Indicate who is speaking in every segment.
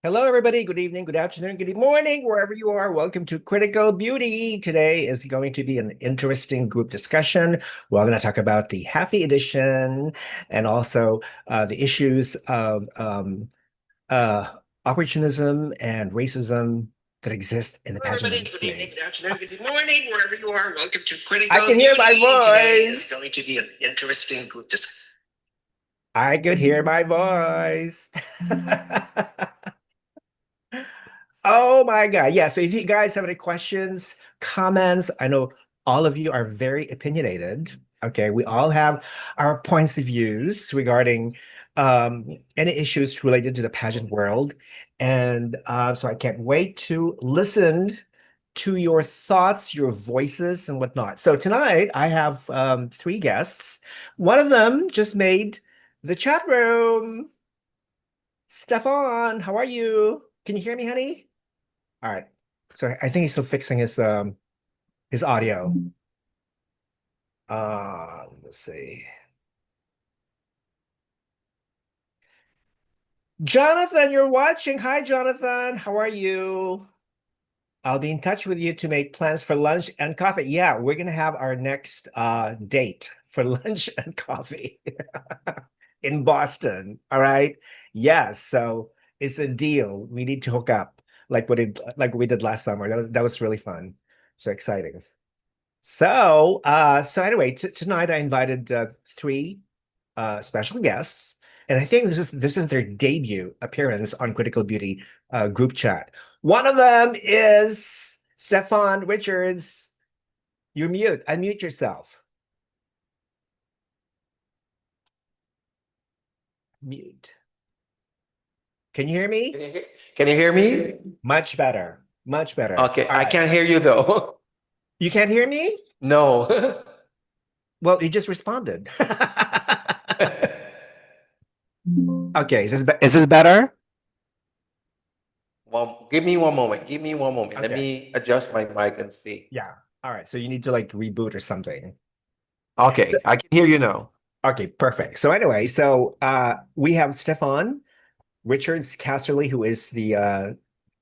Speaker 1: Hello, everybody. Good evening, good afternoon, good morning, wherever you are. Welcome to Critical Beauty. Today is going to be an interesting group discussion. We're going to talk about the Happy Edition and also the issues of uh, opportunism and racism that exist in the
Speaker 2: Hello,
Speaker 1: pageant
Speaker 2: everybody. Good evening,
Speaker 1: industry.
Speaker 2: good afternoon, good morning, wherever you are. Welcome to
Speaker 1: I
Speaker 2: Critical
Speaker 1: can hear my
Speaker 2: Beauty. Today is
Speaker 1: voice.
Speaker 2: going to be an interesting group discussion.
Speaker 1: I could hear my voice. Oh my God. Yeah. So if you guys have any questions, comments, I know all of you are very opinionated. Okay. We all have our points of views regarding any issues related to the pageant world. And so I can't wait to listen to your thoughts, your voices, and whatnot. So tonight I have three guests. One of them just made the chat room. Stefan, how are you? Can you hear me, honey? All right. So I think he's still fixing his audio. Let's see. Jonathan, you're watching. Hi, Jonathan. How are you? I'll be in touch with you to make plans for lunch and coffee. Yeah, we're gonna have our next date for lunch and coffee in Boston. All right. Yes, so it's a deal. We need to hook up like we did last summer. That was really fun. So exciting. So anyway, tonight I invited three special guests, and I think this is their debut appearance on Critical Beauty group chat. One of them is Stefan Richards. You're mute. Unmute yourself. Mute. Can you hear
Speaker 2: Can
Speaker 1: me?
Speaker 2: you hear, can you hear me?
Speaker 1: Much better. Much better.
Speaker 2: Okay,
Speaker 1: All
Speaker 2: I
Speaker 1: right.
Speaker 2: can't hear you though.
Speaker 1: You can't hear me?
Speaker 2: No.
Speaker 1: Well, you just responded. Okay, is this better?
Speaker 2: Well, give me one moment. Give me one moment. Let
Speaker 1: Okay.
Speaker 2: me adjust my mic and see.
Speaker 1: Yeah. All right. So you need to like reboot or something.
Speaker 2: Okay, I can hear you now.
Speaker 1: Okay, perfect. So anyway, we have Stefan Richards Cosserly, who is the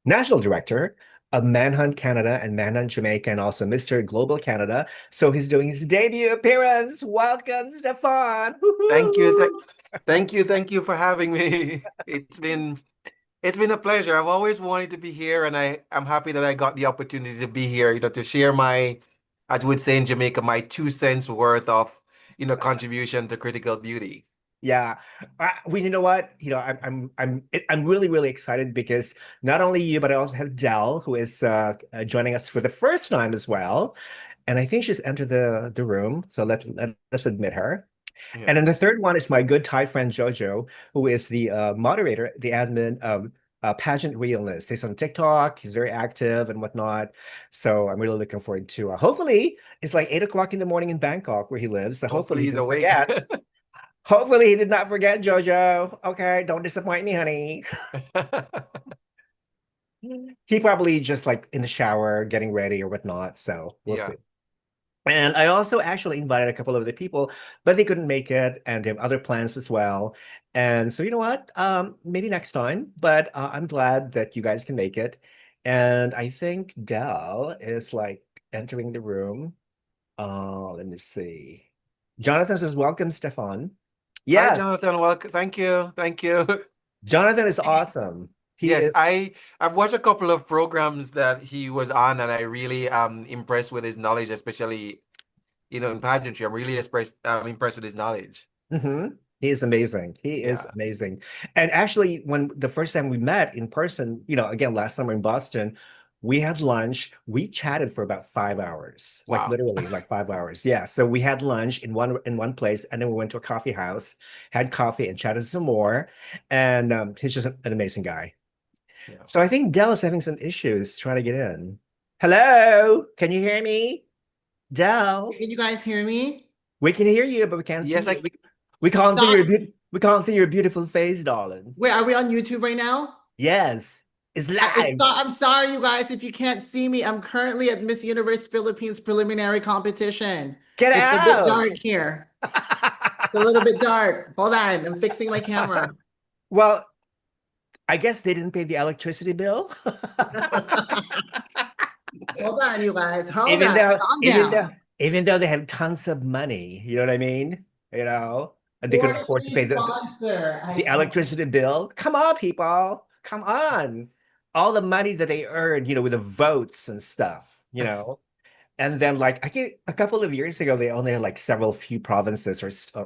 Speaker 1: national director of Manhunt Canada and Manhunt Jamaica, and also Mr. Global Canada. So he's doing his debut appearance. Welcome, Stefan.
Speaker 2: Thank you.
Speaker 1: Woohoo!
Speaker 2: Thank you for having me. It's been a pleasure. I've always wanted to be here, and I'm happy that I got the opportunity to be here, to share my, as we would say in Jamaica, my 2 cents worth of, contribution to critical beauty.
Speaker 1: Yeah, well, you know what? I'm really really excited because not only you, but I also have Dell, who is joining us for the first time as well, and I think she's entered the room. So let's admit her.
Speaker 2: Yeah.
Speaker 1: And then the third one is my good Thai friend JoeJoe, who is the moderator, the admin of Pageant Realness. He's on TikTok. He's very active and whatnot. So I'm really looking forward to. Hopefully, it's like 8 o'clock in the morning in Bangkok where he lives. So hopefully
Speaker 2: Hopefully
Speaker 1: he
Speaker 2: he's
Speaker 1: didn't
Speaker 2: awake.
Speaker 1: forget. Hopefully he did not forget JoeJoe. Okay, don't disappoint me, honey. He probably just like in the shower, getting ready or whatnot. So we'll
Speaker 2: Yeah.
Speaker 1: see. And I also actually invited a couple of other people, but they couldn't make it, and they have other plans as well. And so, you know what? Maybe next time. But I'm glad that you guys can make it. And I think Dell is like entering the room. Let me see. Jonathan says, "Welcome, Stefan."
Speaker 2: Hi,
Speaker 1: Yes,
Speaker 2: Jonathan. Welcome. Thank you. Thank you.
Speaker 1: Jonathan is awesome. He
Speaker 2: Yes,
Speaker 1: is.
Speaker 2: I've watched a couple of programs that he was on, and I really am impressed with his knowledge, especially, in pageantry. I'm really impressed with his knowledge.
Speaker 1: He is amazing. He is
Speaker 2: Yeah.
Speaker 1: amazing. And actually, when the first time we met in person, again, last summer in Boston, we had lunch. We chatted for about 5 hours, like
Speaker 2: Wow.
Speaker 1: literally like 5 hours. Yeah. So we had lunch in one place, and then we went to a coffee house, had coffee, and chatted some more. And he's just an amazing guy.
Speaker 2: Yeah.
Speaker 1: So I think Dell is having some issues trying to get in. Hello, can you hear me, Dell?
Speaker 3: Can you guys hear me?
Speaker 1: We can hear you, but we can't see
Speaker 2: Yes,
Speaker 1: you. We can't see
Speaker 3: Stop.
Speaker 1: your beautiful face, darling.
Speaker 3: Wait, are we on YouTube right now?
Speaker 1: Yes, it's live.
Speaker 3: I'm sorry, you guys, if you can't see me. I'm currently at Miss Universe Philippines preliminary competition.
Speaker 1: Get
Speaker 3: It's a bit
Speaker 1: out.
Speaker 3: dark here. It's a little bit dark. Hold on, I'm fixing my camera.
Speaker 1: Well, I guess they didn't pay the electricity bill.
Speaker 3: Hold on, you guys. Hold
Speaker 1: Even
Speaker 3: on.
Speaker 1: though,
Speaker 3: Calm
Speaker 1: even though,
Speaker 3: down.
Speaker 1: even though they have tons of money, you know what I mean? And they could
Speaker 3: What is
Speaker 1: afford to pay
Speaker 3: the sponsor?
Speaker 1: the electricity bill. Come on, people. Come on. All the money that they earned, with the votes and stuff. And then, like, I get a couple of years ago, they only had like several few provinces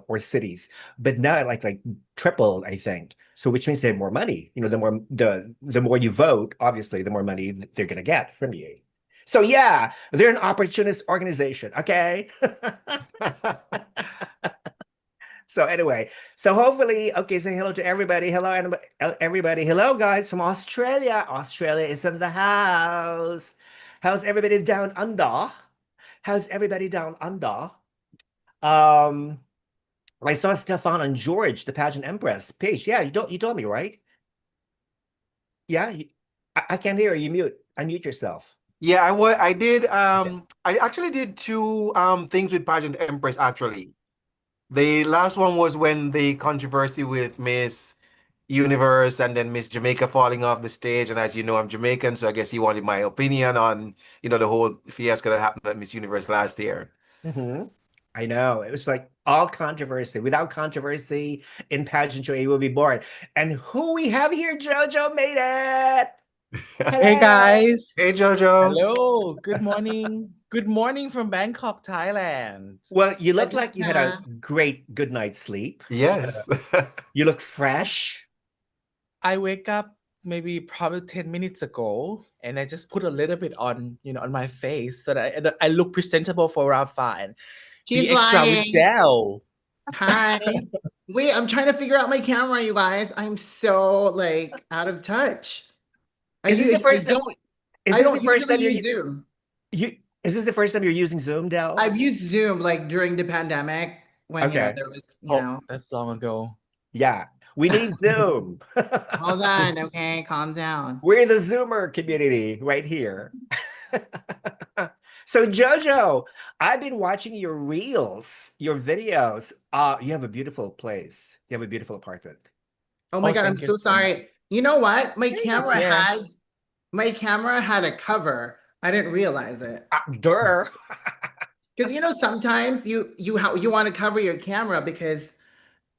Speaker 1: or cities, but now like tripled, I think. So which means they have more money. The more you vote, obviously, the more money they're gonna get from you. So yeah, they're an opportunist organization. Okay. So anyway, so hopefully, okay, say hello to everybody. Hello, everybody. Hello, guys from Australia. Australia is in the house. How's everybody down under? How's everybody down under? Um, I saw Stefan and George, the pageant empress. Paige, yeah, you told me, right? Yeah, I can't hear you. Unmute yourself.
Speaker 2: Yeah, I did I actually did two things with Pageant Empress actually. The last one was when the controversy with Miss Universe and then Miss Jamaica falling off the stage. And as you know, I'm Jamaican, so I guess he wanted my opinion on, the whole fiasco that happened at Miss Universe last year.
Speaker 1: Hmm. I know. It was like all controversy. Without controversy in pageantry, it will be boring. And who we have here, JoeJoe made it.
Speaker 4: Hey
Speaker 1: Hello.
Speaker 4: guys,
Speaker 2: Hey Jojo.
Speaker 4: hello, good morning. Good morning from Bangkok, Thailand.
Speaker 1: Well, you look like you had a
Speaker 3: Adina.
Speaker 1: great good night's sleep.
Speaker 2: Yes.
Speaker 1: You look fresh.
Speaker 4: I wake up maybe probably 10 minutes ago and I just put a little bit on my face so that I look presentable for Rafa and
Speaker 3: She's
Speaker 4: be extra with
Speaker 3: lying.
Speaker 4: Dell.
Speaker 3: Hi. Wait, I'm trying to figure out my camera, you guys. I'm so like out of touch. I
Speaker 1: Is this
Speaker 3: do
Speaker 1: the first
Speaker 3: I
Speaker 1: time?
Speaker 3: don't
Speaker 1: Is
Speaker 3: I
Speaker 1: this the
Speaker 3: don't
Speaker 1: first
Speaker 3: usually
Speaker 1: time
Speaker 3: use Zoom.
Speaker 1: you is this the first time you're using Zoom, Dell?
Speaker 3: I've used Zoom like during the pandemic when
Speaker 1: Okay.
Speaker 3: there was,
Speaker 4: Oh, that's long ago.
Speaker 1: Yeah. We need Zoom.
Speaker 3: hold on, okay, calm down.
Speaker 1: We're the Zoomer community right here. So Jojo, I've been watching your reels, your videos. You have a beautiful place. You have a beautiful apartment.
Speaker 3: Oh my
Speaker 4: Oh,
Speaker 3: God, I'm
Speaker 4: thank you
Speaker 3: so
Speaker 4: so much.
Speaker 3: sorry. You know what?
Speaker 4: Hey, yeah.
Speaker 3: My camera had a cover. I didn't realize it.
Speaker 1: Durr.
Speaker 3: Because sometimes you want to cover your camera because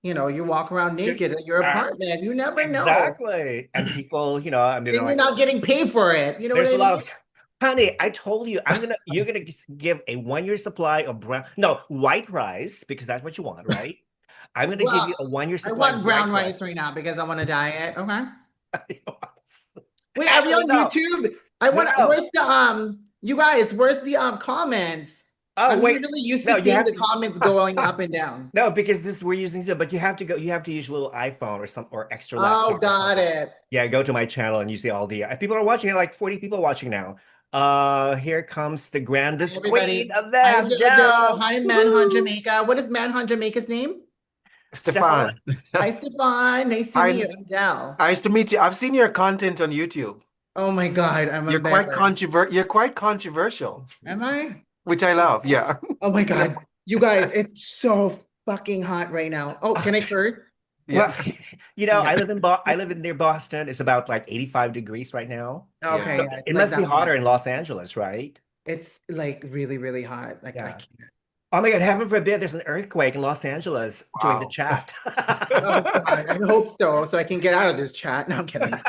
Speaker 3: you walk around naked in your
Speaker 1: Uh,
Speaker 3: apartment. You never know.
Speaker 1: exactly. And people, I mean,
Speaker 3: Then you're
Speaker 1: like,
Speaker 3: not getting paid for it. You know what
Speaker 1: there's
Speaker 3: I
Speaker 1: a lot
Speaker 3: mean?
Speaker 1: of, honey, I told you, you're gonna give a 1 year supply of no, white rice, because that's what you want, right? I'm gonna give
Speaker 3: Well,
Speaker 1: you a 1 year
Speaker 3: I
Speaker 1: supply
Speaker 3: want
Speaker 1: of
Speaker 3: brown
Speaker 1: white rice.
Speaker 3: rice right now because I want to diet. Okay. Wait, are we
Speaker 1: Actually,
Speaker 3: on
Speaker 1: no,
Speaker 3: YouTube?
Speaker 1: no, no.
Speaker 3: Where's the you guys, where's the comments?
Speaker 1: Oh,
Speaker 3: I'm
Speaker 1: wait.
Speaker 3: usually used
Speaker 1: No,
Speaker 3: to
Speaker 1: you
Speaker 3: seeing
Speaker 1: have
Speaker 3: the comments going up and down.
Speaker 1: no, because this we're using Zoom, but you have to use your little iPhone or extra
Speaker 3: Oh,
Speaker 1: laptop or
Speaker 3: got
Speaker 1: something.
Speaker 3: it.
Speaker 1: Yeah, go to my channel and you see all the people are watching it, like 40 people watching now. Here comes the
Speaker 3: Hi,
Speaker 1: grandest queen
Speaker 3: everybody.
Speaker 1: of
Speaker 3: Hi,
Speaker 1: them,
Speaker 3: JoeJoe.
Speaker 1: Dell.
Speaker 3: Hi, Manhunt
Speaker 1: Woohoo!
Speaker 3: Jamaica. What is Manhunt Jamaica's name?
Speaker 1: Stefan.
Speaker 2: Stefan.
Speaker 3: Hi, Stefan. Nice to meet
Speaker 2: Hi,
Speaker 3: you. I'm Dell.
Speaker 2: nice to meet you. I've seen your content on YouTube.
Speaker 3: Oh my God, I'm embarrassed.
Speaker 2: You're quite controversial,
Speaker 3: Am I?
Speaker 2: which I love. Yeah.
Speaker 3: Oh my God. You guys, it's so fucking hot right now. Oh, can I curse?
Speaker 1: Well,
Speaker 2: Yes.
Speaker 3: Okay.
Speaker 1: I live in near Boston. It's about like 85 degrees right now.
Speaker 2: Yeah.
Speaker 3: Okay,
Speaker 1: So
Speaker 3: yeah, it's
Speaker 1: it
Speaker 3: like
Speaker 1: must be
Speaker 3: that
Speaker 1: hotter
Speaker 3: hot.
Speaker 1: in Los Angeles, right?
Speaker 3: It's like really, really hot. Like I
Speaker 1: Yeah.
Speaker 3: can't.
Speaker 1: Oh my God, heaven forbid there's an earthquake in Los Angeles during the
Speaker 2: Wow.
Speaker 1: chat.
Speaker 3: Oh God, I hope so, so I can get out of this chat. No, I'm kidding.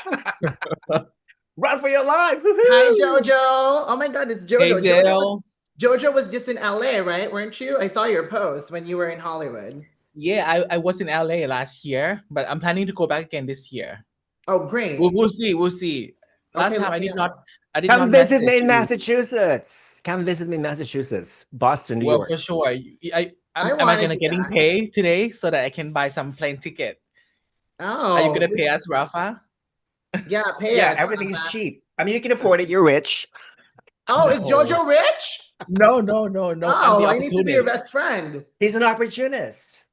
Speaker 1: Run for your life.
Speaker 3: Hi,
Speaker 1: Woohoo!
Speaker 3: JoeJoe. Oh my God, it's
Speaker 4: Hey,
Speaker 3: JoeJoe.
Speaker 4: Dell.
Speaker 3: JoeJoe was just in LA, right? Weren't you? I saw your post when you were in Hollywood.
Speaker 4: Yeah, I was in LA last year, but I'm planning to go back again this year.
Speaker 3: Oh, great.
Speaker 4: We'll see. We'll see. Last
Speaker 3: Okay,
Speaker 4: time
Speaker 3: let me know.
Speaker 4: I did
Speaker 1: Come
Speaker 4: not
Speaker 1: visit me
Speaker 4: message
Speaker 1: in
Speaker 4: you.
Speaker 1: Massachusetts. Come visit me in Massachusetts, Boston, New
Speaker 4: Well,
Speaker 1: York.
Speaker 4: for sure.
Speaker 3: I
Speaker 4: Am I
Speaker 3: want to
Speaker 4: gonna
Speaker 3: do
Speaker 4: getting
Speaker 3: that.
Speaker 4: paid today so that I can buy some plane ticket? Are you
Speaker 3: Oh,
Speaker 4: gonna pay us, Rafa?
Speaker 3: yeah, pay
Speaker 1: Yeah,
Speaker 3: us,
Speaker 1: everything is
Speaker 3: Rafa.
Speaker 1: cheap. I mean, you can afford it. You're rich.
Speaker 3: Oh, is
Speaker 4: No,
Speaker 3: JoeJoe rich?
Speaker 4: no. I'm the
Speaker 3: Oh, I need to be your
Speaker 4: opportunist.
Speaker 3: best friend.
Speaker 1: He's an opportunist.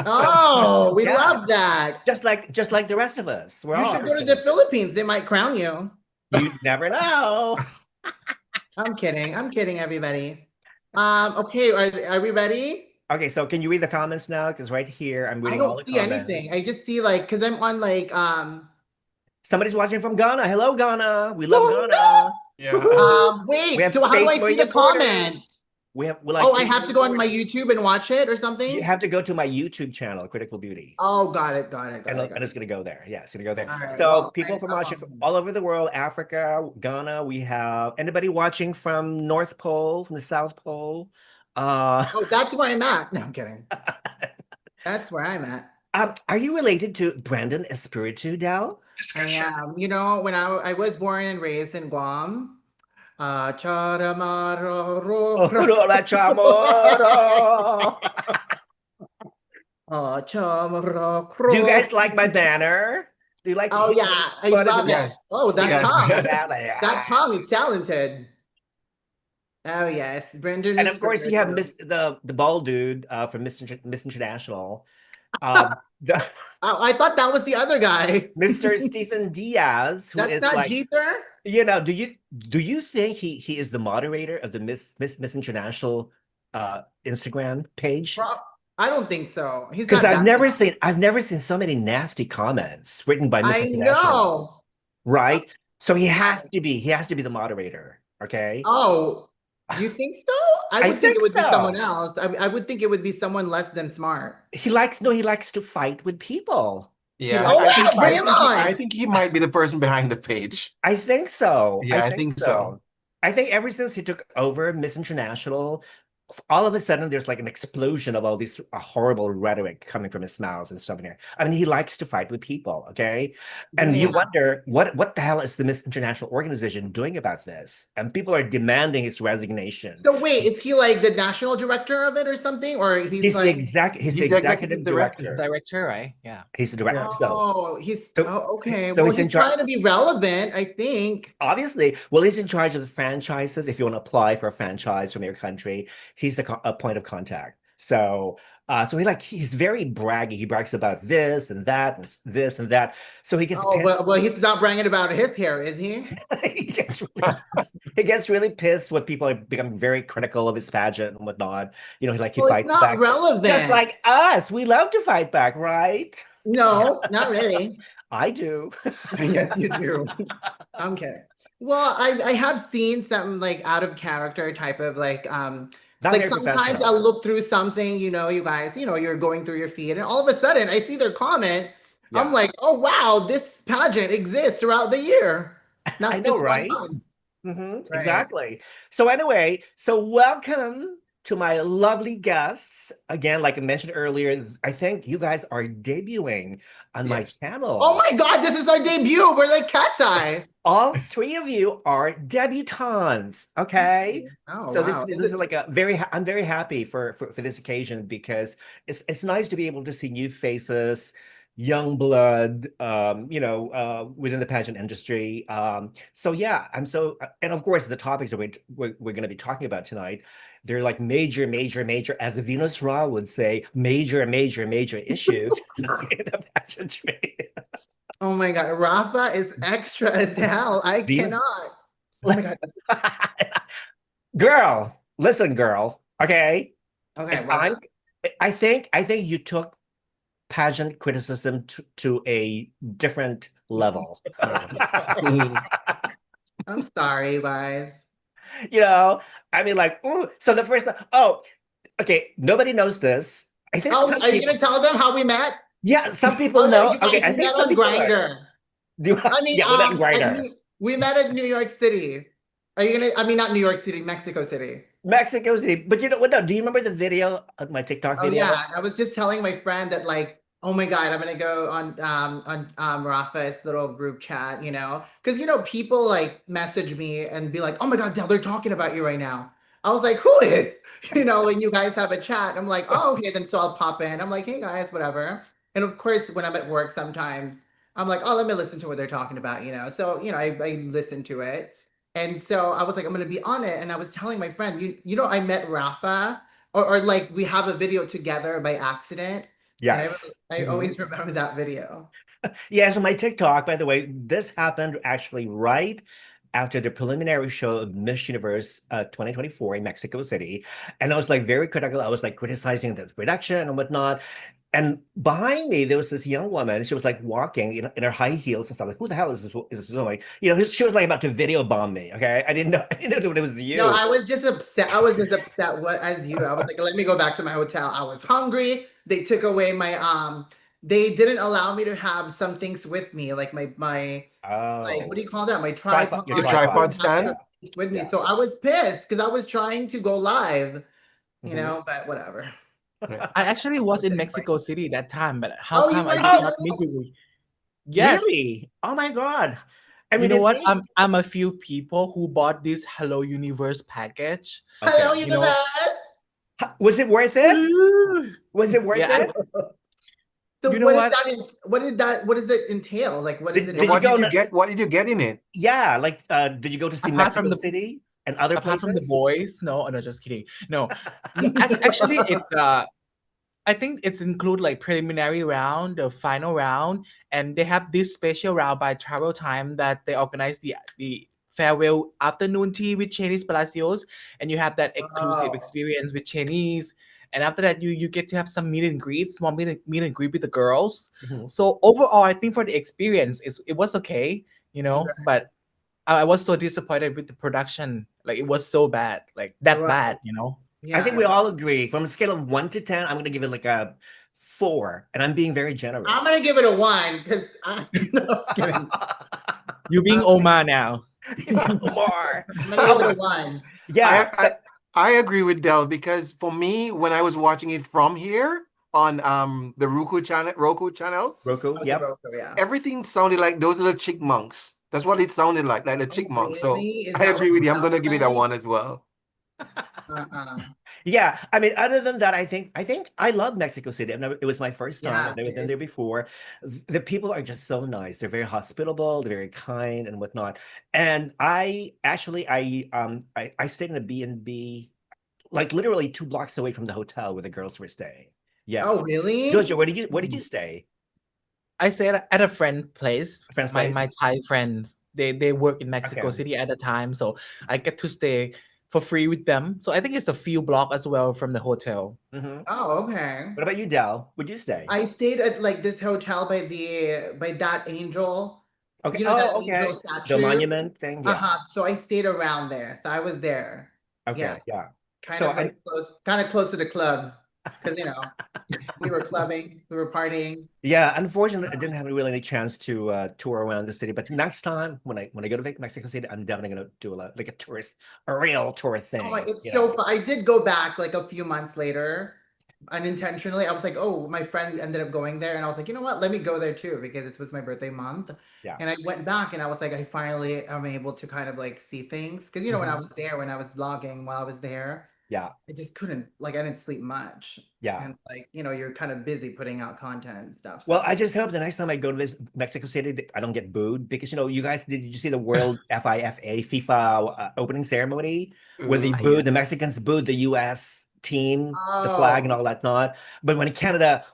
Speaker 3: Oh, we
Speaker 1: Yeah,
Speaker 3: love that.
Speaker 1: just like the rest of us. We're
Speaker 3: You
Speaker 1: all
Speaker 3: should go to the
Speaker 1: opportunists.
Speaker 3: Philippines. They might crown you.
Speaker 1: You never know.
Speaker 3: I'm kidding. I'm kidding, everybody. Okay, are we ready?
Speaker 1: Okay, so can you read the comments now? Because right here, I'm
Speaker 3: I
Speaker 1: reading all
Speaker 3: don't
Speaker 1: the
Speaker 3: see anything.
Speaker 1: comments.
Speaker 3: I just see like because I'm on like
Speaker 1: Somebody's watching from Ghana. Hello, Ghana. We love
Speaker 3: Oh,
Speaker 1: Ghana.
Speaker 2: Yeah.
Speaker 1: We
Speaker 3: Wait,
Speaker 1: have
Speaker 3: so how do I see
Speaker 1: faithful
Speaker 3: the
Speaker 1: reporters.
Speaker 3: comments?
Speaker 1: We have
Speaker 3: Oh, I have to go on my YouTube and watch it or
Speaker 1: You
Speaker 3: something?
Speaker 1: have to go to my YouTube channel, Critical Beauty.
Speaker 3: Oh, got it.
Speaker 1: And it's going to go there. Yeah, it's going to go there.
Speaker 3: All right.
Speaker 1: So
Speaker 3: Well,
Speaker 1: people from watching from all over the world, Africa, Ghana. We have anybody watching from North Pole, from the South Pole.
Speaker 3: oh, that's where I'm at. No, I'm kidding. That's where I'm at.
Speaker 1: Are you related to Brandon Espiritu, Dell?
Speaker 3: I am. You know, when I was born and raised in Guam. Charamaro.
Speaker 1: La chamorro.
Speaker 3: Chamorro.
Speaker 1: Do you guys like my banner? Do you like to
Speaker 3: Oh
Speaker 1: hit
Speaker 3: yeah, I
Speaker 1: button
Speaker 3: love
Speaker 1: and
Speaker 3: it.
Speaker 2: Yes.
Speaker 3: Oh, that
Speaker 2: Yes.
Speaker 3: tongue.
Speaker 1: Yeah.
Speaker 3: That tongue is talented. Oh yes, Brendan
Speaker 1: And
Speaker 3: is
Speaker 1: of course, you have the bald dude from Miss International.
Speaker 3: Oh, I thought that was the other guy.
Speaker 1: Mr. Stephen Diaz, who
Speaker 3: That's
Speaker 1: is
Speaker 3: not
Speaker 1: like,
Speaker 3: Jeter.
Speaker 1: do you think he is the moderator of the Miss International Instagram page?
Speaker 3: I don't think so. He's
Speaker 1: Because
Speaker 3: not that
Speaker 1: I've never seen so many nasty comments written by Miss
Speaker 3: I
Speaker 1: International.
Speaker 3: know.
Speaker 1: Right? So he has to be the moderator. Okay.
Speaker 3: Oh, you think so?
Speaker 1: I
Speaker 3: would
Speaker 1: think
Speaker 3: it would be someone
Speaker 1: so.
Speaker 3: else. I would think it would be someone less than smart.
Speaker 1: He likes to fight with people.
Speaker 2: Yeah.
Speaker 3: Oh,
Speaker 2: I think
Speaker 3: wow, bring him
Speaker 2: I
Speaker 3: on.
Speaker 2: think he might be the person behind the page.
Speaker 1: I think so.
Speaker 2: Yeah, I think so.
Speaker 1: I think ever since he took over Miss International, all of a sudden there's like an explosion of all these horrible rhetoric coming from his mouth and stuff in here. I mean, he likes to fight with people, okay? And you
Speaker 3: Yeah.
Speaker 1: wonder what the hell is the Miss International organization doing about this? And people are demanding his resignation.
Speaker 3: So wait, is he like the national director of it or something? Or he's like
Speaker 1: He's the
Speaker 2: the
Speaker 1: executive
Speaker 2: executive
Speaker 1: director.
Speaker 4: Director, right? Yeah.
Speaker 1: He's the director.
Speaker 3: oh, okay.
Speaker 1: So
Speaker 3: Well,
Speaker 1: he's in
Speaker 3: he's
Speaker 1: charge.
Speaker 3: trying to be relevant, I think.
Speaker 1: Obviously, well, he's in charge of the franchises. If you want to apply for a franchise from your country, he's a point of contact. So, he's very braggy. He brags about this and that and this and that. So he gets
Speaker 3: Oh,
Speaker 1: pissed.
Speaker 3: well, he's not bragging about his hair, is he?
Speaker 1: He gets really pissed when people are becoming very critical of his pageant and whatnot. He
Speaker 3: Well,
Speaker 1: fights
Speaker 3: it's not
Speaker 1: back.
Speaker 3: relevant.
Speaker 1: Just like us, we love to fight back, right?
Speaker 3: No, not really.
Speaker 1: I do.
Speaker 3: Yes, you do. I'm kidding. Well, I have seen some like out of character type of like
Speaker 1: Not
Speaker 3: like
Speaker 1: very
Speaker 3: sometimes
Speaker 1: professional.
Speaker 3: I'll look through something, you guys, you're going through your feed and all of a sudden I see their comment.
Speaker 1: Yeah.
Speaker 3: I'm like, oh wow, this pageant exists throughout the year. Not
Speaker 1: I know,
Speaker 3: just one
Speaker 1: right?
Speaker 3: time.
Speaker 1: Right.
Speaker 3: Right.
Speaker 1: Exactly. So anyway, welcome to my lovely guests. Again, like I mentioned earlier, I think you guys are debuting on my channel.
Speaker 3: Oh my God, this is our debut. We're like cat's eye.
Speaker 1: All three of you are debutantes, okay?
Speaker 3: Oh,
Speaker 1: So
Speaker 3: wow.
Speaker 1: this is like I'm very happy for this occasion because it's nice to be able to see new faces, young blood, within the pageant industry. So yeah, and of course the topics that we're going to be talking about tonight, they're like major, as the Venus Ra would say, major issues in the pageantry.
Speaker 3: Oh my God, Rafa is extra as hell. I cannot. Oh my God.
Speaker 1: Girl, listen, girl. Okay.
Speaker 3: Okay.
Speaker 1: I think you took pageant criticism to a different level.
Speaker 3: I'm sorry, guys.
Speaker 1: I mean, like, ooh, so the first, okay, nobody knows this. I think
Speaker 3: are you gonna tell them how we met?
Speaker 1: Yeah, some people know.
Speaker 3: Okay,
Speaker 1: I think some people
Speaker 3: Grindr.
Speaker 1: I mean, yeah, we met on Grindr.
Speaker 3: We met at New York City. Are you gonna? I mean, not New York City, Mexico City.
Speaker 1: Mexico City. But you know what? No, do you remember the video of my TikTok video?
Speaker 3: Oh yeah, I was just telling my friend that like, oh my God, I'm gonna go on Rafa's little group chat, because people like message me and be like, oh my God, Dell, they're talking about you right now. I was like, who is? When you guys have a chat, I'm like, oh okay, then so I'll pop in. I'm like, hey guys, whatever. And of course, when I'm at work, sometimes I'm like, oh, let me listen to what they're talking about, So I listen to it. And so I was like, I'm gonna be on it. And I was telling my friend, I met Rafa, or like we have a video together by accident.
Speaker 1: Yes.
Speaker 3: And I always remember that video.
Speaker 1: Yeah, so my TikTok, by the way, this happened actually right after the preliminary show of Miss Universe 2024 in Mexico City. And I was like very critical. I was like criticizing the production and whatnot. And behind me, there was this young woman. She was like walking in her high heels and stuff. Like, who the hell is this? Is this woman? She was like about to video bomb me. Okay, I didn't know. I didn't know that it was
Speaker 3: No,
Speaker 1: you.
Speaker 3: I was just upset. I was just upset as you. I was like, let me go back to my hotel. I was hungry. They took away my they didn't allow me to have some things with me, like my like what do
Speaker 1: Oh,
Speaker 3: you call that? My
Speaker 1: tripod.
Speaker 3: tripod.
Speaker 1: Your
Speaker 2: Your
Speaker 3: I
Speaker 1: tripod.
Speaker 2: tripod
Speaker 3: didn't have
Speaker 2: stand?
Speaker 3: certain things with me.
Speaker 1: Yeah.
Speaker 3: So I was pissed because I was trying to go live,
Speaker 1: Mhm.
Speaker 3: but whatever.
Speaker 4: I actually was in
Speaker 3: It's
Speaker 4: Mexico
Speaker 3: like,
Speaker 4: City that time, but how
Speaker 3: oh, you
Speaker 4: come I
Speaker 3: were
Speaker 4: did
Speaker 1: Oh,
Speaker 4: not meet
Speaker 3: too?
Speaker 4: you? Yes.
Speaker 1: really? Oh my God. I
Speaker 4: You
Speaker 1: mean,
Speaker 4: know what? I'm a few people who bought this Hello Universe package.
Speaker 3: Hello,
Speaker 1: okay.
Speaker 4: You know,
Speaker 3: universe.
Speaker 1: Was it worth it? Was it worth
Speaker 4: yeah.
Speaker 1: it?
Speaker 3: So
Speaker 4: You know
Speaker 3: what did
Speaker 4: what?
Speaker 3: what does it entail? Like what is it
Speaker 1: Did you
Speaker 2: What
Speaker 1: go?
Speaker 2: did you
Speaker 3: entail?
Speaker 2: get? What did you get in it?
Speaker 1: Yeah, like did you go to see
Speaker 4: Apart from
Speaker 1: Mexico
Speaker 4: the
Speaker 1: City and other
Speaker 4: apart from the
Speaker 1: places?
Speaker 4: boys, no, no, just kidding. No, no. Actually, it's I think it's include like preliminary round, the final round, and they have this special round by Travel Time that they organize the farewell afternoon tea with Chinese Palacios, and you have that exclusive
Speaker 3: Oh,
Speaker 4: experience with Chinese. And after that, you get to have some meet and greet, small meet and greet with the girls.
Speaker 1: Mhm.
Speaker 4: So overall, I think for the experience, it was okay, but I was so disappointed with the production. Like it was so bad, like that
Speaker 3: right.
Speaker 4: bad.
Speaker 1: I think
Speaker 3: Yeah.
Speaker 1: we all agree. From a scale of 1 to 10, I'm going to give it like a 4, and I'm being very
Speaker 3: I'm
Speaker 1: generous.
Speaker 3: gonna give it a 1 because I'm no, kidding.
Speaker 4: You being Oma now.
Speaker 1: More.
Speaker 3: I'm gonna give it a 1.
Speaker 1: Yeah.
Speaker 2: I,
Speaker 1: So,
Speaker 2: I I agree with Dell because for me, when I was watching it from here on the Roku channel,
Speaker 1: Roku.
Speaker 3: Oh, the
Speaker 1: Yep.
Speaker 3: Roku, yeah.
Speaker 2: everything sounded like those little chipmunks. That's what it sounded like the
Speaker 3: Oh,
Speaker 2: chipmunks. So
Speaker 3: really? Is
Speaker 2: I
Speaker 3: that what
Speaker 2: agree
Speaker 3: it
Speaker 2: with you. I'm gonna
Speaker 3: sounds
Speaker 2: give it a
Speaker 3: like?
Speaker 2: 1 as well.
Speaker 3: Uh-uh.
Speaker 1: Yeah. I mean, other than that, I think I love Mexico City. It was my first time.
Speaker 3: Yeah,
Speaker 1: I've never been there before. The people are just so nice. They're very hospitable. They're very kind and whatnot. And I actually I stayed in a B&B like literally 2 blocks away from the hotel where the girls were staying. Yeah.
Speaker 3: Oh, really?
Speaker 1: Jojo, where did you stay?
Speaker 4: I stayed at a friend place.
Speaker 1: A friend's place?
Speaker 4: My Thai friends, they work in Mexico
Speaker 1: Okay.
Speaker 4: City at the time, so I get to stay for free with them. So I think it's a few block as well from the hotel.
Speaker 1: Hmm.
Speaker 3: Oh, okay.
Speaker 1: What about you, Dell? Would you stay?
Speaker 3: I stayed at like this hotel by that angel,
Speaker 1: Okay.
Speaker 3: that
Speaker 1: Oh,
Speaker 3: angel
Speaker 1: okay. The
Speaker 3: statue.
Speaker 1: monument thing. Yeah.
Speaker 3: Uh-huh. So I stayed around there. So I was there. Yeah.
Speaker 1: Okay. Yeah.
Speaker 3: Kind
Speaker 1: So
Speaker 3: of
Speaker 1: I
Speaker 3: like close to the clubs. Because we were clubbing, we were partying.
Speaker 1: yeah, unfortunately, I didn't have really any chance to tour around the city. But next time when I go to Mexico City, I'm definitely gonna do like a real tour
Speaker 3: Oh,
Speaker 1: thing.
Speaker 3: it's so fun. I did go back like a few months later unintentionally. I was like, oh, my friend ended up going there. And I was like, you know what? Let me go there too because it was my birthday month.
Speaker 1: Yeah.
Speaker 3: And I went back and I was like, I finally am able to kind of like see things. Because, when I
Speaker 1: Mhm.
Speaker 3: was there, when I was vlogging while I was there,
Speaker 1: Yeah.
Speaker 3: I just couldn't, like, I didn't sleep much.
Speaker 1: Yeah.
Speaker 3: And like, you're kind of busy putting out content and stuff.
Speaker 1: Well,
Speaker 3: So,
Speaker 1: I just hope the next time I go to this Mexico City, I don't get booed because you guys did you see the World FIFA opening ceremony where they
Speaker 2: Ooh.
Speaker 4: Yeah.
Speaker 1: booed the Mexicans booed the U.S. team, the flag and
Speaker 3: oh,
Speaker 1: all that not. But when Canada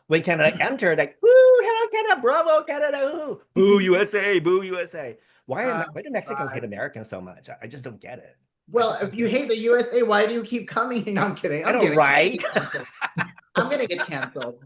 Speaker 1: entered, like woo, hello Canada, bravo Canada, ooh, boo USA, boo USA.
Speaker 3: oh,
Speaker 1: Why do Mexicans hate
Speaker 3: God.
Speaker 1: Americans so much? I just don't get it. I
Speaker 3: Well,
Speaker 1: just don't
Speaker 3: if you
Speaker 1: get it.
Speaker 3: hate the USA, why do you keep coming? I'm kidding.
Speaker 1: I
Speaker 3: I'm
Speaker 1: know,
Speaker 3: kidding. I'm gonna
Speaker 1: right?
Speaker 3: get canceled. I'm gonna get canceled.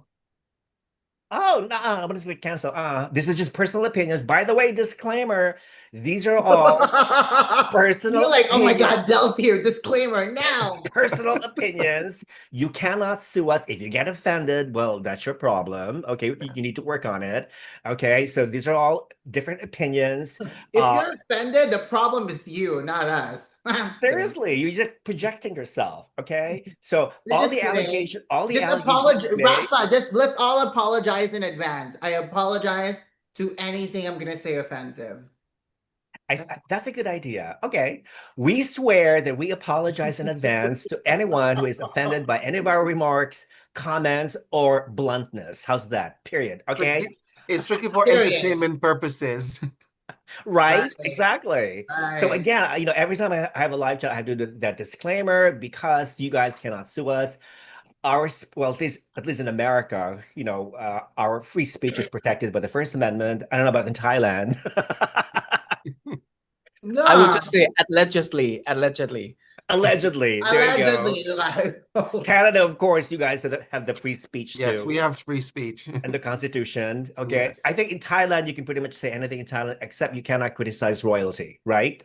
Speaker 1: Oh, no, I'm gonna be canceled. This is just personal opinions. By the way, disclaimer, these are all
Speaker 3: You're
Speaker 1: personal
Speaker 3: like, oh my
Speaker 1: opinions.
Speaker 3: God, Dell's here. Disclaimer now.
Speaker 1: Personal opinions. You cannot sue us. If you get offended, well, that's your problem. Okay, you need to work on it. Okay, so these are all different opinions.
Speaker 3: If
Speaker 1: Uh,
Speaker 3: you're offended, the problem is you, not us. I'm just kidding.
Speaker 1: seriously, you're just projecting yourself. Okay, so
Speaker 3: You're just kidding.
Speaker 1: all the
Speaker 3: Just
Speaker 1: allegations
Speaker 3: apologize,
Speaker 1: you make.
Speaker 3: Rafa. Just let's all apologize in advance. I apologize to anything I'm gonna say offensive.
Speaker 1: That's a good idea. Okay. We swear that we apologize in advance to anyone who is offended by any of our remarks, comments, or bluntness. How's that? Period. Okay.
Speaker 2: It's strictly for
Speaker 3: Period.
Speaker 2: entertainment purposes.
Speaker 1: Right?
Speaker 3: Right.
Speaker 1: Exactly. So
Speaker 3: Right.
Speaker 1: again, every time I have a live chat, I have to do that disclaimer because you guys cannot sue us. Well, at least in America, our free speech is protected by the First Amendment. I don't know about in Thailand.
Speaker 4: I would
Speaker 3: No.
Speaker 4: just say allegedly.
Speaker 1: Allegedly. There you go.
Speaker 3: Allegedly, you guys.
Speaker 1: Canada, of course, you guys have the free speech
Speaker 2: Yes,
Speaker 1: too.
Speaker 2: we have free speech.
Speaker 1: And the Constitution. Okay.
Speaker 2: Yes.
Speaker 1: I think in Thailand, you can pretty much say anything in Thailand except you cannot criticize royalty, right?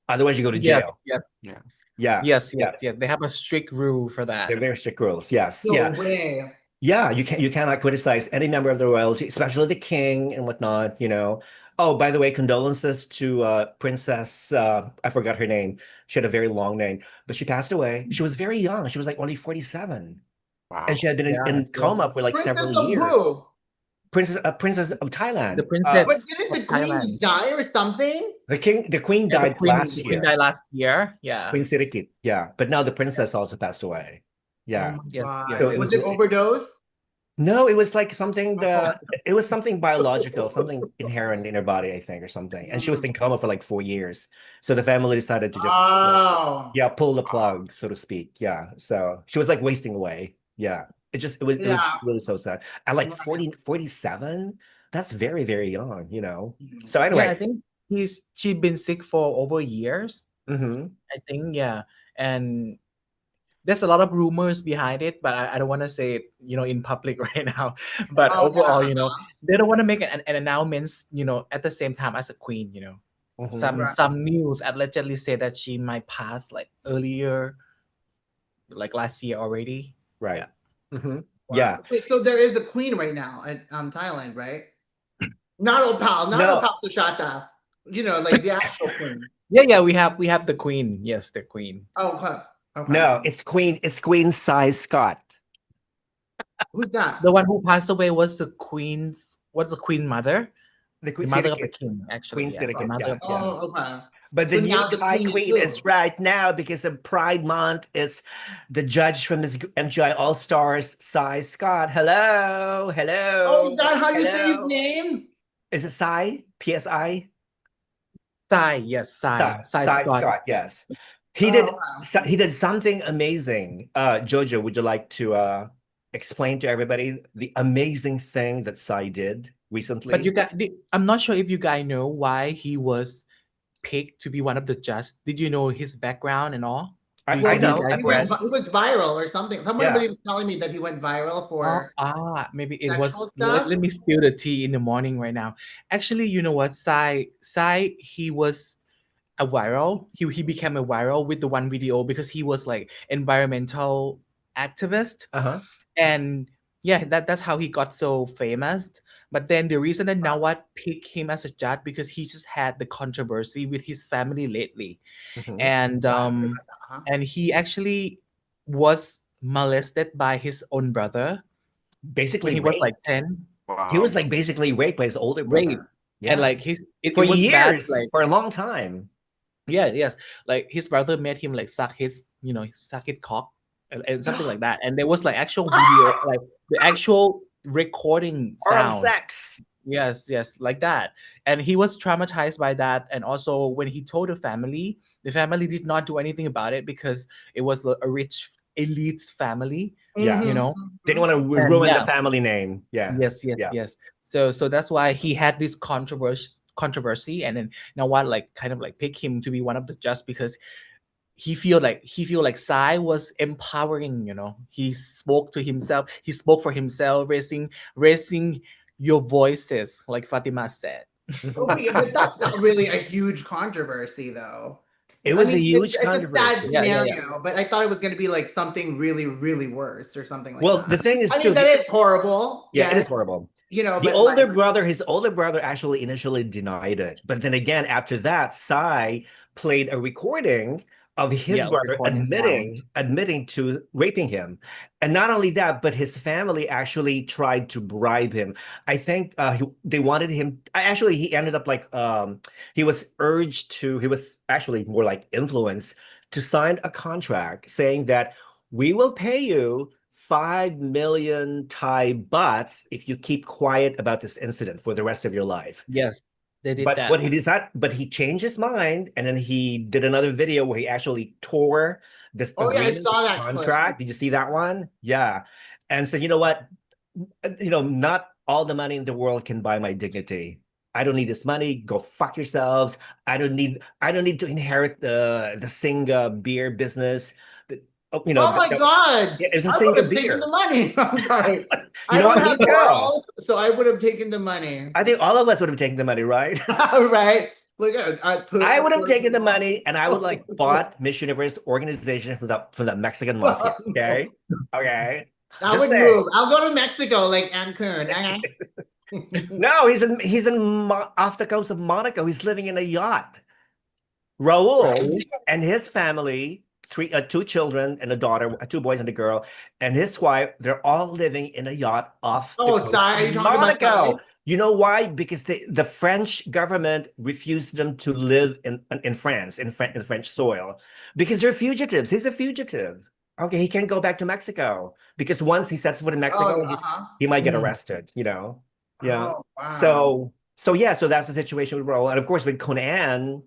Speaker 1: Otherwise, you go to
Speaker 4: Yes,
Speaker 1: jail.
Speaker 4: yes,
Speaker 2: Yeah.
Speaker 1: Yeah.
Speaker 4: yes,
Speaker 1: Yeah.
Speaker 4: yes, yes. They have a strict rule for
Speaker 1: They're
Speaker 4: that.
Speaker 1: very strict rules. Yes.
Speaker 3: No
Speaker 1: Yeah.
Speaker 3: way.
Speaker 1: Yeah. You cannot criticize any member of the royalty, especially the king and whatnot, you know. Oh, by the way, condolences to Princess I forgot her name. She had a very long name, but she passed away. She was very young. She was like only 47. And
Speaker 2: Wow.
Speaker 1: she had been
Speaker 4: Yeah,
Speaker 1: in
Speaker 4: yeah.
Speaker 1: coma for like
Speaker 3: Princess
Speaker 1: several
Speaker 3: of
Speaker 1: years.
Speaker 3: who?
Speaker 1: Princess of
Speaker 4: The
Speaker 1: Thailand.
Speaker 4: princess
Speaker 3: But didn't
Speaker 4: of
Speaker 3: the queen
Speaker 4: Thailand.
Speaker 3: die or something?
Speaker 1: The queen
Speaker 4: Yeah,
Speaker 1: died
Speaker 4: the
Speaker 1: last
Speaker 4: queen
Speaker 1: year.
Speaker 4: died last year. Yeah.
Speaker 1: Queen Sirikit, yeah. But now the princess also passed away.
Speaker 3: Oh
Speaker 1: Yeah.
Speaker 3: my
Speaker 4: Yes,
Speaker 3: God.
Speaker 4: yes,
Speaker 1: So it
Speaker 4: yes.
Speaker 3: Was
Speaker 1: was
Speaker 3: it
Speaker 1: really
Speaker 3: overdose?
Speaker 1: no, it was like something
Speaker 3: Oh.
Speaker 1: it was something biological, something inherent in her body, I think, or something. And she was in coma for like 4 years. So the family decided to just
Speaker 3: Oh.
Speaker 1: yeah, pull the
Speaker 2: Wow.
Speaker 1: plug, so to speak. Yeah. So she was like wasting away. Yeah. It was
Speaker 3: Yeah.
Speaker 1: really so sad. At like
Speaker 3: Right.
Speaker 1: 47, that's very, very young, you know.
Speaker 3: Mhm.
Speaker 1: So
Speaker 4: Yeah, I
Speaker 1: anyway.
Speaker 4: think she's been sick for over years.
Speaker 1: Hmm.
Speaker 4: I think, yeah. And there's a lot of rumors behind it, but I don't want to say it, in public right now. But
Speaker 3: Oh yeah.
Speaker 4: overall, they don't want to make an announcement, at the same time as a queen,
Speaker 1: Hmm.
Speaker 4: Some
Speaker 3: Right.
Speaker 4: some news allegedly say that she might pass like earlier, like last year already.
Speaker 1: Right.
Speaker 4: Yeah.
Speaker 1: Hmm.
Speaker 3: Wow.
Speaker 1: Yeah.
Speaker 3: Wait, so there is a queen right now in Thailand, right? Not Opal, not
Speaker 1: No,
Speaker 3: Opal Sushata. You know, like the actual queen.
Speaker 4: Yeah, we have the queen. Yes, the queen.
Speaker 3: Oh, okay. Okay.
Speaker 1: no, it's Queen Cy Scott.
Speaker 3: Who's that?
Speaker 4: The one who passed away was the queen mother,
Speaker 1: The
Speaker 4: the
Speaker 1: Queen
Speaker 4: mother of the
Speaker 1: Syndicate.
Speaker 4: king, actually.
Speaker 1: Queen
Speaker 4: Yeah, the
Speaker 1: Syndicate,
Speaker 4: mother
Speaker 1: yeah,
Speaker 4: of the
Speaker 1: yeah.
Speaker 4: king.
Speaker 3: Oh, okay.
Speaker 1: But the
Speaker 3: So
Speaker 1: new
Speaker 3: now the
Speaker 1: Thai
Speaker 3: queen is
Speaker 1: queen is
Speaker 3: who?
Speaker 1: right now because of Pride Month. Is the judge from Miss MGI All Stars, Cy Scott. Hello,
Speaker 3: Oh, is
Speaker 1: hello,
Speaker 3: that how you say his
Speaker 1: hello.
Speaker 3: name?
Speaker 1: Is it Cy? PSI?
Speaker 4: Sai, yes, Sai
Speaker 1: Cy
Speaker 4: Scott.
Speaker 1: Scott, yes.
Speaker 3: Oh, wow.
Speaker 1: He did something amazing. JoeJoe, would you like to explain to everybody the amazing thing that Cy did
Speaker 4: But
Speaker 1: recently?
Speaker 4: I'm not sure if you guys know why he was picked to be one of the judges. Did you know his background and all? Do you,
Speaker 1: I
Speaker 3: Well,
Speaker 4: do you
Speaker 1: know.
Speaker 4: guys
Speaker 1: I've
Speaker 3: he
Speaker 1: read.
Speaker 3: he was viral or something.
Speaker 1: Yeah.
Speaker 3: Somebody was telling me that he went viral
Speaker 4: Oh,
Speaker 3: for
Speaker 4: maybe it was.
Speaker 3: sexual
Speaker 4: Let,
Speaker 3: stuff.
Speaker 4: let me spill the tea in the morning right now. Actually, you know what? Sai, he was a viral. He became a viral with the one video because he was like environmental activist.
Speaker 1: Uh-huh.
Speaker 4: And yeah, that's how he got so famous. But then the reason that now
Speaker 3: Wow.
Speaker 4: what picked him as a judge because he just had the controversy with his family lately.
Speaker 1: Mhm.
Speaker 4: And
Speaker 3: Uh-huh.
Speaker 4: he actually was molested by his own brother when
Speaker 1: Basically
Speaker 4: he was like
Speaker 1: raped.
Speaker 4: 10.
Speaker 1: He was
Speaker 2: Wow.
Speaker 1: like basically raped by his older
Speaker 4: Rape.
Speaker 1: brother.
Speaker 4: And
Speaker 1: Yeah.
Speaker 4: like it
Speaker 1: For
Speaker 4: was bad.
Speaker 1: years,
Speaker 4: Like,
Speaker 1: for a long time.
Speaker 4: yeah, yes. Like his brother made him like suck his cock and something like that. And there was like actual video, like the actual recording
Speaker 1: Oral
Speaker 4: sound.
Speaker 1: sex.
Speaker 4: Yes, yes, like that. And he was traumatized by that. And also when he told the family did not do anything about it because it was a rich elite family,
Speaker 1: Yes.
Speaker 4: you know.
Speaker 1: Didn't want to
Speaker 4: And
Speaker 1: ruin the
Speaker 4: yeah,
Speaker 1: family name. Yeah.
Speaker 4: yes, yes,
Speaker 1: Yeah.
Speaker 4: yes. So that's why he had this controversy, and then now what like kind of like pick him to be one of the judges because he feel like Sai was empowering, he spoke to himself, he spoke for himself, raising your voices like Fatima said.
Speaker 3: Okay, but that's not really a huge controversy, though.
Speaker 1: It
Speaker 3: I
Speaker 1: was a
Speaker 3: mean,
Speaker 1: huge
Speaker 3: it's a sad
Speaker 1: controversy.
Speaker 4: Yeah.
Speaker 3: scenario, but I thought it was going to be like something really, really worse or something like
Speaker 1: Well, the
Speaker 3: that.
Speaker 1: thing is
Speaker 3: I mean,
Speaker 1: too,
Speaker 3: that is horrible.
Speaker 1: yeah, it
Speaker 3: Yes,
Speaker 1: is horrible.
Speaker 3: but like,
Speaker 1: His older brother actually initially denied it. But then again, after that, Sai played a recording of his
Speaker 4: Yeah,
Speaker 1: brother
Speaker 4: recording sound.
Speaker 1: admitting to raping him. And not only that, but his family actually tried to bribe him. I think they wanted him actually he ended up like he was actually more like influenced to sign a contract saying that we will pay you 5 million Thai bahts if you keep quiet about this incident for the rest of your life.
Speaker 4: Yes, they did
Speaker 1: But what
Speaker 4: that.
Speaker 1: he decided, but he changed his mind, and then he did another video where he actually tore this
Speaker 3: oh yeah, I
Speaker 1: agreement,
Speaker 3: saw
Speaker 1: this
Speaker 3: that clip.
Speaker 1: contract. Did you see that one? Yeah. And so you know what? Not all the money in the world can buy my dignity. I don't need this money. Go fuck yourselves. I don't need to inherit the Singa beer business. You know,
Speaker 3: Oh my God.
Speaker 1: yeah, it's a
Speaker 3: I would
Speaker 1: Singa
Speaker 3: have taken the
Speaker 1: beer.
Speaker 3: money. I'm sorry.
Speaker 1: You
Speaker 3: I
Speaker 1: know
Speaker 3: don't
Speaker 1: what? Me
Speaker 3: have
Speaker 1: too.
Speaker 3: morals, so I would have taken the money.
Speaker 1: I think all of us would have taken the money, right?
Speaker 3: Right? Look at I put
Speaker 1: I
Speaker 3: of
Speaker 1: would have
Speaker 3: course
Speaker 1: taken the money and I would like bought Miss Universe organization from the Mexican mafia. Okay. Okay.
Speaker 3: I
Speaker 1: Just
Speaker 3: would
Speaker 1: saying.
Speaker 3: move. I'll go to Mexico like Cancun.
Speaker 1: No, he's in off the coast of Monaco. He's living in a yacht. Raul and his family, two children and a daughter, two boys and a girl, and his wife, they're all living in a yacht off the
Speaker 3: Oh,
Speaker 1: coast
Speaker 3: Sai,
Speaker 1: of
Speaker 3: are you talking about Sai?
Speaker 1: Monaco. You know why? Because the French government refused them to live in France, in French soil, because they're fugitives. He's a fugitive. Okay, he can't go back to Mexico because once he sets foot in Mexico,
Speaker 3: Oh, uh-huh.
Speaker 1: he might get
Speaker 4: Mm.
Speaker 1: arrested, you know? Yeah.
Speaker 3: Oh, wow.
Speaker 1: So yeah, so that's the situation with Raul. And of course with Conan,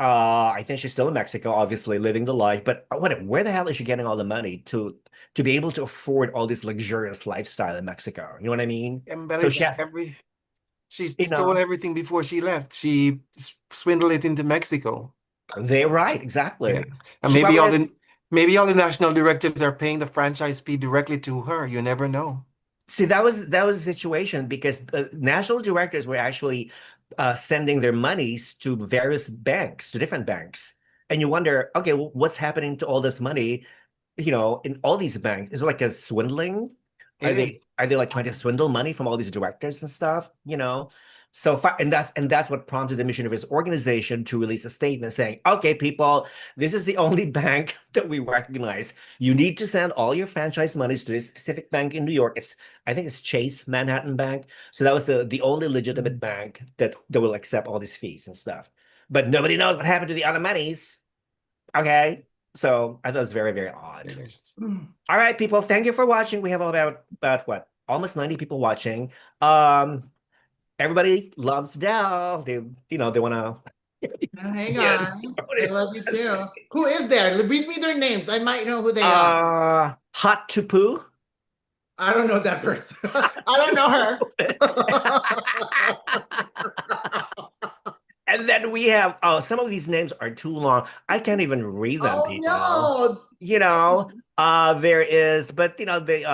Speaker 1: I think she's still in Mexico, obviously living the life. But where the hell is she getting all the money to be able to afford all this luxurious lifestyle in Mexico? You know what I mean? So
Speaker 2: Embellish she
Speaker 1: you
Speaker 2: stole
Speaker 1: know,
Speaker 2: everything before she left. She swindled it into Mexico.
Speaker 1: they're right,
Speaker 2: Yeah.
Speaker 1: exactly.
Speaker 2: And
Speaker 1: She probably has.
Speaker 2: maybe all the national directors are paying the franchise fee directly to her. You never know.
Speaker 1: See, that was the situation because national directors were actually sending their monies to various banks, to different banks, and you wonder, okay, well, what's happening to all this money? In all these banks, is it like a swindling? Are
Speaker 2: It
Speaker 1: they
Speaker 2: is.
Speaker 1: are they like trying to swindle money from all these directors and stuff? So and that's what prompted the Mission Universe organization to release a statement saying, "Okay, people, this is the only bank that we recognize. You need to send all your franchise monies to this specific bank in New York. I think it's Chase Manhattan Bank. So that was the only legitimate bank that will accept all these fees and stuff. But nobody knows what happened to the other monies. Okay." So I thought it was very, very odd.
Speaker 2: It is.
Speaker 1: All right, people, thank you for watching. We have about what? Almost 90 people watching. Um, everybody loves Dell. They want to
Speaker 3: Hang
Speaker 1: yeah.
Speaker 3: on. I love you too. Who is there? Read me their names. I might know who they are.
Speaker 1: Hot to poo.
Speaker 3: I don't know that person. I don't know her.
Speaker 1: And then we have some of these names are too long. I can't even read them,
Speaker 3: Oh
Speaker 1: people.
Speaker 3: no.
Speaker 1: There is, but they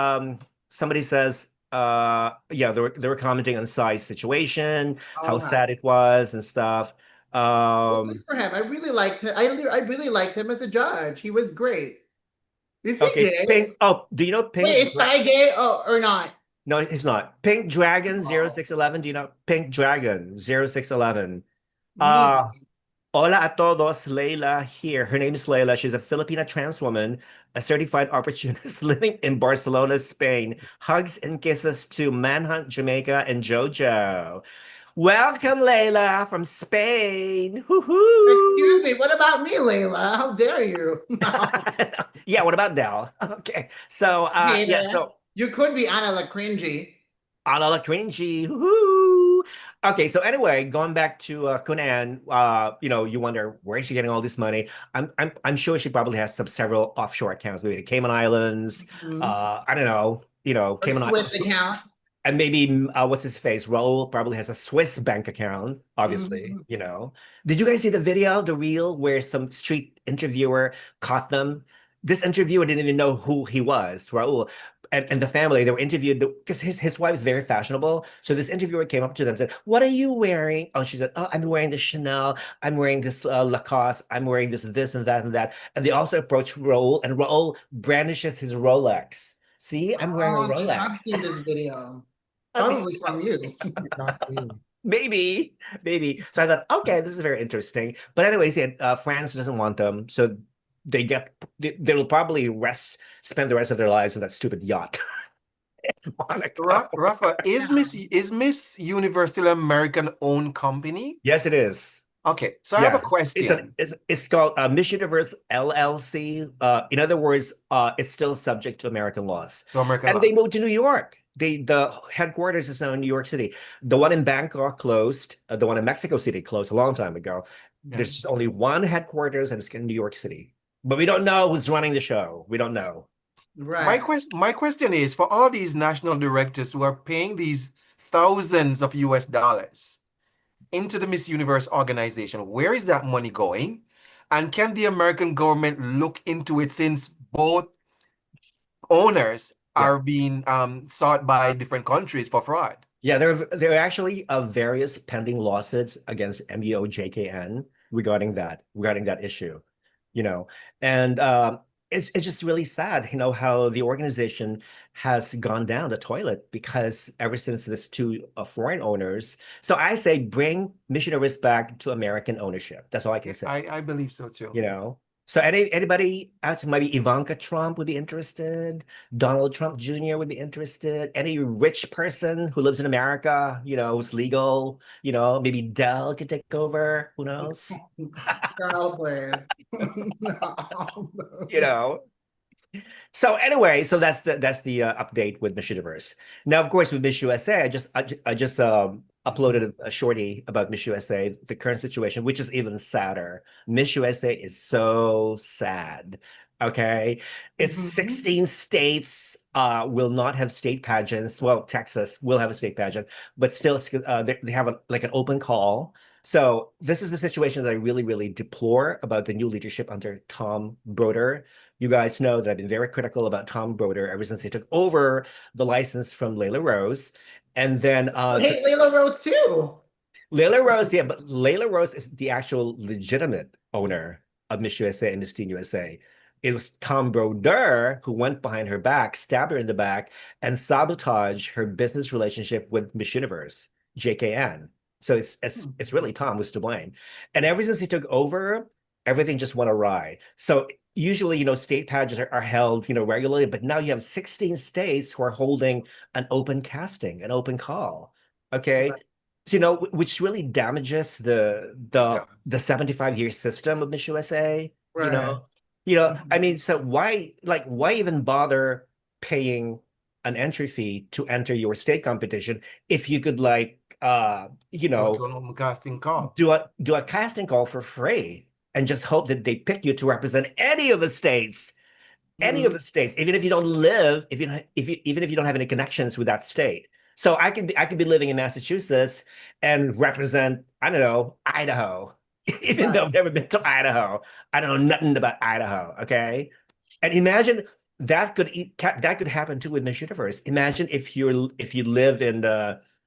Speaker 1: somebody says yeah, they were commenting on Sai's situation, how
Speaker 3: Okay.
Speaker 1: sad it was and stuff.
Speaker 3: Well, good for him. I really liked him. I really liked him as a judge. He was great. Is he
Speaker 1: Okay,
Speaker 3: gay?
Speaker 1: Pink. Oh, do you know Pink?
Speaker 3: Wait, is Sai gay? Oh, or not?
Speaker 1: No, he's not. Pink Dragon
Speaker 3: Oh,
Speaker 1: 0611. Do you know Pink Dragon 0611?
Speaker 3: maybe.
Speaker 1: Hola a todos, Leila here. Her name is Leila. She's a Filipina trans woman, a certified opportunist living in Barcelona, Spain. Hugs and kisses to Manhunt, Jamaica, and JoeJoe. Welcome, Leila, from Spain.
Speaker 3: Excuse
Speaker 1: Woohoo!
Speaker 3: me. What about me, Layla? How dare you?
Speaker 1: Yeah, what about Dell? Okay. So, yeah,
Speaker 3: Hater.
Speaker 1: so
Speaker 3: You could be Anna La Cringy.
Speaker 1: a la cringy. Woohoo! Okay, so anyway, going back to Conan, you wonder where is she getting all this money? I'm sure she probably has several offshore accounts, maybe the Cayman Islands.
Speaker 3: Mhm.
Speaker 1: I don't know,
Speaker 3: A
Speaker 1: Cayman
Speaker 3: Swift
Speaker 1: Islands,
Speaker 3: account.
Speaker 1: and maybe what's his face? Raul probably has a Swiss bank account, obviously.
Speaker 3: Mhm.
Speaker 1: Did you guys see the video, the reel, where some street interviewer caught them? This interviewer didn't even know who he was, Raul. And the family, they were interviewed because his wife is very fashionable. So this interviewer came up to them and said, "What are you wearing?" Oh, she said, "Oh, I'm wearing this Chanel. I'm wearing this Lacoste. I'm wearing this and that and that." And they also approach Raul, and Raul brandishes his Rolex. See, I'm wearing a
Speaker 3: Oh, I have
Speaker 1: Rolex.
Speaker 3: seen this video.
Speaker 1: I mean,
Speaker 3: Probably from you.
Speaker 4: Did not see.
Speaker 1: maybe, maybe. So I thought, okay, this is very interesting. But anyways, yeah, France doesn't want them, so they will probably spend the rest of their lives in that stupid yacht in Monaco.
Speaker 2: Rafa, is Miss Universe still an American-owned company?
Speaker 1: Yes, it is.
Speaker 2: Okay, so I have a
Speaker 1: Yeah, it's
Speaker 2: question.
Speaker 1: it's called Miss Universe LLC. In other words, it's still subject to American laws.
Speaker 2: To American
Speaker 1: And
Speaker 2: law.
Speaker 1: they moved to New York. The headquarters is now in New York City. The one in Bangkok closed. The one in Mexico City closed a long time ago.
Speaker 2: Yeah.
Speaker 1: There's just only one headquarters, and it's in New York City. But we don't know who's running the show. We don't know.
Speaker 2: My
Speaker 3: Right.
Speaker 2: my question is for all these national directors who are paying these thousands of US dollars, into the Miss Universe organization? Where is that money going? And can the American government look into it since both owners
Speaker 1: Yeah.
Speaker 2: are being sought by different countries for fraud?
Speaker 1: Yeah, there are actually various pending lawsuits against MUOJKN regarding that issue, you know, and it's just really sad, you know, how the organization has gone down the toilet because ever since this two foreign owners. So I say bring missionaries back to American ownership. That's all I can say.
Speaker 2: I believe so too.
Speaker 1: You know. So anybody out to maybe Ivanka Trump would be interested, Donald Trump Jr. would be interested, any rich person who lives in America, you know, who's legal, you know, maybe Dell could take over, who knows?
Speaker 3: Girl, please.
Speaker 1: You know. So anyway, so that's the update with Miss Universe. Now, of course, with Miss USA, I just uploaded a shorty about Miss USA, the current situation, which is even sadder. Miss USA is so sad. Okay, it's 16 states will not have state pageants. Well, Texas will have a state pageant, but still, they have like an open call. So this is the situation that I really, really deplore about the new leadership under Tom Broder. You guys know that I've been very critical about Tom Broder ever since he took over the license from Layla Rose. And then
Speaker 3: Hey, Layla Rose too.
Speaker 1: Layla Rose, yeah, but Layla Rose is the actual legitimate owner of Miss USA and Miss Teen USA. It was Tom Broder who went behind her back, stabbed her in the back, and sabotaged her business relationship with Miss Universe, JKN. So it's really Tom who's to blame. And ever since he took over, everything just went awry. So usually, you know, state pageants are held, you know, regularly, but now you have 16 states who are holding an open casting, an open call. Okay.
Speaker 3: Right.
Speaker 1: So, you know, which really damages the 75-year system of Miss USA, you
Speaker 3: Right.
Speaker 1: know. I mean, so why even bother paying an entry fee to enter your state competition if you could you know,
Speaker 2: Go on casting call.
Speaker 1: do a casting call for free and just hope that they pick you to represent any of the states, even if you don't live, even if you don't have any connections with that state. So I could be living in Massachusetts and represent, I don't know, Idaho, even though I've never been to Idaho. I don't know nothing about Idaho. Okay, and imagine that could happen too with Miss Universe. Imagine if you live in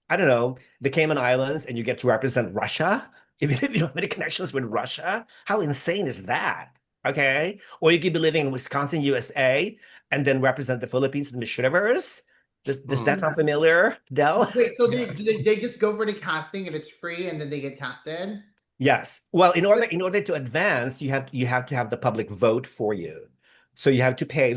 Speaker 1: I don't know, the Cayman Islands and you get to represent Russia, even if you don't have any connections with Russia. How insane is that? Okay, or you could be living in Wisconsin, USA, and then represent the Philippines in Miss Universe. Does that sound familiar, Dell?
Speaker 3: Wait, so they just go for the casting and it's free and then they get casted?
Speaker 1: Yes. Well, in order to advance, you have to have the public vote for you. So you have to pay.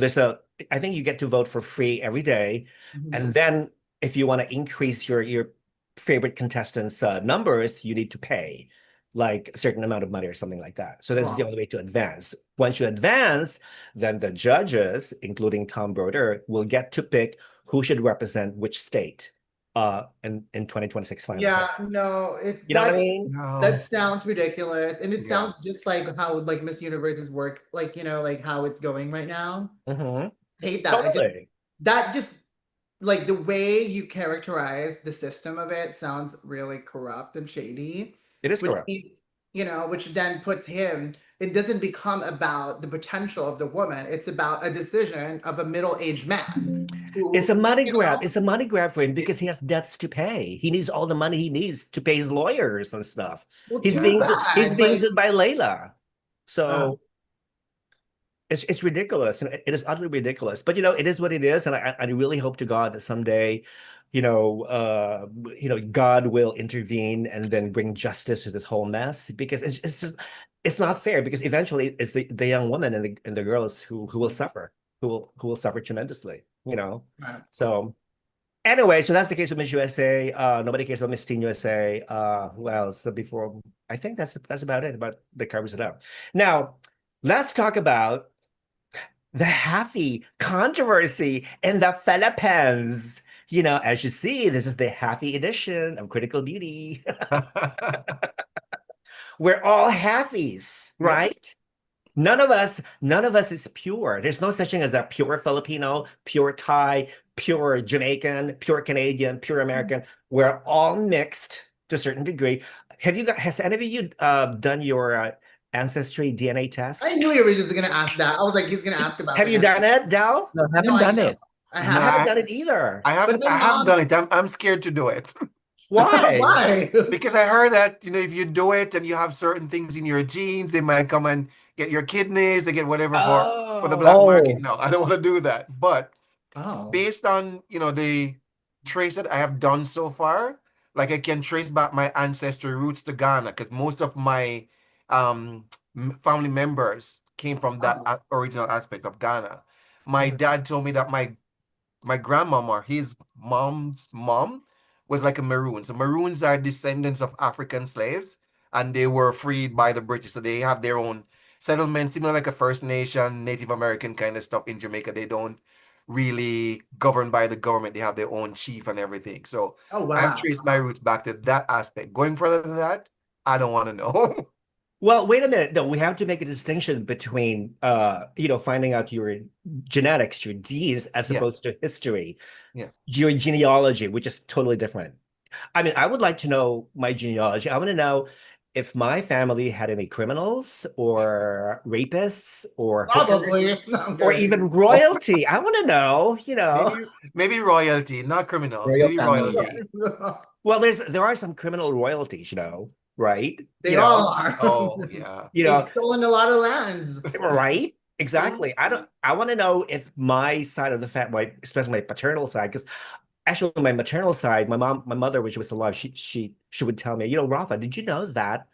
Speaker 1: I think you get to vote for free every day, and then if you want to increase your favorite contestants' numbers, you need to pay like a certain amount of money or something like that. So this is the only way to advance. Once you advance, then the judges, including Tom Broder, will get to pick who should represent which state in 2026 finals.
Speaker 3: Yeah, no,
Speaker 1: You know what I mean?
Speaker 3: that sounds ridiculous. And it
Speaker 2: Yeah.
Speaker 3: sounds just like how like Miss Universe's work, like, you know, like how it's going right now.
Speaker 1: Mm-hmm.
Speaker 3: Hate that.
Speaker 1: Totally.
Speaker 3: That just like the way you characterize the system of it sounds really corrupt and shady.
Speaker 1: It is
Speaker 3: Which
Speaker 1: corrupt.
Speaker 3: means, you know, which then puts him, it doesn't become about the potential of the woman. It's about a decision of a middle-aged man.
Speaker 1: It's a money
Speaker 3: you
Speaker 1: grab.
Speaker 3: know,
Speaker 1: It's a money grab for him because he has debts to pay. He needs all the money he needs to pay his lawyers and stuff.
Speaker 3: well,
Speaker 1: He's
Speaker 3: too
Speaker 1: being
Speaker 3: bad,
Speaker 1: sued by Layla. So it's ridiculous. And it is utterly ridiculous. But you know, it is what it is. And I really hope to God that someday, God will intervene and then bring justice to this whole mess because it's not fair because eventually it's the young woman and the girls who will suffer, who will suffer tremendously, you know.
Speaker 3: Right.
Speaker 1: So anyway, so that's the case with Miss USA. Nobody cares about Miss Teen USA. Well, so before I think that's about it. About that covers it up. Now, let's talk about the Happy controversy in the Philippines. You know, as you see, this is the Happy edition of Critical Beauty. We're all Happies, right? None of us is pure. There's no such thing as a pure Filipino, pure Thai, pure Jamaican, pure Canadian, pure American. We're all mixed, to a certain degree. Has any of you done your ancestry DNA test?
Speaker 3: I knew you were just gonna ask that. I was like, he's gonna ask about.
Speaker 1: Have you done it, Dell?
Speaker 4: No,
Speaker 3: No,
Speaker 4: haven't done it.
Speaker 3: I
Speaker 1: I
Speaker 2: No,
Speaker 3: haven't.
Speaker 1: haven't done it either.
Speaker 2: I haven't
Speaker 3: my mom-
Speaker 2: done it. I'm scared to do it.
Speaker 1: Why?
Speaker 3: Why?
Speaker 2: Because I heard that, if you do it and you have certain things in your genes, they might come and get your kidneys, they get whatever for the black market.
Speaker 4: Oh.
Speaker 2: No, I don't want to do that. But
Speaker 3: Oh.
Speaker 2: based on, the trace that I have done so far, like I can trace back my ancestry roots to Ghana because most of my family members came from that
Speaker 3: Oh.
Speaker 2: original aspect of Ghana. My dad told me that my grandmama, his mom's mom, was like a Maroon. So Maroons are descendants of African slaves, and they were freed by the British. So they have their own settlement, similar like a First Nation, Native American kind of stuff in Jamaica. They don't really govern by the government. They have their own chief and everything. So
Speaker 3: Oh
Speaker 2: I have
Speaker 3: wow.
Speaker 2: traced my roots back to that aspect. Going further than that, I don't want to know.
Speaker 1: Well, wait a minute. No, we have to make a distinction between finding out your genetics, your genes, as
Speaker 2: Yeah.
Speaker 1: opposed to history.
Speaker 2: Yeah.
Speaker 1: Your genealogy, which is totally different. I mean, I would like to know my genealogy. I want to know if my family had any criminals or rapists or hookers
Speaker 3: Probably. No, I'm
Speaker 1: or
Speaker 3: kidding.
Speaker 1: even royalty. I want to know.
Speaker 2: Maybe royalty, not criminals.
Speaker 4: Royal
Speaker 2: Maybe
Speaker 4: family.
Speaker 2: royalty.
Speaker 1: Well, there are some criminal royalties, right?
Speaker 3: They all are.
Speaker 2: Oh, yeah.
Speaker 3: They've stolen a lot of lands.
Speaker 1: Right? Exactly. I want to know if my side of the family, especially my paternal side, because actually my maternal side, my mother, when she was alive, she would tell me, Rafa, did you know that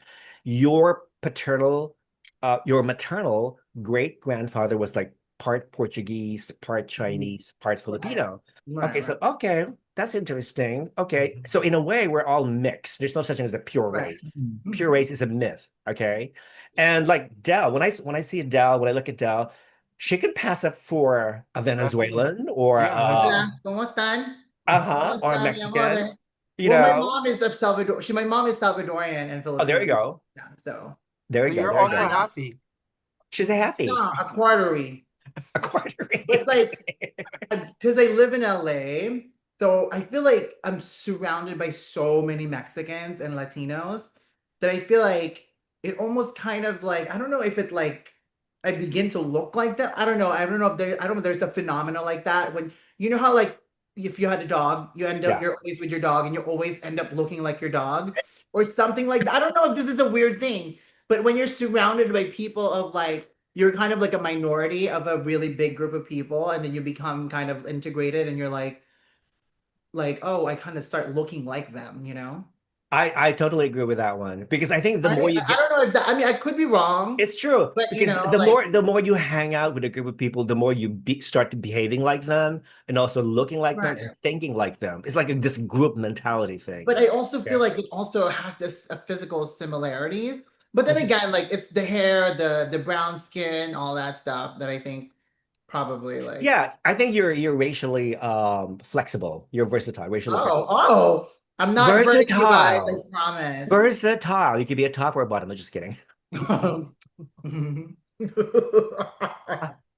Speaker 1: your your maternal great grandfather was like part Portuguese, part Chinese, part Filipino?
Speaker 3: Right,
Speaker 1: Okay, that's interesting. Okay, so in a way, we're all mixed. There's no such thing as a pure
Speaker 3: Right.
Speaker 1: race. Pure race is a myth. Okay, and like Dell, when I see Dell, when I look at Dell, she could pass up for a Venezuelan or
Speaker 2: Yeah,
Speaker 3: Hola, ¿cómo están? ¿Cómo
Speaker 1: or a
Speaker 3: están, mi
Speaker 1: Mexican.
Speaker 3: amores?
Speaker 1: You
Speaker 3: Well, my
Speaker 1: know.
Speaker 3: mom is of Salvador. My mom is Salvadorian and
Speaker 1: Oh, there you
Speaker 3: Filipino.
Speaker 1: go.
Speaker 3: Yeah, so
Speaker 1: There
Speaker 2: So
Speaker 1: you go.
Speaker 2: you're
Speaker 1: There you
Speaker 2: also
Speaker 1: go.
Speaker 2: happy.
Speaker 1: She's a halfie.
Speaker 3: no, a quartery.
Speaker 1: A quartery.
Speaker 3: But like, because I live in LA, so I feel like I'm surrounded by so many Mexicans and Latinos that I feel like it almost kind of like, I don't know if it like I begin to look like that. I don't know. I don't know if there's a phenomena like that when how like if you had a dog, you end up
Speaker 1: Yeah.
Speaker 3: you're always with your dog and you always end up looking like your dog or something like that. I don't know if this is a weird thing, but when you're surrounded by people of like you're kind of like a minority of a really big group of people, and then you become kind of integrated and you're like, oh, I kind of start looking like them,
Speaker 1: I totally agree with that one because I think the more you
Speaker 3: I
Speaker 1: get,
Speaker 3: don't know if that, I mean, I could be wrong,
Speaker 1: it's true
Speaker 3: but
Speaker 1: because the more you hang out with a group of people, the more you start behaving like them and also looking like them
Speaker 3: Right.
Speaker 1: and thinking like them. It's like this group mentality thing.
Speaker 3: But I also feel
Speaker 1: Yeah.
Speaker 3: like it also has this physical similarities. But then
Speaker 1: Mhm.
Speaker 3: again, like it's the hair, the brown skin, all that stuff that I think probably like.
Speaker 1: Yeah, I think you're racially flexible. You're versatile, racially
Speaker 3: Oh, I'm not burning you guys, I
Speaker 1: versatile.
Speaker 3: promise.
Speaker 1: Versatile. You could be a top or a bottom. I'm just kidding.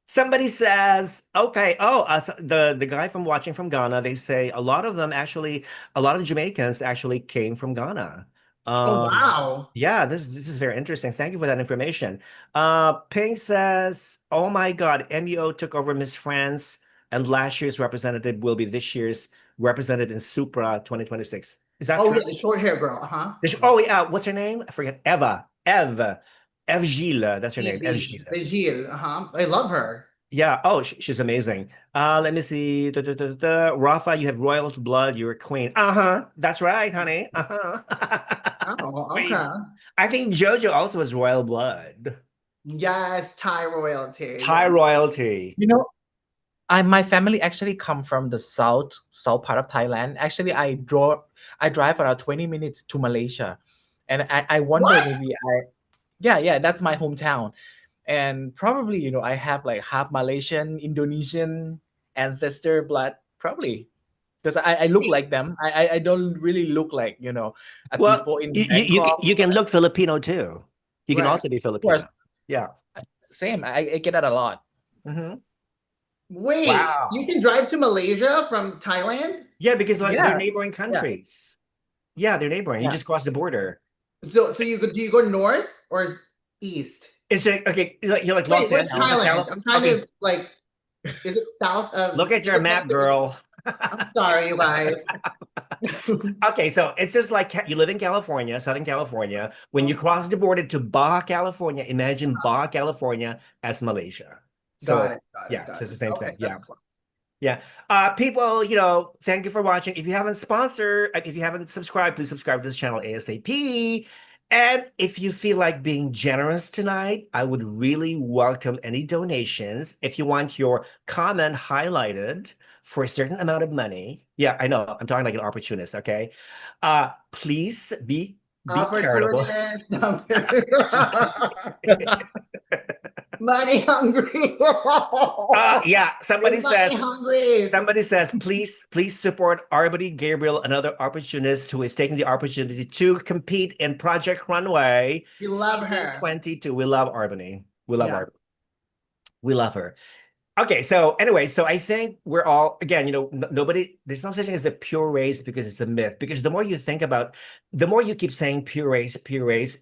Speaker 1: Somebody says, okay, so the guy from watching from Ghana, they say a lot of the Jamaicans actually came from Ghana.
Speaker 3: Oh wow.
Speaker 1: Yeah, this is very interesting. Thank you for that information. Ping says, oh my God, MEO took over Miss France, and last year's representative will be this year's represented in Supra 2026. Is that
Speaker 3: Oh
Speaker 1: true?
Speaker 3: yeah, the short hair girl, huh?
Speaker 1: Oh yeah, what's her name? I forget. Eve Gilles, that's her name. Eve Gilles.
Speaker 3: Gilles, I love her.
Speaker 1: Yeah. Oh, she's amazing. Let me see. Rafa, you have royal blood. You're a queen. Uh-huh. That's right, honey. Uh-huh.
Speaker 3: Oh,
Speaker 1: Wait,
Speaker 3: okay.
Speaker 1: I think JoeJoe also has royal blood.
Speaker 3: Yes, Thai royalty.
Speaker 1: Thai
Speaker 3: Yeah.
Speaker 1: royalty.
Speaker 4: My family actually come from the south part of Thailand. Actually, I drive around 20 minutes to Malaysia, and I wonder
Speaker 3: What?
Speaker 4: maybe yeah, that's my hometown, and probably I have like half Malaysian, Indonesian ancestor blood, probably because I look like them. I don't really look like
Speaker 1: Well,
Speaker 4: people in
Speaker 1: you
Speaker 4: Bangkok.
Speaker 1: can look Filipino too. You can
Speaker 3: Right.
Speaker 1: also be
Speaker 4: Of course,
Speaker 1: Filipino. Yeah.
Speaker 4: same. I get that a lot.
Speaker 1: Mhm.
Speaker 3: Wait,
Speaker 1: Wow.
Speaker 3: you can drive to Malaysia from Thailand?
Speaker 1: Yeah, because like they're
Speaker 4: Yeah.
Speaker 1: neighboring countries. Yeah, they're neighboring. You
Speaker 4: Yeah.
Speaker 1: just cross the border.
Speaker 3: So do you go north or east?
Speaker 1: It's like, okay, you're like
Speaker 3: Wait,
Speaker 1: Los
Speaker 3: where's
Speaker 1: Angeles,
Speaker 3: Thailand? I'm trying
Speaker 1: Okay,
Speaker 3: to like, is it south of?
Speaker 1: look at
Speaker 3: Is
Speaker 1: your
Speaker 3: it next
Speaker 1: map,
Speaker 3: to
Speaker 1: girl.
Speaker 3: I'm sorry, you guys.
Speaker 1: Okay, so it's just like you live in California, Southern California. When you cross the border to Baja California, imagine Baja California as Malaysia.
Speaker 3: Got
Speaker 1: So
Speaker 3: it. Got it.
Speaker 1: yeah,
Speaker 3: Got
Speaker 1: it's the
Speaker 3: it.
Speaker 1: same
Speaker 3: Okay,
Speaker 1: thing. Yeah.
Speaker 3: that's close.
Speaker 1: Yeah. People, thank you for watching. If you haven't sponsored, if you haven't subscribed, please subscribe to this channel ASAP. And if you feel like being generous tonight, I would really welcome any donations. If you want your comment highlighted for a certain amount of money. Yeah, I know. I'm talking like an opportunist, okay? Please be charitable.
Speaker 3: Opportunist. Money hungry.
Speaker 1: Yeah,
Speaker 3: You're money hungry.
Speaker 1: somebody says, please support Arbity Gabriel, another opportunist who is taking the opportunity to compete in Project Runway
Speaker 3: You love
Speaker 1: season
Speaker 3: her.
Speaker 1: 22. We love Arbany. We love
Speaker 3: Yeah.
Speaker 1: Arbany. We love her. Okay, so anyway, so I think we're all, again, nobody, there's no such thing as a pure race because it's a myth. Because the more you think about, the more you keep saying pure race,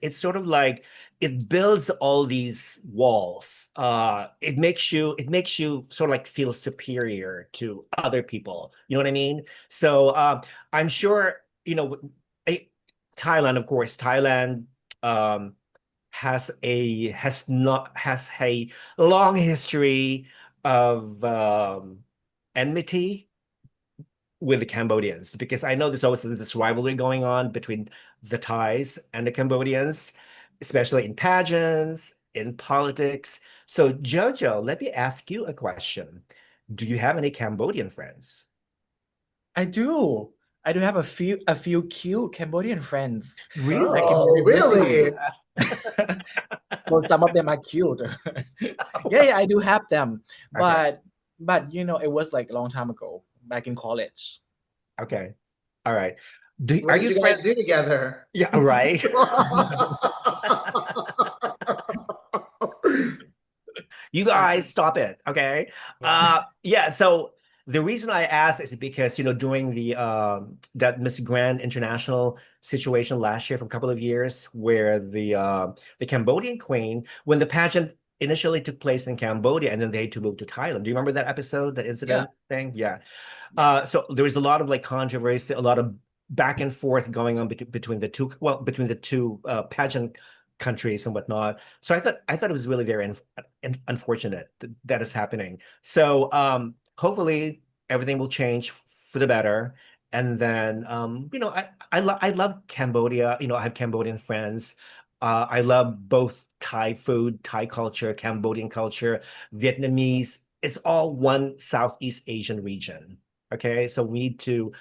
Speaker 1: it's sort of like it builds all these walls. It makes you sort of like feel superior to other people. You know what I mean? So I'm sure, eh, Thailand, of course, Thailand um has a long history of enmity with the Cambodians, because I know there's always this rivalry going on between the Thais and the Cambodians, especially in pageants, in politics. So JoeJoe, let me ask you a question. Do you have any Cambodian friends?
Speaker 4: I do. I do have a few cute Cambodian friends back in
Speaker 3: Oh,
Speaker 4: university.
Speaker 3: really?
Speaker 4: Well, some of them are cute. Yeah, I do have them.
Speaker 1: Okay,
Speaker 4: But it was like a long time ago, back in college.
Speaker 1: okay, all right.
Speaker 3: What
Speaker 1: Are
Speaker 3: did
Speaker 1: you
Speaker 3: you
Speaker 1: friend?
Speaker 3: guys do together?
Speaker 1: Yeah, right. You guys stop it, okay? Yeah, so the reason I asked is because, during the that Miss Grand International situation last year for a couple of years, where the Cambodian queen, when the pageant initially took place in Cambodia and then they had to move to Thailand. Do you remember that episode, that
Speaker 4: Yeah.
Speaker 1: incident thing? Yeah. So there was a lot of like controversy, a lot of back and forth going on between the two, well, between the two pageant countries and whatnot. So I thought it was really very unfortunate that is happening. So hopefully everything will change for the better. And then I love Cambodia. I have Cambodian friends. I love both Thai food, Thai culture, Cambodian culture, Vietnamese. It's all one Southeast Asian region. Okay, so we need to,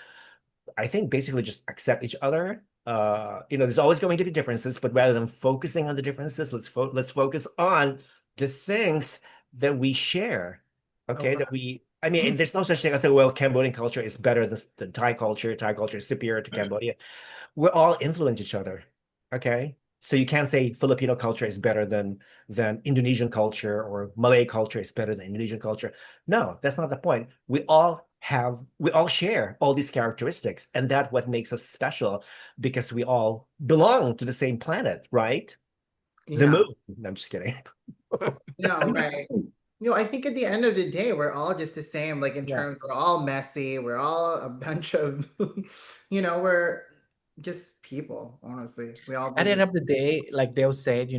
Speaker 1: I think, basically just accept each other. There's always going to be differences, but rather than focusing on the differences, let's focus on the things that we share. Okay,
Speaker 3: Okay.
Speaker 1: that I mean, there's no such thing as, well, Cambodian culture is better than Thai culture. Thai culture is superior to Cambodia. We all influence each other. Okay, so you can't say Filipino culture is better than Indonesian culture, or Malay culture is better than Indonesian culture. No, that's not the point. We all share all these characteristics, and that's what makes us special, because we all belong to the same planet, right? The
Speaker 3: Yeah.
Speaker 1: moon. No, I'm just kidding.
Speaker 3: No, right. I think at the end of the day, we're all just the same. Like in
Speaker 4: Yeah.
Speaker 3: terms, we're all messy. We're all a bunch of, we're just people. Honestly, we all
Speaker 4: At the
Speaker 3: do
Speaker 4: end
Speaker 3: this.
Speaker 4: of the day, like Dale said,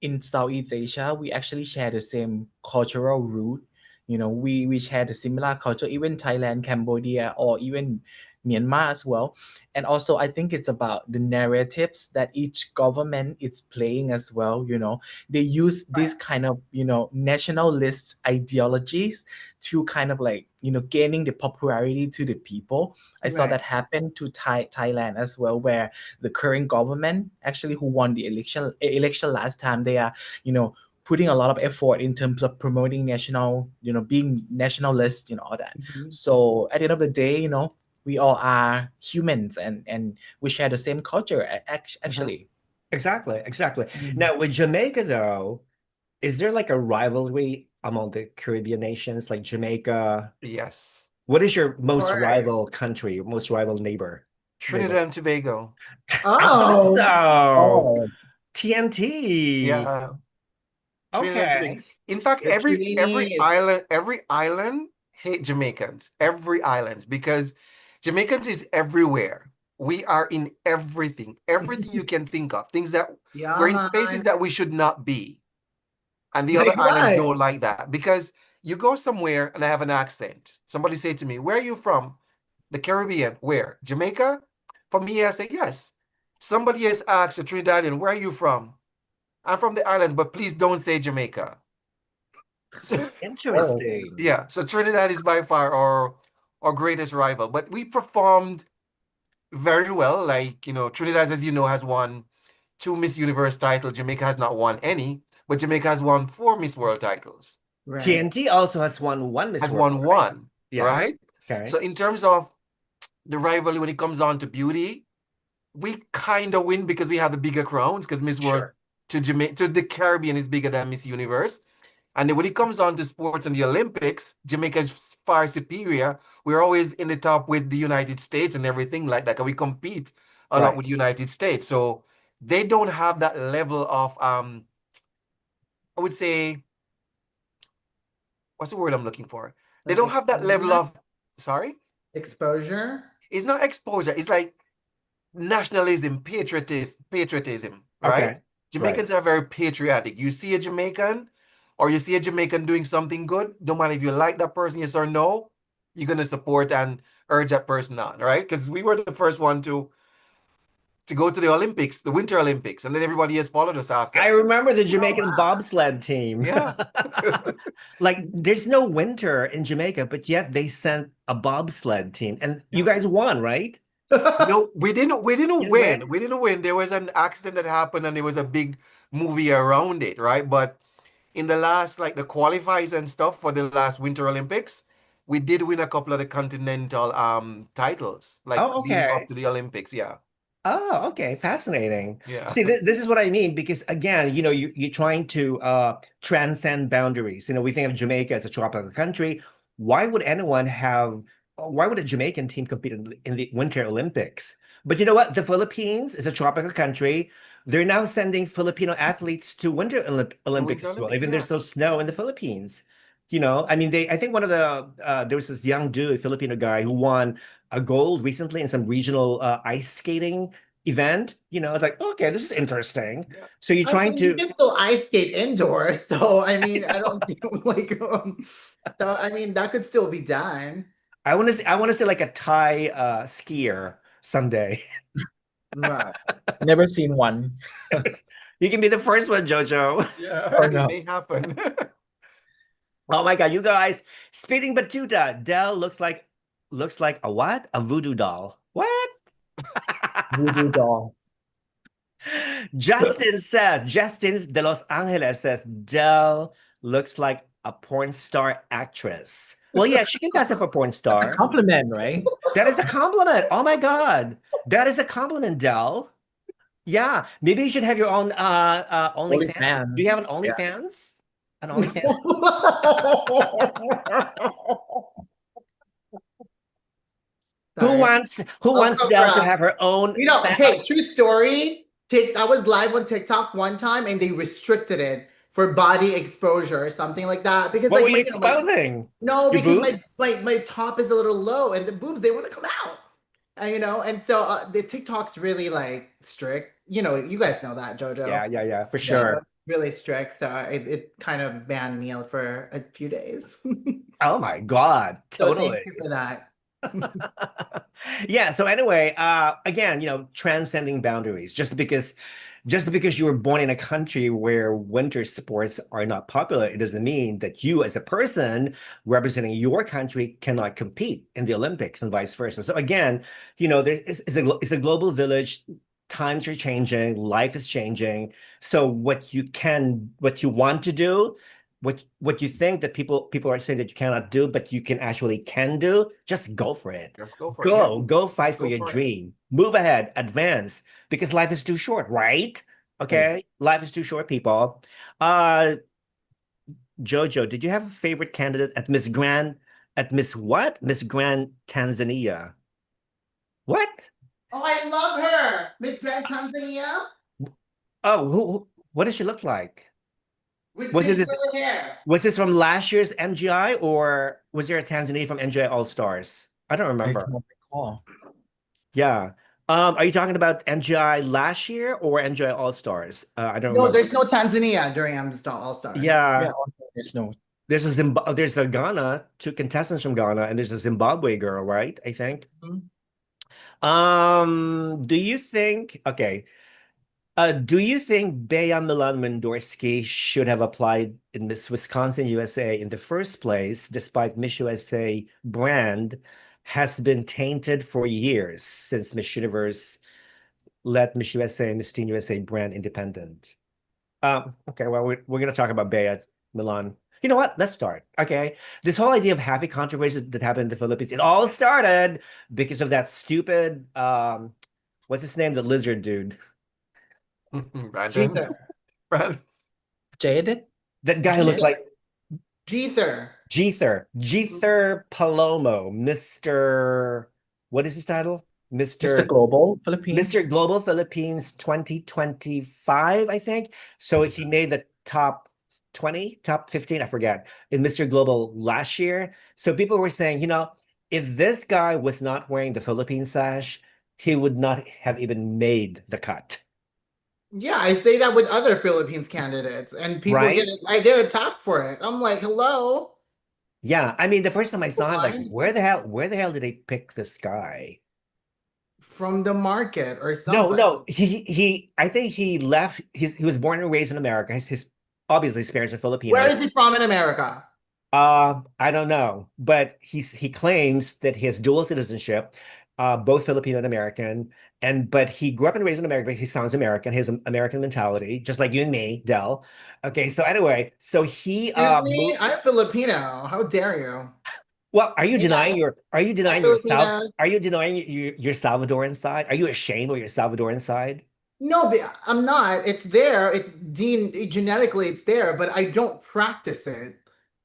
Speaker 4: in Southeast Asia, we actually share the same cultural root. We share the similar culture, even Thailand, Cambodia, or even Myanmar as well. And also, I think it's about the narratives that each government is playing as well. They use this kind of, nationalist ideologies to kind of like, gaining the popularity to the people. I saw
Speaker 3: Right.
Speaker 4: that happen to Thailand as well, where the current government actually who won the election last time, they are putting a lot of effort in terms of promoting national, being nationalist, all that.
Speaker 3: Mhm.
Speaker 4: So at the end of the day, we all are humans, and we share the same culture actually.
Speaker 1: Exactly.
Speaker 4: Mhm.
Speaker 1: Now with Jamaica, though, is there like a rivalry among the Caribbean nations, like Jamaica?
Speaker 2: Yes.
Speaker 1: What is your
Speaker 3: Of
Speaker 1: most
Speaker 3: course.
Speaker 1: rival country, most rival neighbor?
Speaker 2: Trinidad and Tobago.
Speaker 3: Oh,
Speaker 1: Oh, TNT.
Speaker 2: Yeah. Trinidad and Tobago.
Speaker 1: Okay.
Speaker 2: In fact,
Speaker 3: the Trini.
Speaker 2: every island hate Jamaicans. Every island, because Jamaicans is everywhere. We are in everything. Everything you can think of. Things that
Speaker 3: Yeah,
Speaker 2: we're in spaces
Speaker 3: man.
Speaker 2: that we should not be. And the other
Speaker 3: Like
Speaker 2: islands
Speaker 3: what?
Speaker 2: don't like that. Because you go somewhere and I have an accent. Somebody say to me, "Where are you from?" The Caribbean. Where? Jamaica? For me, I say yes. Somebody has asked a Trinidadian, "Where are you from?" I'm from the island, but please don't say Jamaica. So,
Speaker 4: Oh.
Speaker 1: Interesting.
Speaker 2: yeah, so Trinidad is by far our greatest rival, but we performed very well. Like, Trinidad, as you know, has won 2 Miss Universe titles. Jamaica has not won any, but Jamaica has won 4 Miss World titles.
Speaker 3: Right.
Speaker 1: TNT also has won one Miss
Speaker 2: Has
Speaker 1: World,
Speaker 2: won
Speaker 1: right?
Speaker 2: one,
Speaker 1: Yeah.
Speaker 2: right?
Speaker 1: Okay.
Speaker 2: So in terms of the rivalry when it comes on to beauty, we kind of win because we have the bigger crowns, because Miss World
Speaker 1: Sure.
Speaker 2: to the Caribbean is bigger than Miss Universe. And then when it comes on to sports and the Olympics, Jamaica is far superior. We're always in the top with the United States and everything like that. And we compete a lot
Speaker 1: Right.
Speaker 2: with the United States. So they don't have that level of I would say, what's the word I'm looking for? They
Speaker 3: Like
Speaker 2: don't have that level
Speaker 3: exposure.
Speaker 2: of, sorry?
Speaker 3: Exposure.
Speaker 2: It's not exposure. It's like nationalism, patriotism, right?
Speaker 1: Okay. Right.
Speaker 2: Jamaicans are very patriotic. You see a Jamaican or you see a Jamaican doing something good, don't matter if you like that person, yes or no, you're gonna support and urge that person on, right? Because we were the first one to go to the Olympics, the Winter Olympics, and then everybody has followed us
Speaker 1: I
Speaker 2: after.
Speaker 1: remember the
Speaker 3: Oh,
Speaker 1: Jamaican
Speaker 3: wow.
Speaker 1: bobsled team.
Speaker 2: Yeah.
Speaker 1: Like, there's no winter in Jamaica, but yet they sent a bobsled team, and you
Speaker 2: Yeah.
Speaker 1: guys won, right?
Speaker 2: No, we didn't
Speaker 1: You didn't
Speaker 2: win.
Speaker 1: win?
Speaker 2: We didn't win. There was an accident that happened and there was a big movie around it, right? But in the last, like the qualifiers and stuff for the last Winter Olympics, we did win a couple of the continental titles, like
Speaker 1: Oh,
Speaker 2: leading up
Speaker 1: okay.
Speaker 2: to the Olympics. Yeah.
Speaker 1: Oh, okay. Fascinating.
Speaker 2: Yeah.
Speaker 1: See, this is what I mean because again, you're trying to transcend boundaries. We think of Jamaica as a tropical country. Why would anyone why would a Jamaican team compete in the Winter Olympics? But you know what? The Philippines is a tropical country. They're now sending Filipino athletes to
Speaker 2: The
Speaker 1: Olympics
Speaker 2: Winter
Speaker 1: as well,
Speaker 2: Olympics,
Speaker 1: even
Speaker 2: yeah.
Speaker 1: there's no snow in the Philippines. I mean, I think one of there was this young dude, a Filipino guy who won a gold recently in some regional ice skating event. It's like, okay, this is interesting.
Speaker 2: Yeah.
Speaker 1: So you're
Speaker 3: I
Speaker 1: trying
Speaker 3: mean, you
Speaker 1: to,
Speaker 3: can still ice skate indoors, so I mean, I don't see like, so I mean, that could still be done,
Speaker 1: I want to see like a Thai skier someday.
Speaker 3: right?
Speaker 4: Never seen one.
Speaker 1: You can be the first one, JoJo.
Speaker 2: Yeah,
Speaker 4: Oh
Speaker 2: it
Speaker 4: no.
Speaker 2: may happen.
Speaker 1: Oh my God, you guys, speeding batuta. Dell looks like a what? A voodoo doll. What?
Speaker 4: Voodoo doll.
Speaker 1: Justin de Los Angeles says, Dell looks like a porn star actress. Well, yeah, she can pass it for porn
Speaker 4: That's a
Speaker 1: star.
Speaker 4: compliment, right?
Speaker 1: That is a compliment. Oh my God. That is a compliment, Dell. Yeah. Maybe you should have your own
Speaker 4: Only
Speaker 1: OnlyFans. Do
Speaker 4: fan.
Speaker 1: you have an
Speaker 4: Yeah.
Speaker 1: OnlyFans? An OnlyFans? Who
Speaker 3: Sorry.
Speaker 1: wants who
Speaker 3: Oh,
Speaker 1: wants Dell to
Speaker 3: Cobra.
Speaker 1: have her own
Speaker 3: Hey, true story. I was live on TikTok one time and they restricted it for body exposure or something like that. Because
Speaker 1: what
Speaker 3: like
Speaker 1: were you exposing?
Speaker 3: no,
Speaker 1: Your
Speaker 3: because my
Speaker 1: boobs?
Speaker 3: my top is a little low and the boobs they want to come out. And so the TikTok's really like strict. You guys know that,
Speaker 1: Yeah,
Speaker 3: JoJo.
Speaker 1: yeah, yeah, for
Speaker 3: Yeah,
Speaker 1: sure.
Speaker 3: really strict. So it kind of banned me for a few days.
Speaker 1: Oh my God,
Speaker 3: So thank
Speaker 1: totally.
Speaker 3: you for that.
Speaker 1: Yeah, so anyway, again, transcending boundaries. Just because you were born in a country where winter sports are not popular, it doesn't mean that you as a person representing your country cannot compete in the Olympics and vice versa. So again, it's a global village. Times are changing, life is changing. So what you want to do, what you think that people are saying that you cannot do, but you can do, just go for it.
Speaker 2: Let's go for it. Yeah.
Speaker 1: Go fight for
Speaker 2: Go
Speaker 1: your
Speaker 2: for it.
Speaker 1: dream. Move ahead, advance, because life is too short, right? Okay, life is too short, people. Uh, Jojo, did you have a favorite candidate at Miss what? Miss Grand Tanzania. What?
Speaker 3: Oh, I love her. Miss Grand Tanzania
Speaker 1: Oh, what does she look like?
Speaker 3: with
Speaker 1: Was it
Speaker 3: pink
Speaker 1: this?
Speaker 3: curly hair.
Speaker 1: Was this from last year's MGI, or was there a Tanzania from MGI All Stars? I don't
Speaker 4: I
Speaker 1: remember.
Speaker 4: don't recall.
Speaker 1: Yeah. Are you talking about MGI last year or MGI All Stars? I don't
Speaker 3: No,
Speaker 1: remember.
Speaker 3: there's no Tanzania during Amstel All Stars.
Speaker 4: Yeah,
Speaker 1: Yeah.
Speaker 4: also there's no.
Speaker 1: There's a Ghana, two contestants from Ghana, and there's a Zimbabwe girl, right? I think.
Speaker 3: Mhm.
Speaker 1: Do you think, okay, do you think Bea Milan Mendorsky should have applied in Miss Wisconsin USA in the first place, despite Miss USA brand has been tainted for years since Miss Universe let Miss USA and Miss Teen USA brand independent? Okay, well, we're going to talk about Bea Milan. You know what? Let's start. Okay. This whole idea of having controversy that happened in the Philippines, it all started because of that stupid, what's his name? The lizard dude.
Speaker 2: Brandon. Brandon.
Speaker 4: Jaded?
Speaker 1: That guy who looks
Speaker 3: Jeether.
Speaker 1: like
Speaker 3: Jeether.
Speaker 1: Jeether Palomo, Mr. What is his title?
Speaker 4: Mr. Global Philippines.
Speaker 1: Mr. Global Philippines 2025, I think. So he made the top 20, top 15, I forget, in Mr. Global last year. So people were saying, if this guy was not wearing the Philippine sash, he would not have even made the cut.
Speaker 3: Yeah, I say that with other Philippines candidates, and people
Speaker 1: Right?
Speaker 3: I get attacked for it. I'm like, hello.
Speaker 1: Yeah. I mean, the first time I saw him, like,
Speaker 3: Fine.
Speaker 1: where the hell did they pick this guy?
Speaker 3: From the market or
Speaker 1: No,
Speaker 3: something.
Speaker 1: no. I think he left. He was born and raised in America. His obviously his parents are
Speaker 3: Where
Speaker 1: Filipinos.
Speaker 3: is he from in America?
Speaker 1: I don't know, but he claims that he has dual citizenship, both Filipino and American, but he grew up and raised in America. But he sounds American. He has an American mentality, just like you and me, Dell. Okay, so anyway, so he
Speaker 3: Excuse me,
Speaker 1: moved.
Speaker 3: I'm Filipino. How dare you?
Speaker 1: Well,
Speaker 3: Yeah,
Speaker 1: are you
Speaker 3: hi,
Speaker 1: denying yourself?
Speaker 3: Filipinos.
Speaker 1: Are you denying your Salvadoran side? Are you ashamed of your Salvadoran side?
Speaker 3: No, but I'm not. It's there. It's genetically, it's there, but I don't practice it.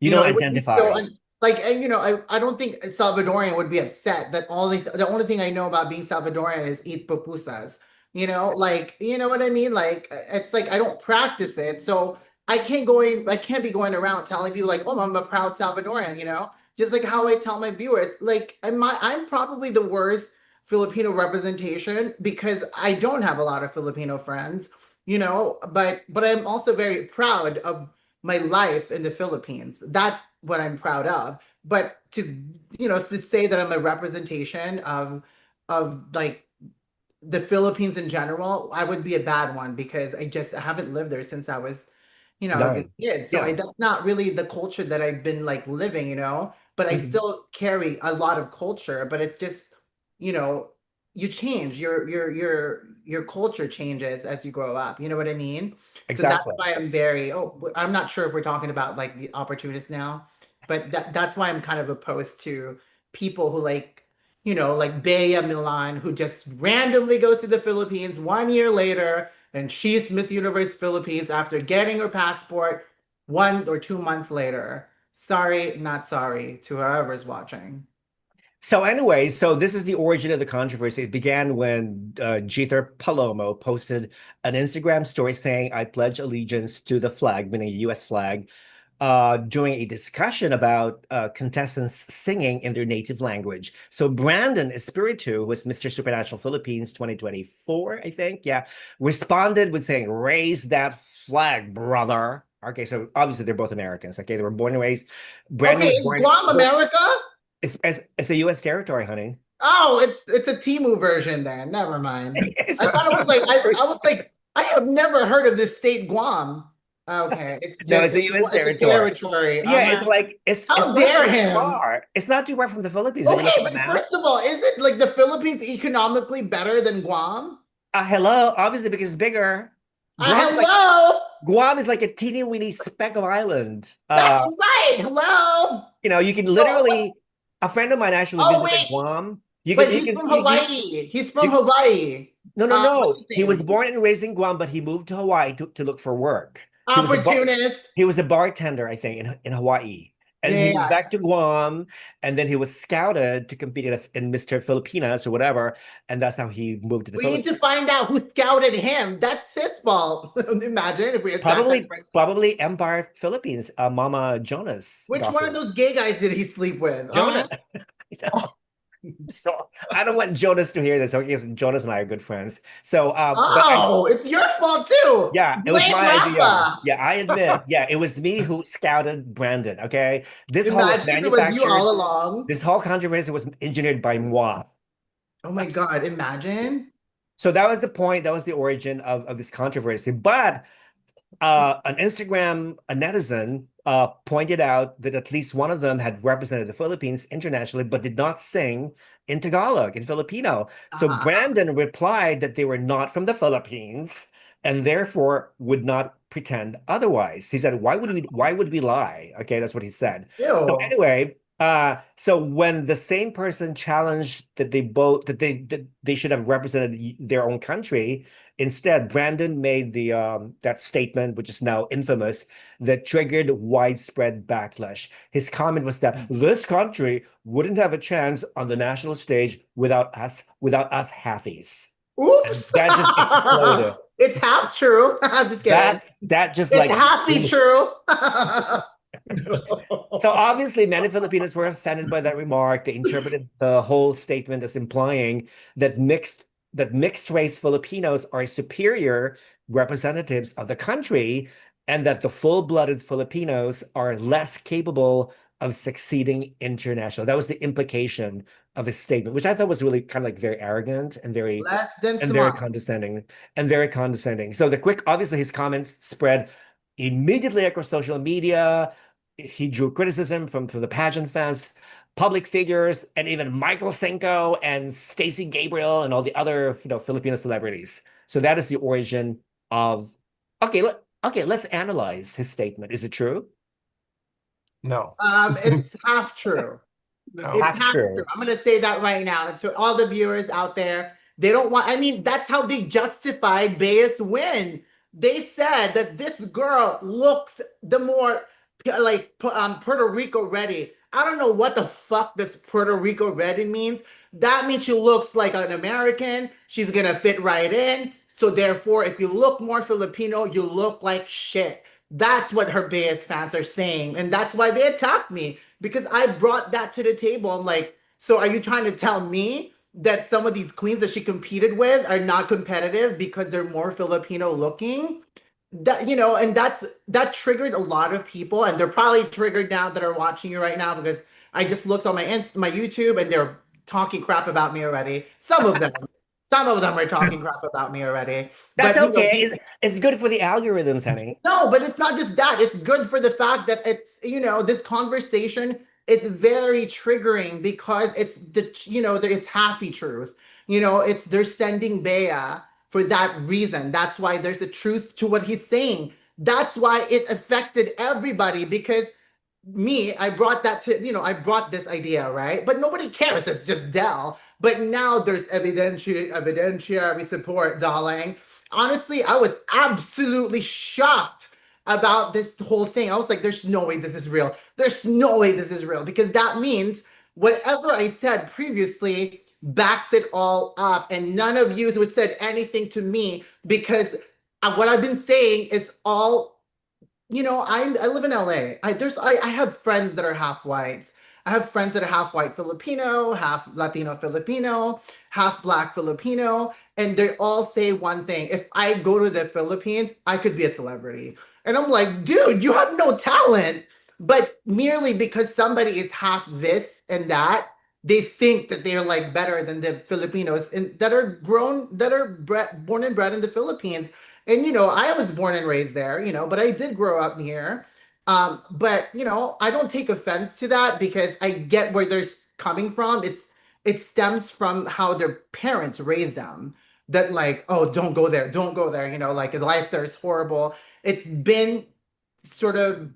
Speaker 1: You don't
Speaker 3: It wouldn't feel
Speaker 1: identify.
Speaker 3: like, and, I don't think a Salvadorian would be upset that the only thing I know about being Salvadorian is eat pupusas. Like, you know what I mean? Like, it's like I don't practice it, so I can't be going around telling people like, oh, I'm a proud Salvadorian. Just like how I tell my viewers, like, I'm probably the worst Filipino representation because I don't have a lot of Filipino friends, but I'm also very proud of my life in the Philippines. That's what I'm proud of. But to say that I'm a representation of like the Philippines in general, I would be a bad one because I haven't lived there since I was a
Speaker 1: Nine.
Speaker 3: kid. So
Speaker 1: Yeah.
Speaker 3: that's not really the culture that I've been like living, but I
Speaker 1: Mhm.
Speaker 3: still carry a lot of culture, but it's just, you know, you change your culture changes as you grow up. You know what I mean? So that's
Speaker 1: Exactly.
Speaker 3: why I'm not sure if we're talking about like the opportunists now, but that's why I'm kind of opposed to people who like Bea Milan, who just randomly goes to the Philippines 1 year later, and she's Miss Universe Philippines after getting her passport 1 or 2 months later. Sorry, not sorry to whoever's watching.
Speaker 1: So anyway, so this is the origin of the controversy. It began when Jeether Palomo posted an Instagram story saying, "I pledge allegiance to the flag," meaning a U.S. flag, during a discussion about contestants singing in their native language. So Brandon Espiritu, who was Mr. Supernatural Philippines 2024, I think, yeah, responded with saying, "Raise that flag, brother." Okay, so obviously they're both Americans. Okay, they were born and raised. Brandon
Speaker 3: Okay,
Speaker 1: was
Speaker 3: is
Speaker 1: born.
Speaker 3: Guam America?
Speaker 1: It's a U.S. territory, honey.
Speaker 3: Oh, it's a Timu version then. Never mind.
Speaker 1: It's
Speaker 3: I
Speaker 1: a
Speaker 3: thought it was like
Speaker 1: territory.
Speaker 3: I was like I have never heard of this state Guam. Okay,
Speaker 1: No, it's a U.S.
Speaker 3: it's a
Speaker 1: territory.
Speaker 3: territory.
Speaker 1: Yeah, it's like it's
Speaker 3: How
Speaker 1: not
Speaker 3: dare
Speaker 1: too
Speaker 3: him?
Speaker 1: far. It's not too far from the Philippines. Have you
Speaker 3: Okay,
Speaker 1: looked at the
Speaker 3: but
Speaker 1: map?
Speaker 3: first of all, is it like the Philippines economically better than Guam?
Speaker 1: Hello, obviously because it's bigger.
Speaker 3: Hello.
Speaker 1: Guam is like a teeny weeny speck of island.
Speaker 3: That's right. Hello.
Speaker 1: You can
Speaker 3: So,
Speaker 1: literally. A friend of mine actually
Speaker 3: oh
Speaker 1: visited
Speaker 3: wait,
Speaker 1: Guam. You
Speaker 3: but
Speaker 1: can you
Speaker 3: he's
Speaker 1: can
Speaker 3: from
Speaker 1: you,
Speaker 3: Hawaii. He's from
Speaker 1: you
Speaker 3: Hawaii.
Speaker 1: no no
Speaker 3: What's
Speaker 1: no.
Speaker 3: his
Speaker 1: He was
Speaker 3: name?
Speaker 1: born and raised in Guam, but he moved to Hawaii to look for work.
Speaker 3: Opportunist.
Speaker 1: He was a bartender, I think, in Hawaii. And he moved
Speaker 3: Yeah.
Speaker 1: back to Guam, and then he was scouted to compete in Mr. Filipinas or whatever, and that's how he moved to the
Speaker 3: We need
Speaker 1: Philippines.
Speaker 3: to find out who scouted him. That's his fault. Imagine if we attacked
Speaker 1: Probably,
Speaker 3: that.
Speaker 1: probably Empire Philippines. Mama Jonas
Speaker 3: Which
Speaker 1: got
Speaker 3: one of
Speaker 1: him.
Speaker 3: those gay guys did he sleep with?
Speaker 1: Jonas. So I don't want Jonas to hear this. Okay, so Jonas and I are good friends. So,
Speaker 3: Oh, it's your fault too.
Speaker 1: yeah, it was
Speaker 3: Blame
Speaker 1: my idea.
Speaker 3: Rafa.
Speaker 1: Yeah, I admit. Yeah, it was me who scouted Brandon. Okay, this whole was
Speaker 3: Imagine if it was you
Speaker 1: manufactured.
Speaker 3: all along.
Speaker 1: This whole controversy was engineered by moi.
Speaker 3: Oh my God, imagine.
Speaker 1: So that was the point. That was the origin of this controversy. But an Instagram, a netizen, pointed out that at least one of them had represented the Philippines internationally, but did not sing in Tagalog, in Filipino. So
Speaker 3: Uh-huh.
Speaker 1: Brandon replied that they were not from the Philippines and therefore would not pretend otherwise. He said, why would we lie? Okay, that's what he said. So
Speaker 3: Ew.
Speaker 1: anyway, so when the same person challenged that they should have represented their own country, instead, Brandon made that statement, which is now infamous, that triggered widespread backlash. His comment was that this country wouldn't have a chance on the national stage without us halfies. And
Speaker 3: Oops.
Speaker 1: that just exploded.
Speaker 3: It's half true. I'm just kidding.
Speaker 1: That just
Speaker 3: It's
Speaker 1: like
Speaker 3: halfly true.
Speaker 1: so obviously many Filipinos were offended by that remark. They interpreted the whole statement as implying that mixed race Filipinos are superior representatives of the country and that the full-blooded Filipinos are less capable of succeeding international. That was the implication of his statement, which I thought was really kind of like very arrogant and
Speaker 3: Less than
Speaker 1: very
Speaker 3: smart.
Speaker 1: condescending So obviously his comments spread immediately across social media. He drew criticism from the pageant fans, public figures, and even Michael Cinco and Stacey Gabriel and all the other Filipino celebrities. So that is the origin of. Let's analyze his statement. Is it true?
Speaker 2: No.
Speaker 3: It's half true.
Speaker 2: No.
Speaker 3: It's
Speaker 1: Half
Speaker 3: half true.
Speaker 1: true.
Speaker 3: I'm gonna say that right now to all the viewers out there. They don't want. I mean, that's how they justified Baya's win. They said that this girl looks the more like Puerto Rico ready. I don't know what the fuck this Puerto Rico ready means. That means she looks like an American. She's gonna fit right in. So therefore, if you look more Filipino, you look like shit. That's what her Bayes fans are saying, and that's why they attacked me because I brought that to the table. I'm like, so are you trying to tell me that some of these queens that she competed with are not competitive because they're more Filipino looking? And that triggered a lot of people, and they're probably triggered now that are watching you right now because I just looked on my YouTube and they're talking crap about me already. Some of them are talking crap about me already.
Speaker 1: That's
Speaker 3: But
Speaker 1: okay. It's good for the algorithms, honey.
Speaker 3: no, but it's not just that. It's good for the fact that this conversation is very triggering because it's half the truth. They're sending Bea for that reason. That's why there's a truth to what he's saying. That's why it affected everybody because I brought this idea, right? But nobody cares. It's just Dell. But now there's evidentiary support, darling. Honestly, I was absolutely shocked about this whole thing. I was like, there's no way this is real. There's no way this is real because that means whatever I said previously backs it all up. And none of you would said anything to me because what I've been saying is all I live in LA. I have friends that are half whites. I have friends that are half white Filipino, half Latino Filipino, half black Filipino, and they all say one thing. If I go to the Philippines, I could be a celebrity. And I'm like, dude, you have no talent. But merely because somebody is half this and that, they think that they're like better than the Filipinos that are born and bred in the Philippines. And I was born and raised there, but I did grow up here. But I don't take offense to that because I get where they're coming from. It stems from how their parents raised them. That like, oh, don't go there, don't go there. Like life there is horrible. It's been sort of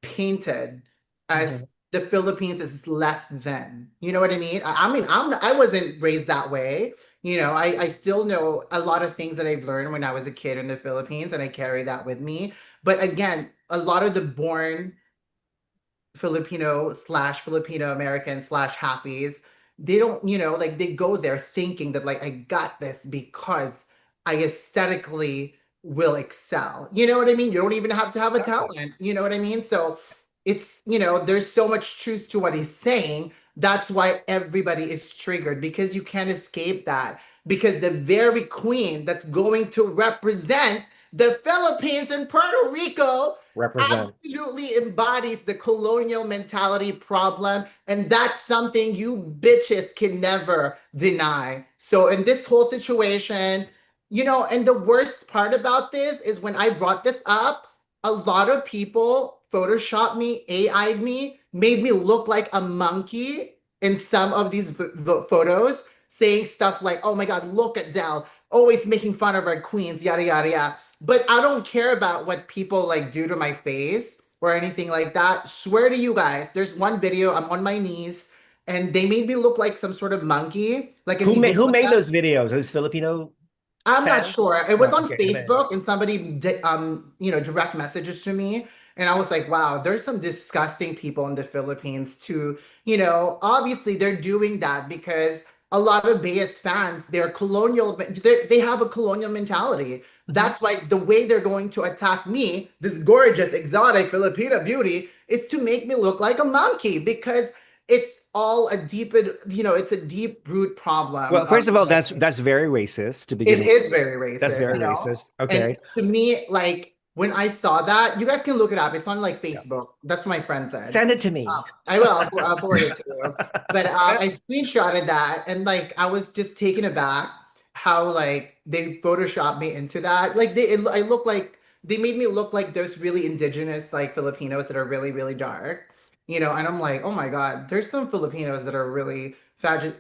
Speaker 3: painted as
Speaker 1: Mhm.
Speaker 3: the Philippines is less than. You know what I mean? I mean, I wasn't raised that way. I still know a lot of things that I've learned when I was a kid in the Philippines, and I carry that with me. But again, a lot of the born Filipino slash Filipino American slash happies, they don't, like they go there thinking that like I got this because I aesthetically will excel. You know what I mean? You don't even have to have a
Speaker 1: Exactly.
Speaker 3: talent. You know what I mean? So it's, there's so much truth to what he's saying. That's why everybody is triggered because you can't escape that. Because the very queen that's going to represent the Philippines and Puerto Rico
Speaker 1: Represent.
Speaker 3: absolutely embodies the colonial mentality problem. And that's something you bitches can never deny. So, in this whole situation, and the worst part about this is when I brought this up, a lot of people photoshopped me, AI'd me, made me look like a monkey in some of these photos, saying stuff like, oh my God, look at Dell, always making fun of our queens, yada, yada, yada. But I don't care about what people like do to my face or anything like that. Swear to you guys, there's one video, I'm on my knees, and they made me look like some sort of monkey. Like if you
Speaker 1: Who
Speaker 3: Google
Speaker 1: made
Speaker 3: that,
Speaker 1: those videos? Those Filipino
Speaker 3: I'm not
Speaker 1: fans?
Speaker 3: sure. It was
Speaker 1: No,
Speaker 3: on
Speaker 1: okay.
Speaker 3: Facebook and somebody direct messages to me. And I was like, wow, there's some disgusting people in the Philippines too. Obviously they're doing that because a lot of Bayes fans, they have a colonial mentality.
Speaker 1: Mhm.
Speaker 3: That's why the way they're going to attack me, this gorgeous, exotic Filipina beauty, is to make me look like a monkey because it's all it's a deep root problem
Speaker 1: Well,
Speaker 3: of
Speaker 1: first of all,
Speaker 3: like
Speaker 1: that's very racist to
Speaker 3: it
Speaker 1: begin with.
Speaker 3: is very
Speaker 1: That's
Speaker 3: racist,
Speaker 1: very racist.
Speaker 3: And
Speaker 1: Okay.
Speaker 3: to me, like when I saw that, you guys can look it up. It's on like
Speaker 1: Yeah.
Speaker 3: Facebook. That's what my friend said.
Speaker 1: Send it to me.
Speaker 3: I will. I'll forward it to you. But I screenshotted that, and like I was just taken aback how like they photoshopped me into that. Like I look like they made me look like those really indigenous like Filipinos that are really really dark, And I'm like, oh my God, there's some Filipinos that are really pageant,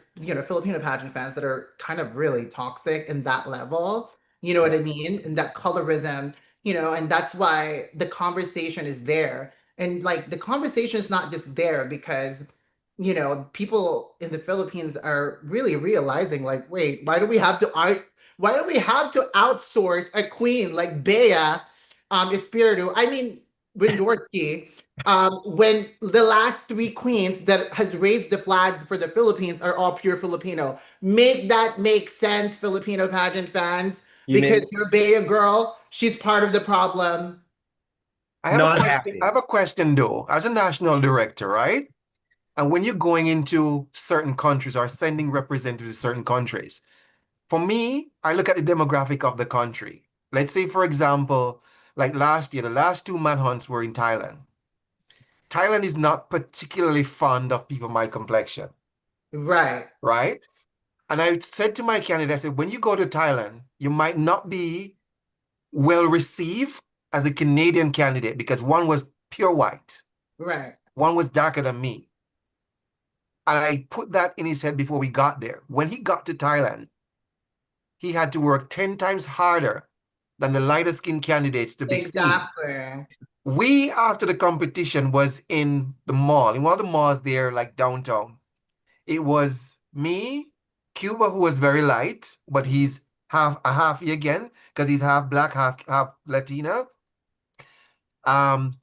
Speaker 3: Filipino pageant fans that are kind of really toxic in that level. You know what
Speaker 1: Yeah.
Speaker 3: I mean? And that colorism, and that's why the conversation is there and like the conversation is not just there because, people in the Philippines are really realizing like, wait, why do we have to outsource a queen like Bea, Espiritu? I mean, Windorski, when the last three queens that has raised the flag for the Philippines are all pure Filipino. Make that make sense, Filipino pageant fans,
Speaker 1: You
Speaker 3: because
Speaker 1: mean
Speaker 3: your Bea girl, she's part of the problem.
Speaker 2: I have a question. I have a
Speaker 1: non-halfies?
Speaker 2: question though. As a national director, right? And when you're going into certain countries or sending representatives to certain countries, for me, I look at the demographic of the country. Let's say, for example, like last year, the last two manhunts were in Thailand. Thailand is not particularly fond of people my complexion,
Speaker 3: Right.
Speaker 2: right? And I said to my candidate, I said, when you go to Thailand, you might not be well received as a Canadian candidate because one was pure white,
Speaker 3: Right.
Speaker 2: one was darker than me. And I put that in his head before we got there. When he got to Thailand, he had to work 10 times harder than the lighter skinned candidates to be seen.
Speaker 3: Exactly.
Speaker 2: We, after the competition, was in the mall, in one of the malls there, like downtown. It was me, Cuba, who was very light, but he's half a halfie again, because he's half black, half Latina.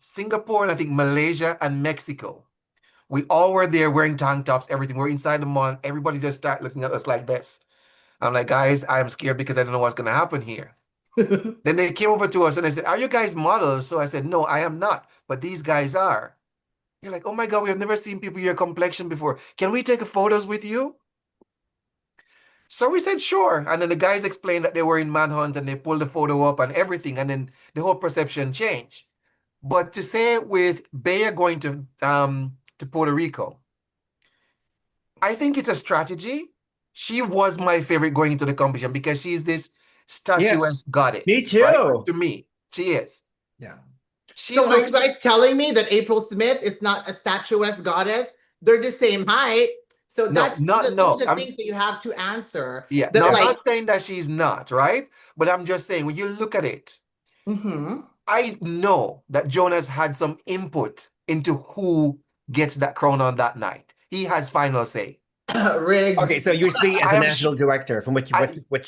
Speaker 2: Singapore, and I think Malaysia and Mexico. We all were there wearing tank tops, everything. We're inside the mall. Everybody just started looking at us like this. I'm like, guys, I'm scared because I don't know what's going to happen here. Then they came over to us and they said, are you guys models? So I said, no, I am not, but these guys are. You're like, oh my God, we have never seen people your complexion before. Can we take photos with you? So we said, sure. And then the guys explained that they were in Manhunt and they pulled the photo up and everything. And then the whole perception changed. But to say with Bea going to Puerto Rico, I think it's a strategy. She was my favorite going into the competition because she's this
Speaker 1: Yeah,
Speaker 2: statuesque
Speaker 1: me
Speaker 2: goddess, right?
Speaker 1: too.
Speaker 2: To me, she is.
Speaker 1: Yeah.
Speaker 2: She
Speaker 3: So are you
Speaker 2: looks,
Speaker 3: guys telling me that April Smith is not a statuesque goddess? They're the same height. So
Speaker 2: no,
Speaker 3: that's
Speaker 2: not,
Speaker 3: some of
Speaker 2: no.
Speaker 3: the things that you have to answer.
Speaker 2: Yeah, no,
Speaker 3: That
Speaker 2: I'm
Speaker 3: like,
Speaker 2: not saying that she's not, right? But I'm just saying when you look at it,
Speaker 3: mm-hmm.
Speaker 2: I know that Jonas had some input into who gets that crown on that night. He has final say.
Speaker 3: Rigged.
Speaker 1: Okay, so you're speaking as
Speaker 2: I
Speaker 1: a
Speaker 2: am
Speaker 1: national director from what you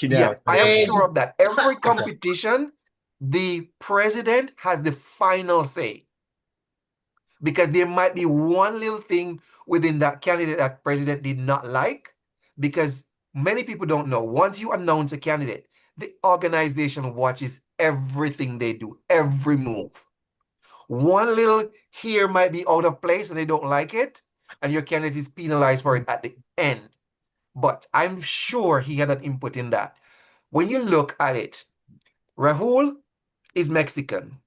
Speaker 2: yeah,
Speaker 1: know.
Speaker 2: I am
Speaker 3: Rigged.
Speaker 2: sure of that. Every
Speaker 1: Okay.
Speaker 2: competition, the president has the final say. because there might be one little thing within that candidate that president did not like, because many people don't know. Once you announce a candidate, the organization watches everything they do, every move. One little here might be out of place and they don't like it, and your candidate is penalized for it at the end. But I'm sure he had an input in that. When you look at it, Rahul is Mexican.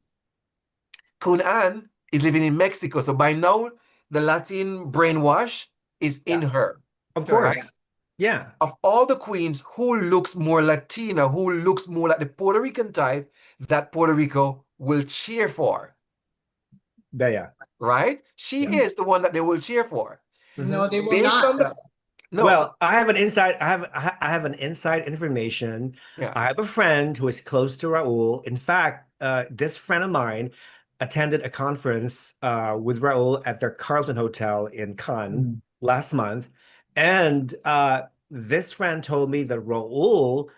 Speaker 2: Kun is living in Mexico. So by now, the Latin brainwash is in her.
Speaker 1: Of
Speaker 2: Right?
Speaker 1: course. Yeah.
Speaker 2: Of all the queens, who looks more Latina, who looks more like the Puerto Rican type that Puerto Rico will cheer for?
Speaker 1: Bea.
Speaker 2: Right? She
Speaker 1: Yeah.
Speaker 2: is the one that they will cheer for.
Speaker 3: No, they will
Speaker 2: Based
Speaker 3: not.
Speaker 2: on the,
Speaker 3: though.
Speaker 2: no,
Speaker 1: Well, I have an inside. I have an inside information.
Speaker 2: yeah.
Speaker 1: I have a friend who is close to Raul. In fact, this friend of mine attended a conference with Raul at their Carlton Hotel in Cannes last month, and this friend told me that Raul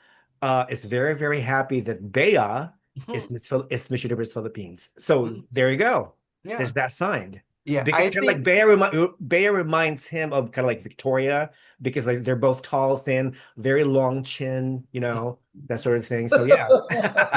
Speaker 1: is very, very happy that Bea is Miss Universe Philippines. So there you go.
Speaker 2: Yeah.
Speaker 1: There's that signed.
Speaker 2: Yeah,
Speaker 1: Because
Speaker 2: I
Speaker 1: kind of like
Speaker 2: think
Speaker 1: Bea reminds him of kind of like Victoria, because like they're both tall, thin, very long chin, you know, that sort of thing. So yeah.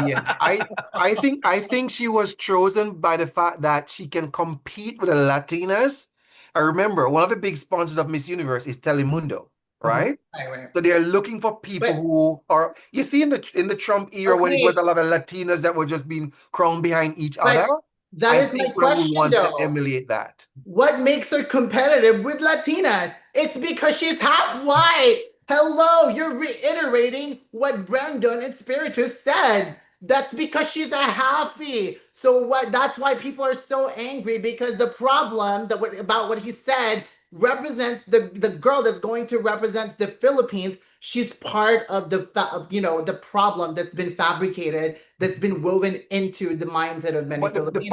Speaker 2: yeah, I think she was chosen by the fact that she can compete with the Latinas. I remember one of the big sponsors of Miss Universe is Telemundo, right?
Speaker 3: Right.
Speaker 2: So they are looking for people
Speaker 3: But-
Speaker 2: who are, you see, in the Trump era when it
Speaker 3: Okay.
Speaker 2: was a lot of Latinas that were just being crowned behind each
Speaker 3: But
Speaker 2: other.
Speaker 3: that
Speaker 2: I
Speaker 3: is my
Speaker 2: think Raul
Speaker 3: question,
Speaker 2: wants to
Speaker 3: though.
Speaker 2: emulate that.
Speaker 3: What makes her competitive with Latinas? It's because she's half white. Hello, you're reiterating what Brandon and Spiritus said. That's because she's a halfie. So what? That's why people are so angry, because the problem about what he said represents the girl that's going to represent the Philippines. She's part of the the problem that's been fabricated, that's been woven into the mindset of many
Speaker 2: But the
Speaker 3: Filipinos.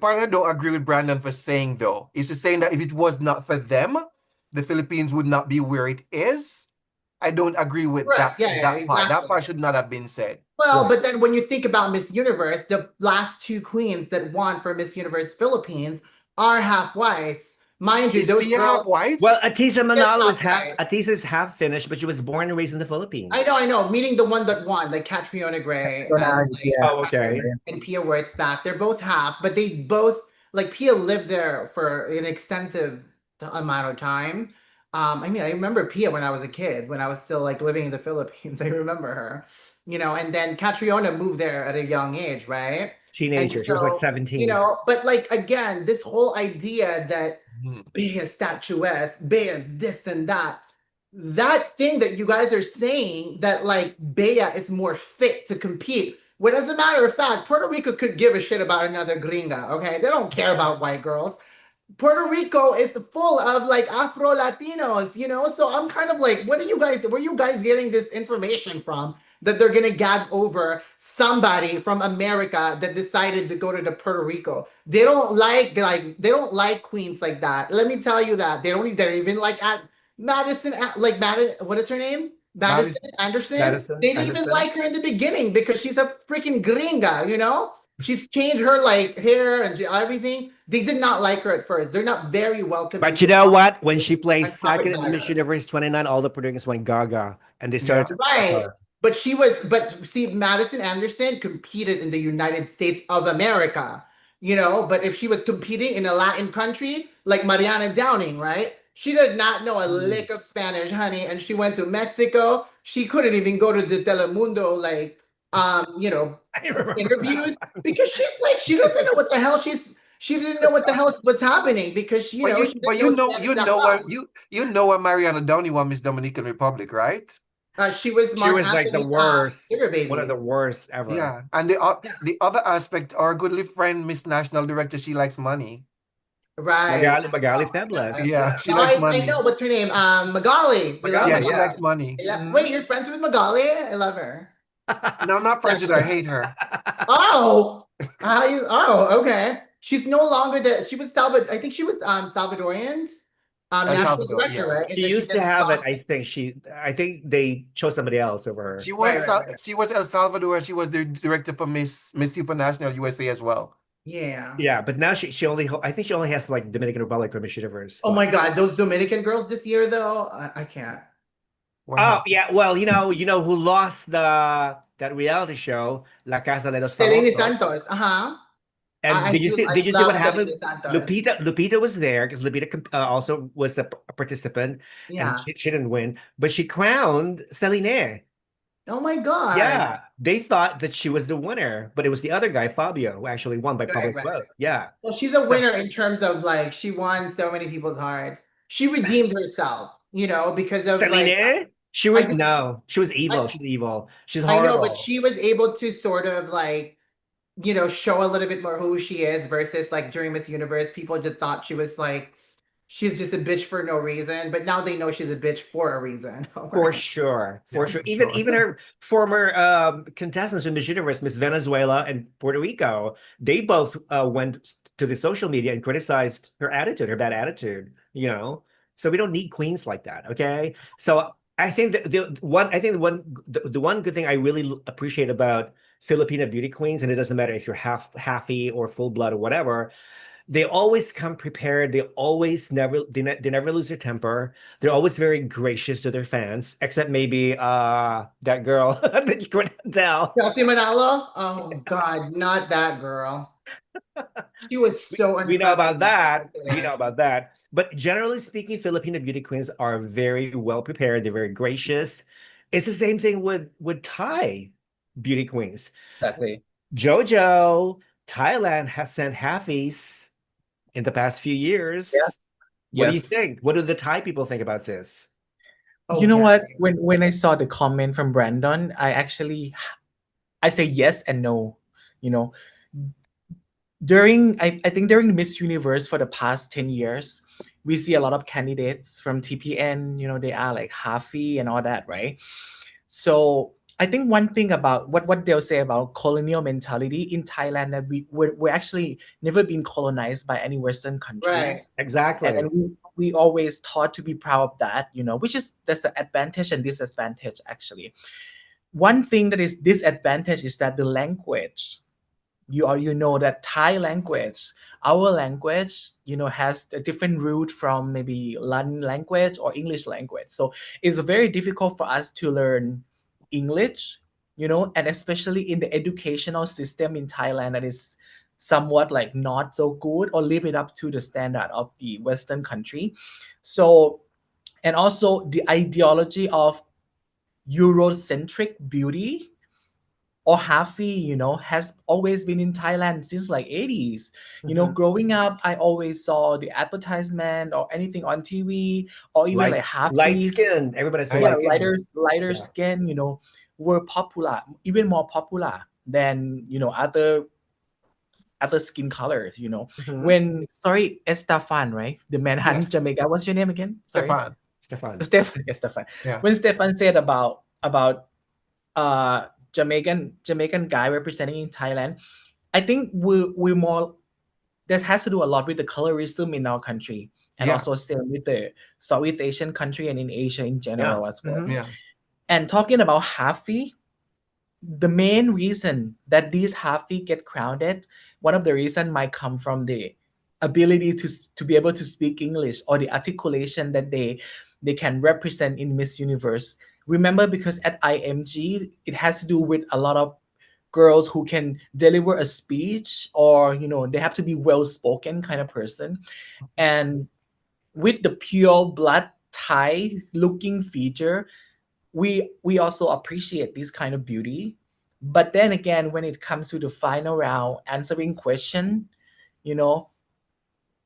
Speaker 2: part I don't agree with Brandon for saying, though, is to saying that if it was not for them, the Philippines would not be where it is. I don't agree with
Speaker 3: Right.
Speaker 2: that
Speaker 3: Yeah,
Speaker 2: that part. That
Speaker 3: exactly.
Speaker 2: part should not have been said.
Speaker 3: Well,
Speaker 1: Right.
Speaker 3: but then when you think about Miss Universe, the last two queens that won for Miss Universe Philippines are half whites. Mind you,
Speaker 2: Is
Speaker 3: those
Speaker 2: Pia
Speaker 3: girls.
Speaker 2: half white?
Speaker 1: Well, Atisa Manalo
Speaker 3: half
Speaker 1: is half
Speaker 3: white.
Speaker 1: Atisa's half Finnish, but she was born and raised in the Philippines.
Speaker 3: I know. Meaning the one that won, like Catriona Gray
Speaker 1: Oh, okay.
Speaker 3: and Pia Wurtzbach. They're both half, but they both, like, Pia lived there for an extensive amount of time. I mean, I remember Pia when I was a kid, when I was still like living in the Philippines. I remember her, and then Catriona moved there at a young age, right?
Speaker 1: Teenager. She was like 17.
Speaker 3: But like, again, this whole idea that Bea is statuesque, Bea is this and that thing that you guys are saying, that like Bea is more fit to compete. When, as a matter of fact, Puerto Rico could give a shit about another gringa, okay? They don't care about white girls. Puerto Rico is full of like Afro Latinos, So I'm kind of like, where are you guys getting this information from, that they're gonna gag over somebody from America that decided to go to the Puerto Rico? They don't like queens like that. Let me tell you that they're even like at Madison, what is her name? Madison Anderson.
Speaker 1: Madison
Speaker 3: They didn't even
Speaker 1: Anderson.
Speaker 3: like her in the beginning because she's a freaking gringa, She's changed her like hair and everything. They did not like her at first. They're not very welcoming.
Speaker 1: But you know what? When she placed
Speaker 3: And Robert
Speaker 1: second in
Speaker 3: Dyer.
Speaker 1: Miss Universe 29, all the Puerto Ricans went gaga, and they started to accept
Speaker 3: Right.
Speaker 1: her.
Speaker 3: But see, Madison Anderson competed in the United States of America, but if she was competing in a Latin country like Mariana Downing, right? She did not know a lick of Spanish, honey, and she went to Mexico. She couldn't even go to the Telemundo, interviews, because she doesn't know what the hell she didn't know what the hell was happening, because she didn't know Spanish.
Speaker 2: You know what Mariana Downey won Miss Dominican Republic, right?
Speaker 3: She was
Speaker 1: like the worst,
Speaker 3: baby.
Speaker 1: one of the worst ever.
Speaker 2: Yeah, and the other aspect, our goodly friend Miss National Director, she likes money.
Speaker 3: Right.
Speaker 1: Magali Febles.
Speaker 2: Yeah, she likes money.
Speaker 3: I know. What's her name? Magali. We love
Speaker 2: Yeah, she
Speaker 3: Magali.
Speaker 2: likes money.
Speaker 3: Wait, you're friends with Magali? I love her.
Speaker 2: No, I'm not friends with her. I hate her.
Speaker 3: Okay. She's no longer she was I think she was Salvadorian. National director, right? And
Speaker 1: She
Speaker 3: then
Speaker 1: used to have it. I think they chose somebody else over her.
Speaker 2: She was El Salvador. She was the director for Miss Supranational USA as well.
Speaker 3: Yeah.
Speaker 1: Yeah, but now she only I think she only has like Dominican Republic for Miss Universe.
Speaker 3: Oh my God, those Dominican girls this year though, I can't.
Speaker 2: What
Speaker 1: Oh
Speaker 2: happened?
Speaker 1: yeah, well, you know who lost that reality show, La Casa de los
Speaker 3: Selene
Speaker 1: Famosos.
Speaker 3: Santos. Uh-huh.
Speaker 1: And
Speaker 3: I
Speaker 1: did you see what
Speaker 3: love
Speaker 1: happened?
Speaker 3: Selene Santos.
Speaker 1: Lupita was there because Lupita also was a participant, and
Speaker 3: Yeah.
Speaker 1: she didn't win, but she crowned Celine.
Speaker 3: Oh my God.
Speaker 1: Yeah, they thought that she was the winner, but it was the other guy, Fabio, who actually won by
Speaker 3: Right,
Speaker 1: public
Speaker 3: right.
Speaker 1: vote. Yeah,
Speaker 3: Well, she's a winner in terms of like she won so many people's hearts. She redeemed herself, because of like
Speaker 1: Celine, she
Speaker 3: I
Speaker 1: would
Speaker 3: know,
Speaker 1: no, she was evil.
Speaker 3: I,
Speaker 1: She's evil. She's
Speaker 3: I know, but
Speaker 1: horrible.
Speaker 3: she was able to sort of like, show a little bit more who she is versus like during Miss Universe, people just thought she was like she's just a bitch for no reason, but now they know she's a bitch for a reason.
Speaker 1: For
Speaker 3: Right.
Speaker 1: sure, for
Speaker 2: Yeah,
Speaker 1: sure.
Speaker 2: for sure.
Speaker 1: Even her former contestants in Miss Universe, Miss Venezuela and Puerto Rico, they both went to the social media and criticized her attitude, her bad attitude. So we don't need queens like that. Okay, so I think the one good thing I really appreciate about Filipino beauty queens, and it doesn't matter if you're halfy or full blood or whatever, they always come prepared. They never lose their temper. They're always very gracious to their fans, except maybe that girl that you couldn't tell.
Speaker 3: Chelsea Manalo? Oh God, not that girl. She was so
Speaker 1: We know
Speaker 3: unfriendly
Speaker 1: about
Speaker 3: with
Speaker 1: that.
Speaker 3: people
Speaker 1: We know
Speaker 3: today.
Speaker 1: about that. But generally speaking, Filipino beauty queens are very well prepared. They're very gracious. It's the same thing with Thai beauty queens.
Speaker 4: Exactly.
Speaker 1: JoeJoe, Thailand has sent halfies in the past few
Speaker 4: Yeah.
Speaker 1: years. What do you
Speaker 4: Yes.
Speaker 1: think? What do the Thai people think about this?
Speaker 3: Oh
Speaker 4: You know
Speaker 3: yeah.
Speaker 4: what? When I saw the comment from Brandon, I say yes and no. You know, I think during the Miss Universe for the past 10 years, we see a lot of candidates from TPN, they are like halfy and all that, right? So I think one thing about what they'll say about colonial mentality in Thailand, that we're actually never been colonized by any Western
Speaker 3: Right.
Speaker 4: countries. And
Speaker 1: Exactly.
Speaker 4: we always taught to be proud of that, which is that's an advantage and disadvantage actually. One thing that is disadvantage is that the language, you know that Thai language, our language, has a different root from maybe Latin language or English language. So it's very difficult for us to learn English, and especially in the educational system in Thailand that is somewhat like not so good or live it up to the standard of the Western country. So, and also the ideology of Eurocentric beauty or Hafi, has always been in Thailand since like 80s.
Speaker 1: Mhm.
Speaker 4: Growing up, I always saw the advertisement or anything on TV or even like
Speaker 1: Light
Speaker 4: Hafis,
Speaker 1: skin. Everybody's for
Speaker 2: Nice.
Speaker 4: yeah,
Speaker 1: light skin.
Speaker 4: lighter
Speaker 1: Yeah.
Speaker 4: skin, were popular, even more popular than, other skin colors.
Speaker 1: Mhm.
Speaker 4: When, sorry, Estafan, right? The Manhunt
Speaker 2: Yes.
Speaker 4: Jamaica. What's your name again? Sorry.
Speaker 2: Stefan.
Speaker 1: Stefan.
Speaker 4: Stefan. Yes, Stefan.
Speaker 2: Yeah.
Speaker 4: When Stefan said about Jamaican guy representing in Thailand, I think we're more, that has to do a lot with the colorism in our country and
Speaker 2: Yeah.
Speaker 4: also still with the Southeast Asian country and in Asia in
Speaker 1: Yeah.
Speaker 4: general as well.
Speaker 1: Mhm.
Speaker 2: Yeah.
Speaker 4: And talking about Hafi, the main reason that these Hafi get crowded, one of the reason might come from the ability to be able to speak English or the articulation that they can represent in Miss Universe. Remember, because at IMG, it has to do with a lot of girls who can deliver a speech, or they have to be well spoken kind of person. And with the pure blood Thai looking feature, we also appreciate this kind of beauty. But then again, when it comes to the final round answering question, you know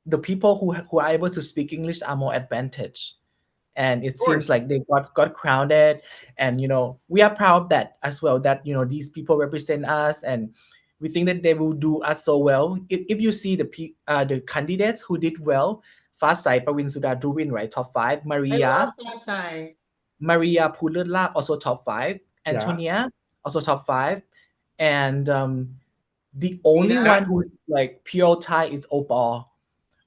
Speaker 4: the people who are able to speak English are more advantaged, and it
Speaker 1: Of
Speaker 4: seems
Speaker 1: course.
Speaker 4: like they got crowned. And we are proud of that as well, that these people represent us, and we think that they will do us so well. If you see the candidates who did well, Fasai Pravin Sudha Druwin, right, top 5.
Speaker 3: I
Speaker 4: Maria
Speaker 3: love Pasay.
Speaker 4: Maria Pulut also top 5.
Speaker 1: Yeah.
Speaker 4: Antonia also top 5. And the only
Speaker 3: Tina.
Speaker 4: one who's like pure Thai is Opal.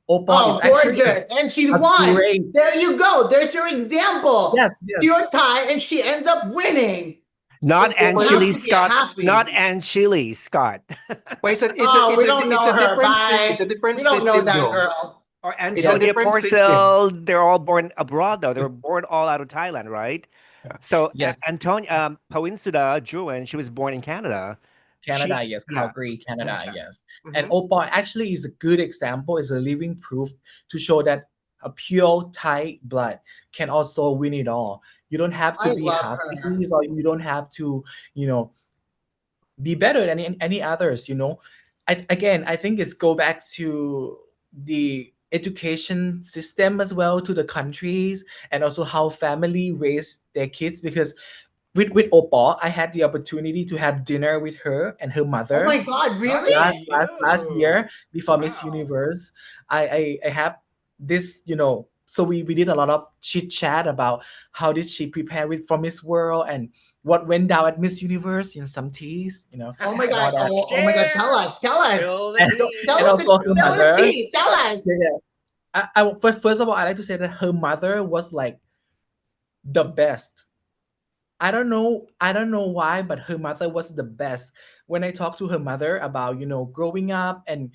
Speaker 4: Opal is
Speaker 3: Oh,
Speaker 4: actually
Speaker 3: gorgeous. And she
Speaker 4: a
Speaker 3: won.
Speaker 4: great.
Speaker 3: There you go. There's your example.
Speaker 4: Yes, yes.
Speaker 3: Pure tie, and she ends up winning.
Speaker 1: Not
Speaker 3: It
Speaker 1: Ann
Speaker 3: has
Speaker 1: Chili
Speaker 3: to be a
Speaker 1: Scott. Not
Speaker 3: happy.
Speaker 1: Ann Chili Scott.
Speaker 2: But
Speaker 3: Oh, we don't
Speaker 2: it's
Speaker 3: know
Speaker 2: a
Speaker 3: her.
Speaker 2: different
Speaker 3: Bye.
Speaker 2: it's a different
Speaker 3: We don't know
Speaker 2: system
Speaker 3: that
Speaker 2: though.
Speaker 3: girl.
Speaker 1: Or
Speaker 2: It's a
Speaker 1: Antonia
Speaker 2: different system.
Speaker 1: Porcel. They're all born abroad, though. They were born all out of Thailand, right?
Speaker 2: Yeah.
Speaker 1: So
Speaker 4: Yes,
Speaker 1: Antonia Pawinsula Juen, she was born in Canada.
Speaker 4: Canada,
Speaker 1: She,
Speaker 4: yes,
Speaker 1: yeah,
Speaker 4: Calgary, Canada,
Speaker 1: yeah.
Speaker 4: yes. And
Speaker 2: Mhm.
Speaker 4: Opal actually is a good example, is a living proof to show that a pure Thai blood can also win it all. You don't have to
Speaker 3: I
Speaker 4: be
Speaker 3: love
Speaker 4: half
Speaker 3: her.
Speaker 4: Chinese, or you don't have to, you know, be better than any others, you know. I think it's go back to the education system as well, to the countries, and also how family raise their kids, because with Opal, I had the opportunity to have dinner with her and her
Speaker 3: Oh my
Speaker 4: mother
Speaker 3: God,
Speaker 1: Good
Speaker 3: really?
Speaker 1: for
Speaker 4: last
Speaker 1: you.
Speaker 4: year before Miss
Speaker 1: Wow.
Speaker 4: Universe. I have this, you know, so we did a lot of chit chat about how did she prepare with for Miss World and what went down at Miss Universe, in some teas, you know,
Speaker 3: Oh my
Speaker 4: and all
Speaker 3: God.
Speaker 4: that.
Speaker 3: Oh my God. Tell
Speaker 1: Share.
Speaker 3: us. Tell us.
Speaker 1: Spill the
Speaker 4: And,
Speaker 1: tea.
Speaker 4: and
Speaker 3: Tell us
Speaker 4: also
Speaker 3: the,
Speaker 4: her
Speaker 1: Spill
Speaker 3: tell
Speaker 1: the
Speaker 3: us the
Speaker 4: mother.
Speaker 1: tea.
Speaker 3: tea. Tell us.
Speaker 4: Yeah, yeah. First of all, I like to say that her mother was like the best. I don't know why, but her mother was the best. When I talked to her mother about, you know, growing up and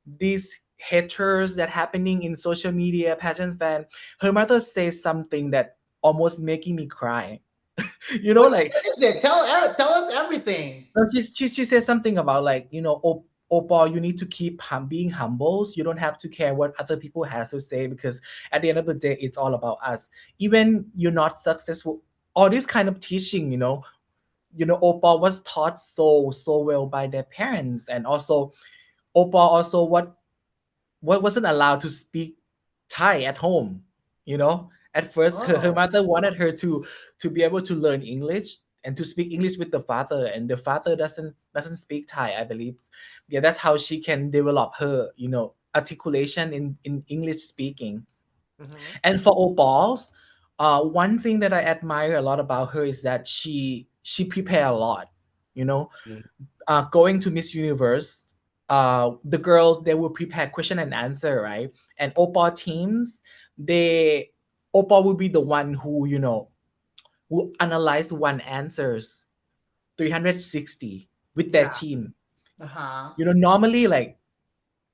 Speaker 4: these haters that happening in social media, pageant fan, her mother says something that almost making me cry. You know, like,
Speaker 3: What is it? Tell us everything.
Speaker 4: no, she says something about, like, you know, Opal, you need to keep being humble. You don't have to care what other people has to say, because at the end of the day, it's all about us. Even you're not successful, all this kind of teaching, you know, Opal was taught so well by their parents, and also Opal also what wasn't allowed to speak Thai at home. You know, at first her
Speaker 3: Oh.
Speaker 4: mother wanted her to be able to learn English and to speak English with the father, and the father doesn't speak Thai, I believe. Yeah, that's how she can develop her, you know, articulation in English speaking.
Speaker 2: Mhm.
Speaker 4: And for Opal, one thing that I admire a lot about her is that she prepare a lot. You know,
Speaker 1: Mm.
Speaker 4: going to Miss Universe, the girls, they will prepare question and answer, right? And Opal teams, they Opal will be the one who, you know, who analyze one answers 360 with their
Speaker 3: Yeah.
Speaker 4: team.
Speaker 3: Uh-huh.
Speaker 4: You know, normally, like,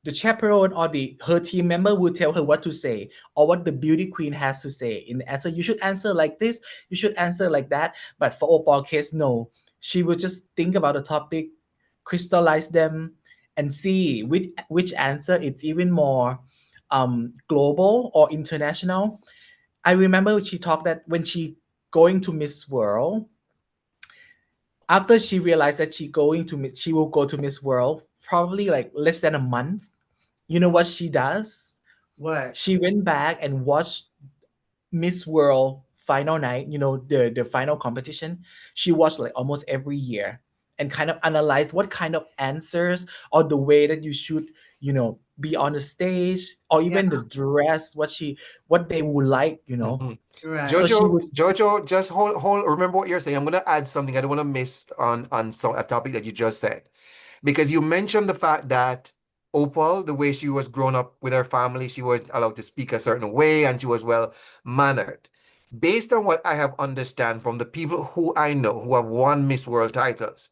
Speaker 4: the chaperone or the her team member will tell her what to say, or what the beauty queen has to say in the answer. You should answer like this, you should answer like that. But for Opal case, no. She will just think about the topic, crystallize them, and see which answer it's even more global or international. I remember she talked that when she going to Miss World, after she realized that she will go to Miss World probably like less than a month. You know what she does?
Speaker 3: What?
Speaker 4: She went back and watched Miss World final night, you know, the final competition. She watched like almost every year and kind of analyze what kind of answers, or the way that you should, you know, be on the stage, or
Speaker 3: Yeah.
Speaker 4: even the dress, what they would like, you know.
Speaker 2: Mhm.
Speaker 3: Right.
Speaker 4: So she
Speaker 2: Jojo,
Speaker 4: would
Speaker 2: Jojo, just hold. Remember what you're saying. I'm gonna add something. I don't want to miss on a topic that you just said, because you mentioned the fact that Opal, the way she was grown up with her family, she was allowed to speak a certain way, and she was well mannered. Based on what I have understand from the people who I know who have won Miss World titles,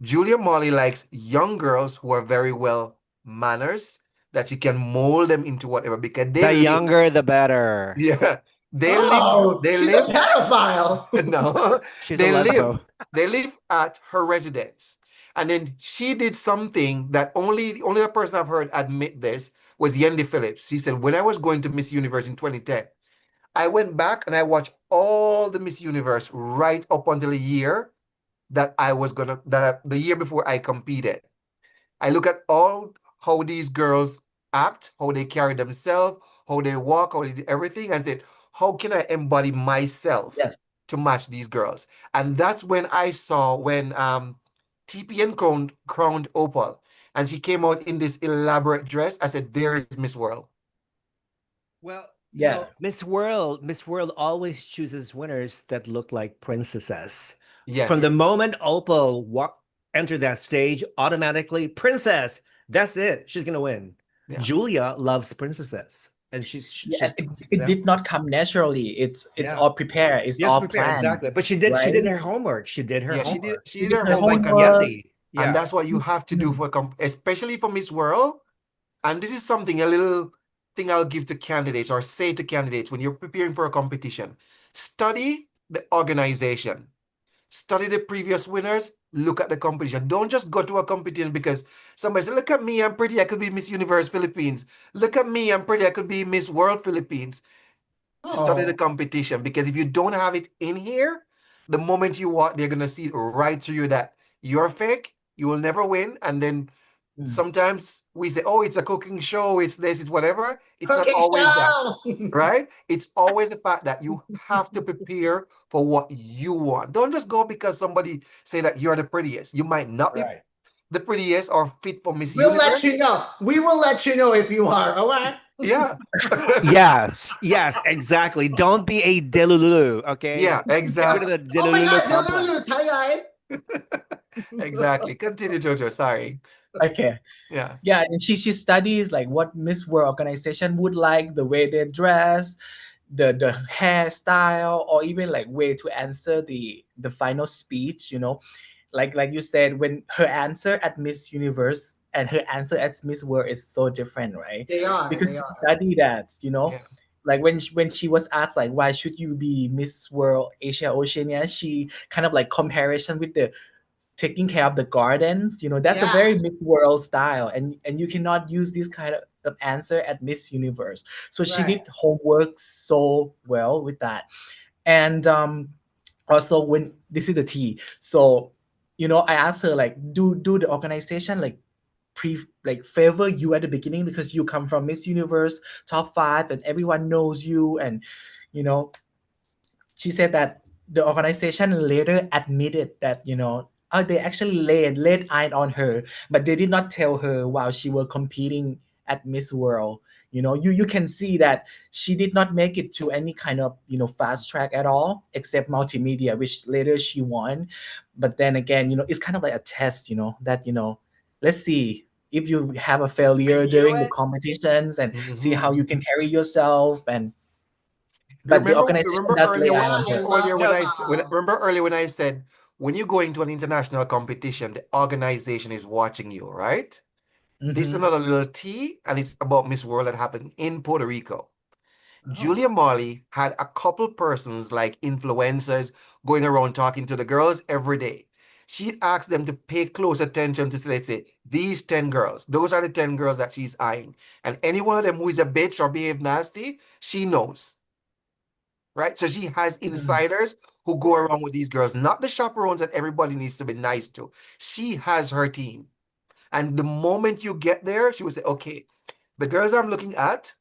Speaker 2: Julia Molly likes young girls who are very well manners, that she can mold them into whatever, because they
Speaker 1: The
Speaker 2: live.
Speaker 1: younger, the better.
Speaker 2: Yeah, they live.
Speaker 3: Oh,
Speaker 2: They
Speaker 3: she's a
Speaker 2: live.
Speaker 3: pedophile.
Speaker 2: No,
Speaker 1: She's a
Speaker 2: they live.
Speaker 1: lesbo.
Speaker 2: They live at her residence, and then she did something that only the person I've heard admit this was Yendi Phillips. She said, when I was going to Miss Universe in 2010, I went back and I watched all the Miss Universe right up until the year the year before I competed. I look at all how these girls act, how they carry themselves, how they walk, how they do everything, and said, how can I embody myself
Speaker 4: Yes.
Speaker 2: to match these girls? And that's when I saw when TPN crowned Opal, and she came out in this elaborate dress. I said, there is Miss World.
Speaker 1: Well,
Speaker 4: Yeah.
Speaker 1: Miss World always chooses winners that look like princesses. From the
Speaker 2: Yes.
Speaker 1: moment Opal entered that stage, automatically princess. That's it. She's gonna win.
Speaker 2: Yeah.
Speaker 1: Julia loves princesses. and she's
Speaker 4: Yeah,
Speaker 1: she's
Speaker 4: it did not come naturally. It's
Speaker 1: Yeah.
Speaker 4: all prepared. It's
Speaker 1: You have to
Speaker 4: all
Speaker 1: prepare
Speaker 4: planned,
Speaker 1: exactly. But she
Speaker 4: right?
Speaker 1: did her homework. She did her
Speaker 2: Yeah,
Speaker 1: homework.
Speaker 2: she
Speaker 4: She
Speaker 2: did
Speaker 4: did
Speaker 2: her
Speaker 4: her
Speaker 1: Just like
Speaker 2: homework,
Speaker 4: homework.
Speaker 1: Yeti.
Speaker 2: and
Speaker 1: Yeah.
Speaker 2: that's what you have to do
Speaker 4: Mm.
Speaker 2: for especially for Miss World. And this is something, a little thing I'll give to candidates or say to candidates when you're preparing for a competition. Study the organization. Study the previous winners. Look at the competition. Don't just go to a competition because somebody said, look at me, I'm pretty, I could be Miss Universe Philippines. Look at me, I'm pretty, I could be Miss World Philippines. Study the
Speaker 3: Oh,
Speaker 2: competition, because if you don't have it in here, the moment you walk, they're gonna see right through you that you're fake, you will never win. And then
Speaker 4: Mm.
Speaker 2: sometimes we say, oh, it's a cooking show, it's this, it's whatever. It's not
Speaker 3: cooking
Speaker 2: always that,
Speaker 3: show.
Speaker 2: right? It's always the fact that you have to prepare for what you want. Don't just go because somebody say that you're the prettiest. You might not be
Speaker 1: Right.
Speaker 2: the prettiest or fit for Miss
Speaker 3: We'll let
Speaker 2: Universe.
Speaker 3: you know. We will let you know if you are. All right.
Speaker 2: Yeah.
Speaker 1: Yes, exactly. Don't be a delulu, okay?
Speaker 2: Yeah,
Speaker 1: Get rid of
Speaker 2: exactly.
Speaker 1: the
Speaker 3: Oh my
Speaker 1: delulu
Speaker 3: God,
Speaker 1: complex.
Speaker 3: Delulu. Hi guys.
Speaker 2: Exactly. Continue, Jojo. Sorry.
Speaker 4: Okay.
Speaker 2: Yeah.
Speaker 4: Yeah, and she studies like what Miss World organization would like, the way they dress, the hairstyle, or even like way to answer the final speech. Like you said, when her answer at Miss Universe and her answer at Miss World is so different, right?
Speaker 3: They are.
Speaker 4: Because
Speaker 3: They
Speaker 4: she
Speaker 3: are.
Speaker 4: studied that.
Speaker 2: Yeah.
Speaker 4: Like when she was asked like why should you be Miss World Asia Oceania, she kind of like comparison with the taking care of the gardens. That's a
Speaker 3: Yeah.
Speaker 4: very Miss World style, and you cannot use this kind of answer at Miss Universe. So she
Speaker 3: Right.
Speaker 4: did homework so well with that. And also, when this is the tea, so I asked her like, do the organization like favor you at the beginning because you come from Miss Universe top 5 and everyone knows you, and you know she said that the organization later admitted that they actually laid eyes on her, but they did not tell her while she was competing at Miss World. You can see that she did not make it to any kind of fast track at all, except multimedia, which later she won. But then again, it's kind of like a test, that let's see if you have a
Speaker 1: I
Speaker 4: failure
Speaker 1: knew
Speaker 4: during the
Speaker 1: it.
Speaker 4: competitions and see how
Speaker 2: Mhm.
Speaker 4: you can carry yourself. And but the
Speaker 2: Remember,
Speaker 4: organization
Speaker 2: remember
Speaker 4: does lay
Speaker 2: earlier
Speaker 4: eye
Speaker 2: when
Speaker 4: on
Speaker 3: Yeah, I
Speaker 4: her.
Speaker 3: love
Speaker 1: No,
Speaker 2: remember earlier when I said when you go into an international competition, the organization is watching you, right? This is
Speaker 4: Mm-hmm.
Speaker 2: another little tea, and it's about Miss World that happened in Puerto Rico.
Speaker 3: Oh.
Speaker 2: Julia Marley had a couple persons like influencers going around talking to the girls every day. She asked them to pay close attention to, let's say, these 10 girls. Those are the 10 girls that she's eyeing. And any one of them who is a bitch or behave nasty, she knows, right? So she has
Speaker 4: Mm.
Speaker 2: insiders who
Speaker 1: of
Speaker 2: go around with
Speaker 1: course.
Speaker 2: these girls, not the chaperones that everybody needs to be nice to. She has her team. And the moment you get there, she will say, okay, the girls I'm looking at,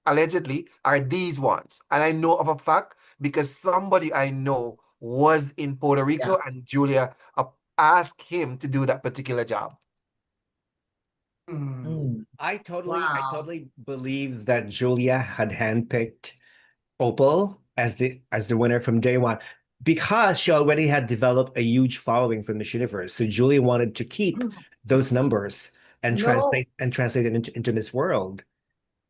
Speaker 2: allegedly, are these ones. And I know of a fact because somebody I know was in Puerto
Speaker 4: Yeah.
Speaker 2: Rico and Julia asked him to do that particular job.
Speaker 3: Hmm.
Speaker 4: Mm.
Speaker 1: I
Speaker 3: Wow.
Speaker 1: totally believe that Julia had handpicked Opal as the winner from day one because she already had developed a huge following from Miss Universe. So Julia wanted to keep those numbers and
Speaker 3: No,
Speaker 1: translate it into Miss World.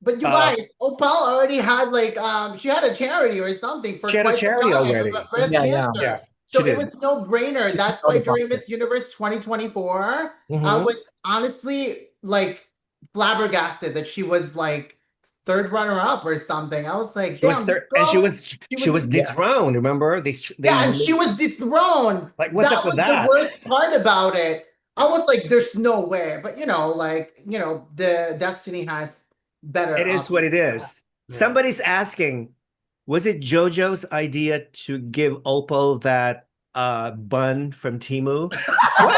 Speaker 3: but you
Speaker 1: Uh,
Speaker 3: guys, Opal already had like she had a charity or something for
Speaker 1: she had a
Speaker 3: quite some
Speaker 1: charity
Speaker 3: time,
Speaker 1: already.
Speaker 3: breast
Speaker 4: Yeah, yeah.
Speaker 1: Yeah,
Speaker 3: cancer.
Speaker 1: she
Speaker 3: So it was
Speaker 1: did.
Speaker 3: no brainer.
Speaker 4: She checked
Speaker 3: That's
Speaker 4: all
Speaker 3: why
Speaker 4: the
Speaker 3: during
Speaker 4: boxes.
Speaker 3: Miss Universe 2024, I
Speaker 1: Hmm.
Speaker 3: was honestly like flabbergasted that she was like third runner up or something. I was like,
Speaker 1: She was
Speaker 3: damn, this
Speaker 1: third, and
Speaker 3: girl, she
Speaker 1: she
Speaker 3: was
Speaker 1: was
Speaker 4: Yeah.
Speaker 1: dethroned. Remember,
Speaker 3: yeah, and
Speaker 1: they
Speaker 3: she was dethroned.
Speaker 1: like what's
Speaker 3: That
Speaker 1: up with
Speaker 3: was the
Speaker 1: that?
Speaker 3: worst part about it. I
Speaker 2: Yeah.
Speaker 3: was like, there's no way. But the destiny has better
Speaker 1: It is what
Speaker 3: options.
Speaker 1: it is.
Speaker 2: Yeah.
Speaker 1: Somebody's asking, was it JoJo's idea to give Opal that bun from Timu? What?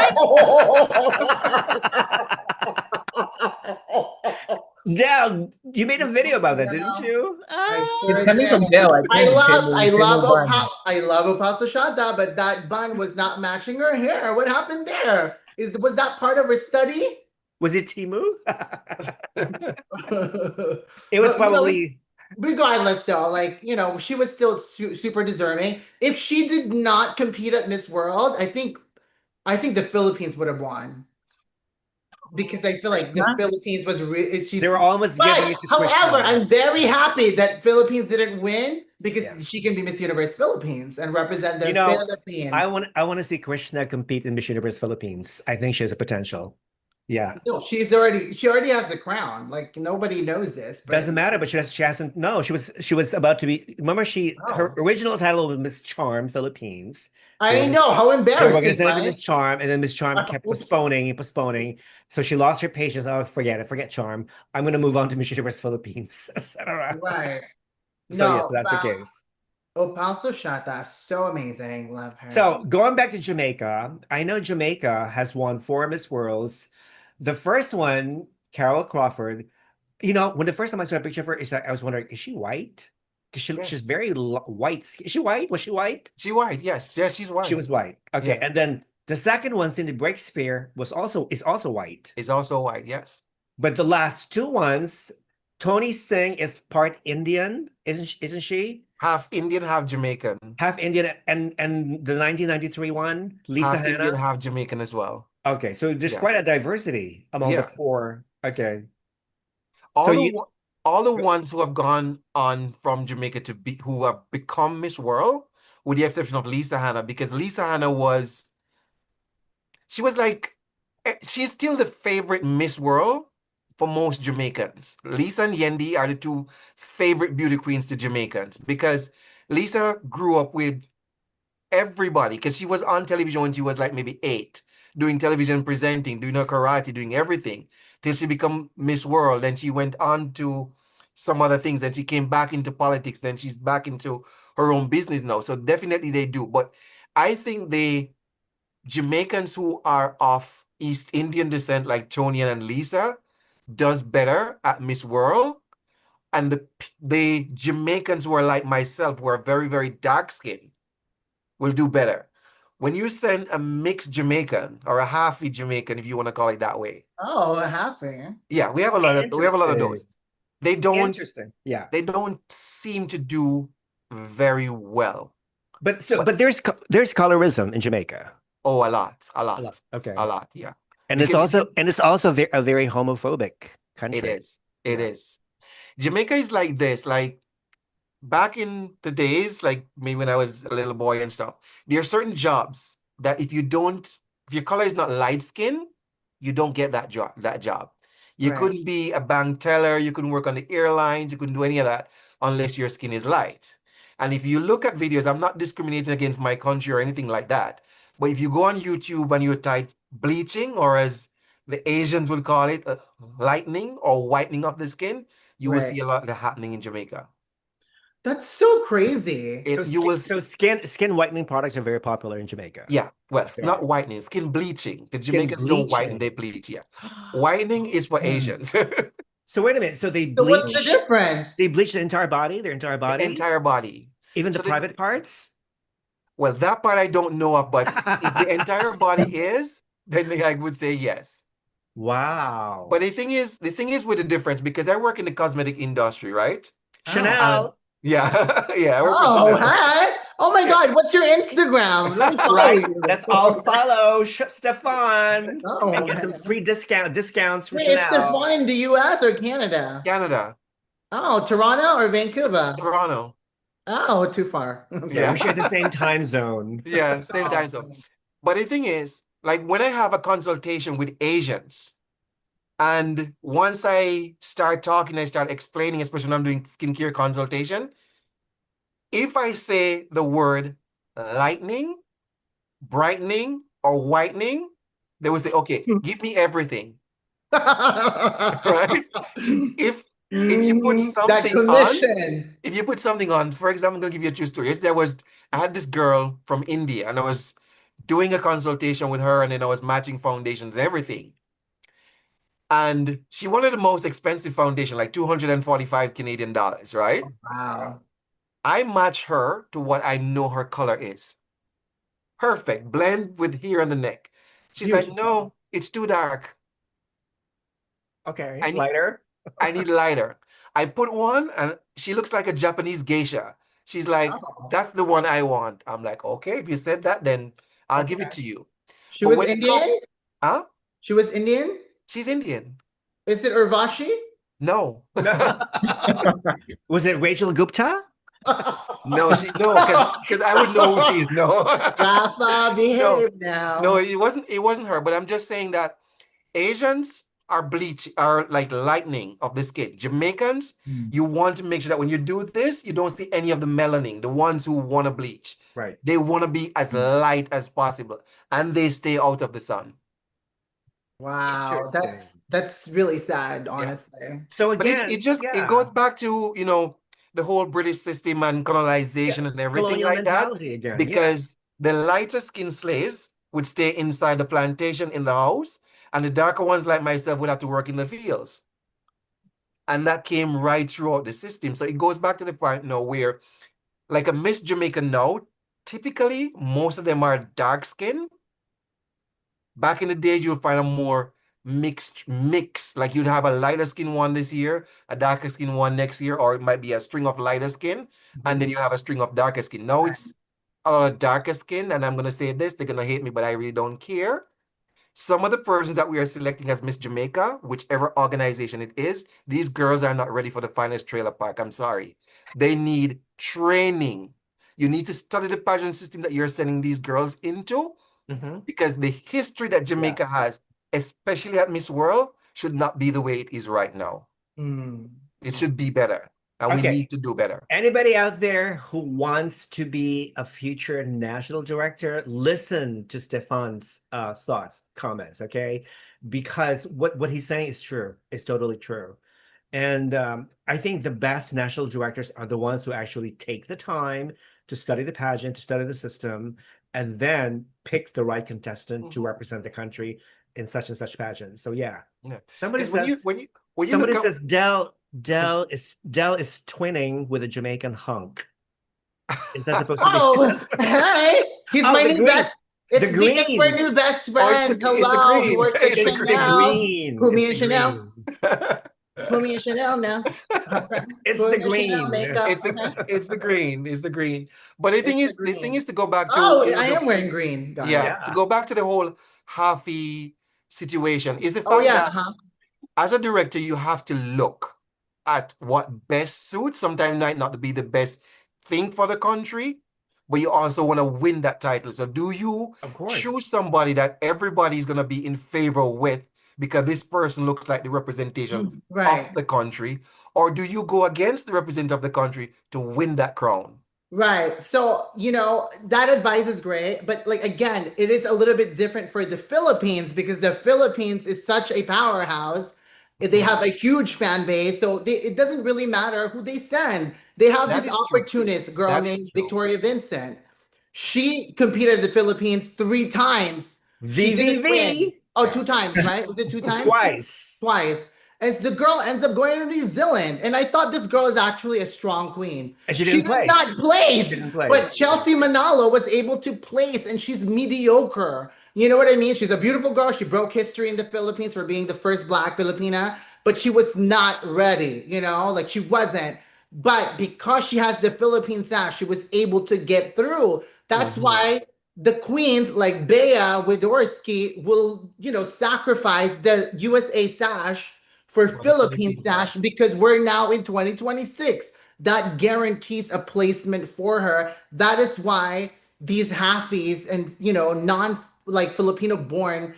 Speaker 1: Dell, you made a video about that, didn't
Speaker 3: No,
Speaker 1: you?
Speaker 3: I
Speaker 4: It's
Speaker 3: sure
Speaker 4: coming
Speaker 3: did.
Speaker 4: from Dell, I
Speaker 3: I
Speaker 4: think.
Speaker 3: love, I love
Speaker 4: Temu bun.
Speaker 3: I love Opal Shanta, but that bun was not matching her hair. What happened there? Was that part of her study?
Speaker 1: Was it Timu? It was
Speaker 3: But
Speaker 1: probably.
Speaker 3: regardless though, like she was still super deserving. If she did not compete at Miss World, I think the Philippines would have won. because I feel like the
Speaker 4: Krishna?
Speaker 3: Philippines was she's.
Speaker 1: They were almost giving it
Speaker 3: But
Speaker 1: to
Speaker 3: however,
Speaker 1: Krishna.
Speaker 3: I'm very happy that Philippines didn't win because
Speaker 1: Yeah.
Speaker 3: she can be Miss Universe Philippines and represent the
Speaker 1: You know,
Speaker 3: Philippines.
Speaker 1: I want to see Krishna compete in Miss Universe Philippines. I think she has a potential. Yeah.
Speaker 3: No, she already has the crown. Like nobody knows this, but
Speaker 1: Doesn't matter, but she hasn't. No, she was about to be. Remember, her
Speaker 3: oh,
Speaker 1: original title was Miss Charm Philippines. They
Speaker 3: I
Speaker 1: were
Speaker 3: know how
Speaker 1: they were going to
Speaker 3: embarrassing,
Speaker 1: send it to
Speaker 3: right?
Speaker 1: Miss Charm, and then Miss Charm kept
Speaker 3: Oops.
Speaker 1: postponing and postponing. So she lost her patience. Oh, forget it, forget Charm. I'm going to move on to Miss Universe Philippines, etc.
Speaker 3: Right.
Speaker 1: So yes,
Speaker 3: No,
Speaker 1: that's the
Speaker 3: but
Speaker 1: case.
Speaker 3: Opalso shot that so amazing. Love her.
Speaker 1: So going back to Jamaica, I know Jamaica has won 4 Miss Worlds. The first one, Carol Crawford. You know, when the first time I saw a picture of her, I was wondering, is she white? Because she's
Speaker 2: Yes.
Speaker 1: very white. Is she white? Was she white?
Speaker 2: She white, yes. Yes, she's
Speaker 1: She
Speaker 2: white.
Speaker 1: was white. Okay,
Speaker 2: Yeah.
Speaker 1: and then the second one, Cindy Breakspear, is also white.
Speaker 2: Is also white, yes.
Speaker 1: But the last two ones, Tony Singh is part Indian, isn't she?
Speaker 2: Half Indian, half Jamaican.
Speaker 1: Half Indian, and the 1993 one, Lisa
Speaker 2: Half Indian,
Speaker 1: Hanna.
Speaker 2: half Jamaican as well.
Speaker 1: Okay, so there's
Speaker 2: Yeah.
Speaker 1: quite a diversity among the
Speaker 2: Yeah.
Speaker 1: four. Okay, so
Speaker 2: All the
Speaker 1: you
Speaker 2: all the ones who have gone on from Jamaica to be who have become Miss World, with the exception of Lisa Hanna, because Lisa Hanna she was like she's still the favorite Miss World for most Jamaicans. Lisa and Yendi are the two favorite beauty queens to Jamaicans because Lisa grew up with everybody because she was on television when she was like maybe 8, doing television presenting, doing her karate, doing everything till she become Miss World. Then she went on to some other things. Then she came back into politics. Then she's back into her own business now. So definitely they do. But I think the Jamaicans who are of East Indian descent, like Tony and Lisa, does better at Miss World. And the Jamaicans who are like myself, who are very, very dark skinned, will do better. When you send a mixed Jamaican or a halfy Jamaican, if you want to call it that way,
Speaker 3: Oh, happy.
Speaker 2: yeah, we have a lot of those. They don't
Speaker 1: Yeah.
Speaker 2: they don't seem to do very well.
Speaker 1: But
Speaker 2: But
Speaker 1: there's colorism in Jamaica.
Speaker 2: oh, a lot,
Speaker 1: Okay.
Speaker 2: a lot, yeah.
Speaker 1: And
Speaker 2: Because
Speaker 1: it's also a very homophobic country.
Speaker 2: it
Speaker 1: Yeah.
Speaker 2: is. Jamaica is like this, like back in the days, like maybe when I was a little boy and stuff, there are certain jobs that if your color is not light skin, you don't get that job. You
Speaker 3: Right.
Speaker 2: couldn't be a bank teller, you couldn't work on the airlines, you couldn't do any of that unless your skin is light. And if you look at videos, I'm not discriminating against my country or anything like that, but if you go on YouTube and you type bleaching, or as the Asians would call it, lightening or whitening of the skin, you will
Speaker 3: Right.
Speaker 2: see a lot of that happening in Jamaica.
Speaker 3: That's so crazy.
Speaker 1: So skin whitening products are very popular in Jamaica.
Speaker 2: Yeah, well,
Speaker 1: They
Speaker 2: not
Speaker 1: are.
Speaker 2: whitening, skin bleaching. Because
Speaker 1: Skin
Speaker 2: Jamaicans don't whiten, they
Speaker 1: bleaching.
Speaker 2: bleach. Yeah, whitening is for
Speaker 3: Hmm.
Speaker 2: Asians.
Speaker 1: So wait a minute. So
Speaker 3: So what's the difference?
Speaker 1: they bleach the entire body, their entire
Speaker 2: The
Speaker 1: body,
Speaker 2: entire body.
Speaker 1: even the
Speaker 2: So
Speaker 1: private parts.
Speaker 2: well, that part I don't know of, but if the entire body is, then I would say yes.
Speaker 1: Wow.
Speaker 2: But the thing is with the difference, because I work in the cosmetic industry, right?
Speaker 1: Chanel.
Speaker 2: Yeah, yeah, I work for
Speaker 3: Oh,
Speaker 2: Chanel.
Speaker 3: hi. Oh my God, what's your Instagram? Let me follow
Speaker 1: Right.
Speaker 3: you.
Speaker 1: Let's all follow Staffan
Speaker 3: Oh,
Speaker 1: and get some free discounts for
Speaker 3: Wait, is
Speaker 1: Chanel.
Speaker 3: Stefan in the US or Canada?
Speaker 2: Canada,
Speaker 3: Oh, Toronto or Vancouver?
Speaker 2: Toronto.
Speaker 3: Oh, too far. I'm
Speaker 1: Yeah, we
Speaker 3: sorry.
Speaker 1: share the same time zone.
Speaker 2: Yeah, same time zone. But the thing is, like when I have a consultation with Asians, and once I start talking, I start explaining, especially when I'm doing skincare consultation, if I say the word lightening, brightening, or whitening, they will say, okay, give me everything. Right? If you put
Speaker 3: That
Speaker 2: something on,
Speaker 3: commission.
Speaker 2: if you put something on, for example, I'm gonna give you a true story. Yesterday I had this girl from India and I was doing a consultation with her, and then I was matching foundations and everything. And she wanted the most expensive foundation, like 245 Canadian dollars, right?
Speaker 3: Wow.
Speaker 2: I match her to what I know her color is. Perfect. Blend with here on the neck. She's like,
Speaker 3: Beautiful.
Speaker 2: no, it's too dark.
Speaker 1: Okay,
Speaker 2: I need
Speaker 1: lighter.
Speaker 2: I need lighter. I put one and she looks like a Japanese geisha. She's like,
Speaker 3: Oh.
Speaker 2: that's the one I want. I'm like, okay, if you said that, then I'll give it
Speaker 1: Okay.
Speaker 2: to you.
Speaker 3: She
Speaker 2: But
Speaker 3: was
Speaker 2: when it comes,
Speaker 3: Indian?
Speaker 2: huh?
Speaker 3: She was Indian?
Speaker 2: She's Indian.
Speaker 3: Is it Urvashi?
Speaker 2: No.
Speaker 1: Was it Rachel Gupta?
Speaker 2: No, because I would know who she is. No.
Speaker 3: Rafa,
Speaker 2: No,
Speaker 3: behave
Speaker 2: no,
Speaker 3: now.
Speaker 2: it wasn't her, but I'm just saying that Asians are like lightning of the skin. Jamaicans, you want to make sure that when you do this, you don't see any of the melanin, the ones who want to bleach.
Speaker 1: Right.
Speaker 2: They want to be as light as possible, and they stay out of the sun.
Speaker 3: Wow,
Speaker 1: Interesting.
Speaker 3: that's really sad,
Speaker 2: Yeah.
Speaker 3: honestly.
Speaker 1: So
Speaker 2: But it
Speaker 1: again,
Speaker 2: just it
Speaker 1: yeah,
Speaker 2: goes back to, the whole British system and colonization and everything
Speaker 1: colonial
Speaker 2: like that,
Speaker 1: mentality again. Yeah.
Speaker 2: because the lighter skinned slaves would stay inside the plantation in the house, and the darker ones like myself would have to work in the fields. And that came right throughout the system. So it goes back to the point now where, like a Miss Jamaica now, typically most of them are dark skinned. Back in the days, you'll find a more mixed mix. Like you'd have a lighter skin one this year, a darker skin one next year, or it might be a string of lighter skin, and then you have a string of darker skin. Now it's a lot of darker skin, and I'm gonna say this, they're gonna hate me, but I really don't care. Some of the persons that we are selecting as Miss Jamaica, whichever organization it is, these girls are not ready for the finest trailer park. I'm sorry. They need training. You need to study the pageant system that you're sending these girls into, because the history that Jamaica has, especially at Miss World, should not be the way it is right now. It should be better, and we
Speaker 1: Okay.
Speaker 2: need to do better.
Speaker 1: Anybody out there who wants to be a future national director, listen to Staffan's thoughts, comments, okay? Because what he's saying is true. It's totally true. And I think the best national directors are the ones who actually take the time to study the pageant, to study the system, and then pick the right contestant to represent the country in such and such pageant. So yeah.
Speaker 2: Yeah.
Speaker 1: Somebody
Speaker 2: 'Cause
Speaker 1: says
Speaker 2: when you
Speaker 1: somebody
Speaker 2: look
Speaker 1: says Dell is twinning with a Jamaican hunk. Is that supposed to be?
Speaker 3: Oh, hey, he's
Speaker 1: Oh,
Speaker 3: my
Speaker 1: the
Speaker 3: new
Speaker 1: green.
Speaker 3: best. It's
Speaker 1: The
Speaker 3: because we're
Speaker 1: green.
Speaker 3: new best
Speaker 2: Oh, it's
Speaker 3: friends.
Speaker 2: the
Speaker 3: Hello, he
Speaker 2: green.
Speaker 3: works at
Speaker 2: It's the
Speaker 3: Chanel.
Speaker 1: green.
Speaker 3: Put
Speaker 1: It's
Speaker 3: me
Speaker 1: the
Speaker 3: in Chanel.
Speaker 1: green.
Speaker 3: Put me in Chanel now. Okay.
Speaker 1: It's
Speaker 3: Put
Speaker 1: the
Speaker 3: me in Chanel
Speaker 1: green.
Speaker 3: makeup.
Speaker 2: It's
Speaker 3: Okay.
Speaker 2: the green. It's the green. But the thing
Speaker 3: It's
Speaker 2: is,
Speaker 3: the
Speaker 2: the thing
Speaker 3: green.
Speaker 2: is to go back to,
Speaker 3: Oh, I am wearing green, guys.
Speaker 2: yeah, to go back to the whole halfy situation is the
Speaker 3: Oh
Speaker 2: fact
Speaker 3: yeah.
Speaker 2: that as a director, you have to look at what best suits. Sometimes might not be the best thing for the country, but you also want to win that title. So do you
Speaker 1: Of course.
Speaker 2: choose somebody that everybody's going to be in favor with because this person looks like the representation
Speaker 3: Right.
Speaker 2: of the country, or do you go against the representative of the country to win that crown?
Speaker 3: Right. So, that advice is great, but like again, it is a little bit different for the Philippines because the Philippines is such a powerhouse. They have a huge fan base, so it doesn't really matter who they send. They have
Speaker 2: That
Speaker 3: this
Speaker 2: is true.
Speaker 3: opportunist girl
Speaker 2: That is
Speaker 3: named
Speaker 2: true.
Speaker 3: Victoria Vincent. She competed in the Philippines 3 times. She didn't win.
Speaker 1: VVV.
Speaker 3: Oh, 2 times, right? Was it 2 times?
Speaker 1: Twice.
Speaker 3: Twice. And the girl ends up going to New Zealand. And I thought this girl is actually a strong queen.
Speaker 1: And she
Speaker 3: She
Speaker 1: didn't
Speaker 3: did
Speaker 1: place.
Speaker 3: not place.
Speaker 1: She didn't place.
Speaker 3: But Chelsea Manalo was able to place, and she's mediocre. You know what I mean? She's a beautiful girl. She broke history in the Philippines for being the first Black Filipina, but she was not ready, like she wasn't. But because she has the Philippine sash, she was able to get through. That's why the queens like Bea Widorsky will, sacrifice the USA sash for Philippine sash because we're now in 2026. That guarantees a placement for her. That is why these halfies and non like Filipino born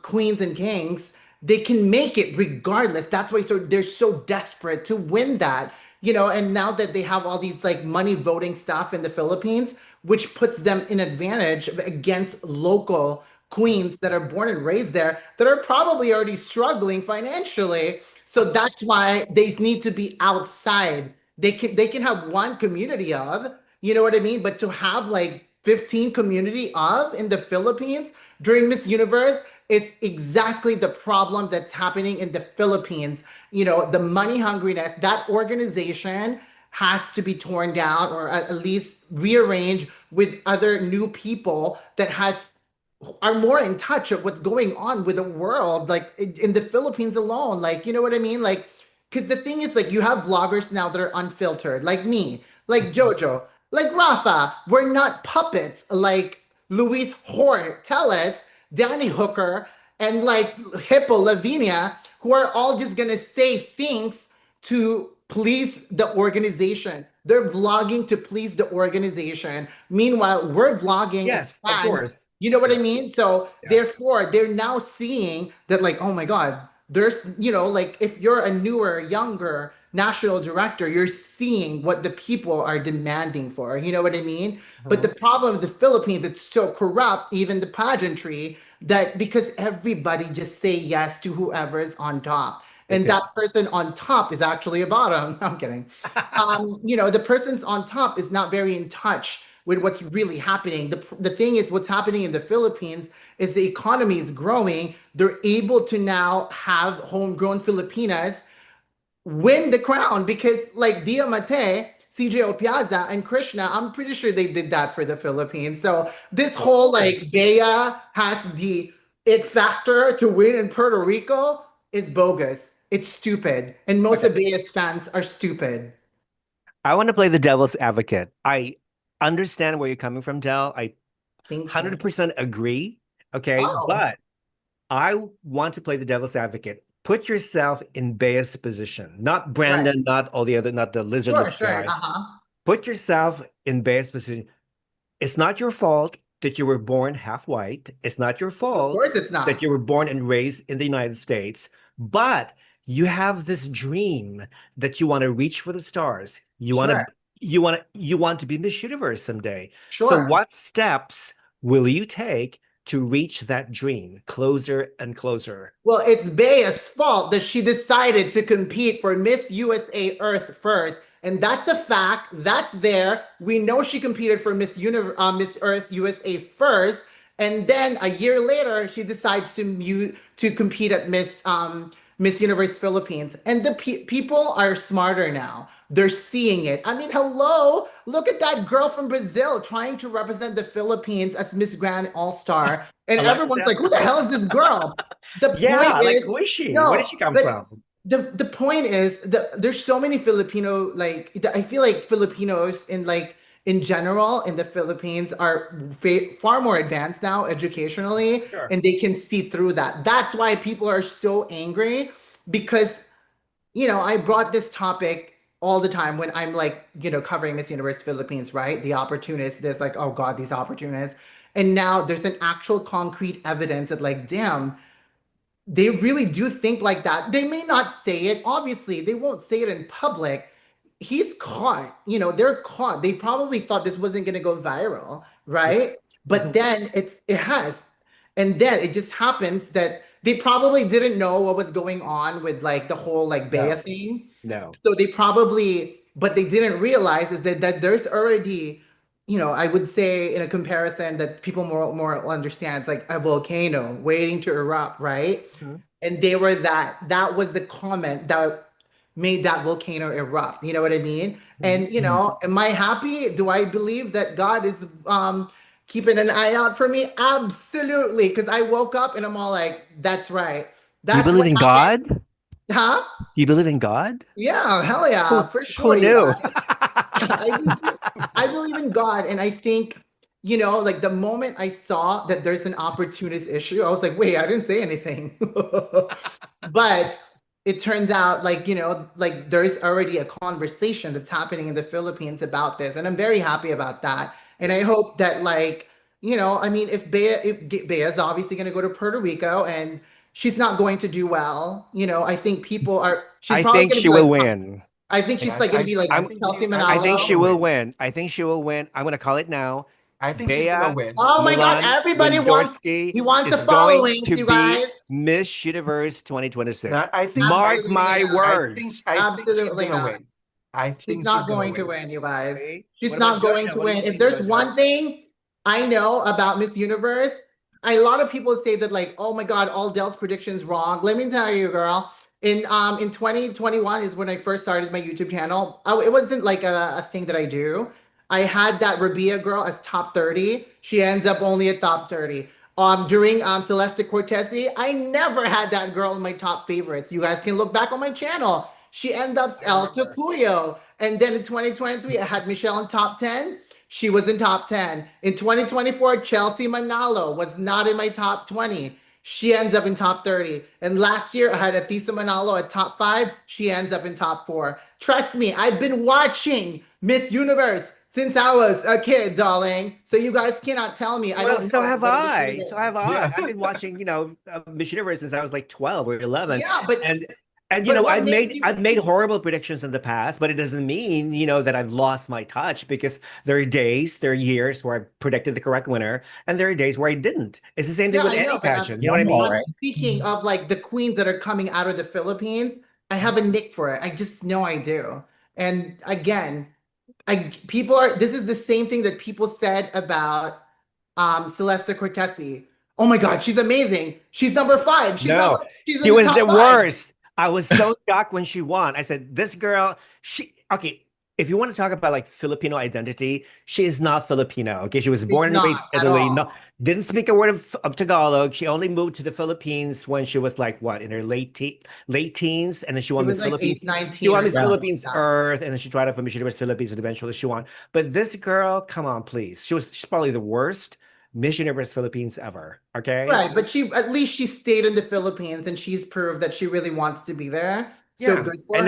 Speaker 3: queens and kings, they can make it regardless. That's why they're so desperate to win that. And now that they have all these like money voting stuff in the Philippines, which puts them in advantage against local queens that are born and raised there that are probably already struggling financially. So that's why they need to be outside. They can have one community of, you know what I mean? But to have like 15 community of in the Philippines during Miss Universe, it's exactly the problem that's happening in the Philippines. The money hungriness, that organization has to be torn down or at least rearranged with other new people that are more in touch of what's going on with the world, like in the Philippines alone. Like, you know what I mean? Like, because the thing is, like, you have vloggers now that are unfiltered, like me, like JoeJoe, like Rafa. We're not puppets like Luis Hort, tell us, Danny Hooker. and like Hippo, Lavinia, who are all just gonna say things to please the organization. They're vlogging to please the organization. Meanwhile, we're vlogging as
Speaker 1: Yes, of
Speaker 3: fans.
Speaker 1: course.
Speaker 3: You know what I
Speaker 1: Yeah.
Speaker 3: mean? So
Speaker 1: Yeah.
Speaker 3: therefore, they're now seeing that, like, oh my God, there's, like if you're a newer, younger national director, you're seeing what the people are demanding for. You know what I mean? But the problem with the Philippines, it's so corrupt, even the pageantry, that because everybody just say yes to whoever's on top. And
Speaker 1: Okay.
Speaker 3: that person on top is actually a bottom. I'm kidding. The person's on top is not very in touch with what's really happening. The thing is, what's happening in the Philippines is the economy is growing. They're able to now have homegrown Filipinas win the crown because, like Dia Mate, CJ Opiaza, and Krishna, I'm pretty sure they did that for the Philippines. So this
Speaker 1: Of
Speaker 3: whole
Speaker 1: course.
Speaker 3: like Bea has the it factor to win in Puerto Rico is bogus. It's stupid, and most
Speaker 1: Okay.
Speaker 3: of Bea's fans are stupid.
Speaker 1: I want to play the devil's advocate. I understand where you're coming from, Dell. I
Speaker 3: Thank you.
Speaker 1: 100% agree. Okay.
Speaker 3: Oh,
Speaker 1: But I want to play the devil's advocate. Put yourself in Bea's position, not
Speaker 3: right.
Speaker 1: Brandon, not all the other, not the lizard
Speaker 3: Sure,
Speaker 1: looking
Speaker 3: sure.
Speaker 1: guy.
Speaker 3: Uh-huh.
Speaker 1: Put yourself in Bea's position. It's not your fault that you were born half white. It's not your
Speaker 3: Of
Speaker 1: fault
Speaker 3: course it's
Speaker 1: that
Speaker 3: not.
Speaker 1: you were born and raised in the United States, but you have this dream that you want to reach for the stars.
Speaker 3: Sure,
Speaker 1: You want to be Miss Universe someday. So
Speaker 3: sure.
Speaker 1: what steps will you take to reach that dream closer and closer?
Speaker 3: Well, it's Bea's fault that she decided to compete for Miss USA Earth first. And that's a fact. That's there. We know she competed for Miss Earth USA first. And then a year later, she decides to compete at Miss Universe Philippines. And the people are smarter now. They're seeing it. I mean, hello, look at that girl from Brazil trying to represent the Philippines as Miss Grand All Star. And everyone's
Speaker 1: Alexa?
Speaker 3: like, who the hell is this girl? The point
Speaker 1: Yeah, like
Speaker 3: is,
Speaker 1: who is she? Where did
Speaker 3: no,
Speaker 1: she come
Speaker 3: but
Speaker 1: from?
Speaker 3: the point is there's so many Filipino, like I feel like Filipinos in general in the Philippines are far more advanced now educationally,
Speaker 1: Sure.
Speaker 3: and they can see through that. That's why people are so angry because I brought this topic all the time when I'm like, covering Miss Universe Philippines, right? The opportunists, there's like, oh God, these opportunists. And now there's an actual concrete evidence that, like, damn, they really do think like that. They may not say it, obviously, they won't say it in public. He's caught, they're caught. They probably thought this wasn't going to go viral,
Speaker 1: Yeah.
Speaker 3: right? But
Speaker 1: Mhm.
Speaker 3: then it has. And then it just happens that they probably didn't know what was going on with like the whole like Bea
Speaker 1: No,
Speaker 3: thing.
Speaker 1: no.
Speaker 3: So they probably, but they didn't realize is that there's already, I would say in a comparison that people more understand, it's like a volcano waiting to erupt, right?
Speaker 1: Mhm.
Speaker 3: And they were that was the comment that made that volcano erupt. You know what I mean?
Speaker 1: Mhm.
Speaker 3: And am I happy? Do I believe that God is keeping an eye out for me? Absolutely. Because I woke up and I'm all like, that's right.
Speaker 1: Do you
Speaker 3: That's
Speaker 1: believe
Speaker 3: what
Speaker 1: in
Speaker 3: happened.
Speaker 1: God? Do
Speaker 3: Huh?
Speaker 1: you believe in God?
Speaker 3: Yeah, hell yeah, for
Speaker 1: Who
Speaker 3: sure, you
Speaker 1: knew?
Speaker 3: guys. I do too. I believe in God, and I think, like the moment I saw that there's an opportunist issue, I was like, wait, I didn't say anything. But it turns out, like, like there's already a conversation that's happening in the Philippines about this, and I'm very happy about that. And I hope that, like, I mean, if Bea is obviously going to go to Puerto Rico and she's not going to do well, I think she's
Speaker 1: I
Speaker 3: probably
Speaker 1: think
Speaker 3: going to
Speaker 1: she
Speaker 3: be like,
Speaker 1: will win.
Speaker 3: I think she's like going to be like
Speaker 2: I
Speaker 1: I'm
Speaker 2: think
Speaker 3: Chelsea
Speaker 1: I
Speaker 2: she's
Speaker 1: think
Speaker 2: gonna
Speaker 1: she
Speaker 3: Manalo.
Speaker 1: will
Speaker 2: win.
Speaker 1: win. I think she will win. I'm gonna call it now.
Speaker 2: I think she's
Speaker 1: Bea
Speaker 2: gonna win.
Speaker 3: Oh my God,
Speaker 1: Milan
Speaker 3: everybody
Speaker 1: Windorski
Speaker 3: he wants a
Speaker 1: is going
Speaker 3: following,
Speaker 1: to
Speaker 3: you guys.
Speaker 1: be Miss Universe 2026.
Speaker 2: I think
Speaker 1: Mark
Speaker 3: Absolutely
Speaker 1: my
Speaker 3: not.
Speaker 1: words.
Speaker 2: I think she's
Speaker 3: Absolutely
Speaker 2: gonna
Speaker 3: not.
Speaker 2: win. I
Speaker 3: She's
Speaker 2: think she's
Speaker 3: not
Speaker 2: gonna
Speaker 3: going to
Speaker 2: win.
Speaker 3: win, you guys.
Speaker 1: Okay.
Speaker 3: She's
Speaker 1: What about
Speaker 3: not going
Speaker 1: JoeJoe?
Speaker 3: to
Speaker 1: What do you
Speaker 3: win. If
Speaker 1: think,
Speaker 3: there's
Speaker 1: JoeJoe?
Speaker 3: one thing I know about Miss Universe, a lot of people say that, like, oh my God, all Dell's predictions wrong. Let me tell you, girl. In 2021 is when I first started my YouTube channel. It wasn't like a thing that I do. I had that Rabia girl as top 30. She ends up only at top 30. During Celeste Cortesi, I never had that girl in my top favorites. You guys can look back on my channel. She ended up
Speaker 1: I
Speaker 3: El
Speaker 1: remember.
Speaker 3: Tocuyo. And then in 2023, I had Michelle in top 10. She was in top 10. In 2024, Chelsea Manalo was not in my top 20. she ends up in top 30. And last year I had Atisa Manalo at top 5. She ends up in top 4. Trust me, I've been watching Miss Universe since I was a kid, darling. So you guys cannot tell me I
Speaker 1: Well,
Speaker 3: don't
Speaker 1: so
Speaker 3: know
Speaker 1: have
Speaker 3: what Miss
Speaker 1: I.
Speaker 3: Universe
Speaker 1: So have
Speaker 3: is.
Speaker 1: I.
Speaker 4: Yeah.
Speaker 1: I've been watching, Miss Universe since I was like 12 or 11.
Speaker 3: Yeah,
Speaker 1: And
Speaker 3: what makes you
Speaker 1: I've made horrible predictions in the past, but it doesn't mean, that I've lost my touch because there are years where I predicted the correct winner, and there are days where I didn't. It's the same thing
Speaker 3: Yeah,
Speaker 1: with
Speaker 3: I know,
Speaker 1: any
Speaker 3: but
Speaker 1: pageant. You know what I
Speaker 4: Normal,
Speaker 1: mean?
Speaker 3: I'm
Speaker 4: right?
Speaker 3: speaking of like the queens that are coming out of the Philippines. I have a nick for it. I just know I do. And again, people are this is the same thing that people said about Celeste Cortesi. Oh my God, she's amazing. She's number 5.
Speaker 1: No,
Speaker 3: She's
Speaker 1: she
Speaker 3: in the
Speaker 1: was
Speaker 3: top
Speaker 1: the
Speaker 3: 5.
Speaker 1: worst. I was so shocked when she won. I said, this girl, okay, if you want to talk about like Filipino identity, she is not Filipino. Okay, she was
Speaker 3: She's
Speaker 1: born and
Speaker 3: not
Speaker 1: raised in
Speaker 3: at
Speaker 1: Italy. No,
Speaker 3: all.
Speaker 1: didn't speak a word of Tagalog. She only moved to the Philippines when she was like what, in her late teens, and then she
Speaker 3: She
Speaker 1: won
Speaker 3: was
Speaker 1: Miss
Speaker 3: like
Speaker 1: Philippines.
Speaker 3: 8,
Speaker 1: She
Speaker 3: 19
Speaker 1: won
Speaker 3: or
Speaker 1: Miss
Speaker 4: Yeah.
Speaker 3: something like
Speaker 1: Philippines
Speaker 3: that.
Speaker 1: Earth, and then she tried out for Miss Universe Philippines, and eventually she won. But this girl, come on, please. She's probably the worst Miss Universe Philippines ever. Okay.
Speaker 3: Right, but she at least she stayed in the Philippines and she's proved that she really wants to be there. So
Speaker 1: Yeah.
Speaker 3: good for her.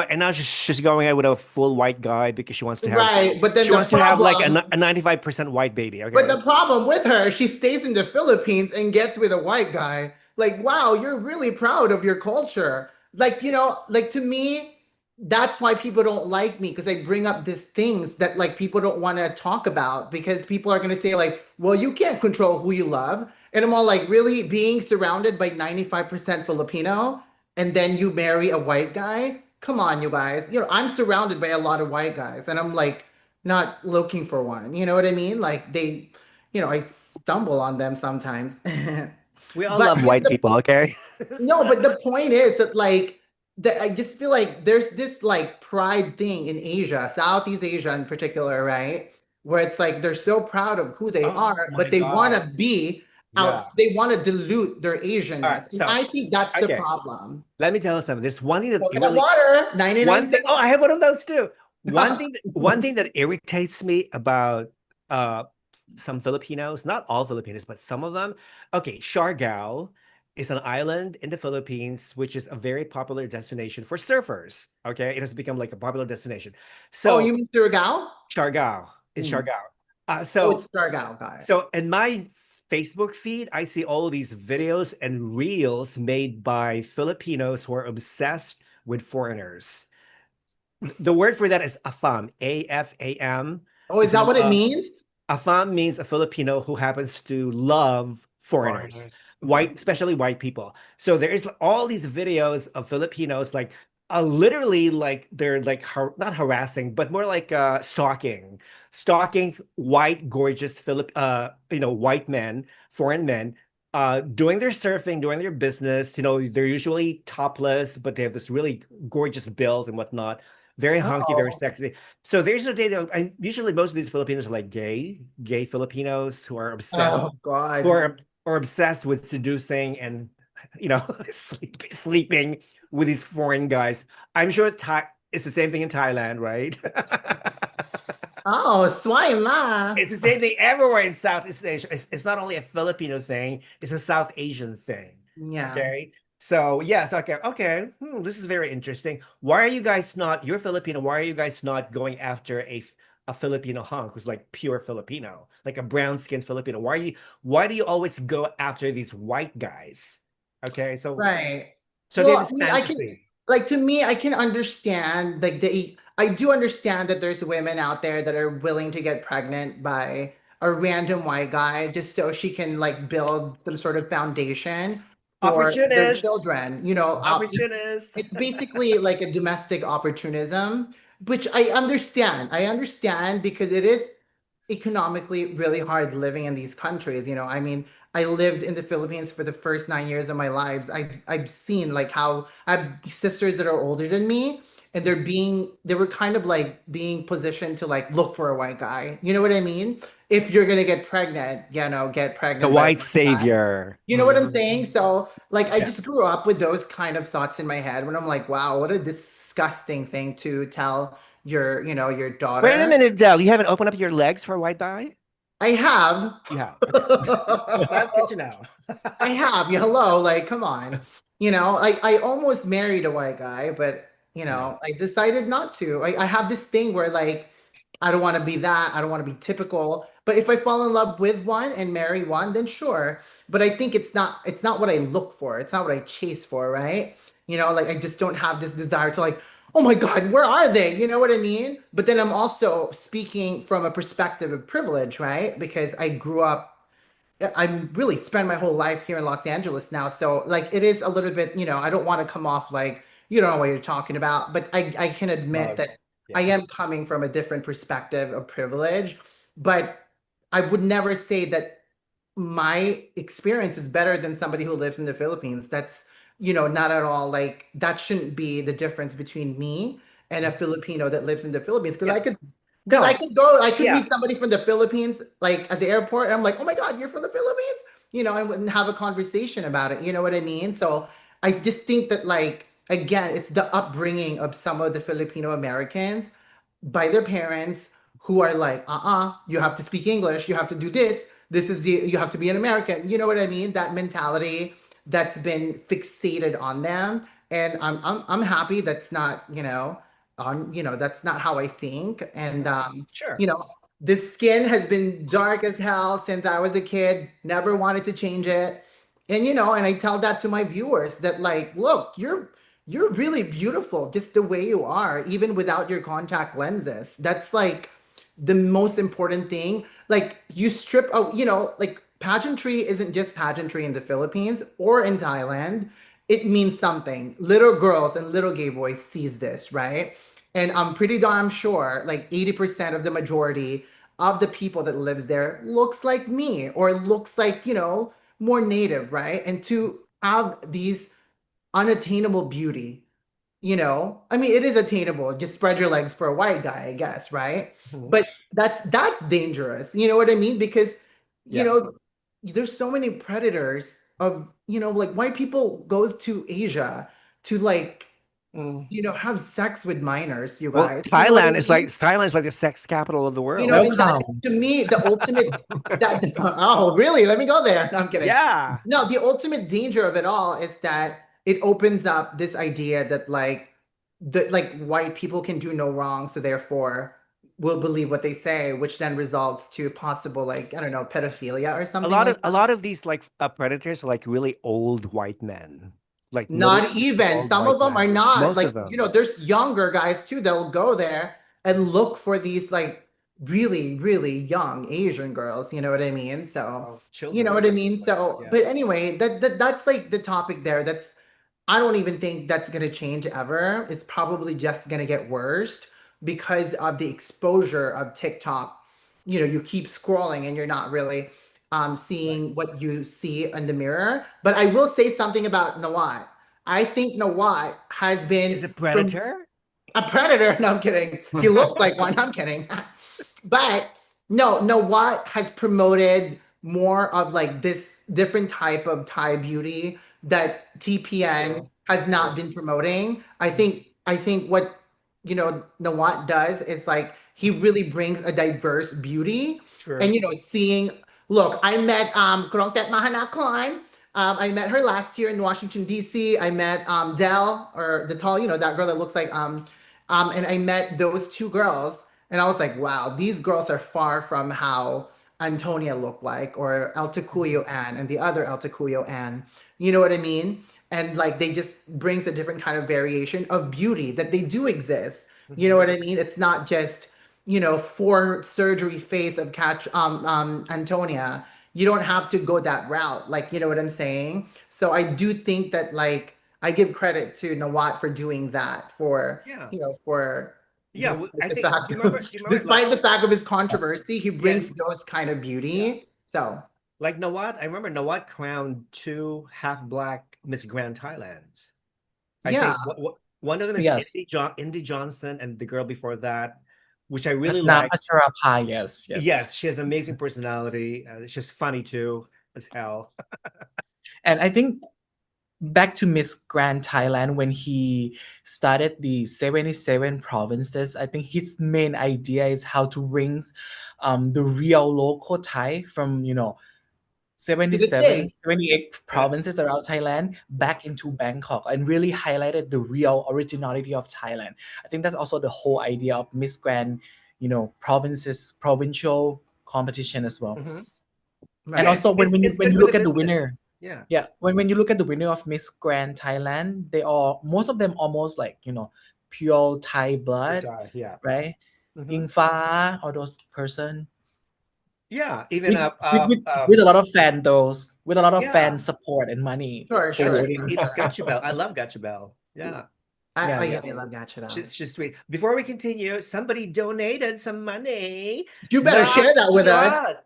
Speaker 1: And now she's going out with a full white guy because
Speaker 3: Right,
Speaker 1: she wants to have like a 95% white baby,
Speaker 3: but
Speaker 1: okay?
Speaker 3: the problem with her, she stays in the Philippines and gets with a white guy. Like, wow, you're really proud of your culture. Like, like to me, that's why people don't like me because I bring up these things that like people don't want to talk about because people are going to say like, well, you can't control who you love. And I'm all like, really being surrounded by 95% Filipino and then you marry a white guy? Come on, you guys. I'm surrounded by a lot of white guys and I'm like not looking for one. You know what I mean? Like I stumble on them sometimes.
Speaker 1: We all
Speaker 3: But
Speaker 1: love white people, okay?
Speaker 3: no, but the point is that like that I just feel like there's this like pride thing in Asia, Southeast Asia in particular, right? Where it's like they're so proud of who they
Speaker 1: Oh
Speaker 3: are,
Speaker 1: my
Speaker 3: but they want
Speaker 1: God.
Speaker 3: to be
Speaker 1: Yeah.
Speaker 3: out, they want to dilute their
Speaker 1: All right.
Speaker 3: Asianness. And
Speaker 1: So,
Speaker 3: I think that's the
Speaker 1: okay,
Speaker 3: problem.
Speaker 1: let me tell you something. There's one thing that
Speaker 3: Coconut water, 99
Speaker 1: one thing, oh,
Speaker 3: cents.
Speaker 1: I have one of those too. One thing that irritates me about uh some Filipinos, not all Filipinos, but some of them. Okay, Siargao is an island in the Philippines, which is a very popular destination for surfers. Okay, it has become like a popular destination.
Speaker 3: Oh,
Speaker 1: So
Speaker 3: you mean Surigao?
Speaker 1: Siargao in
Speaker 3: Mm.
Speaker 1: Siargao.
Speaker 3: Oh,
Speaker 1: So
Speaker 3: it's Surigao, got it.
Speaker 1: so in my Facebook feed, I see all of these videos and reels made by Filipinos who are obsessed with foreigners. The word for that is afam, AFAM.
Speaker 3: Oh, is
Speaker 1: Is
Speaker 3: that
Speaker 1: an
Speaker 3: what it means?
Speaker 1: afam means a Filipino who happens to love foreigners,
Speaker 2: Foreigners.
Speaker 1: white, especially white people. So there is all these videos of Filipinos like literally like they're like not harassing, but more like stalking white, gorgeous white men, foreign men. Doing their surfing, doing their business, they're usually topless, but they have this really gorgeous build and whatnot, very hunky, very
Speaker 3: Oh,
Speaker 1: sexy. So there's no data. And usually most of these Filipinos are like gay Filipinos who are obsessed,
Speaker 3: oh
Speaker 1: who
Speaker 3: God.
Speaker 1: are obsessed with seducing and sleeping with these foreign guys. I'm sure it's the same thing in Thailand, right?
Speaker 3: Oh, swine la.
Speaker 1: It's the same thing everywhere in Southeast Asia. It's not only a Filipino thing, it's a South Asian thing.
Speaker 3: Yeah.
Speaker 1: Okay. So yes, okay. This is very interesting. Why are you guys not, you're Filipino, why are you guys not going after a Filipino hunk who's like pure Filipino, like a brown-skinned Filipino? Why do you always go after these white guys? Okay,
Speaker 3: Right.
Speaker 1: so they
Speaker 3: Well,
Speaker 1: have
Speaker 3: I
Speaker 1: this
Speaker 3: mean, I can
Speaker 1: fantasy.
Speaker 3: like to me, I can understand like I do understand that there's women out there that are willing to get pregnant by a random white guy just so she can like build some sort of foundation for their
Speaker 1: Opportunist,
Speaker 3: children.
Speaker 1: opportunist.
Speaker 3: It's basically like a domestic opportunism, which I understand. I understand because it is economically really hard living in these countries. I mean, I lived in the Philippines for the first 9 years of my lives. I've seen like how I have sisters that are older than me, and they were kind of like being positioned to like look for a white guy. You know what I mean? If you're gonna get pregnant, get
Speaker 1: The
Speaker 3: pregnant by a
Speaker 1: white
Speaker 3: white guy.
Speaker 1: savior.
Speaker 3: You know what I'm saying? So, like, I
Speaker 1: Yeah.
Speaker 3: just grew up with those kind of thoughts in my head when I'm like, wow, what a disgusting thing to tell your
Speaker 1: Wait a
Speaker 3: daughter.
Speaker 1: minute, Dell. You haven't opened up your legs for a white guy?
Speaker 3: I have.
Speaker 1: You have. Okay. That's good to know.
Speaker 3: I have. Yeah, hello, like, come on. I almost married a white guy, but
Speaker 1: Yeah.
Speaker 3: I decided not to. I have this thing where like I don't want to be that. I don't want to be typical. But if I fall in love with one and marry one, then sure. But I think it's not what I look for. It's not what I chase for, right? Like I just don't have this desire to like, oh my God, where are they? You know what I mean? But then I'm also speaking from a perspective of privilege, right? Because I grew up I'm really spent my whole life here in Los Angeles now. So like it is a little bit, I don't want to come off like you don't know what you're talking about, but I can admit
Speaker 1: Love.
Speaker 3: that I
Speaker 1: Yeah.
Speaker 3: am coming from a different perspective of privilege, but I would never say that my experience is better than somebody who lives in the Philippines. That's, not at all like that shouldn't be the difference between me and a Filipino that lives in the Philippines. Because
Speaker 1: Yeah.
Speaker 3: I could
Speaker 1: No.
Speaker 3: I could
Speaker 1: Yeah.
Speaker 3: meet somebody from the Philippines like at the airport and I'm like, oh my God, you're from the Philippines? And wouldn't have a conversation about it. You know what I mean? So I just think that like again, it's the upbringing of some of the Filipino Americans by their parents who are like, you have to speak English, you have to do this. You have to be an American. You know what I mean? That mentality that's been fixated on them. And I'm happy that's not, that's not how I think. And
Speaker 1: Sure.
Speaker 3: you know, the skin has been dark as hell since I was a kid, never wanted to change it. And and I tell that to my viewers that like, look, you're really beautiful just the way you are, even without your contact lenses. That's like the most important thing. Like you strip out, like pageantry isn't just pageantry in the Philippines or in Thailand. It means something. Little girls and little gay boys sees this, right? And I'm pretty darn sure like 80% of the majority of the people that lives there looks like me or looks like, more native, right? And to have these unattainable beauty, I mean, it is attainable. Just spread your legs for a white guy, I guess, right?
Speaker 1: Mhm.
Speaker 3: But that's dangerous. You know what I mean? Because you
Speaker 1: Yeah.
Speaker 3: know, there's so many predators of, like white people go to Asia to like,
Speaker 1: Mm.
Speaker 3: have sex with minors, you
Speaker 1: Well,
Speaker 3: guys. You know what I mean?
Speaker 1: Thailand is like the sex capital of the world.
Speaker 3: And that's
Speaker 4: Welcome.
Speaker 3: to me the ultimate that oh really? Let me go there. No, I'm kidding.
Speaker 1: Yeah.
Speaker 3: No, the ultimate danger of it all is that it opens up this idea that like white people can do no wrong, so therefore will believe what they say, which then results to possible like, I don't know, pedophilia or something like
Speaker 1: A
Speaker 3: that.
Speaker 1: lot of these like predators are like really old white men, like
Speaker 3: Not
Speaker 1: middle-aged
Speaker 3: even.
Speaker 1: old
Speaker 3: Some of
Speaker 1: white
Speaker 3: them are
Speaker 1: men.
Speaker 3: not.
Speaker 1: Most
Speaker 3: Like,
Speaker 1: of them.
Speaker 3: there's younger guys too that'll go there and look for these like really, really young Asian girls. You know what I mean? So,
Speaker 1: Oh,
Speaker 3: you know
Speaker 1: children.
Speaker 3: what I mean? So,
Speaker 1: Yeah.
Speaker 3: but anyway, that's like the topic there. I don't even think that's gonna change ever. It's probably just gonna get worse because of the exposure of TikTok. You keep scrolling and you're not really
Speaker 1: Right.
Speaker 3: seeing what you see in the mirror. But I will say something about Nawat. I think Nawat has
Speaker 1: Is
Speaker 3: been
Speaker 1: a predator?
Speaker 3: a predator. No, I'm kidding. He looks like one. I'm kidding. But no, what has promoted more of like this different type of Thai beauty that TPN
Speaker 1: True.
Speaker 3: has not
Speaker 1: True.
Speaker 3: been promoting. I
Speaker 1: Mhm.
Speaker 3: think I think what Nawat does is like he really brings a diverse beauty. And
Speaker 1: True.
Speaker 3: seeing, look, I met Kurongtet Mahanakon. I met her last year in Washington, D.C. I met Dell, or the tall, that girl that looks like and I met those two girls, and I was like, wow, these girls are far from how Antonia looked like, or El Tecuyo Ann and the other El Tecuyo Ann. You know what I mean? And like they just brings a different kind of variation of beauty that they do exist. You know
Speaker 1: Mhm.
Speaker 3: what I mean? It's not just, for surgery face of catch Antonia. You don't have to go that route. Like, you know what I'm saying? So I do think that like I give credit to Nawat for doing that, for
Speaker 1: Yeah.
Speaker 3: for
Speaker 1: Yeah.
Speaker 3: despite
Speaker 1: I
Speaker 3: the
Speaker 1: think,
Speaker 3: fact
Speaker 1: do you remember like,
Speaker 3: despite the fact of his controversy, he
Speaker 1: yeah,
Speaker 3: brings those kind of
Speaker 1: yeah.
Speaker 3: beauty. So
Speaker 1: Like Nawat, I remember Nawat crowned two half-black Miss Grand Thailands. I
Speaker 3: yeah,
Speaker 1: think one of them is
Speaker 4: Yes.
Speaker 1: Indy Johnson, and the girl before that, which I really
Speaker 4: Patnam
Speaker 1: like.
Speaker 4: Acharapha, yes, yes.
Speaker 1: Yes, she has an amazing personality. She's funny too, as hell.
Speaker 4: And I think back to Miss Grand Thailand when he started the 77 provinces. I think his main idea is how to bring the real local Thai from, you know,
Speaker 3: To the
Speaker 4: 77,
Speaker 3: stage.
Speaker 4: 78 provinces around Thailand back into Bangkok and really highlighted the real originality of Thailand. I think that's also the whole idea of Miss Grand, you know, provincial competition as well.
Speaker 2: Mhm.
Speaker 4: And
Speaker 1: Yeah,
Speaker 3: Right.
Speaker 4: also
Speaker 1: it's
Speaker 4: when
Speaker 1: good
Speaker 4: you
Speaker 1: for the
Speaker 4: look at the winner,
Speaker 1: business. Yeah.
Speaker 4: yeah, when you look at the winner of Miss Grand Thailand, they are most of them almost like, you know, pure Thai blood,
Speaker 1: Yeah.
Speaker 4: right?
Speaker 1: Mhm.
Speaker 4: Ingfa, all those person
Speaker 1: Yeah, even
Speaker 4: with, with a lot of fan those with a lot of
Speaker 1: yeah,
Speaker 4: fan support and money
Speaker 3: Sure,
Speaker 4: for
Speaker 3: sure.
Speaker 4: voting.
Speaker 1: Gachabelle. I love Gachabelle. Yeah,
Speaker 4: Yeah,
Speaker 3: Oh
Speaker 4: yeah.
Speaker 3: yeah, I love Gacheta.
Speaker 1: she's sweet. Before we continue, somebody donated some money.
Speaker 3: You better
Speaker 1: Not
Speaker 3: share that with us.
Speaker 1: yet.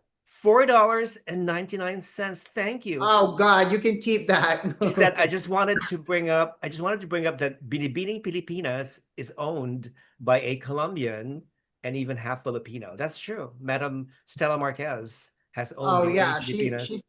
Speaker 1: $4.99. Thank you.
Speaker 3: Oh God, you can keep that.
Speaker 1: She said, I just wanted to bring up that Binibining Pilipinas is owned by a Colombian and even half Filipino. That's true. Madam Stella Marquez has owned
Speaker 3: Oh
Speaker 1: Binibining
Speaker 3: yeah, she
Speaker 1: Pilipinas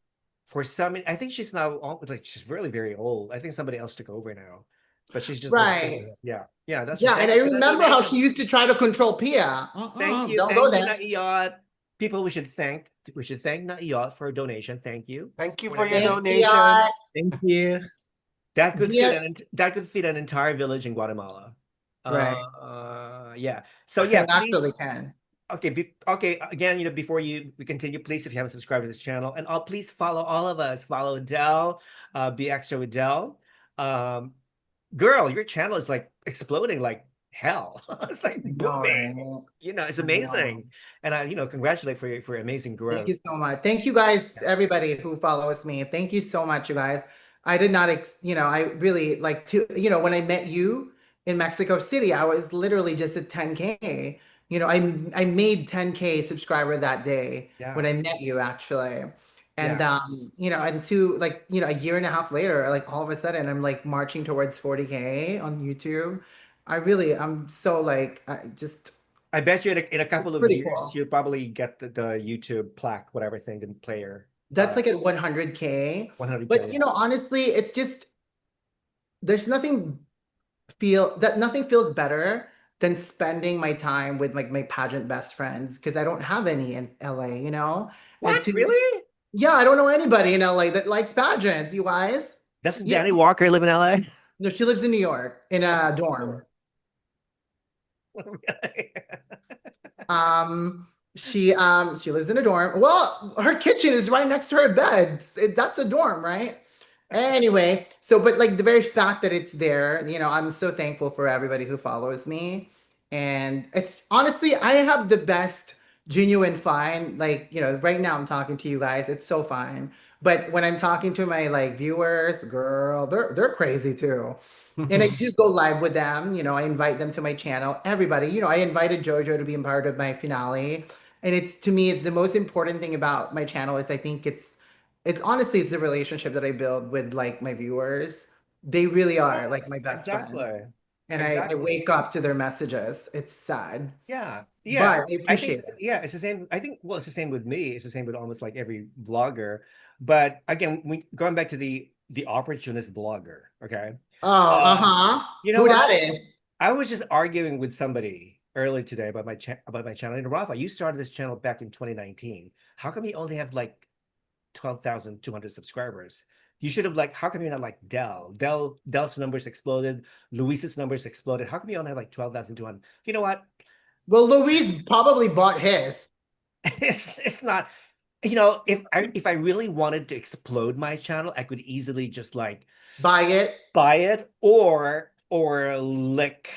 Speaker 1: for some, I think she's now like she's really very old. I think somebody else took over now. But she's just like
Speaker 3: right.
Speaker 1: sitting. Yeah. Yeah, that's
Speaker 3: Yeah, and
Speaker 1: thank
Speaker 3: I
Speaker 1: you for that
Speaker 3: remember how
Speaker 1: donation.
Speaker 3: she used to try to control Pia. Don't go
Speaker 1: Thank you,
Speaker 3: there.
Speaker 1: Naiyot. People we should thank Naiyot for a donation. Thank you.
Speaker 2: Thank you
Speaker 1: For
Speaker 2: for your
Speaker 1: that.
Speaker 3: Thank
Speaker 2: donation.
Speaker 3: you.
Speaker 4: Thank you.
Speaker 1: That could
Speaker 3: Dia,
Speaker 1: feed an entire village in Guatemala.
Speaker 3: right.
Speaker 1: Yeah. So yeah,
Speaker 3: It
Speaker 1: please.
Speaker 3: actually can.
Speaker 1: Okay, again, before we continue, please, if you haven't subscribed to this channel, and please follow all of us. Follow Dell, Be Extra with Dell. Girl, your channel is like exploding like hell. It's like
Speaker 3: All
Speaker 1: booming.
Speaker 3: right.
Speaker 1: It's
Speaker 3: I know.
Speaker 1: amazing. And I, congratulate for your amazing
Speaker 3: Thank
Speaker 1: growth.
Speaker 3: you so much. Thank you guys,
Speaker 1: Yeah.
Speaker 3: everybody who follows me. Thank you so much, you guys. I did not, I really like to, when I met you in Mexico City, I was literally just at 10K. I made 10K subscriber that day when
Speaker 1: Yeah.
Speaker 3: I met you actually. And
Speaker 1: Yeah.
Speaker 3: and to like, a year and a half later, like all of a sudden I'm like marching towards 40K on YouTube. I'm so like I just
Speaker 1: I bet you in a
Speaker 3: it's
Speaker 1: couple of
Speaker 3: pretty
Speaker 1: years
Speaker 3: cool.
Speaker 1: you'll probably get the YouTube plaque, whatever thing, the player.
Speaker 3: That's like at 100K.
Speaker 1: 100K.
Speaker 3: But
Speaker 1: Yeah.
Speaker 3: honestly, it's just there's nothing feels better than spending my time with like my pageant best friends because I don't have any in LA. And
Speaker 1: What? Really?
Speaker 3: yeah, I don't know anybody in LA that likes pageants, you guys.
Speaker 1: Doesn't
Speaker 3: Yeah.
Speaker 1: Danny Walker live in LA?
Speaker 3: No, she lives in New York in a dorm.
Speaker 1: Sure. Really?
Speaker 3: She lives in a dorm. Well, her kitchen is right next to her bed. That's a dorm, right? Anyway, but like the very fact that it's there, I'm so thankful for everybody who follows me. And it's honestly, I have the best genuine fun. Like, right now I'm talking to you guys, it's so fun. But when I'm talking to my like viewers, girl, they're crazy too. And I do go live with them. I invite them to my channel. Everybody, I invited JoeJoe to be a part of my finale. And it's to me, it's the most important thing about my channel is I think it's honestly it's the relationship that I build with like my viewers. They really are like
Speaker 1: Yes,
Speaker 3: my best friend.
Speaker 1: exactly.
Speaker 3: And I
Speaker 1: Exactly.
Speaker 3: wake up to their messages. It's sad.
Speaker 1: Yeah. Yeah.
Speaker 3: But I
Speaker 1: I think
Speaker 3: appreciate it.
Speaker 1: yeah, it's the same. I think it's the same with me. It's the same with almost like every vlogger. But again, going back to the opportunist blogger, okay?
Speaker 3: Oh,
Speaker 1: Um,
Speaker 3: uh-huh.
Speaker 1: you know
Speaker 3: Who
Speaker 1: what?
Speaker 3: that is?
Speaker 1: I was just arguing with somebody earlier today about my channel. And Rafa, you started this channel back in 2019. How come you only have like 12,200 subscribers? You should have like, how come you're not like Dell? Dell's numbers exploded. Luis's numbers exploded. How come you only have like 12,200? You know what?
Speaker 3: Well, Louise probably bought his.
Speaker 1: It's not, if I really wanted to explode my channel, I could easily just like
Speaker 3: Buy it.
Speaker 1: buy it or lick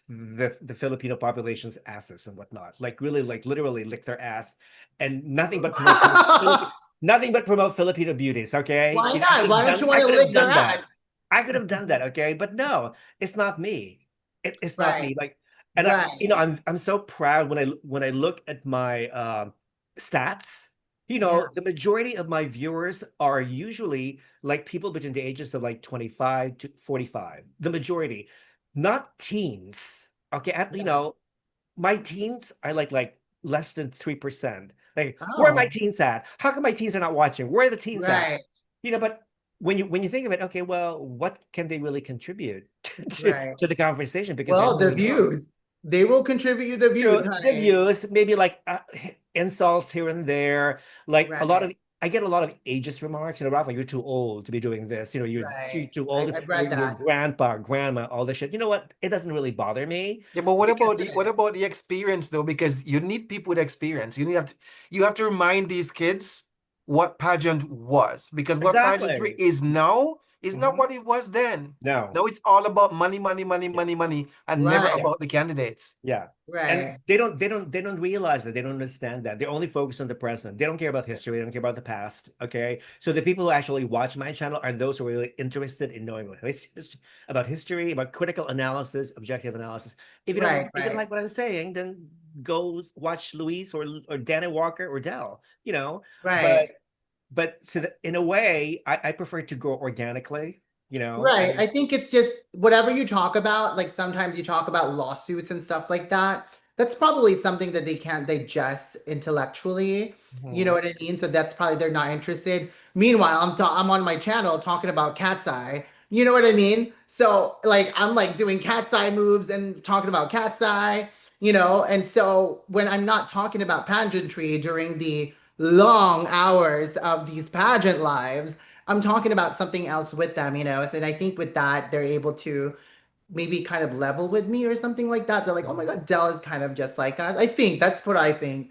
Speaker 1: the Filipino population's asses and whatnot. Like really, like literally lick their ass and nothing but promote nothing but promote Filipino beauties. Okay,
Speaker 3: Why not? Why don't you want
Speaker 1: I
Speaker 3: to
Speaker 1: could have
Speaker 3: lick their
Speaker 1: done
Speaker 3: ass?
Speaker 1: that. I could have done that. Okay, but no, it's not me. It's not
Speaker 3: Right.
Speaker 1: me. Like, and
Speaker 3: Right.
Speaker 1: I'm so proud when I look at my stats.
Speaker 3: Yeah.
Speaker 1: The majority of my viewers are usually like people between the ages of like 25 to 45. The majority, not teens. Okay,
Speaker 3: Yeah.
Speaker 1: my teens are like less than 3%. Like, where are my
Speaker 3: Oh,
Speaker 1: teens at? How come my teens are not watching? Where are the teens at?
Speaker 3: right.
Speaker 1: But when you think of it, okay, well, what can they really contribute
Speaker 3: Right.
Speaker 1: to the conversation because they're
Speaker 3: Well,
Speaker 1: so
Speaker 3: the
Speaker 1: young?
Speaker 3: views. They will contribute you the views,
Speaker 1: True, the
Speaker 3: honey.
Speaker 1: views, maybe like insults here and there. Like a lot
Speaker 3: Right.
Speaker 1: of, I get a lot of ageist remarks. Rafa, you're too old to be doing this.
Speaker 3: Right.
Speaker 1: Too old.
Speaker 3: I've read
Speaker 1: Your
Speaker 3: that.
Speaker 1: grandpa, grandma, all this shit. You know what? It doesn't really bother me
Speaker 2: Yeah, but
Speaker 1: because
Speaker 2: what about the experience though? Because you need people with experience. You have to remind these kids what pageant was. Because what pageantry
Speaker 1: exactly.
Speaker 2: is now is not
Speaker 1: Mhm.
Speaker 2: what it was then.
Speaker 1: No.
Speaker 2: Now it's all about money, money, money,
Speaker 1: Yeah.
Speaker 2: money, money, and never
Speaker 3: Right.
Speaker 1: Yeah.
Speaker 2: about the candidates.
Speaker 1: Yeah. And
Speaker 3: Right.
Speaker 1: they don't realize that. They don't understand that. They're only focused on the present. They don't care about history. They don't care about the past. Okay. So the people who actually watch my channel are those who are really interested in knowing about history, about critical analysis, objective analysis.
Speaker 3: Right.
Speaker 1: If you don't
Speaker 3: Right.
Speaker 1: like what I'm saying, then go watch Luis or Danny Walker or Dell,
Speaker 3: Right.
Speaker 1: But so that, in a way, I prefer to grow organically,
Speaker 3: Right.
Speaker 1: and
Speaker 3: I think it's just whatever you talk about, like sometimes you talk about lawsuits and stuff like that. That's probably something that they can't digest intellectually. You know
Speaker 1: Mhm.
Speaker 3: what I mean? So that's probably they're not interested. Meanwhile, I'm on my channel talking about cat's eye. You know what I mean? So like I'm like doing cat's eye moves and talking about cat's eye, and so when I'm not talking about pageantry during the long hours of these pageant lives, I'm talking about something else with them, and I think with that they're able to maybe kind of level with me or something like that. They're like, oh my God, Dell is kind of just like us. I think that's what I think.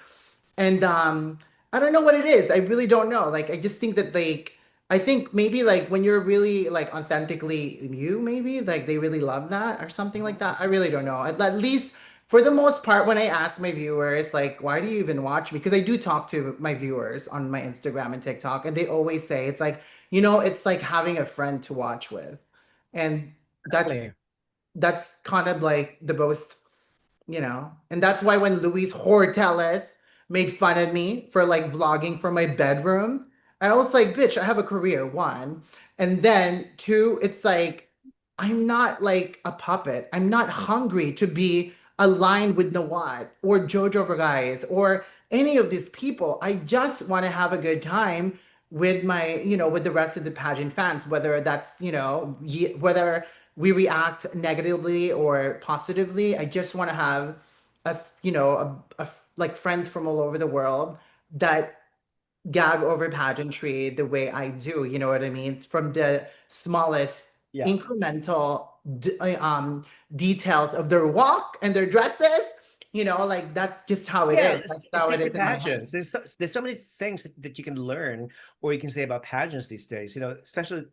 Speaker 3: And I don't know what it is. I really don't know. Like I just think that like I think maybe like when you're really like authentically you, maybe like they really love that or something like that. I really don't know. At least for the most part, when I ask my viewers, like, why do you even watch me? Because I do talk to my viewers on my Instagram and TikTok, and they always say it's like, it's like having a friend to watch with. And that's
Speaker 1: exactly.
Speaker 3: that's kind of like the most, and that's why when Luis Horteles made fun of me for like vlogging from my bedroom, I was like, bitch, I have a career, one. And then two, it's like, I'm not like a puppet. I'm not hungry to be aligned with Nawat or JoeJoe guys or any of these people. I just want to have a good time with with the rest of the pageant fans, whether that's, whether we react negatively or positively. I just want to have like friends from all over the world that gag over pageantry the way I do. You know what I mean? From the smallest
Speaker 1: Yeah.
Speaker 3: incremental details of their walk and their dresses. Like that's just how it
Speaker 1: Yeah,
Speaker 3: is. That's how it
Speaker 1: stick to
Speaker 3: is in my head.
Speaker 1: pageants. There's so many things that you can learn or you can say about pageants these days, especially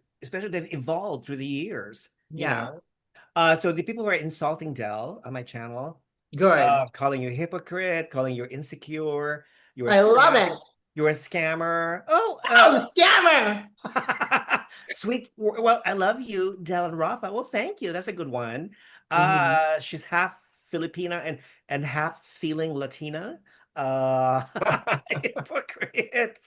Speaker 1: they've evolved through the years.
Speaker 3: Yeah.
Speaker 1: So the people who are insulting Dell on my channel,
Speaker 3: Good.
Speaker 1: calling you hypocrite, calling you insecure, you're a
Speaker 3: I love
Speaker 1: scam,
Speaker 3: it.
Speaker 1: you're a scammer. Oh,
Speaker 3: Oh, scammer.
Speaker 1: sweet. Well, I love you, Dell and Rafa. Well, thank you. That's a good one.
Speaker 3: Mhm.
Speaker 1: She's half Filipina and half feeling Latina. Uh, hypocrite.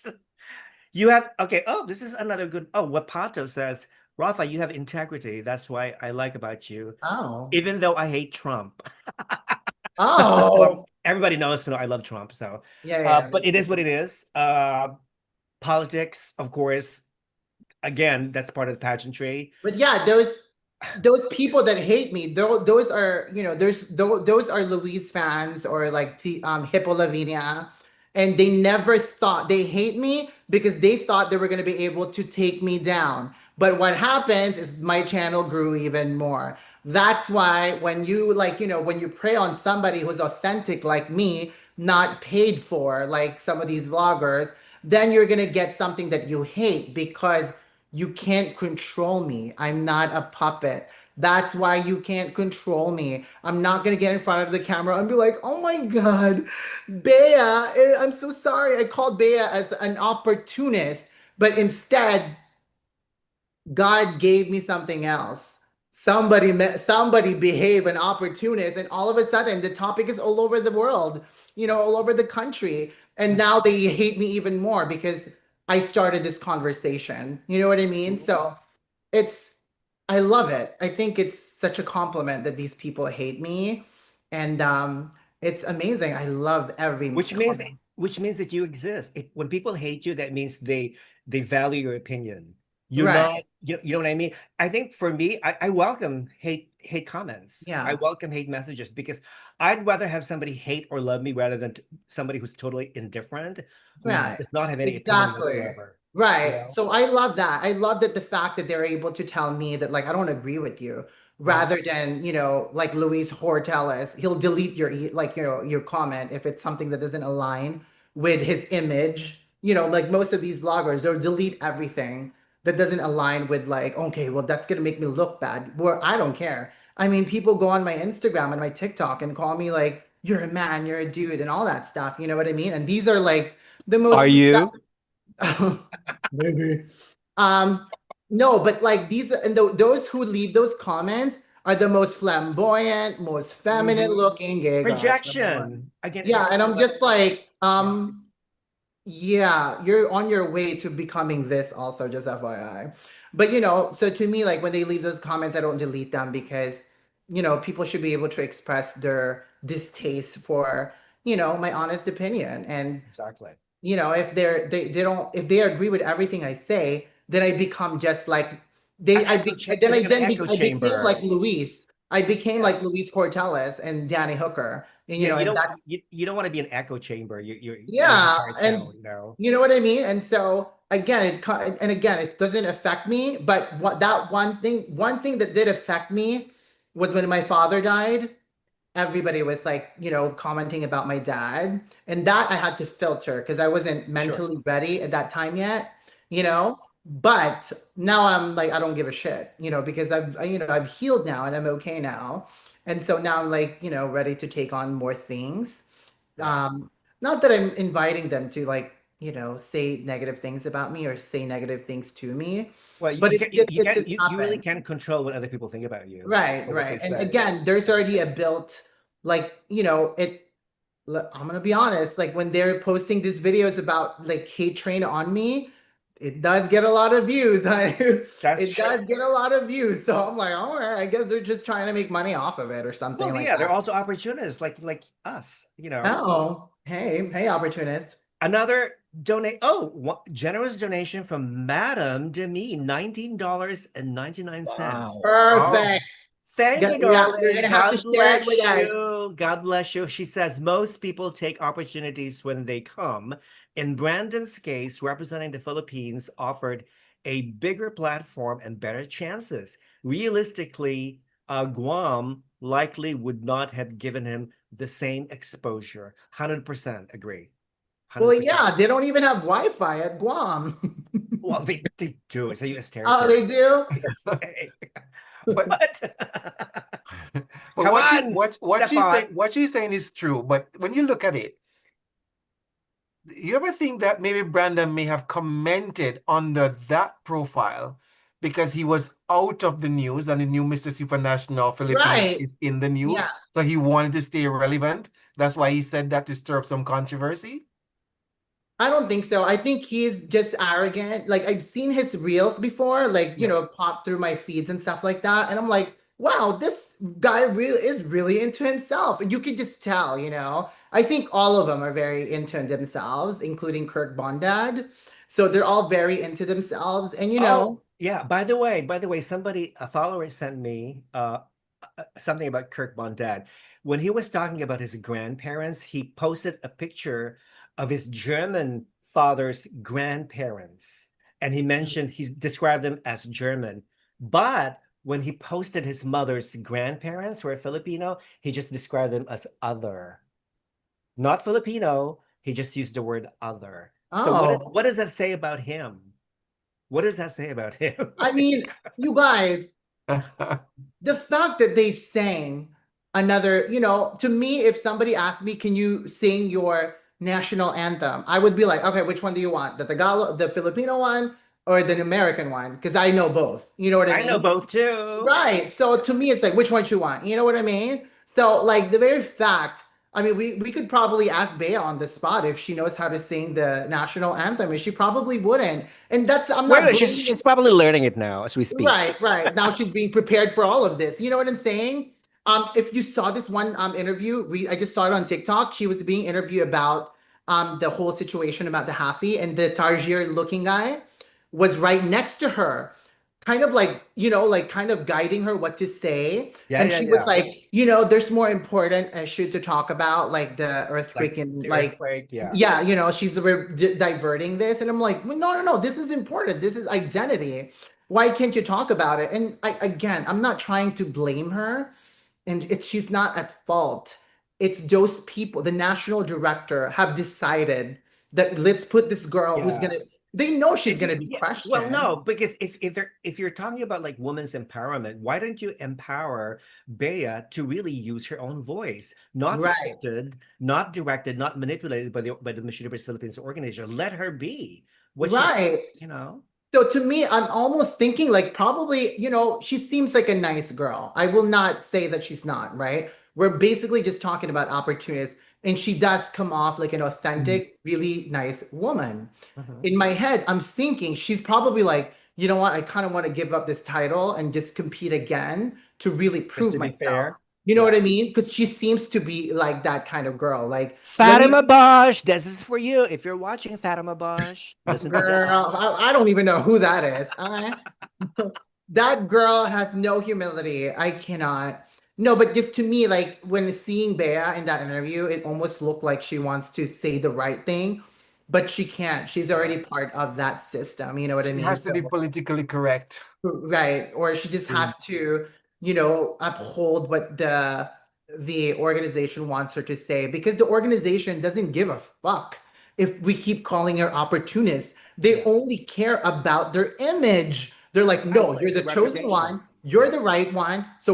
Speaker 1: You have okay. Oh, this is another good. Oh, Wapato says, Rafa, you have integrity. That's why I like about you,
Speaker 3: Oh.
Speaker 1: even though I hate Trump.
Speaker 3: Oh.
Speaker 1: Everybody knows, I love Trump. So,
Speaker 3: Yeah, yeah,
Speaker 1: but
Speaker 3: that's
Speaker 1: it is what
Speaker 3: good.
Speaker 1: it is. Politics, of course. Again, that's part of the pageantry.
Speaker 3: But yeah, those people that hate me, those are, those are Louise fans or like Hippo Lavinia, and they never thought they hate me because they thought they were going to be able to take me down. But what happens is my channel grew even more. That's why when you like, when you prey on somebody who's authentic like me, not paid for like some of these vloggers, then you're going to get something that you hate because you can't control me. I'm not a puppet. That's why you can't control me. I'm not gonna get in front of the camera and be like, oh my God, Bea, I'm so sorry. I called Bea as an opportunist, but instead, God gave me something else. Somebody behave an opportunist, and all of a sudden the topic is all over the world, all over the country. And now they hate me even more because I started this conversation. You know what I mean? So it's I love it. I think it's such a compliment that these people hate me. And it's amazing. I love every
Speaker 1: which means
Speaker 3: comment.
Speaker 1: which means that you exist. When people hate you, that means they value your opinion. You're not,
Speaker 3: Right.
Speaker 1: you know what I mean? I think for me, I welcome hate comments. I
Speaker 3: Yeah.
Speaker 1: welcome hate messages because I'd rather have somebody hate or love me rather than somebody who's totally indifferent, who
Speaker 3: Right.
Speaker 1: does not have any opinion
Speaker 3: Exactly.
Speaker 1: whatsoever. You
Speaker 3: Right.
Speaker 1: know?
Speaker 3: So I love that. I love that the fact that they're able to tell me that like I don't agree with you,
Speaker 1: Mhm.
Speaker 3: rather than, like Luis Hortelis, he'll delete your like your comment if it's something that doesn't align with his image. Like most of these bloggers, they'll delete everything that doesn't align with like, okay, well that's gonna make me look bad. Where I don't care. I mean, people go on my Instagram and my TikTok and call me like, you're a man, you're a dude, and all that stuff. You know what I mean? And these are like the
Speaker 1: Are
Speaker 3: most
Speaker 1: you?
Speaker 3: maybe. Um, no, but like these and those who leave those comments are the most flamboyant, most feminine
Speaker 1: Mhm.
Speaker 3: looking gay guys. Number one.
Speaker 1: Projection. Again,
Speaker 3: Yeah,
Speaker 1: it's
Speaker 3: and
Speaker 1: all
Speaker 3: I'm
Speaker 1: about
Speaker 3: just like,
Speaker 1: yeah.
Speaker 3: yeah, you're on your way to becoming this also, just FYI. But so to me, like when they leave those comments, I don't delete them because, people should be able to express their distaste for, my honest opinion. And
Speaker 1: Exactly.
Speaker 3: if they don't if they agree with everything I say, then I become just like
Speaker 1: An
Speaker 3: they I
Speaker 1: echo
Speaker 3: be,
Speaker 1: cha
Speaker 3: then
Speaker 1: you
Speaker 3: I
Speaker 1: become an
Speaker 3: then be,
Speaker 1: echo
Speaker 3: I became like
Speaker 1: chamber.
Speaker 3: Luis. I became
Speaker 1: Yeah.
Speaker 3: like Luis Cortelles and Danny Hooker. And
Speaker 1: Yeah,
Speaker 3: and that's
Speaker 1: you don't want to be an echo chamber. You're the
Speaker 3: yeah,
Speaker 1: cartel,
Speaker 3: and
Speaker 1: you know.
Speaker 3: you know what I mean? And so again, and again, it doesn't affect me, but what that one thing that did affect me was when my father died. Everybody was like, commenting about my dad. And that I had to filter because I wasn't
Speaker 1: Sure.
Speaker 3: mentally ready at that time yet, you
Speaker 1: Yeah.
Speaker 3: know. But now I'm like, I don't give a shit, because I've healed now and I'm okay now. And so now I'm like, ready to take on more things.
Speaker 1: Yeah.
Speaker 3: Not that I'm inviting them to like, say negative things about me or say negative things to me,
Speaker 1: Well,
Speaker 3: but it just
Speaker 1: you really
Speaker 3: happened.
Speaker 1: can't control what other people think about you
Speaker 3: Right,
Speaker 1: or what they
Speaker 3: right. And
Speaker 1: say.
Speaker 3: again, there's already a built, like, I'm gonna be honest, like when they're posting these videos about like hate train on me, it does get a lot of views.
Speaker 1: That's
Speaker 3: It
Speaker 1: true.
Speaker 3: does get a lot of views. So I'm like, all right, I guess they're just trying to make money off of it or something
Speaker 1: Well,
Speaker 3: like
Speaker 1: yeah, they're
Speaker 3: that.
Speaker 1: also opportunists like us, you know.
Speaker 3: Oh, hey, opportunist.
Speaker 1: Another donate generous donation from Madame Demi, $19.99.
Speaker 4: Wow.
Speaker 2: Oh,
Speaker 3: Perfect.
Speaker 1: Thank you,
Speaker 3: Yeah, you're
Speaker 1: darling.
Speaker 3: gonna have to
Speaker 1: God
Speaker 3: share it with
Speaker 1: bless
Speaker 3: us.
Speaker 1: you. God bless you. She says most people take opportunities when they come. In Brandon's case, representing the Philippines offered a bigger platform and better chances. Realistically, Guam likely would not have given him the same exposure. 100% agree.
Speaker 3: Well,
Speaker 1: 100%.
Speaker 3: yeah, they don't even have Wi-Fi at Guam.
Speaker 1: Well, they do. It's a U.S.
Speaker 3: Oh,
Speaker 1: territory.
Speaker 3: they do?
Speaker 1: Yes.
Speaker 2: but
Speaker 1: But
Speaker 2: but
Speaker 1: come on, Staffan.
Speaker 2: what she's saying is true. But when you look at it, you ever think that maybe Brandon may have commented under that profile because he was out of the news and the new Mr. Supranational Philippines
Speaker 3: Right.
Speaker 2: is in the news,
Speaker 3: Yeah.
Speaker 2: so he wanted to stay relevant. That's why he said that to stir up some controversy.
Speaker 3: I don't think so. I think he's just arrogant. Like I've seen his reels before, like,
Speaker 2: Yeah.
Speaker 3: pop through my feeds and stuff like that. And I'm like, wow, this guy really is really into himself. And you can just tell. I think all of them are very into themselves, including Kirk Bondad. So they're all very into themselves. And
Speaker 1: Oh, yeah. By the way, a follower sent me something about Kirk Bondad. When he was talking about his grandparents, he posted a picture of his German father's grandparents, and he described them as German. But when he posted his mother's grandparents who are Filipino, he just described them as other, not Filipino. He just used the word other. So
Speaker 3: oh,
Speaker 1: what does that say about him? What does that say about him?
Speaker 3: I mean, you guys, the fact that they sang another, to me, if somebody asked me, can you sing your national anthem? I would be like, okay, which one do you want? The Tagalog, the Filipino one, or the American one? Because I know both. You know what I
Speaker 1: I know
Speaker 3: mean?
Speaker 1: both too.
Speaker 3: Right. So to me, it's like, which one you want? You know what I mean? So like the very fact, I mean, we could probably ask Bea on the spot if she knows how to sing the national anthem, and she probably wouldn't. And that's I'm not
Speaker 1: Wait,
Speaker 3: blaming
Speaker 1: she's probably learning it now as we speak.
Speaker 3: Right, right. Now she's being prepared for all of this. You know what I'm saying? If you saw this one interview, I just saw it on TikTok. She was being interviewed about the whole situation about the Hafi and the Targier looking guy was right next to her, kind of like, like kind of guiding her what to say.
Speaker 1: Yeah,
Speaker 3: And
Speaker 1: yeah,
Speaker 3: she was
Speaker 1: yeah.
Speaker 3: like, there's more important issue to talk about, like the earthquake
Speaker 1: Like
Speaker 3: and
Speaker 1: the
Speaker 3: like,
Speaker 1: earthquake, yeah.
Speaker 3: yeah, she's diverting this. And I'm like, well, no, no, no, this is important. This is identity. Why can't you talk about it? And again, I'm not trying to blame her, and she's not at fault. It's those people, the national director, have decided that let's put this girl who's
Speaker 1: Yeah.
Speaker 3: gonna. They know she's
Speaker 1: If you,
Speaker 3: gonna be
Speaker 1: yeah, well,
Speaker 3: questioned.
Speaker 1: no, because if you're talking about like women's empowerment, why don't you empower Bea to really use her own voice, not
Speaker 3: Right.
Speaker 1: scripted, not directed, not manipulated by the Miss Universe Philippines organization. Let her be what she
Speaker 3: Right.
Speaker 1: is, you know?
Speaker 3: So to me, I'm almost thinking like probably, she seems like a nice girl. I will not say that she's not, right? We're basically just talking about opportunists, and she does come off like an authentic, really nice woman.
Speaker 1: Mhm.
Speaker 3: In my head, I'm thinking she's probably like, you know what, I kind of want to give up this title and just compete again to really
Speaker 1: Just
Speaker 3: prove
Speaker 1: to be
Speaker 3: myself.
Speaker 1: fair,
Speaker 3: You know
Speaker 1: yeah.
Speaker 3: what I mean? Because she seems to be like that kind of girl. Like, let me,
Speaker 1: Fatima Bosch, this is for you. If you're watching Fatima Bosch, listen to
Speaker 3: girl,
Speaker 1: Dell.
Speaker 3: I don't even know who that is. That girl has no humility. I cannot. No, but just to me, like when seeing Bea in that interview, it almost looked like she wants to say the right thing, but she can't. She's
Speaker 1: Yeah.
Speaker 3: already part of that system. You know what I
Speaker 2: She
Speaker 3: mean?
Speaker 2: has to be
Speaker 3: So,
Speaker 2: politically correct.
Speaker 3: right. Or she just has to, uphold what the organization wants her to say, because the organization doesn't give a fuck if we keep calling her opportunists. They
Speaker 1: Yeah.
Speaker 3: only care about their image. They're like, no, you're
Speaker 1: Exactly.
Speaker 3: the chosen
Speaker 1: Reputation.
Speaker 3: one, you're
Speaker 1: Yeah.
Speaker 3: the right one. So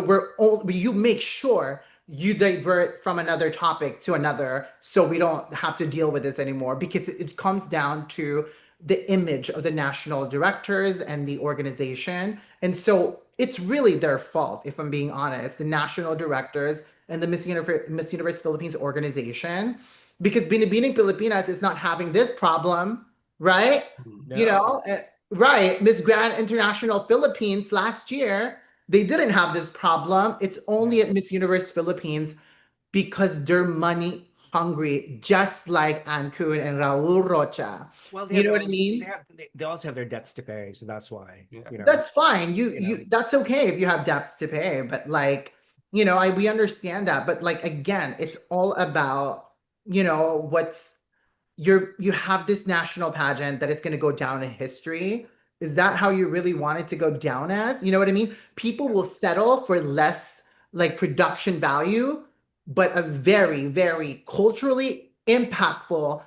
Speaker 3: you make sure you divert from another topic to another, so we don't have to deal with this anymore, because it comes down to the image of the national directors and the organization. And so it's really their fault, if I'm being honest, the national directors and the Miss Universe Philippines organization, because Binibining Pilipinas is not having this problem, right? You
Speaker 1: No.
Speaker 3: know, right? Miss Grand International Philippines last year, they didn't have this problem. It's only
Speaker 1: Yeah.
Speaker 3: at Miss Universe Philippines because they're money hungry, just like Ancun and Raul Rocha.
Speaker 1: Well, they
Speaker 3: You
Speaker 1: have
Speaker 3: know
Speaker 1: their
Speaker 3: what I
Speaker 1: own.
Speaker 3: mean?
Speaker 1: They also have their debts to pay, so that's why.
Speaker 2: Yeah.
Speaker 3: That's fine. You
Speaker 1: You know.
Speaker 3: you that's okay if you have debts to pay, but like, we understand that. But like again, it's all about, what's you have this national pageant that is going to go down in history. Is that how you really want it to go down as? You know what I mean? People will settle for less like production value, but a very, very culturally impactful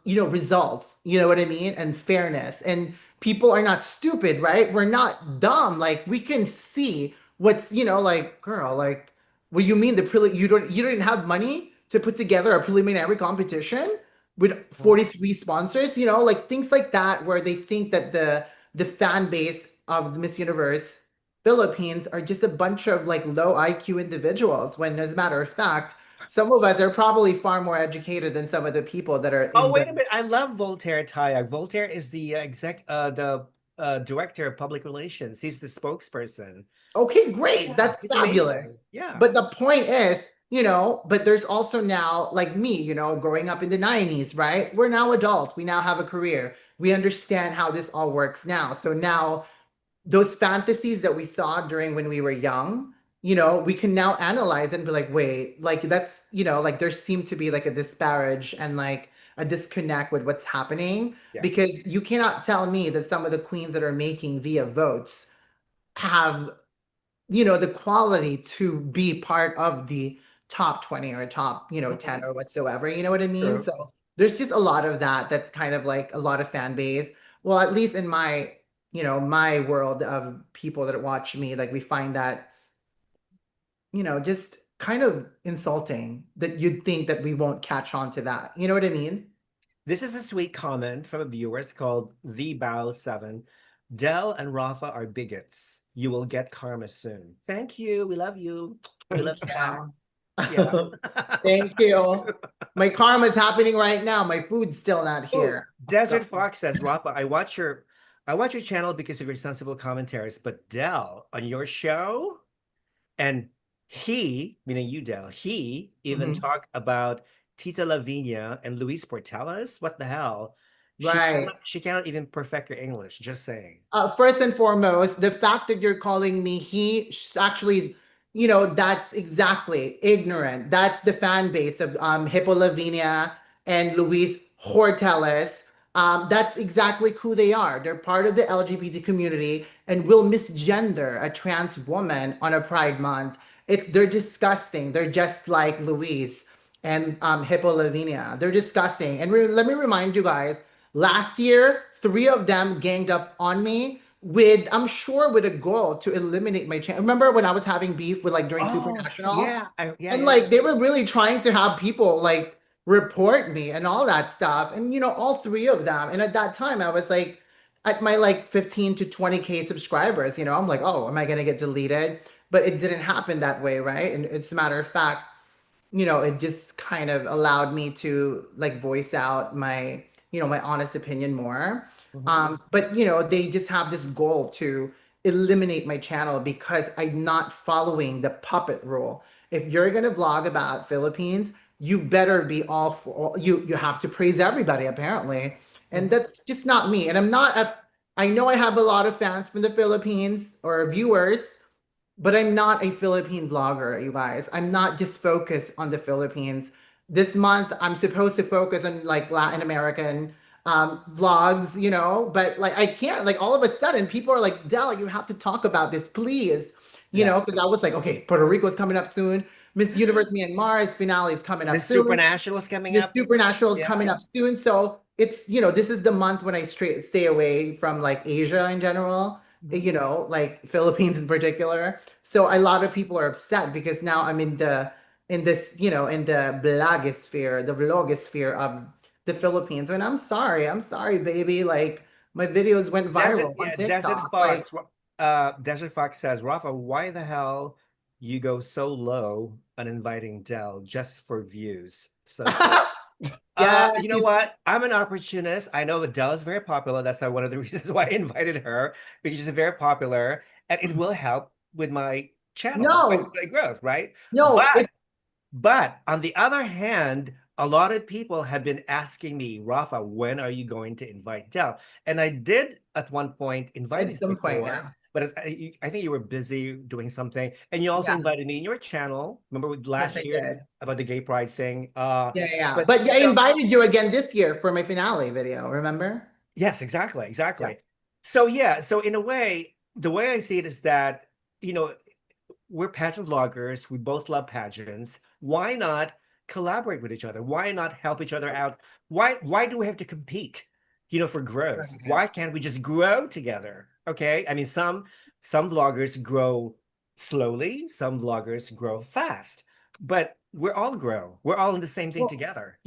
Speaker 3: results. You know what I mean? And fairness. And people are not stupid, right? We're not dumb. Like we can see what's, like, girl, like, what do you mean you didn't have money to put together a preliminary competition with
Speaker 1: Mhm.
Speaker 3: 43 sponsors, like things like that, where they think that the fan base of the Miss Universe Philippines are just a bunch of like low IQ individuals, when as a matter of fact, some of us are probably far more educated than some of the people that are
Speaker 1: Oh,
Speaker 3: in
Speaker 1: wait a
Speaker 3: the.
Speaker 1: minute. I love Voltaire Taya. Voltaire is the director of public relations. He's the spokesperson.
Speaker 3: Okay, great.
Speaker 1: Yeah,
Speaker 3: That's
Speaker 1: he's
Speaker 3: fabulous.
Speaker 1: amazing. Yeah.
Speaker 3: But the point is, but there's also now, like me, growing up in the 90s, right? We're now adults. We now have a career. We understand how this all works now. So now those fantasies that we saw during when we were young, we can now analyze and be like, wait, like that's, like there seemed to be like a disparage and like a disconnect with what's happening,
Speaker 1: Yeah.
Speaker 3: because you cannot tell me that some of the queens that are making via votes have, the quality to be part of the top 20 or top, 10
Speaker 1: Mhm.
Speaker 3: or whatsoever. You know what I mean?
Speaker 2: True.
Speaker 3: So there's just a lot of that's kind of like a lot of fan base. Well, at least in my world of people that watch me, like we find that, just kind of insulting that you'd think that we won't catch on to that. You know what I mean?
Speaker 1: This is a sweet comment from a viewer. It's called The Bow 7. Dell and Rafa are bigots. You will get karma soon. Thank you. We love you. We love
Speaker 3: Thank
Speaker 1: you back. Yeah.
Speaker 3: you. Thank you. My karma's happening right now. My food's still not
Speaker 1: Oh,
Speaker 3: here. So,
Speaker 1: Desert Fox says, Rafa, I watch your channel because of your sensible commentaries, but Dell on your show, and he, meaning you, Dell, he even
Speaker 3: mhm.
Speaker 1: talked about Tita Lavinia and Luis Portelas. What the hell?
Speaker 3: Right.
Speaker 1: She cannot even perfect her English. Just saying.
Speaker 3: First and foremost, the fact that you're calling me actually, that's exactly ignorant. That's the fan base of Hippo Lavinia and Luis Horteles. That's exactly who they are. They're part of the LGBT community and will misgender a trans woman on a Pride Month. They're disgusting. They're just like Luis and Hippo Lavinia. They're disgusting. And let me remind you guys, last year, three of them ganged up on me with, I'm sure, with a goal to eliminate my channel. Remember when I was having beef with during
Speaker 1: Oh,
Speaker 3: Supernational?
Speaker 1: yeah. Yeah,
Speaker 3: And
Speaker 1: yeah.
Speaker 3: they were really trying to have people report me and all that stuff. And all three of them. And at that time I was at my 15 to 20K subscribers, I'm like, oh, am I gonna get deleted? But it didn't happen that way, right? And it's a matter of fact, it just kind of allowed me to voice out my, my honest opinion more.
Speaker 1: Mhm.
Speaker 3: But they just have this goal to eliminate my channel because I'm not following the puppet rule. If you're gonna vlog about Philippines, you better be all for you have to praise everybody apparently. And
Speaker 1: Mhm.
Speaker 3: that's just not me. And I know I have a lot of fans from the Philippines or viewers, but I'm not a Philippine vlogger, you guys. I'm not just focused on the Philippines. This month, I'm supposed to focus on Latin American vlogs, but I can't. All of a sudden, people are like, Dell, you have to talk about this, please.
Speaker 1: Yeah.
Speaker 3: Because I was like, okay, Puerto Rico's coming up soon. Miss Universe Myanmar's finale is coming up
Speaker 1: The
Speaker 3: soon.
Speaker 1: Supernational is coming
Speaker 3: The
Speaker 1: up.
Speaker 3: Supernatural is coming
Speaker 1: Yeah.
Speaker 3: up soon. So it's, this is the month when I stay away from Asia in general,
Speaker 1: Mhm.
Speaker 3: Philippines in particular. So a lot of people are upset because now I'm in in the blogosphere, the vlogosphere of the Philippines. And I'm sorry, baby. My videos went viral on
Speaker 1: Desert
Speaker 3: TikTok.
Speaker 1: Fox. Desert Fox says, Rafa, why the hell you go so low on inviting Dell just for views? So sweet.
Speaker 3: Yeah,
Speaker 1: You know what? I'm an opportunist. I know that Dell is very popular. That's one of the reasons why I invited her, because she's very popular and it will help with my channel,
Speaker 3: no,
Speaker 1: my growth, right?
Speaker 3: no,
Speaker 1: But on the other hand, a lot of people have been asking me, Rafa, when are you going to invite Dell? And I did at one point
Speaker 3: at
Speaker 1: invited you
Speaker 3: some point,
Speaker 1: before,
Speaker 3: yeah.
Speaker 1: but I think you were busy doing something. And you also
Speaker 3: Yeah,
Speaker 1: invited me in your channel. Remember
Speaker 3: yes, I
Speaker 1: last year
Speaker 3: did.
Speaker 1: about the gay pride thing?
Speaker 3: Yeah, yeah.
Speaker 1: But
Speaker 3: But I invited you again this year for my finale video, remember?
Speaker 1: yes, exactly,
Speaker 3: Yeah.
Speaker 1: exactly. So yeah, so in a way, the way I see it is that, you know, we're pageant vloggers. We both love pageants. Why not collaborate with each other? Why not help each other out? Why do we have to compete, for growth?
Speaker 3: Right.
Speaker 1: Why can't we just grow together? Okay. I mean, some vloggers grow slowly, some vloggers grow fast, but we're all in the same thing
Speaker 3: Well,
Speaker 1: together.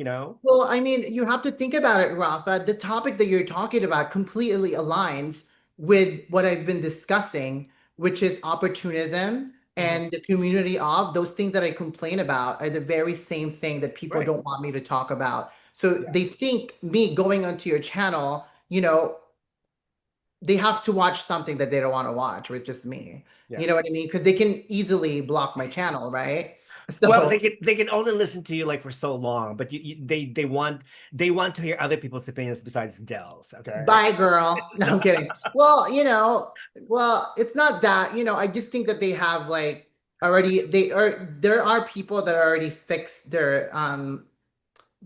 Speaker 3: Well, I mean, you have to think about it, Rafa. The topic that you're talking about completely aligns with what I've been discussing, which is opportunism
Speaker 1: Mhm.
Speaker 3: and the community of those things that I complain about are the very same thing that people
Speaker 1: Right.
Speaker 3: don't want me to talk about. So
Speaker 1: Yeah.
Speaker 3: they think me going onto your channel, they have to watch something that they don't want to watch with just me.
Speaker 1: Yeah.
Speaker 3: You know what I mean? Because they can easily block my channel, right?
Speaker 1: Well,
Speaker 3: So
Speaker 1: they can only listen to you like for so long, but they want to hear other people's opinions besides Dell's. Okay.
Speaker 3: bye, girl. No, I'm kidding. Well, it's not that, I just think that they have already there are people that already fixed their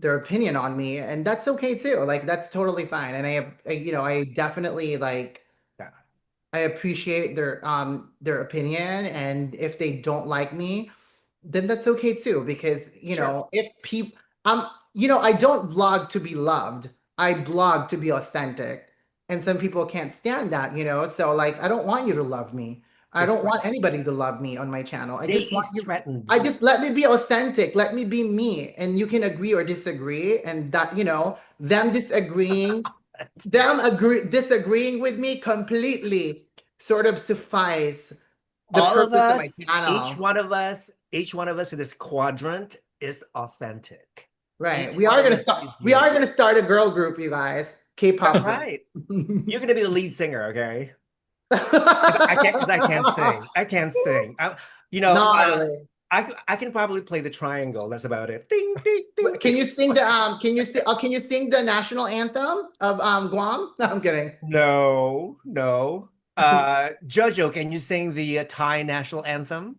Speaker 3: opinion on me, and that's okay too. That's totally fine. And I have I definitely
Speaker 1: Yeah.
Speaker 3: I appreciate their opinion, and if they don't like me, then that's okay too. Because
Speaker 1: Sure.
Speaker 3: if people, I don't vlog to be loved. I blog to be authentic, and some people can't stand that. So I don't want you to love me. I
Speaker 1: They're
Speaker 3: don't want
Speaker 1: threatened.
Speaker 3: anybody to love me on my channel. I
Speaker 1: They
Speaker 3: just want
Speaker 1: is
Speaker 3: you.
Speaker 1: threatened.
Speaker 3: I just let me be authentic. Let me be me, and you can agree or disagree, and that them disagreeing disagreeing with me completely sort of suffice the
Speaker 1: All of
Speaker 3: purpose of my
Speaker 1: us,
Speaker 3: channel.
Speaker 1: each one of us in this quadrant is authentic.
Speaker 3: Right.
Speaker 1: Each one of us is
Speaker 3: We are
Speaker 1: unique.
Speaker 3: gonna start a girl group, you guys.
Speaker 1: That's
Speaker 3: K-pop group.
Speaker 1: right. You're gonna be the lead singer, okay? Because I can't sing. I can't sing.
Speaker 3: Not really.
Speaker 1: I can probably play the triangle. That's about it. Ding, ding, ding,
Speaker 3: Can
Speaker 1: ding.
Speaker 3: you sing the can you sing the national anthem of Guam? No, I'm kidding.
Speaker 1: No, no. JoeJoe, can you sing the Thai national anthem?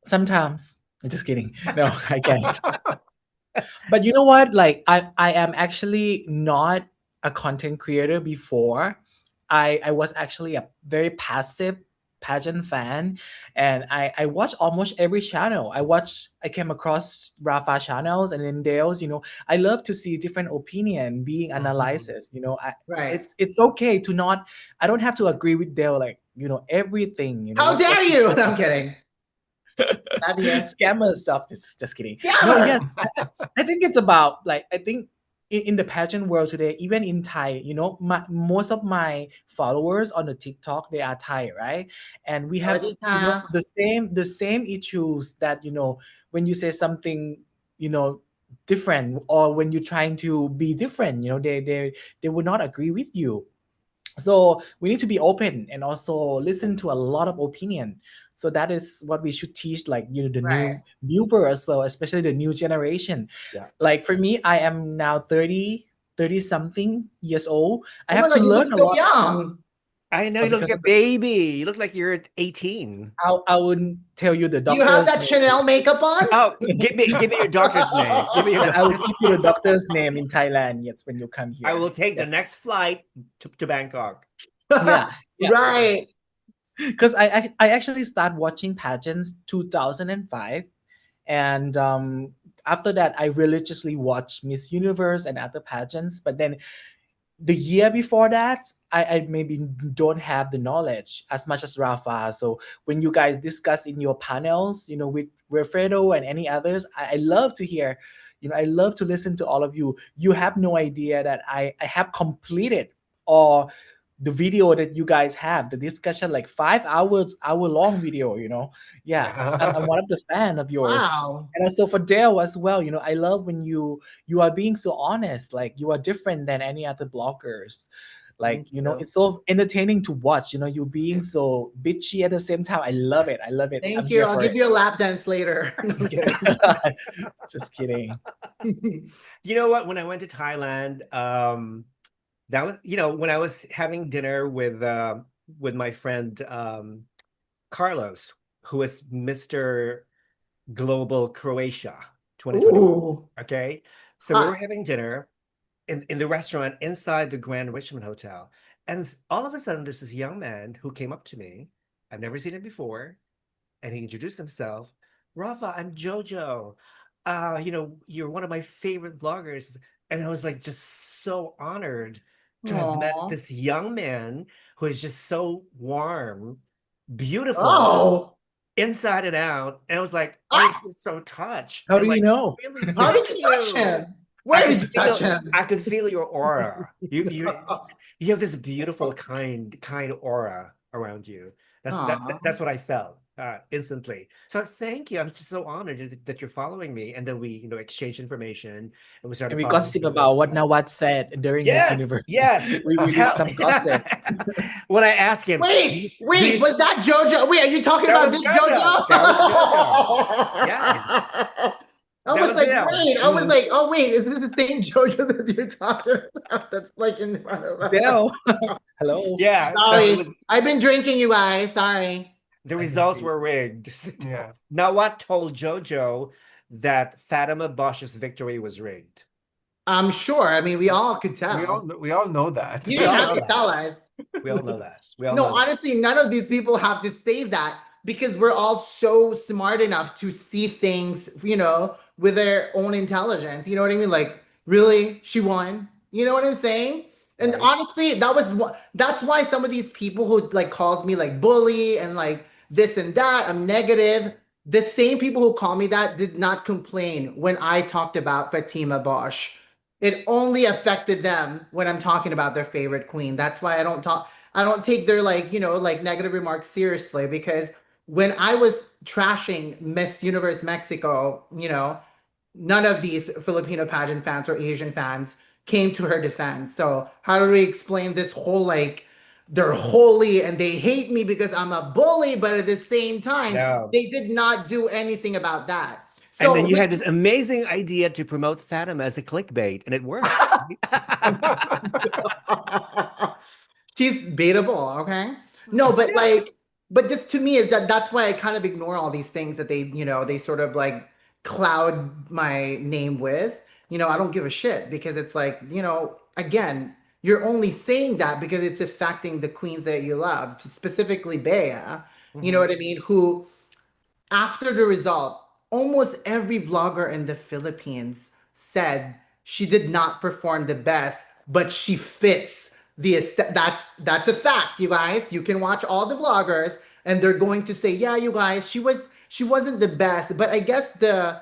Speaker 4: Sometimes. I'm just kidding. No, I can't. But you know what? Like I am actually not a content creator before. I was actually a very passive pageant fan, and I watch almost every channel. I came across Rafa channels and then Dale's, I love to see different opinion being analyzes.
Speaker 3: Right.
Speaker 4: It's okay to not, I don't have to agree with Dale, like, everything,
Speaker 3: How
Speaker 4: what
Speaker 3: dare
Speaker 4: he
Speaker 3: you?
Speaker 4: said.
Speaker 3: No, I'm kidding. Love you.
Speaker 4: Scammer stuff. Just kidding. No,
Speaker 3: Scammer!
Speaker 4: yes, I think it's about, like, I think in the pageant world today, even in Thai, most of my followers on the TikTok, they are Thai, right? And we have,
Speaker 3: Sawadika.
Speaker 4: the same issues that, when you say something, you know, different, or when you're trying to be different, they would not agree with you. So we need to be open and also listen to a lot of opinion. So that is what we should teach, like, the
Speaker 3: Right.
Speaker 4: new viewer as well, especially the new generation.
Speaker 1: Yeah.
Speaker 4: Like for me, I am now 30 something years old. I
Speaker 3: Oh my
Speaker 4: have to
Speaker 3: God, you look
Speaker 4: learn a
Speaker 3: so
Speaker 4: lot
Speaker 3: young.
Speaker 1: I know you look
Speaker 4: because
Speaker 1: like a baby. You look like you're 18.
Speaker 4: I wouldn't tell you the
Speaker 3: Do you have
Speaker 4: doctor's
Speaker 3: that
Speaker 4: name.
Speaker 3: Chanel makeup on?
Speaker 1: Oh, give me your doctor's name. Give me your
Speaker 4: I will
Speaker 1: doctor's
Speaker 4: give you the doctor's name in Thailand, yes, when you come
Speaker 1: I
Speaker 4: here.
Speaker 1: will take
Speaker 4: Yeah.
Speaker 1: the next flight to Bangkok.
Speaker 4: Yeah. Yeah.
Speaker 3: Right.
Speaker 4: Because I actually started watching pageants 2005, and after that I religiously watched Miss Universe and other pageants. But then the year before that, I maybe don't have the knowledge as much as Rafa. So when you guys discuss in your panels, with Wilfredo and any others, I love to hear, I love to listen to all of you. You have no idea that I have completed, or the video that you guys have, the discussion, like 5 hour long video, yeah. I'm one of the fan of yours.
Speaker 3: Wow.
Speaker 4: And also for Dale as well, I love when you are being so honest, like you are different than any other bloggers. Like,
Speaker 3: Thank you.
Speaker 4: it's so entertaining to watch, you being so bitchy at the same time. I love it. I love it.
Speaker 3: Thank
Speaker 4: I'm
Speaker 3: you.
Speaker 4: here
Speaker 3: I'll
Speaker 4: for
Speaker 3: give
Speaker 4: it.
Speaker 3: you a lap dance later. No, I'm kidding.
Speaker 4: Just kidding.
Speaker 1: You know what? When I went to Thailand, that was, when I was having dinner with my friend Carlos, who is Mr. Global Croatia 2020.
Speaker 3: Ooh,
Speaker 1: Okay. So we were
Speaker 3: hot.
Speaker 1: having dinner in the restaurant inside the Grand Richmond Hotel. And all of a sudden, there's this young man who came up to me. I've never seen him before. And he introduced himself. Rafa, I'm JoeJoe. You're one of my favorite vloggers. And I was like just so honored to have met
Speaker 3: Aw.
Speaker 1: this young man who is just so warm, beautiful,
Speaker 3: Oh,
Speaker 1: inside and out. And I was like, I was just so touched.
Speaker 4: How
Speaker 1: And
Speaker 4: do you
Speaker 1: like,
Speaker 4: know?
Speaker 1: really,
Speaker 3: how did
Speaker 1: thank
Speaker 3: you touch
Speaker 1: you.
Speaker 3: him? Where did you touch him?
Speaker 1: I could feel your aura. You have this beautiful, kind aura around you.
Speaker 3: Aw.
Speaker 1: That's what I felt instantly. So thank you. I'm just so honored that you're following me. And then we, exchanged information and we started
Speaker 4: And we
Speaker 1: following
Speaker 4: gossip
Speaker 1: each other on
Speaker 4: about what
Speaker 1: Instagram.
Speaker 4: Nawat said during Miss
Speaker 1: Yes,
Speaker 4: Universe.
Speaker 1: yes.
Speaker 4: We did some gossip.
Speaker 1: When I asked him,
Speaker 3: Wait,
Speaker 1: do you-
Speaker 3: was that JoeJoe? Wait, are you talking
Speaker 1: That
Speaker 3: about
Speaker 1: was
Speaker 3: this
Speaker 1: JoeJoe.
Speaker 3: JoeJoe?
Speaker 1: That was JoeJoe. Yes,
Speaker 3: I
Speaker 1: that
Speaker 3: was
Speaker 1: was
Speaker 3: like,
Speaker 1: him.
Speaker 3: wait, I was like, oh wait, is this the same JoeJoe that you're talking about? That's like in front of us.
Speaker 4: Dell. Hello.
Speaker 1: Yeah. So
Speaker 3: Sorry, I've been drinking, you guys. Sorry.
Speaker 1: the
Speaker 2: I can
Speaker 1: results
Speaker 2: see.
Speaker 1: were rigged.
Speaker 2: Yeah.
Speaker 1: Now, what told JoeJoe that Fatima Bosch's victory was rigged?
Speaker 3: I'm sure. I mean, we all could tell.
Speaker 2: We all know that.
Speaker 3: You
Speaker 1: We
Speaker 3: didn't
Speaker 1: all
Speaker 3: have
Speaker 1: know
Speaker 3: to
Speaker 1: that.
Speaker 3: tell us.
Speaker 1: We all know that. We all
Speaker 3: No,
Speaker 1: know that.
Speaker 3: honestly, none of these people have to say that because we're all so smart enough to see things, with their own intelligence. You know what I mean? Like, really, she won. You know what I'm saying? And
Speaker 1: Right.
Speaker 3: honestly, that's why some of these people who like calls me like bully and like this and that, I'm negative. The same people who call me that did not complain when I talked about Fatima Bosch. It only affected them when I'm talking about their favorite queen. That's why I don't take their like negative remarks seriously because when I was trashing Miss Universe Mexico, none of these Filipino pageant fans or Asian fans came to her defense. So how do we explain this whole like they're holy and they hate me because I'm a bully, but at the same time,
Speaker 1: No.
Speaker 3: they did not do anything about that.
Speaker 1: And then
Speaker 3: So
Speaker 1: you had this amazing idea to promote Fatima as a clickbait, and it worked.
Speaker 3: she's beatable, okay? No, but
Speaker 1: Yeah.
Speaker 3: but just to me is that's why I kind of ignore all these things that they sort of like cloud my name with. I don't give a shit because it's like, again, you're only saying that because it's affecting the queens that you love, specifically Bea. You know
Speaker 1: Mhm.
Speaker 3: what I mean? Who after the result, almost every vlogger in the Philippines said she did not perform the best, but she fits that's a fact, you guys. You can watch all the vloggers and they're going to say, "Yeah, you guys, she wasn't the best, but I guess the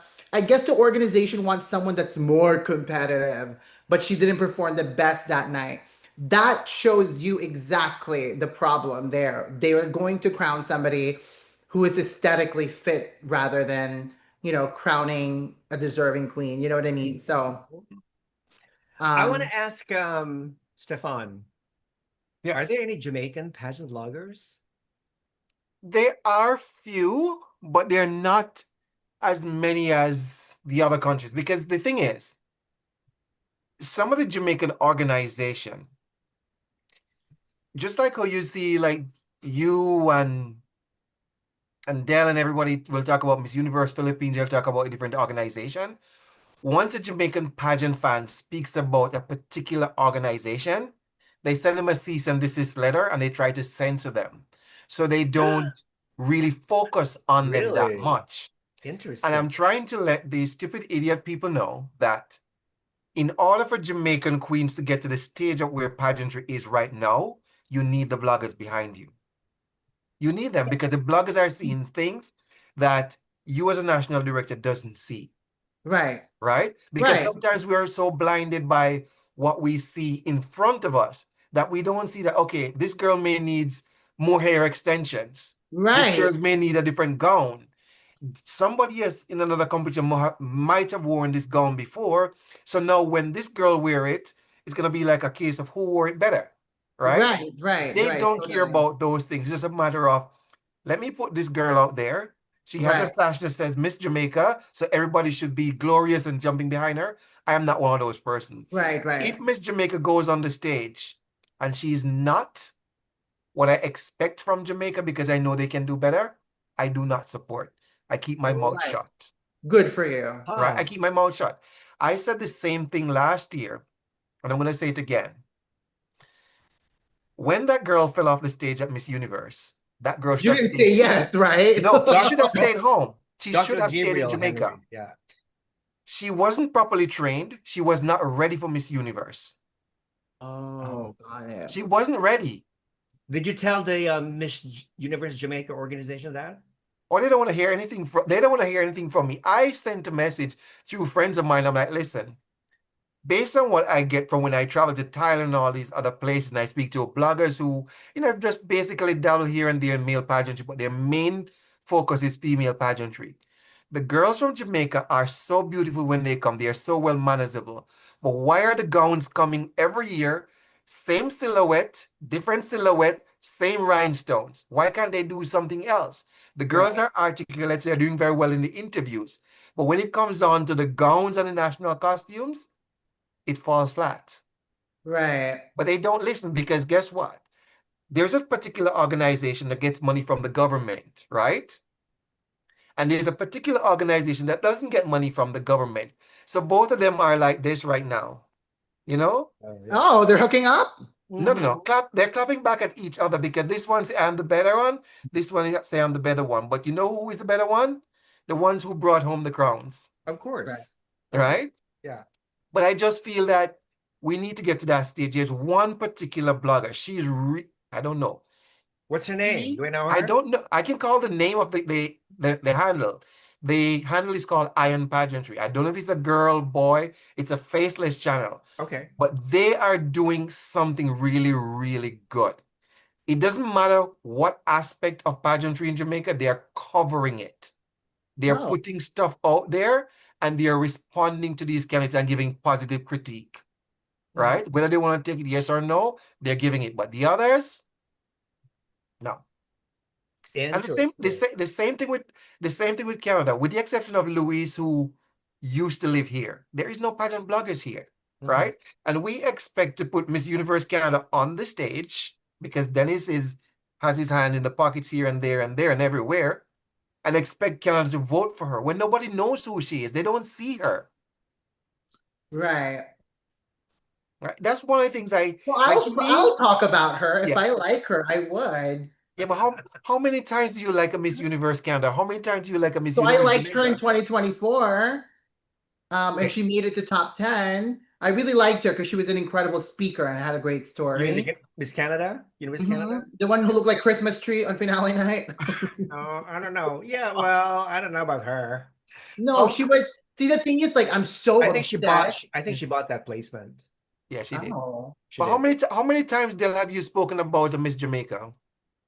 Speaker 3: organization wants someone that's more competitive, but she didn't perform the best that night." That shows you exactly the problem there. They are going to crown somebody who is aesthetically fit rather than, crowning a deserving queen. You know what I mean? So,
Speaker 1: I want to
Speaker 3: um,
Speaker 1: ask Stefan,
Speaker 2: Yeah.
Speaker 1: are there any Jamaican pageant vloggers?
Speaker 2: There are few, but they're not as many as the other countries. Because the thing is, some of the Jamaican organization, just like how you see like you and Dell and everybody will talk about Miss Universe Philippines, they'll talk about a different organization. Once a Jamaican pageant fan speaks about a particular organization, they send them a cease and desist letter and they try to censor them. So they don't really focus on them that
Speaker 1: Really?
Speaker 2: much. And
Speaker 1: Interesting.
Speaker 2: I'm trying to let these stupid idiot people know that in order for Jamaican queens to get to the stage of where pageantry is right now, you need the bloggers behind you. You need them because the bloggers are seeing things that you as a national director doesn't see,
Speaker 3: right,
Speaker 2: right? Because
Speaker 3: right,
Speaker 2: sometimes we are so blinded by what we see in front of us that we don't see that, okay, this girl may needs more hair extensions. This
Speaker 3: right,
Speaker 2: girl may need a different gown. Somebody else in another competition might have worn this gown before. So now when this girl wear it, it's going to be like a case of who wore it better, right?
Speaker 3: right, right,
Speaker 2: They
Speaker 3: right,
Speaker 2: don't care
Speaker 3: totally.
Speaker 2: about those things. It's just a matter of, let me put this girl out there. She has a
Speaker 3: Right,
Speaker 2: sash that says Miss Jamaica, so everybody should be glorious and jumping behind her. I am not one of those persons.
Speaker 3: right,
Speaker 2: If
Speaker 3: right.
Speaker 2: Miss Jamaica goes on the stage and she's not what I expect from Jamaica because I know they can do better, I do not support. I keep my mouth
Speaker 3: Right.
Speaker 2: shut,
Speaker 3: Good for you.
Speaker 2: right? I
Speaker 1: Huh.
Speaker 2: keep my mouth shut. I said the same thing last year, and I'm going to say it again. When that girl fell off the stage at Miss Universe, that girl should
Speaker 3: You
Speaker 2: have
Speaker 3: didn't
Speaker 2: stayed.
Speaker 3: say yes, right?
Speaker 2: No, she should have
Speaker 1: Dr.
Speaker 2: stayed home. She should
Speaker 1: Dr.
Speaker 2: have stayed in
Speaker 1: Gabriel
Speaker 2: Jamaica.
Speaker 1: Henry. Yeah.
Speaker 2: She wasn't properly trained. She was not ready for Miss Universe.
Speaker 3: Oh, got it.
Speaker 2: She wasn't ready.
Speaker 1: Did you tell the Miss Universe Jamaica organization that?
Speaker 2: Or they don't want to hear anything from me. I sent a message through friends of mine. I'm like, listen, based on what I get from when I travel to Thailand and all these other places, and I speak to bloggers who, just basically dabble here and there in male pageantry, but their main focus is female pageantry. The girls from Jamaica are so beautiful when they come. They are so well manageable. But why are the gowns coming every year? Same silhouette, same rhinestones. Why can't they do something else? The girls are articulate, they're doing very well in the interviews. But when it comes on to the gowns and the national costumes, it falls flat.
Speaker 3: Right.
Speaker 2: But they don't listen because guess what? There's a particular organization that gets money from the government, right? And there's a particular organization that doesn't get money from the government. So both of them are like this right now, you know?
Speaker 1: Oh, yeah.
Speaker 3: Oh, they're hooking up?
Speaker 2: No, no, no.
Speaker 1: Mhm.
Speaker 2: They're clapping back at each other because this one say I'm the better one, this one say I'm the better one. But you know who is the better one? The ones who brought home the crowns,
Speaker 1: Of
Speaker 3: Right.
Speaker 1: course.
Speaker 2: right?
Speaker 1: Yeah.
Speaker 2: But I just feel that we need to get to that stage. There's one particular blogger. I don't know.
Speaker 1: What's her name? Do I know
Speaker 2: I
Speaker 1: her?
Speaker 2: don't know. I can call the name of the handle. The handle is called Iron Pageantry. I don't know if it's a girl, boy. It's a faceless channel,
Speaker 1: Okay.
Speaker 2: but they are doing something really, really good. It doesn't matter what aspect of pageantry in Jamaica, they are covering it. They're
Speaker 3: Oh,
Speaker 2: putting stuff out there and they are responding to these candidates and giving positive critique,
Speaker 3: mm,
Speaker 2: right? Whether they want to take it yes or no, they're giving it. But the others, No. And
Speaker 1: Interesting.
Speaker 2: the same thing with Canada, with the exception of Louise, who used to live here. There is no pageant bloggers here, right? And we expect to put Miss Universe Canada on the stage because Dennis has his hand in the pockets here and there and everywhere, and expect Canada to vote for her when nobody knows who she is. They don't see her.
Speaker 3: Right.
Speaker 2: Right? That's one of the things I
Speaker 3: Well,
Speaker 2: like to
Speaker 3: I'll
Speaker 2: me.
Speaker 3: talk about her. If
Speaker 2: Yeah.
Speaker 3: I like her, I would.
Speaker 2: Yeah, but how many times do you like a Miss Universe Canada? How many times do you like a Miss
Speaker 3: So I
Speaker 2: Universe
Speaker 3: liked her in
Speaker 2: Jamaica?
Speaker 3: 2024. And she made it to top 10. I really liked her because she was an incredible speaker and had a great
Speaker 1: You mean
Speaker 3: story.
Speaker 1: Miss Canada? Universe Canada?
Speaker 3: The one who looked like Christmas tree on finale night.
Speaker 1: Oh, I don't know. Yeah, well, I don't know about her.
Speaker 3: No, she was. See, the thing is, like, I'm so
Speaker 1: I think
Speaker 3: upset.
Speaker 1: I think she bought that placement.
Speaker 2: Yeah, she did.
Speaker 3: Oh.
Speaker 1: She
Speaker 2: But
Speaker 1: did.
Speaker 2: how many times, Dell, have you spoken about Miss Jamaica?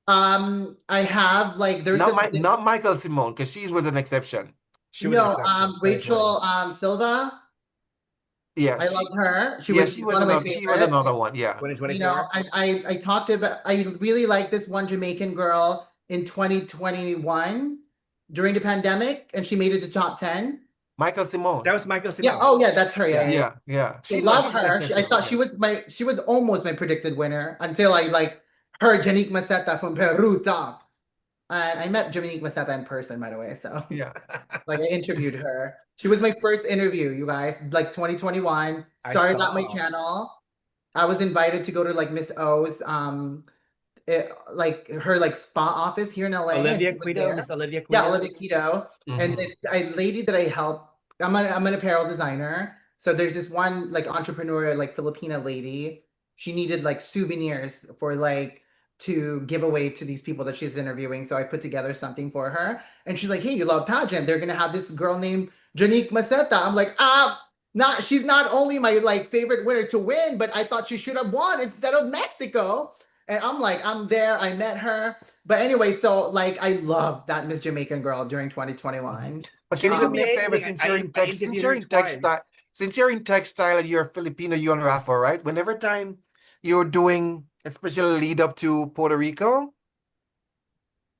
Speaker 3: I have like there's
Speaker 2: Not Michael Simone, because she was an exception.
Speaker 1: She was an exception. 2020.
Speaker 3: Rachel Silva.
Speaker 2: Yeah,
Speaker 3: I love her. She was one of my favorites.
Speaker 2: she was another one. Yeah.
Speaker 3: You
Speaker 1: 2024.
Speaker 3: know, I talked about, I really like this one Jamaican girl in 2021 during the pandemic, and she made it to top 10.
Speaker 2: Michael Simone.
Speaker 1: That was Michael Simone.
Speaker 3: Yeah. Oh, yeah, that's her. Yeah.
Speaker 2: Yeah.
Speaker 3: I love her. I thought she was almost my predicted winner until I like heard Janique Maceta from Peru talk. And I met Janique Maceta in person, by the way. So
Speaker 2: Yeah.
Speaker 3: like I interviewed her. She was my first interview, you guys, like 2021. Started out my channel. I was invited to go to like Miss O's like her like spa office here in LA.
Speaker 1: Olivia Quito, Miss Olivia Quito.
Speaker 3: Yeah, Olivia Quito. And this lady that I help, I'm an apparel designer. So there's this one like entrepreneur, like Filipina lady. She needed like souvenirs for like to give away to these people that she's interviewing. So I put together something for her. And she's like, hey, you love pageant. They're gonna have this girl named Janique Maceta. I'm like, she's not only my like favorite winner to win, but I thought she should have won instead of Mexico. And I'm like, I'm there. I met her. But anyway, so like I love that Miss Jamaican girl during 2021.
Speaker 2: But can you do me a favor, since you're in textile and you're Filipino, you and Rafa, right? Whenever time you're doing a special lead up to Puerto Rico,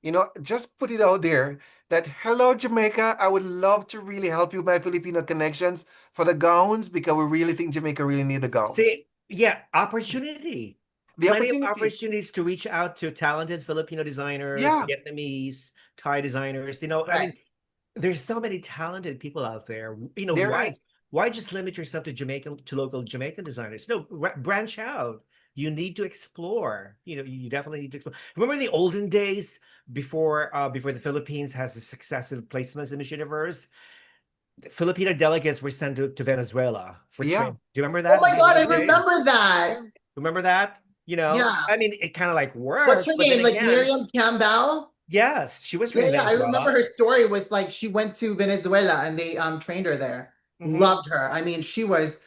Speaker 2: you know, just put it out there that, hello, Jamaica, I would love to really help you with my Filipino connections for the gowns, because we really think Jamaica really need the gowns.
Speaker 1: See, yeah, opportunity. Plenty of opportunities to reach out to talented Filipino designers, Vietnamese, Thai designers. You know, I mean, there's so many talented people out there. You know, why just limit yourself to local Jamaican designers? No, branch out. You need to explore. You know, you definitely need to explore. Remember the olden days before the Philippines has the successive placements in Miss Universe? Filipino delegates were sent to Venezuela for training. Do you remember that?
Speaker 3: Oh my God, I remember that.
Speaker 1: Remember that? You know, I mean, it kind of like worked.
Speaker 3: What's her name? Like Miriam Campbell?
Speaker 1: Yes, she was trained in
Speaker 3: Venezuela. I remember her story was like she went to Venezuela and they trained her there. Loved her. I mean, you guys,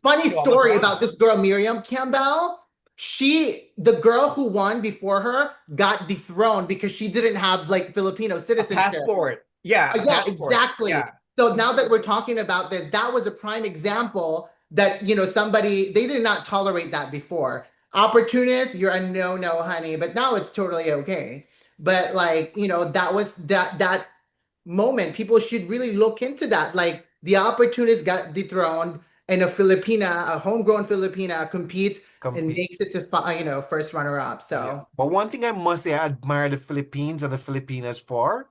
Speaker 3: funny story about this girl, Miriam Campbell. The girl who won before her got dethroned because she didn't have like Filipino citizenship.
Speaker 1: Passport. Yeah, passport.
Speaker 3: Exactly. Yeah. So now that we're talking about this, that was a prime example that, you know, they did not tolerate that before. Opportunist, you're a no, honey. But now it's totally okay. But like, you know, that was that moment. People should really look into that. Like the opportunist got dethroned and a homegrown Filipina competes and makes it to, you know, first runner up. So,
Speaker 2: but one thing I must say, I admire the Philippines and the Filipinas for,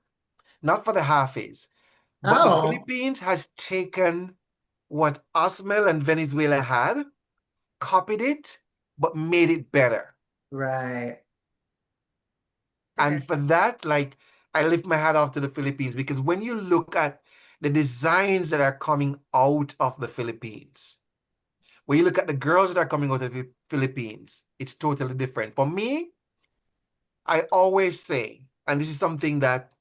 Speaker 2: not for the halfies, but the Philippines has taken what Osmel and Venezuela had, copied it, but made it better.
Speaker 3: Right.
Speaker 2: And for that, like, I lift my hat off to the Philippines, because when you look at the designs that are coming out of the Philippines, when you look at the girls that are coming out of the Philippines, it's totally different. For me, I always say, and this is something that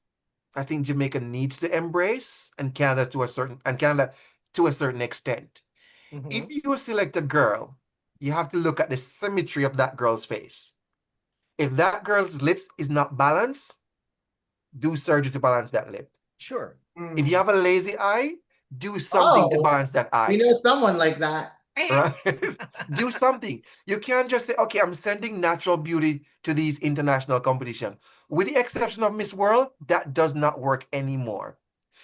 Speaker 2: I think Jamaica needs to embrace, and Canada to a certain extent. If you select a girl, you have to look at the symmetry of that girl's face. If that girl's lips is not balanced, do surgery to balance that lip.
Speaker 1: Sure.
Speaker 2: If you have a lazy eye, do something to balance that eye.
Speaker 3: We know someone like that.
Speaker 2: right? Do something. You can't just say, okay, I'm sending natural beauty to these international competition. With the exception of Miss World, that does not work anymore.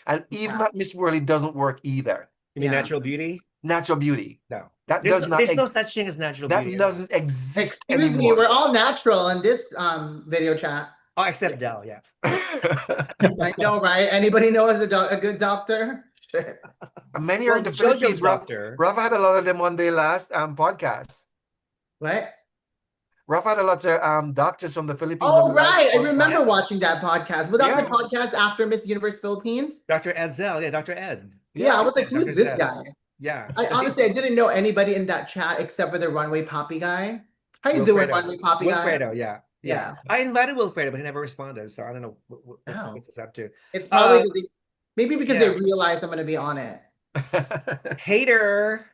Speaker 2: And even
Speaker 3: Yeah.
Speaker 2: at Miss World, it doesn't work either.
Speaker 1: You mean
Speaker 3: Yeah.
Speaker 1: natural beauty?
Speaker 2: Natural beauty.
Speaker 1: No.
Speaker 2: That
Speaker 1: There's
Speaker 2: does
Speaker 1: no,
Speaker 2: not
Speaker 1: there's no
Speaker 2: ex
Speaker 1: such thing as natural
Speaker 2: that
Speaker 1: beauty.
Speaker 2: doesn't exist
Speaker 3: Excuse me,
Speaker 2: anymore.
Speaker 3: we're all natural in this video chat.
Speaker 1: Oh, except Dell, yeah.
Speaker 3: I know, right? Anybody know as a good doctor? Shit.
Speaker 2: Many are
Speaker 1: Well,
Speaker 2: in the
Speaker 1: JoeJoe's
Speaker 2: Philippines.
Speaker 1: doctor.
Speaker 2: Rafa had a lot of them on their last podcast.
Speaker 3: What?
Speaker 2: Rafa had a lot of doctors from the Philippines on
Speaker 3: Oh,
Speaker 2: the last
Speaker 3: right. I
Speaker 2: podcast.
Speaker 3: remember
Speaker 1: Yeah.
Speaker 3: watching that podcast. Was that the
Speaker 2: Yeah.
Speaker 3: podcast after Miss Universe Philippines?
Speaker 1: Dr. Edsel, yeah, Dr. Ed.
Speaker 3: Yeah, I was like,
Speaker 1: Yeah,
Speaker 3: who's
Speaker 1: Dr.
Speaker 3: this
Speaker 1: Zed.
Speaker 3: guy?
Speaker 1: Yeah.
Speaker 3: I honestly, I didn't know anybody in that chat except for the Runway Poppy guy. How you doing,
Speaker 1: Wilfredo.
Speaker 3: Runway Poppy guy?
Speaker 1: Wilfredo, yeah.
Speaker 3: Yeah.
Speaker 1: I invited Wilfredo, but he never responded. So I don't know
Speaker 3: Oh.
Speaker 1: what's this up to.
Speaker 3: It's probably maybe because they
Speaker 1: yeah.
Speaker 3: realized I'm going to be on it.
Speaker 1: Hater.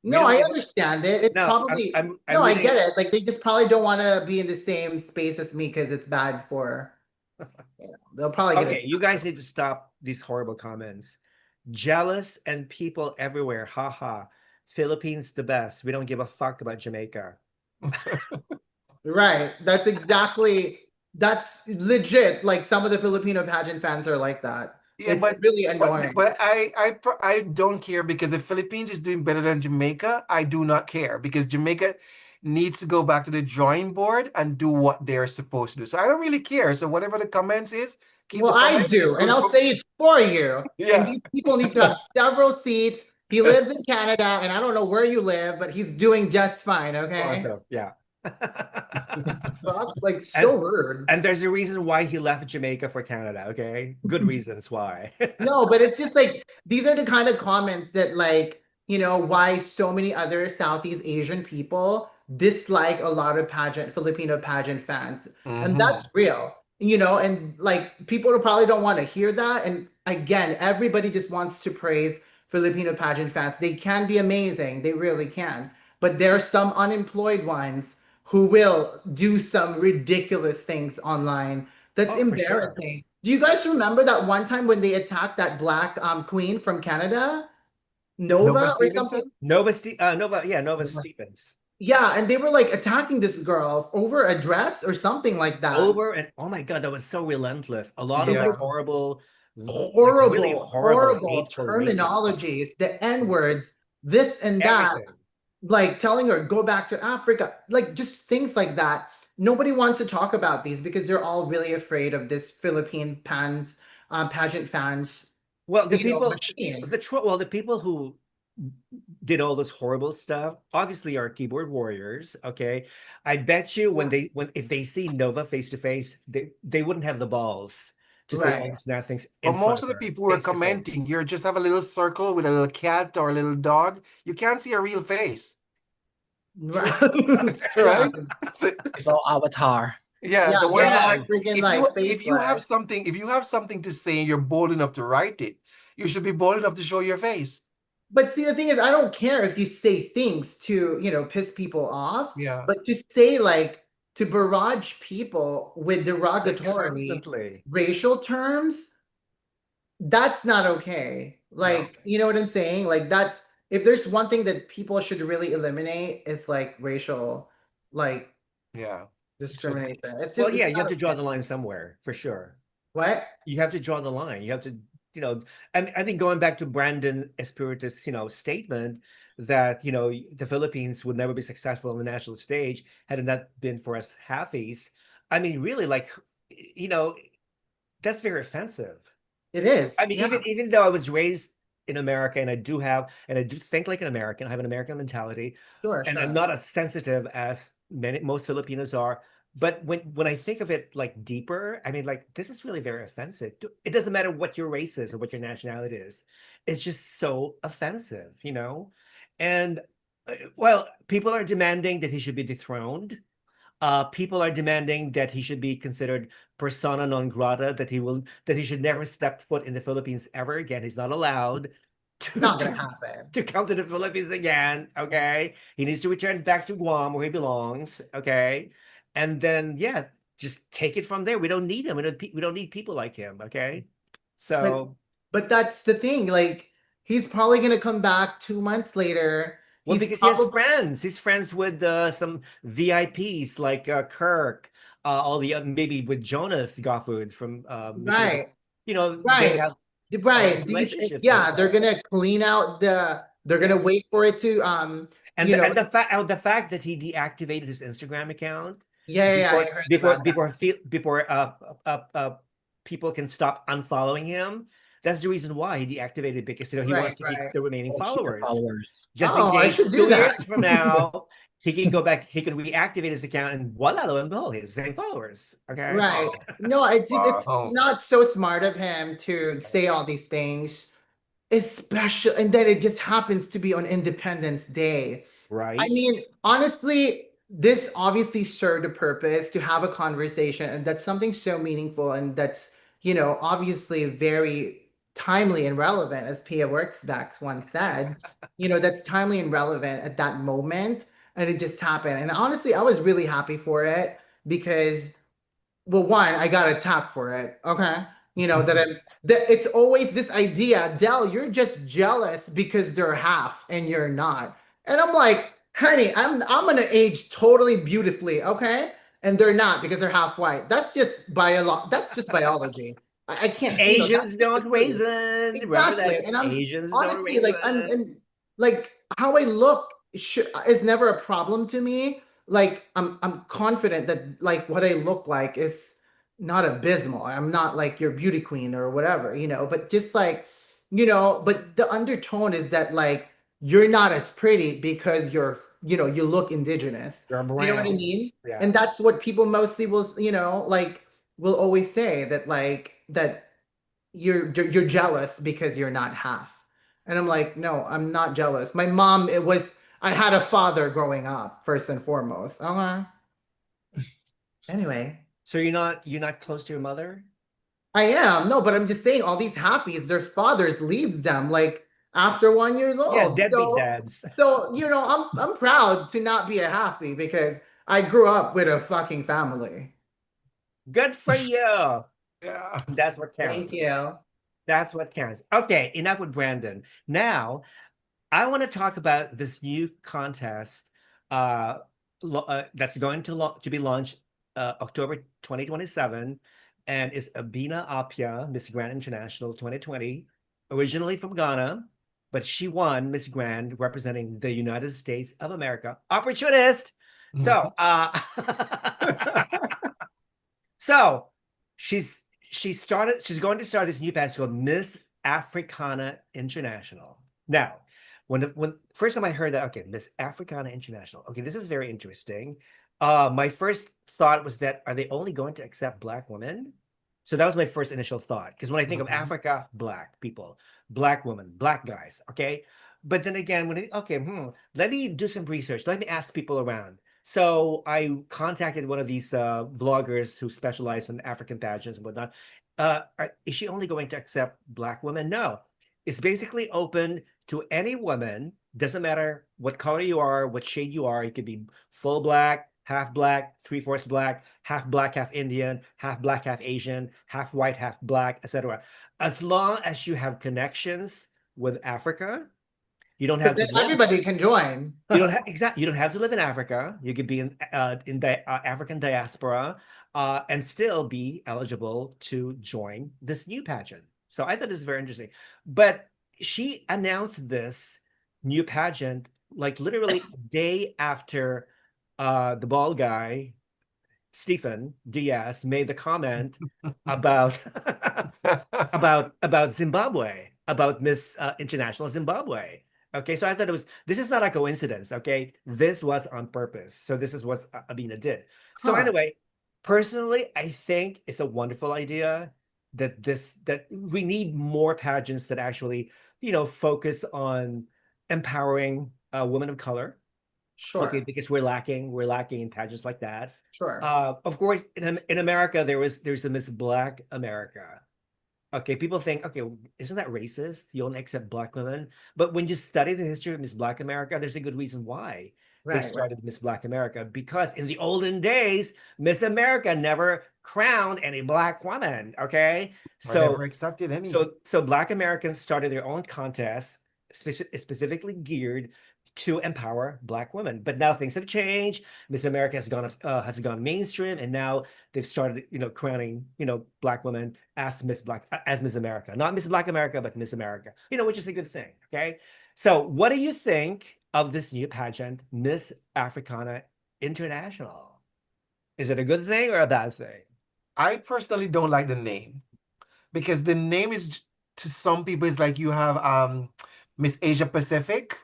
Speaker 3: No, I understand it. It's
Speaker 1: No,
Speaker 3: probably
Speaker 1: I'm
Speaker 3: no, I
Speaker 1: reading-
Speaker 3: get it. Like they just probably don't want to be in the same space as me because it's bad for. They'll probably get
Speaker 1: Okay,
Speaker 3: it.
Speaker 1: you guys need to stop these horrible comments. Jealous and people everywhere. Haha. Philippines the best. We don't give a fuck about Jamaica.
Speaker 3: Right. That's legit. Like some of the Filipino pageant fans are like that.
Speaker 2: Yeah,
Speaker 3: It's really annoying.
Speaker 2: But I don't care because if Philippines is doing better than Jamaica, I do not care because Jamaica needs to go back to the drawing board and do what they're supposed to do. So I don't really care. So whatever the comments is, keep
Speaker 3: Well,
Speaker 2: the
Speaker 3: I
Speaker 2: comments.
Speaker 3: do, and I'll say it for you.
Speaker 2: Yeah.
Speaker 3: And these people need to have several seats. He lives in Canada, and I don't know where you live, but he's doing just fine. Okay.
Speaker 1: Toronto, yeah.
Speaker 3: Fuck, like so rude.
Speaker 1: And there's a reason why he left Jamaica for Canada, okay? Good reasons why.
Speaker 3: No, but it's just like these are the kind of comments that like, why so many other Southeast Asian people dislike a lot of Filipino pageant fans. And that's real. And like people probably don't want to hear that. And again, everybody just wants to praise Filipino pageant fans. They can be amazing. They really can. But there are some unemployed ones who will do some ridiculous things online. That's embarrassing. Sure. Do you guys remember that one time when they attacked that black queen from Canada? Nova or something?
Speaker 1: Nova Stevens.
Speaker 3: Yeah, and they were like attacking this girl over a dress or something like that.
Speaker 1: Oh my God, that was so relentless. A lot of like horrible
Speaker 3: terminologies, the N-words, this and that, like telling her go back to Africa, like just things like that. Nobody wants to talk about these because they're all really afraid of this Philippine pageant fans.
Speaker 1: Well, the people who did all this horrible stuff obviously are keyboard warriors. Okay, I bet you if they see Nova face to face, they wouldn't have the balls to say all these bad things.
Speaker 2: But most of the people who are commenting, you just have a little circle with a little cat or a little dog. You can't see a real face.
Speaker 3: Right.
Speaker 2: Right?
Speaker 4: It's all avatar.
Speaker 2: Yeah. So if you have something to say and you're bold enough to write it, you should be bold enough to show your face.
Speaker 3: But see, the thing is, I don't care if you say things to, piss people off.
Speaker 2: Yeah.
Speaker 3: But to say to barrage people with derogatory racial terms, that's not okay. You know what I'm saying? Like that's, if there's one thing that people should really eliminate, it's like racial, discrimination. It's just,
Speaker 1: you have to draw the line somewhere for sure.
Speaker 3: What?
Speaker 1: You have to draw the line. You have to, and I think going back to Brandon Espiritu's, statement that, the Philippines would never be successful on the national stage had it not been for us halfies. I mean, really, that's very offensive.
Speaker 3: It is.
Speaker 1: I mean, even though I was raised in America and I do think like an American, I have an American mentality.
Speaker 3: Sure.
Speaker 1: I'm not as sensitive as most Filipinos are. But when I think of it deeper, I mean, this is really very offensive. It doesn't matter what your race is or what your nationality is. It's just so offensive, And people are demanding that he should be dethroned. People are demanding that he should be considered persona non grata, that he should never step foot in the Philippines ever again. He's not allowed to come to the Philippines again. Okay, he needs to return back to Guam where he belongs. Okay. And then, just take it from there. We don't need him. We don't need people like him. Okay. So.
Speaker 3: But that's the thing. He's probably going to come back 2 months later,
Speaker 1: Well,
Speaker 3: He's
Speaker 1: because he has
Speaker 3: probably
Speaker 1: friends. He's friends with some VIPs like Kirk, all the maybe with Jonas Garfood from Mission.
Speaker 3: right,
Speaker 1: They
Speaker 3: right,
Speaker 1: have all
Speaker 3: right.
Speaker 1: these
Speaker 3: These,
Speaker 1: relationships and
Speaker 3: yeah, they're
Speaker 1: stuff.
Speaker 3: gonna clean out they're
Speaker 1: Yeah.
Speaker 3: gonna wait for it to,
Speaker 1: And the fact that he deactivated his Instagram account
Speaker 3: yeah, I
Speaker 1: before
Speaker 3: heard
Speaker 1: before
Speaker 3: about that.
Speaker 1: before before people can stop unfollowing him. That's the reason why he deactivated, because he wants
Speaker 3: Right,
Speaker 1: to keep
Speaker 3: right.
Speaker 1: the remaining
Speaker 4: Oh, keep the
Speaker 1: followers,
Speaker 4: followers.
Speaker 1: just in
Speaker 3: Oh, I
Speaker 1: case
Speaker 3: should do
Speaker 1: 2 years
Speaker 3: that.
Speaker 1: from now he can go back, he can reactivate his account, and voila, lo and behold, he has the same followers. Okay.
Speaker 3: Right.
Speaker 2: Oh,
Speaker 3: No, it's
Speaker 2: wow.
Speaker 3: not so smart of him to say all these things, especially, and then it just happens to be on Independence Day. I
Speaker 1: Right.
Speaker 3: mean, honestly, this obviously served a purpose to have a conversation, and that's something so meaningful, and that's, obviously very timely and relevant, as Pia Worksback once said. That's timely and relevant at that moment, and it just happened. And honestly, I was really happy for it because, well, one, I got a tap for it. Okay. That it's always this idea, Dell, you're just jealous because they're half and you're not. And I'm like, honey, I'm gonna age totally beautifully, okay? And they're not because they're half white. That's just biology. I can't, that's
Speaker 1: Asians
Speaker 3: just the
Speaker 1: don't
Speaker 3: truth.
Speaker 1: raisin. Remember
Speaker 3: Exactly.
Speaker 1: that?
Speaker 3: And I'm
Speaker 1: Asians don't
Speaker 3: honestly like,
Speaker 1: raisin.
Speaker 3: like how I look is never a problem to me. Like I'm confident that like what I look like is not abysmal. I'm not like your beauty queen or whatever, but just like, but the undertone is that like you're not as pretty because you look indigenous.
Speaker 1: You're
Speaker 3: You know what I
Speaker 1: brown.
Speaker 3: mean?
Speaker 1: Yeah.
Speaker 3: And that's what people mostly will, like will always say that like that you're jealous because you're not half. And I'm like, no, I'm not jealous. My mom, I had a father growing up, first and foremost. Anyway,
Speaker 1: So you're not close to your mother?
Speaker 3: I am. No, but I'm just saying all these happies, their fathers leaves them like after 1 year
Speaker 1: Yeah,
Speaker 3: old.
Speaker 1: deadbeat dads.
Speaker 3: So, I'm proud to not be a happy because I grew up with a fucking family.
Speaker 1: Good for you.
Speaker 2: Yeah.
Speaker 1: That's what
Speaker 3: Thank
Speaker 1: counts.
Speaker 3: you.
Speaker 1: That's what counts. Okay, enough with Brandon. Now, I want to talk about this new contest uh, that's going to be launched October 2027, and is Abina Apia Miss Grand International 2020, originally from Ghana, but she won Miss Grand representing the United States of America. Opportunist. So, so she's going to start this new pageant called Miss Africana International. Now, when first time I heard that, okay, Miss Africana International. Okay, this is very interesting. My first thought was that, are they only going to accept Black women? So that was my first initial thought. Because when I think of
Speaker 2: Mhm.
Speaker 1: Africa, Black people, Black women, Black guys, okay? But then again, let me do some research. Let me ask people around. So I contacted one of these vloggers who specialize in African pageants and whatnot. Is she only going to accept Black women? No. It's basically open to any woman. Doesn't matter what color you are, what shade you are. You could be full black, three-fourths black, half Indian, half black, half Asian, half white, half black, etc. As long as you have connections with Africa, you don't
Speaker 3: But
Speaker 1: have to
Speaker 3: then
Speaker 1: live.
Speaker 3: everybody can join.
Speaker 1: You don't have to live in Africa. You could be in the African diaspora and still be eligible to join this new pageant. So I thought this is very interesting. But she announced this new pageant like literally a day after the bald guy Stephen Diaz made the comment about about Zimbabwe, about Miss International Zimbabwe. Okay, so I thought this is not a coincidence. Okay, this was on purpose. So this is what Abina did. So
Speaker 3: Huh.
Speaker 1: anyway, personally, I think it's a wonderful idea that we need more pageants that actually focus on empowering women of color. Okay,
Speaker 3: Sure.
Speaker 1: because we're lacking in pageants like that.
Speaker 3: Sure.
Speaker 1: Of course, in America, there's a Miss Black America. Okay, people think, okay, isn't that racist? You only accept Black women. But when you study the history of Miss Black America, there's a good reason why they
Speaker 3: Right, right.
Speaker 1: started Miss Black America. Because in the olden days, Miss America never crowned any Black woman. Okay,
Speaker 2: I never
Speaker 1: so
Speaker 2: accepted any.
Speaker 1: so Black Americans started their own contests, specifically geared to empower Black women. But now things have changed. Miss America has gone mainstream, and now they've started, crowning, Black women as Miss America, not Miss Black America, but Miss America, which is a good thing. Okay, so what do you think of this new pageant, Miss Africana International? Is it a good thing or a bad thing?
Speaker 2: I personally don't like the name because the name is to some people it's like you have Miss Asia Pacific,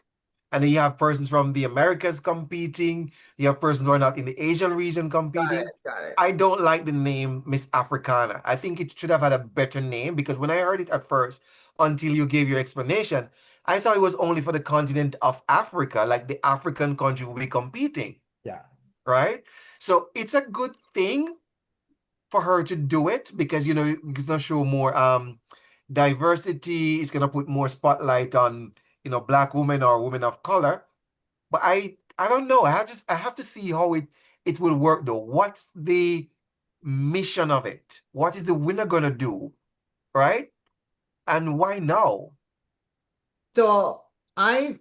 Speaker 2: and then you have persons from the Americas competing. You have persons who are not in the Asian region competing.
Speaker 3: Got it.
Speaker 2: I don't like the name Miss Africana. I think it should have had a better name because when I heard it at first, until you gave your explanation, I thought it was only for the continent of Africa, like the African country will be competing,
Speaker 1: Yeah.
Speaker 2: right? So it's a good thing for her to do it because it's gonna show more diversity. It's gonna put more spotlight on Black women or women of color. But I don't know. I have to see how it will work though. What's the mission of it? What is the winner gonna do, right? And why now?
Speaker 3: So I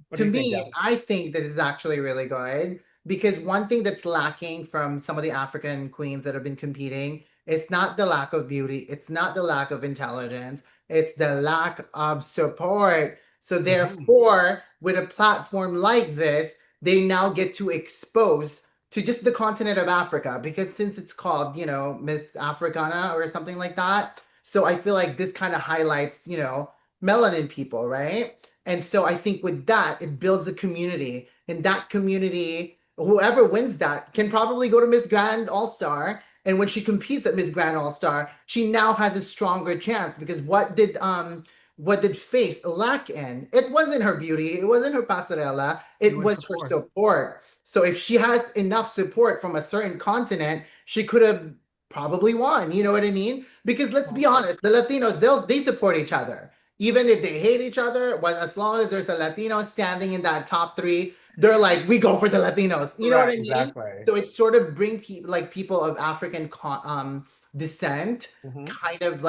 Speaker 1: What
Speaker 3: to
Speaker 1: do you think,
Speaker 3: me,
Speaker 1: Dell?
Speaker 3: I think that is actually really good because one thing that's lacking from some of the African queens that have been competing, it's not the lack of beauty, it's not the lack of intelligence, it's the lack of support. So therefore, with a platform like this, they now get to expose to just the continent of Africa because since it's called, Miss Africana or something like that. So I feel like this kind of highlights, melanin people, right? And so I think with that, it builds a community. And that community, whoever wins that, can probably go to Miss Grand All Star. And when she competes at Miss Grand All Star, she now has a stronger chance because what did Faith lack in? It wasn't her beauty, it wasn't her passerella, it was her support. So if she has enough support from a certain continent, she could have probably won. You know what I mean? Because let's be honest, the Latinos, they support each other even if they hate each other, but as long as there's a Latino standing in that top three, they're like, we go for the Latinos. You know what I mean?
Speaker 1: Exactly.
Speaker 3: So it sort of bring people of African descent kind of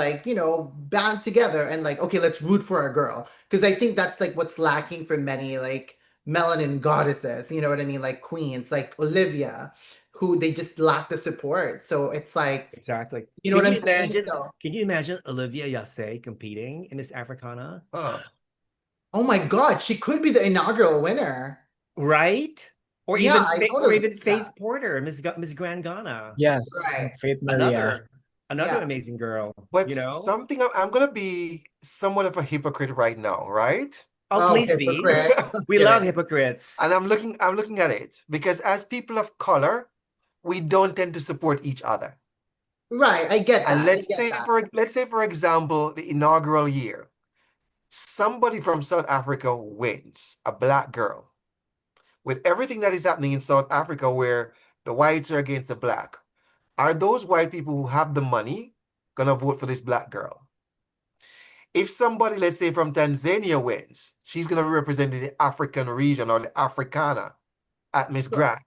Speaker 3: band together and like, okay, let's root for our girl. Because I think that's like what's lacking for many like melanin goddesses, you know what I mean? Like queens, like Olivia, who they just lack the support. So it's like,
Speaker 1: Exactly.
Speaker 3: you know
Speaker 1: Can
Speaker 3: what
Speaker 1: you
Speaker 3: I'm saying?
Speaker 1: imagine?
Speaker 3: So,
Speaker 1: Can you imagine Olivia Yasse competing in Miss Africana?
Speaker 3: oh my God, she could be the inaugural winner.
Speaker 1: Right? Or
Speaker 3: Yeah,
Speaker 1: even
Speaker 3: I
Speaker 1: or
Speaker 3: noticed
Speaker 1: even Faith
Speaker 3: that.
Speaker 1: Porter, Miss Grand Ghana.
Speaker 4: Yes,
Speaker 3: Right.
Speaker 4: Faith Maria.
Speaker 1: Another
Speaker 3: Yeah.
Speaker 1: amazing girl.
Speaker 2: But something I'm gonna be somewhat of a hypocrite right now, right?
Speaker 1: Oh, please be.
Speaker 3: hypocrite.
Speaker 1: We love hypocrites.
Speaker 2: And I'm looking at it because as people of color, we don't tend to support each other.
Speaker 3: Right, I get that.
Speaker 2: And let's say for example, the inaugural year, somebody from South Africa wins, a Black girl. With everything that is happening in South Africa where the whites are against the Black, are those white people who have the money gonna vote for this Black girl? If somebody, let's say from Tanzania wins, she's gonna represent the African region or the Africana at Miss Grand.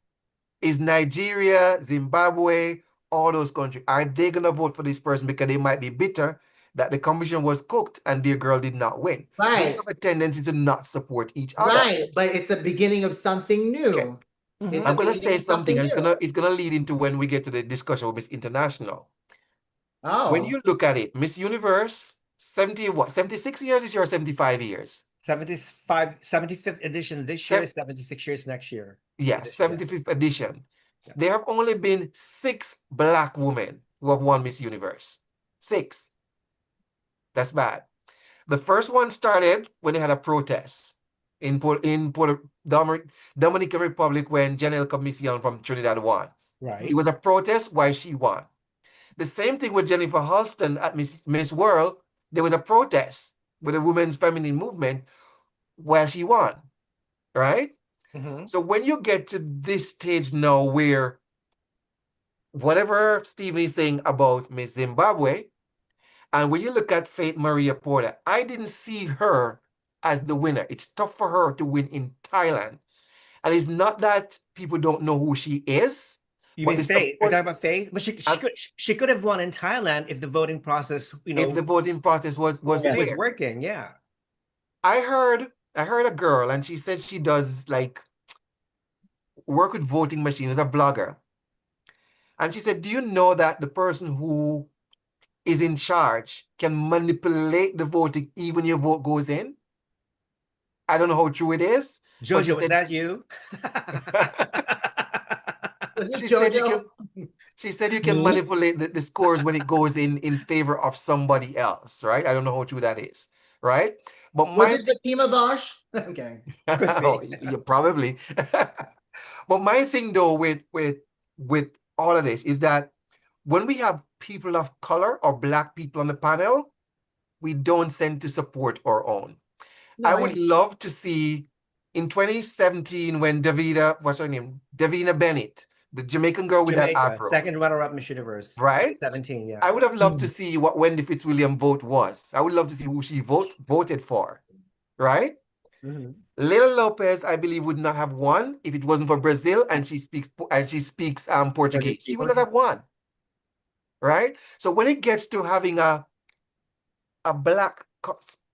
Speaker 2: Is Nigeria, Zimbabwe, all those countries, are they gonna vote for this person because they might be bitter that the commission was cooked and their girl did not win?
Speaker 3: Right.
Speaker 2: We have a tendency to not support each other.
Speaker 3: Right, but it's a beginning of something new.
Speaker 2: Okay. I'm gonna say something, and it's gonna lead into when we get to the discussion with Miss International.
Speaker 3: Oh.
Speaker 2: When you look at it, Miss Universe, 76 years this year or 75 years?
Speaker 1: 75th edition this year, 76 years next year.
Speaker 2: Yeah, 75th edition. Yeah. There have only been 6 Black women who have won Miss Universe. 6. That's bad. The first one started when they had a protest in Dominican Republic when Janelle Commission from Trinidad won.
Speaker 1: Right.
Speaker 2: It was a protest why she won. The same thing with Jennifer Halston at Miss World. There was a protest with the women's feminine movement while she won, right? So when you get to this stage now where whatever Stephen is saying about Miss Zimbabwe, and when you look at Faith Maria Porter, I didn't see her as the winner. It's tough for her to win in Thailand. And it's not that people don't know who she is.
Speaker 1: You mean Faith? You're talking about Faith? But she could have won in Thailand if the voting process,
Speaker 2: if the voting process was
Speaker 1: working, yeah.
Speaker 2: I heard I heard a girl and she said she does like work with voting machines, a blogger. And she said, do you know that the person who is in charge can manipulate the voting even your vote goes in? I don't know how true it is, but she
Speaker 1: JoeJoe, is
Speaker 2: said
Speaker 1: that you?
Speaker 3: Was it
Speaker 2: she said you
Speaker 3: JoeJoe?
Speaker 2: can she said you can
Speaker 4: Me?
Speaker 2: manipulate the scores when it goes in favor of somebody else, right? I don't know how true that is, right? But
Speaker 3: Was
Speaker 2: my
Speaker 3: it Fatima Bosch? I'm kidding.
Speaker 1: Could
Speaker 2: oh,
Speaker 1: be.
Speaker 2: you probably. But my thing though with all of this is that when we have people of color or black people on the panel, we don't tend to support our own.
Speaker 3: No,
Speaker 2: I would love to see in 2017 when what's her name? Davina Bennett, the Jamaican girl with that
Speaker 1: Jamaica,
Speaker 2: afro,
Speaker 1: second runner-up Miss Universe,
Speaker 2: right?
Speaker 1: 17, yeah.
Speaker 2: I would have loved to
Speaker 4: Mm.
Speaker 2: see what Wendy Fitzwilliam vote was. I would love to see who she voted for, right?
Speaker 1: Mhm.
Speaker 2: Leila Lopez, I believe, would not have won if it wasn't for Brazil and she speaks Portuguese. She would not have won, right? So when it gets to having a black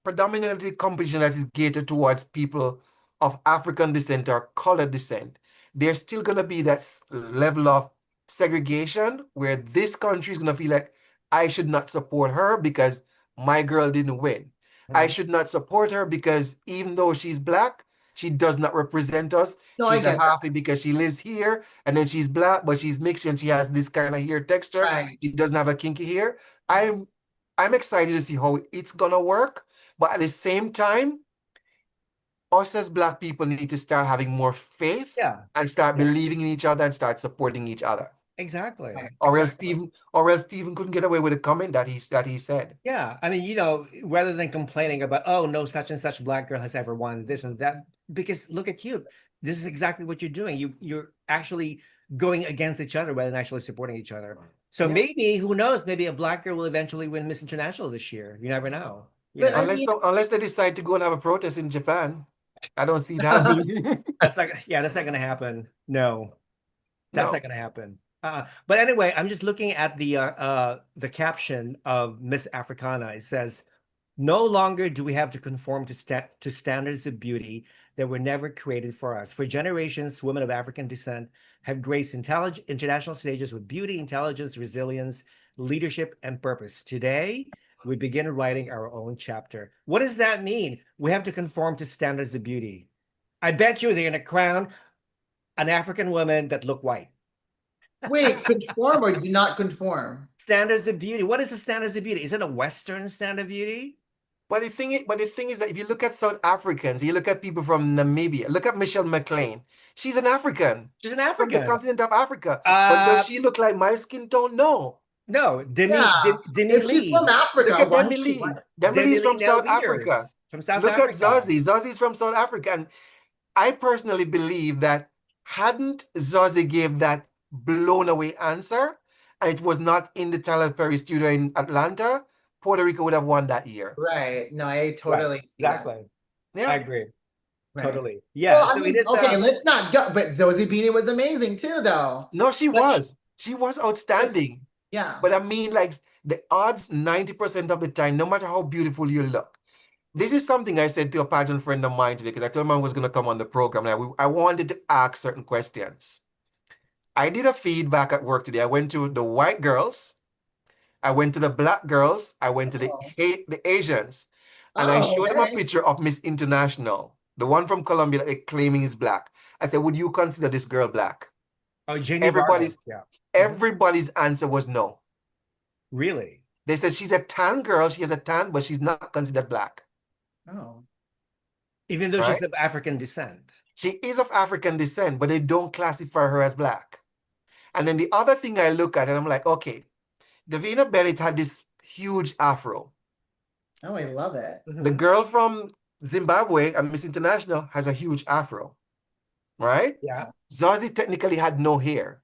Speaker 2: predominantly competition that is catered towards people of African descent or colored descent, there's still going to be that level of segregation where this country is going to feel like I should not support her because my girl didn't win. I should not support her because even though she's black, she does not represent us.
Speaker 3: no, I
Speaker 2: She's a
Speaker 3: get that.
Speaker 2: halfie because she lives here and then she's black, but she's mixed and she has this kind of hair texture.
Speaker 3: Right.
Speaker 2: She doesn't have a kinky hair. I'm excited to see how it's gonna work, but at the same time, us as Black people need to start having more faith
Speaker 1: Yeah,
Speaker 2: and start
Speaker 1: yeah,
Speaker 2: believing in each other and start supporting each other.
Speaker 1: exactly.
Speaker 3: Right.
Speaker 2: Or else Stephen couldn't get away with the comment that he said.
Speaker 1: Yeah, I mean, rather than complaining about, oh, no such and such black girl has ever won this and that, because look at you. This is exactly what you're doing. You're actually going against each other rather than actually supporting each other. So
Speaker 2: Yeah.
Speaker 1: maybe, who knows, maybe a black girl will eventually win Miss International this year. You never know. You
Speaker 3: But
Speaker 1: know?
Speaker 3: I mean,
Speaker 2: Unless they decide to go and have a protest in Japan. I don't see that.
Speaker 1: That's not gonna happen. No, that's
Speaker 2: No.
Speaker 1: not gonna happen. But anyway, I'm just looking at the caption of Miss Africana. It says, "No longer do we have to conform to standards of beauty that were never created for us. For generations, women of African descent have graced international stages with beauty, intelligence, resilience, leadership, and purpose. Today, we begin writing our own chapter." What does that mean? We have to conform to standards of beauty. I bet you they're going to crown an African woman that look white.
Speaker 3: wait, conform or do not conform?
Speaker 1: Standards of beauty. What is the standards of beauty? Is it a Western standard of beauty?
Speaker 2: But the thing is that if you look at South Africans, you look at people from Namibia, look at Michelle McLean. She's an African.
Speaker 1: She's an
Speaker 2: She's from the
Speaker 1: African.
Speaker 2: continent of Africa. But does she look like my skin tone? No.
Speaker 1: No,
Speaker 3: Yeah.
Speaker 1: Demi
Speaker 3: If she's from
Speaker 1: Lee.
Speaker 3: Africa,
Speaker 2: Look at
Speaker 3: why
Speaker 2: Demi
Speaker 3: is she
Speaker 2: Lee.
Speaker 3: white?
Speaker 2: Demi
Speaker 1: Demi
Speaker 2: Lee's
Speaker 1: Lee
Speaker 2: from
Speaker 1: Nell
Speaker 2: South Africa.
Speaker 1: Beers from South
Speaker 2: Look at
Speaker 1: Africa.
Speaker 2: Zazie. Zazie's from South Africa. And I personally believe that hadn't Zazie gave that blown away answer, and it was not in the Tyler Perry studio in Atlanta, Puerto Rico would have won that year.
Speaker 3: Right. No, I
Speaker 1: Right,
Speaker 3: totally see that.
Speaker 1: exactly. I
Speaker 2: Yeah.
Speaker 1: agree.
Speaker 3: Right.
Speaker 1: Totally. Yeah.
Speaker 3: Well, I
Speaker 1: So
Speaker 3: mean,
Speaker 1: it is
Speaker 3: okay, let's not go, but Zoe Beanie was amazing too, though.
Speaker 2: No, she
Speaker 3: But
Speaker 2: was. She was outstanding.
Speaker 3: Yeah.
Speaker 2: But I mean, like the odds 90% of the time, no matter how beautiful you look. This is something I said to a pageant friend of mine today because I told him I was going to come on the program. And I wanted to ask certain questions. I did a feedback at work today. I went to the white girls, I went to the black girls, I went to
Speaker 3: Oh.
Speaker 2: the Asians, and I showed them a
Speaker 3: okay.
Speaker 2: picture of Miss International, the one from Colombia that they're claiming is black. I said, would you consider this girl black?
Speaker 1: Oh, Jamie
Speaker 2: Everybody's
Speaker 1: Vargas. Yeah.
Speaker 2: everybody's answer was no.
Speaker 1: Really?
Speaker 2: They said she's a tan girl, she has a tan, but she's not considered black,
Speaker 3: Oh.
Speaker 1: Even though
Speaker 2: right?
Speaker 1: she's of African descent.
Speaker 2: She is of African descent, but they don't classify her as black. And then the other thing I look at, and I'm like, okay, Davina Bennett had this huge afro.
Speaker 3: Oh, I love it.
Speaker 2: The girl from Zimbabwe, Miss International, has a huge afro, right?
Speaker 1: Yeah.
Speaker 2: Zazie technically had no hair,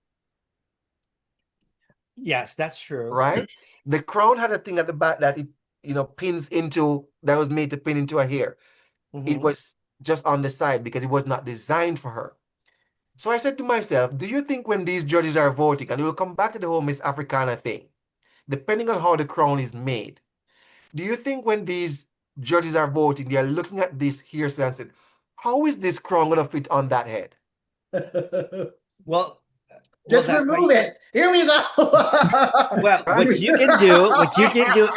Speaker 1: Yes, that's true.
Speaker 2: right? The crown had a thing at the back that it, pins into, that was made to pin into her hair. It
Speaker 1: Mhm.
Speaker 2: was just on the side because it was not designed for her. So I said to myself, do you think when these judges are voting, and we'll come back to the whole Miss Africana thing, depending on how the crown is made, do you think when these judges are voting, they are looking at this hearsay and said, how is this crown going to fit on that head?
Speaker 1: Well,
Speaker 3: Just
Speaker 1: that's why.
Speaker 3: remove it. Here we go.
Speaker 1: Well, what you can do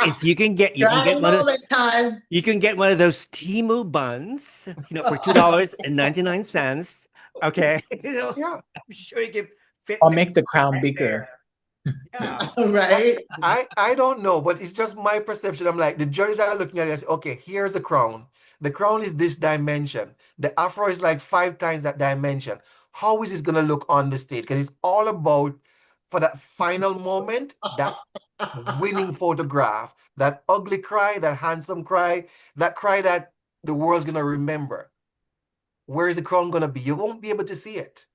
Speaker 1: is you can get
Speaker 3: Dry
Speaker 1: one of
Speaker 3: moment time.
Speaker 1: you can get one of those Timu buns, for $2.99. Okay,
Speaker 2: Yeah.
Speaker 1: I'm sure you can fit
Speaker 4: Or
Speaker 1: the
Speaker 4: make the crown
Speaker 1: right
Speaker 4: bigger.
Speaker 1: there. Yeah,
Speaker 3: Right?
Speaker 2: I don't know, but it's just my perception. I'm like, the judges are looking at it and say, okay, here's the crown. The crown is this dimension. The afro is like 5 times that dimension. How is this going to look on the stage? Because it's all about, for that final moment, that winning photograph, that ugly cry, that handsome cry, that cry that the world's going to remember. Where is the crown going to be? You won't be able to see it.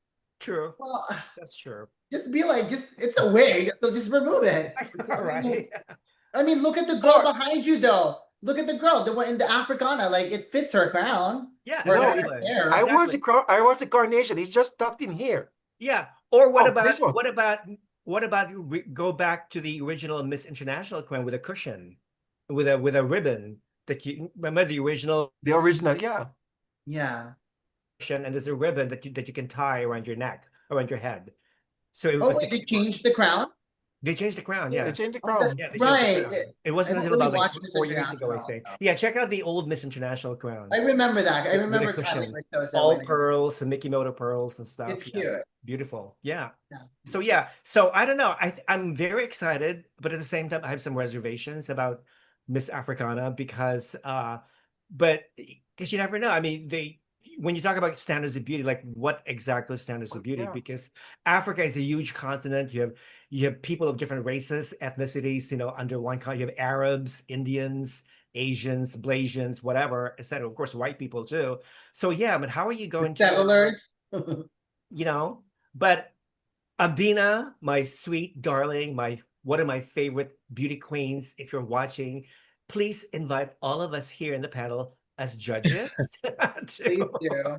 Speaker 1: true.
Speaker 3: Well,
Speaker 1: That's true.
Speaker 3: just be like, it's a wig, so just remove it.
Speaker 1: All right.
Speaker 3: I mean, look at the girl behind you, though. Look at the girl, the one in the Africana. Like, it fits her crown.
Speaker 1: Yeah,
Speaker 3: Or her
Speaker 1: exactly.
Speaker 3: hair.
Speaker 2: I watched the crown. I watched the carnation. It's just tucked in here.
Speaker 1: Yeah. Or what
Speaker 2: Oh,
Speaker 1: about
Speaker 2: this one.
Speaker 1: what about you go back to the original Miss International crown with a cushion, with a ribbon that you remember the original
Speaker 2: The original, yeah.
Speaker 3: Yeah.
Speaker 1: cushion, and there's a ribbon that you can tie around your neck, around your head. So it
Speaker 3: Oh,
Speaker 1: was
Speaker 3: wait, they changed the crown?
Speaker 1: They changed the crown,
Speaker 2: They
Speaker 1: yeah.
Speaker 2: changed the
Speaker 3: Oh,
Speaker 2: crown.
Speaker 3: that's
Speaker 1: Yeah, they changed the
Speaker 3: right.
Speaker 1: crown. It wasn't
Speaker 3: I don't
Speaker 1: until
Speaker 3: really
Speaker 1: about like
Speaker 3: watch Miss
Speaker 1: 4 years ago, I
Speaker 3: International,
Speaker 1: think.
Speaker 3: so.
Speaker 1: Yeah, check out the old Miss International crown.
Speaker 3: I remember that. I
Speaker 1: With a
Speaker 3: remember
Speaker 1: cushion,
Speaker 3: Kylie Minogue
Speaker 1: all
Speaker 3: winning.
Speaker 1: pearls and Mickey Moto pearls and stuff.
Speaker 3: It's
Speaker 1: Yeah,
Speaker 3: cute.
Speaker 1: beautiful. Yeah.
Speaker 3: Yeah.
Speaker 1: So I don't know. I'm very excited, but at the same time, I have some reservations about Miss Africana because you never know. I mean, when you talk about standards of beauty, like what exactly is standards of beauty?
Speaker 2: Yeah.
Speaker 1: Because Africa is a huge continent. You have people of different races, ethnicities, under one continent. You have Arabs, Indians, Asians, Blasians, whatever, etc. Of course, white people too. So yeah, but how are you going to,
Speaker 3: Settlers.
Speaker 1: but Abina, my sweet darling, one of my favorite beauty queens, if you're watching, please invite all of us here in the panel as judges.
Speaker 3: Please do.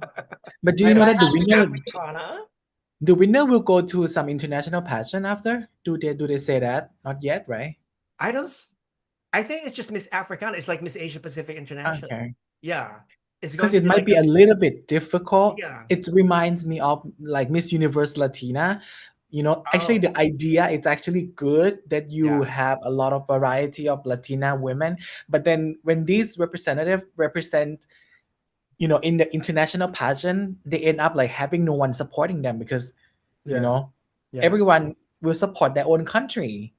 Speaker 4: But do you know that
Speaker 1: Africana?
Speaker 4: the winner will go to some international pageant after? Do they say that? Not yet, right?
Speaker 1: I think it's just Miss Africana. It's like Miss Asia Pacific International.
Speaker 4: Okay.
Speaker 1: Yeah. It's
Speaker 4: Because
Speaker 1: going
Speaker 4: it
Speaker 1: to
Speaker 4: might be a little bit difficult.
Speaker 1: Yeah.
Speaker 4: It reminds me of like Miss Universe Latina. Actually the idea is actually good that you have a lot of variety of Latina women, but then when these representatives represent in the international pageant, they end up like having no one supporting them because everyone will support their own country.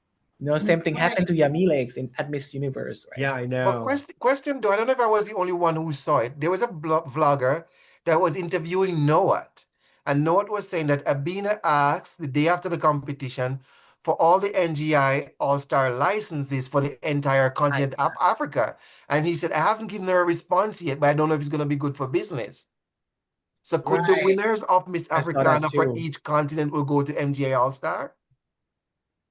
Speaker 4: Same thing happened to Yami Legs at Miss Universe, right?
Speaker 1: Yeah, I know.
Speaker 2: But question though, I don't know if I was the only one who saw it. There was a vlogger that was interviewing Noah, and Noah was saying that Abina asked the day after the competition for all the NGI All-Star licenses for the entire continent of Africa. And he said, I haven't given her a response yet, but I don't know if it's going to be good for business. So could the winners of Miss Africana for each continent will go to MGI All-Star?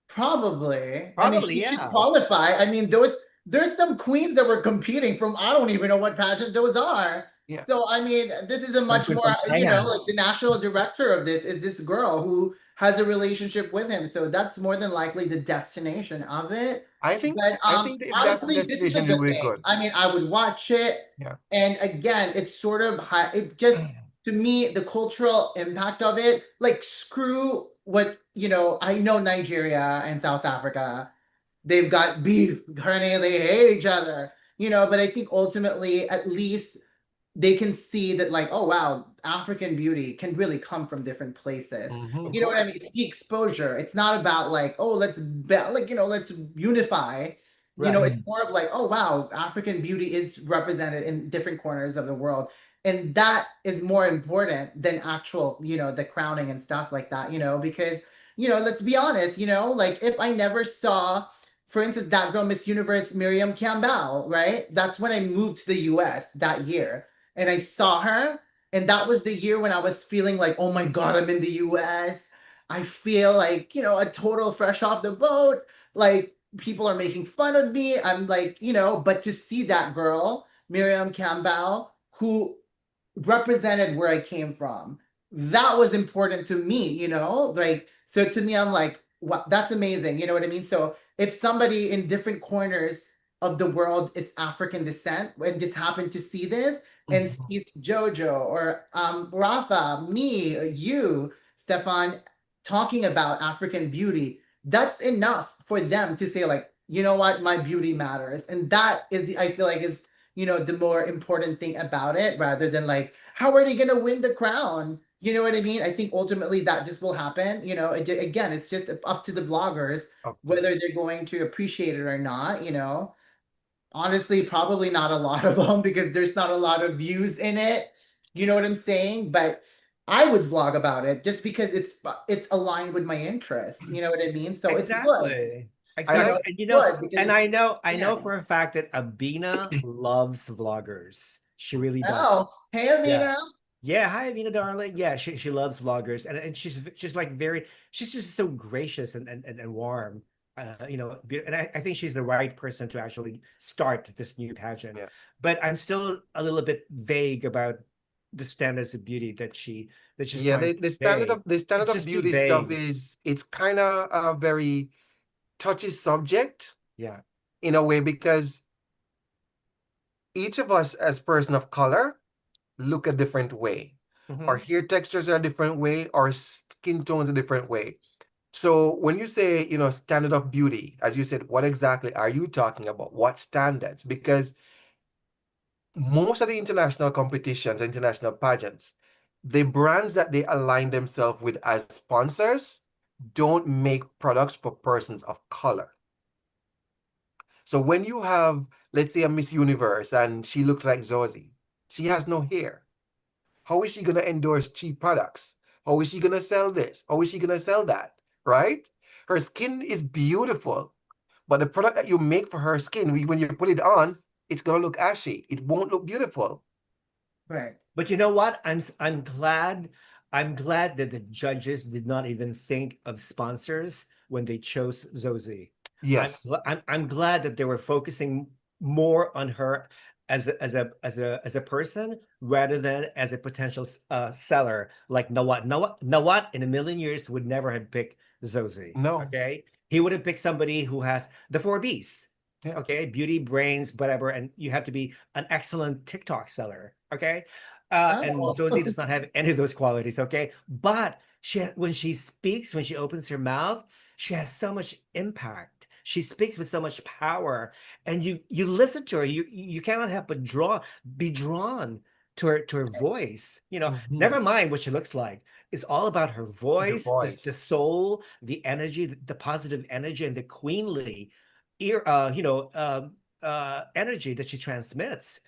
Speaker 3: Probably. I mean, she should qualify. I mean, there's some queens that were competing from, I don't even know what pageant those are.
Speaker 2: Yeah.
Speaker 3: So, I mean, this is a much more, like the national director of this is this girl who has a relationship with him. So that's more than likely the destination of it.
Speaker 2: I think if
Speaker 3: honestly,
Speaker 2: that's the destination,
Speaker 3: this is a
Speaker 2: will be
Speaker 3: good
Speaker 2: good.
Speaker 3: thing. I mean, I would watch it.
Speaker 2: Yeah.
Speaker 3: And again, it's sort of it just, to me, the cultural impact of it, like screw what, I know Nigeria and South Africa, they've got beef, honey, they hate each other, but I think ultimately, at least they can see that like, oh, wow, African beauty can really come from different places. You know what I mean? It's the exposure. It's not about like, oh, let's unify. It's more of like, oh, wow, African beauty is represented in different corners of the world. And that is more important than actual, the crowning and stuff like that, because, let's be honest, like if I never saw, for instance, that girl, Miss Universe, Miriam Campbell, right? That's when I moved to the US that year. And I saw her. And that was the year when I was feeling like, oh my God, I'm in the US. I feel like, a total fresh off the boat. Like people are making fun of me. I'm like, but to see that girl, Miriam Campbell, who represented where I came from, that was important to me, like, so to me, I'm like, wow, that's amazing. You know what I mean? So if somebody in different corners of the world is African descent and just happened to see this and sees JoeJoe or Rafa, me, you, Staffan, talking about African beauty, that's enough for them to say, like, you know what, my beauty matters. And that is I feel like is, the more important thing about it, rather than like, how are they gonna win the crown? You know what I mean? I think ultimately that just will happen. Again, it's just up to the vloggers whether they're going to appreciate it or not. Honestly, probably not a lot of them because there's not a lot of views in it. You know what I'm saying? But I would vlog about it just because it's aligned with my interests. You know what I mean? So it's good.
Speaker 1: Exactly.
Speaker 2: I
Speaker 1: Exactly.
Speaker 2: like,
Speaker 1: And
Speaker 3: Good because
Speaker 1: and
Speaker 3: it's,
Speaker 1: I know
Speaker 3: yeah.
Speaker 1: for a fact that Abina loves vloggers. She really does.
Speaker 3: Oh, hey,
Speaker 1: Yeah.
Speaker 3: Amina.
Speaker 1: Yeah, hi Avina darling. Yeah, she loves vloggers and she's like very she's just so gracious and warm. And I think she's the right person to actually start this new pageant.
Speaker 2: yeah.
Speaker 1: But I'm still a little bit vague about the standards of beauty that she's
Speaker 2: Yeah,
Speaker 1: trying
Speaker 2: the,
Speaker 1: to
Speaker 2: the standard
Speaker 1: convey.
Speaker 2: of the
Speaker 1: It's
Speaker 2: standard of
Speaker 1: just too
Speaker 2: beauty stuff
Speaker 1: vague.
Speaker 2: is it's kind of a very touchy subject
Speaker 1: Yeah.
Speaker 2: in a way because each of us as person of color look a different way. Our
Speaker 1: Mhm.
Speaker 2: hair textures are a different way, our skin tones a different way. So when you say, standard of beauty, as you said, what exactly are you talking about? What standards? Because most of the international competitions, international pageants, the brands that they align themselves with as sponsors don't make products for persons of color. So when you have, let's say, a Miss Universe and she looks like Zosie, she has no hair. How is she going to endorse cheap products? How is she going to sell this? How is she going to sell that? Right? Her skin is beautiful, but the product that you make for her skin, when you put it on, it's going to look ashy. It won't look beautiful.
Speaker 3: Right.
Speaker 1: But you know what? I'm glad that the judges did not even think of sponsors when they chose Zosie.
Speaker 2: Yes.
Speaker 1: I'm glad that they were focusing more on her as a person rather than as a potential seller. Like Nawat in a million years would never have picked Zosie.
Speaker 2: No.
Speaker 1: Okay, he would have picked somebody who has the four Bs.
Speaker 2: Yeah.
Speaker 1: Okay, beauty, brains, whatever, and you have to be an excellent TikTok seller. Okay, and
Speaker 3: Oh,
Speaker 1: Zosie does not have any of those qualities. Okay, but when she speaks, when she opens her mouth, she has so much impact. She speaks with so much power, and you listen to her. You cannot help but be drawn to her voice.
Speaker 2: Mhm.
Speaker 1: Never mind what she looks like. It's all about her
Speaker 2: The
Speaker 1: voice, the
Speaker 2: voice.
Speaker 1: soul, the energy, the positive energy, and the queenly energy that she transmits.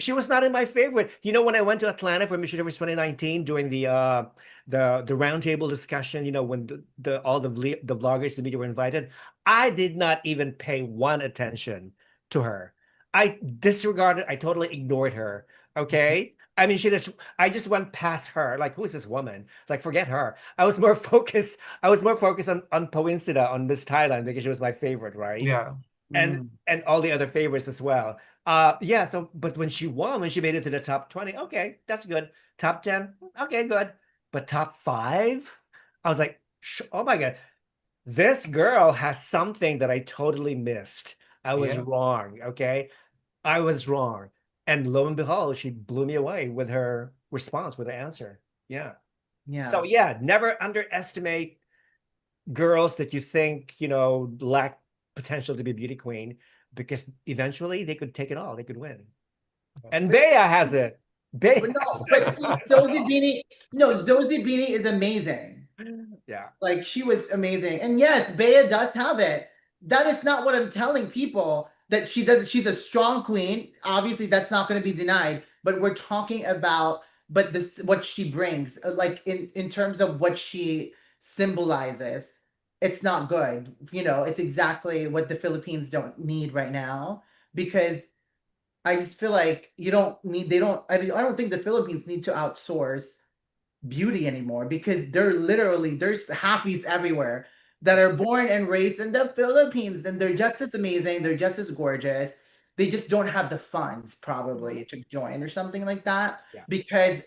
Speaker 1: She was not in my favorite. When I went to Atlanta for Miss Universe 2019 during the roundtable discussion, when all the vloggers, the media were invited, I did not even pay one attention to her. I disregarded, I totally ignored her. Okay. I mean, I just went past her. Like, who is this woman? Like, forget her. I was more focused on Poinsida, on Miss Thailand, because she was my favorite, right?
Speaker 2: Yeah.
Speaker 1: and
Speaker 2: Mm.
Speaker 1: and all the other favorites as well. Yeah, so but when she won, when she made it to the top 20, okay, that's good. Top 10, okay, good. But top 5, I was like, oh my God, this girl has something that I totally missed. I was
Speaker 2: Yeah.
Speaker 1: wrong, okay? I was wrong. And lo and behold, she blew me away with her response, with her answer. Yeah.
Speaker 3: yeah.
Speaker 1: So yeah, never underestimate girls that you think, lack potential to be a beauty queen, because eventually they could take it all. They could win. And
Speaker 3: But,
Speaker 1: Bea has it. Bea
Speaker 3: but
Speaker 1: has
Speaker 3: no, but see,
Speaker 1: it.
Speaker 3: Zosie Beanie is amazing.
Speaker 1: Yeah.
Speaker 3: Like she was amazing. And yes, Bea does have it. That is not what I'm telling people that she does. She's a strong queen. Obviously, that's not going to be denied. But we're talking about this what she brings, like in terms of what she symbolizes. It's not good. It's exactly what the Philippines don't need right now because I just feel like you don't need. They don't. I don't think the Philippines need to outsource beauty anymore because there's halfies everywhere that are born and raised in the Philippines and they're just as amazing, they're just as gorgeous. They just don't have the funds probably to join or something like that
Speaker 1: Yeah.
Speaker 3: because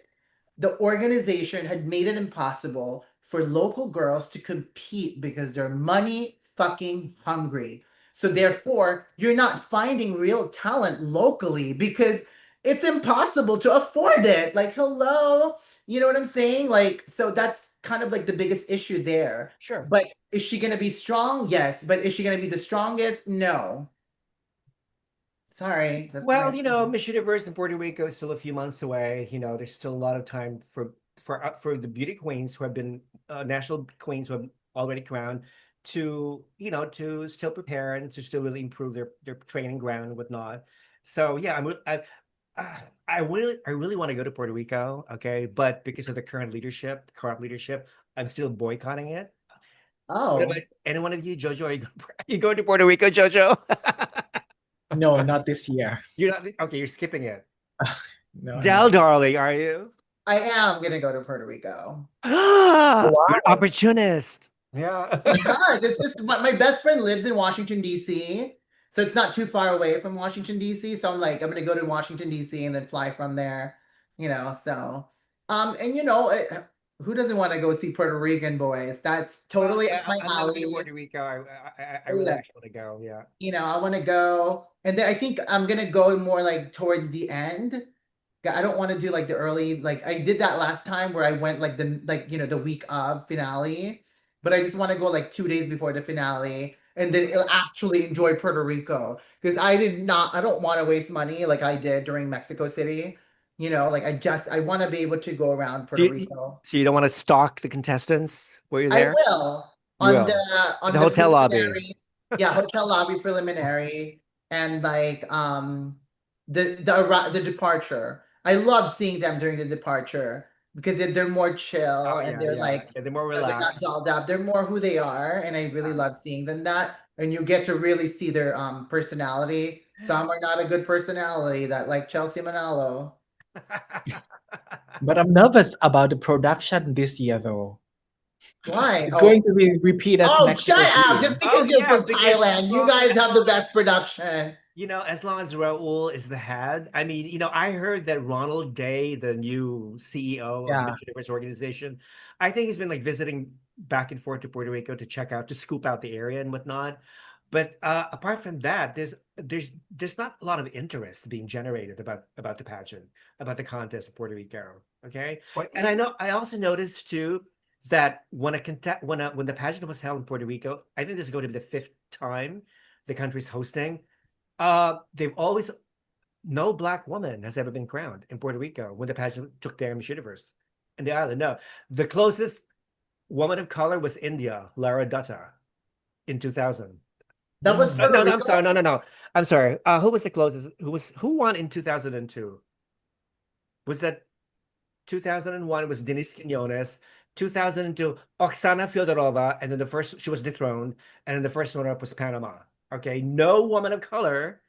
Speaker 3: the organization had made it impossible for local girls to compete because they're money fucking hungry. So therefore, you're not finding real talent locally because it's impossible to afford it. Like, hello, you know what I'm saying? Like, so that's kind of like the biggest issue there.
Speaker 1: Sure.
Speaker 3: But is she going to be strong? Yes. But is she going to be the strongest? No. Sorry. That's
Speaker 1: Well,
Speaker 3: my
Speaker 1: Miss Universe in Puerto Rico is still a few months away. There's still a lot of time for the beauty queens who have been national queens who have already crowned to still prepare and to still really improve their training ground and whatnot. So yeah, I really want to go to Puerto Rico, okay, but because of the current leadership, I'm still boycotting it. What
Speaker 3: Oh.
Speaker 1: about any one of you, JoeJoe? Are you going to Puerto Rico, JoeJoe?
Speaker 4: No, not this year.
Speaker 1: You're not okay. You're skipping it.
Speaker 4: No, I'm
Speaker 1: Dell,
Speaker 4: not.
Speaker 1: darling, are you?
Speaker 3: I am going to go to Puerto Rico.
Speaker 1: You're
Speaker 4: Why?
Speaker 1: an opportunist.
Speaker 2: Yeah.
Speaker 3: Because it's just my best friend lives in Washington, D.C. So it's not too far away from Washington, D.C. So I'm like, I'm gonna go to Washington, D.C. and then fly from there, so and who doesn't want to go see Puerto Rican boys? That's
Speaker 1: Well,
Speaker 3: totally
Speaker 1: yeah,
Speaker 3: up my
Speaker 1: I've never been to
Speaker 3: alley.
Speaker 1: Puerto Rico. I really
Speaker 3: Look,
Speaker 1: actually want to go. Yeah.
Speaker 3: I want to go, and then I think I'm gonna go more like towards the end. I don't want to do like the early, like I did that last time where I went like the week of finale, but I just want to go like 2 days before the finale and then it'll actually enjoy Puerto Rico because I don't want to waste money like I did during Mexico City. Like I want to be able to go around
Speaker 1: Do
Speaker 3: Puerto
Speaker 1: you,
Speaker 3: Rico.
Speaker 1: so you don't want to stalk the contestants while you're
Speaker 3: I
Speaker 1: there?
Speaker 3: will
Speaker 1: You
Speaker 3: on
Speaker 1: will.
Speaker 3: the
Speaker 1: At
Speaker 3: on
Speaker 1: the
Speaker 3: the
Speaker 1: hotel lobby.
Speaker 3: preliminary, yeah, hotel lobby preliminary, and like the departure. I love seeing them during the departure because they're more chill
Speaker 1: Oh
Speaker 3: and
Speaker 1: yeah,
Speaker 3: they're
Speaker 1: yeah.
Speaker 3: like
Speaker 1: Yeah, they're more
Speaker 3: they're not
Speaker 1: relaxed.
Speaker 3: dolled up. They're more who they are, and I really love seeing them that. And you get to really see their personality. Some are not a good personality, that like Chelsea Manalo.
Speaker 4: But I'm nervous about the production this year, though.
Speaker 3: Why?
Speaker 4: It's going
Speaker 3: Oh,
Speaker 4: to be repeat as
Speaker 3: oh, shut
Speaker 4: Mexico
Speaker 3: up!
Speaker 4: City.
Speaker 3: Just
Speaker 1: Oh
Speaker 3: because you're
Speaker 1: yeah,
Speaker 3: from
Speaker 1: because as
Speaker 3: Thailand, you
Speaker 1: long
Speaker 3: guys
Speaker 1: as
Speaker 3: have the
Speaker 1: long as
Speaker 3: best production.
Speaker 1: as long as Raul is the head. I mean, I heard that Ronald Day, the new CEO of
Speaker 4: Yeah.
Speaker 1: Miss Universe organization, I think he's been like visiting back and forth to Puerto Rico to scoop out the area and whatnot. But apart from that, there's not a lot of interest being generated about the pageant, about the contest of Puerto Rico. Okay,
Speaker 2: What?
Speaker 1: and I also noticed too that when the pageant was held in Puerto Rico, I think this is going to be the fifth time the country's hosting. They've always no black woman has ever been crowned in Puerto Rico when the pageant took their Miss Universe in the island. No, the closest woman of color was India, Lara Dutta, in 2000.
Speaker 3: That was
Speaker 1: No,
Speaker 3: Puerto
Speaker 1: no, I'm sorry.
Speaker 3: Rico.
Speaker 1: No. I'm sorry. Who was the closest? Who won in 2002? Was that 2001? It was Denise Quinones. 2002, Oksana Fyodorova, and then she was dethroned, and then the first runner up was Panama. Okay, no woman of color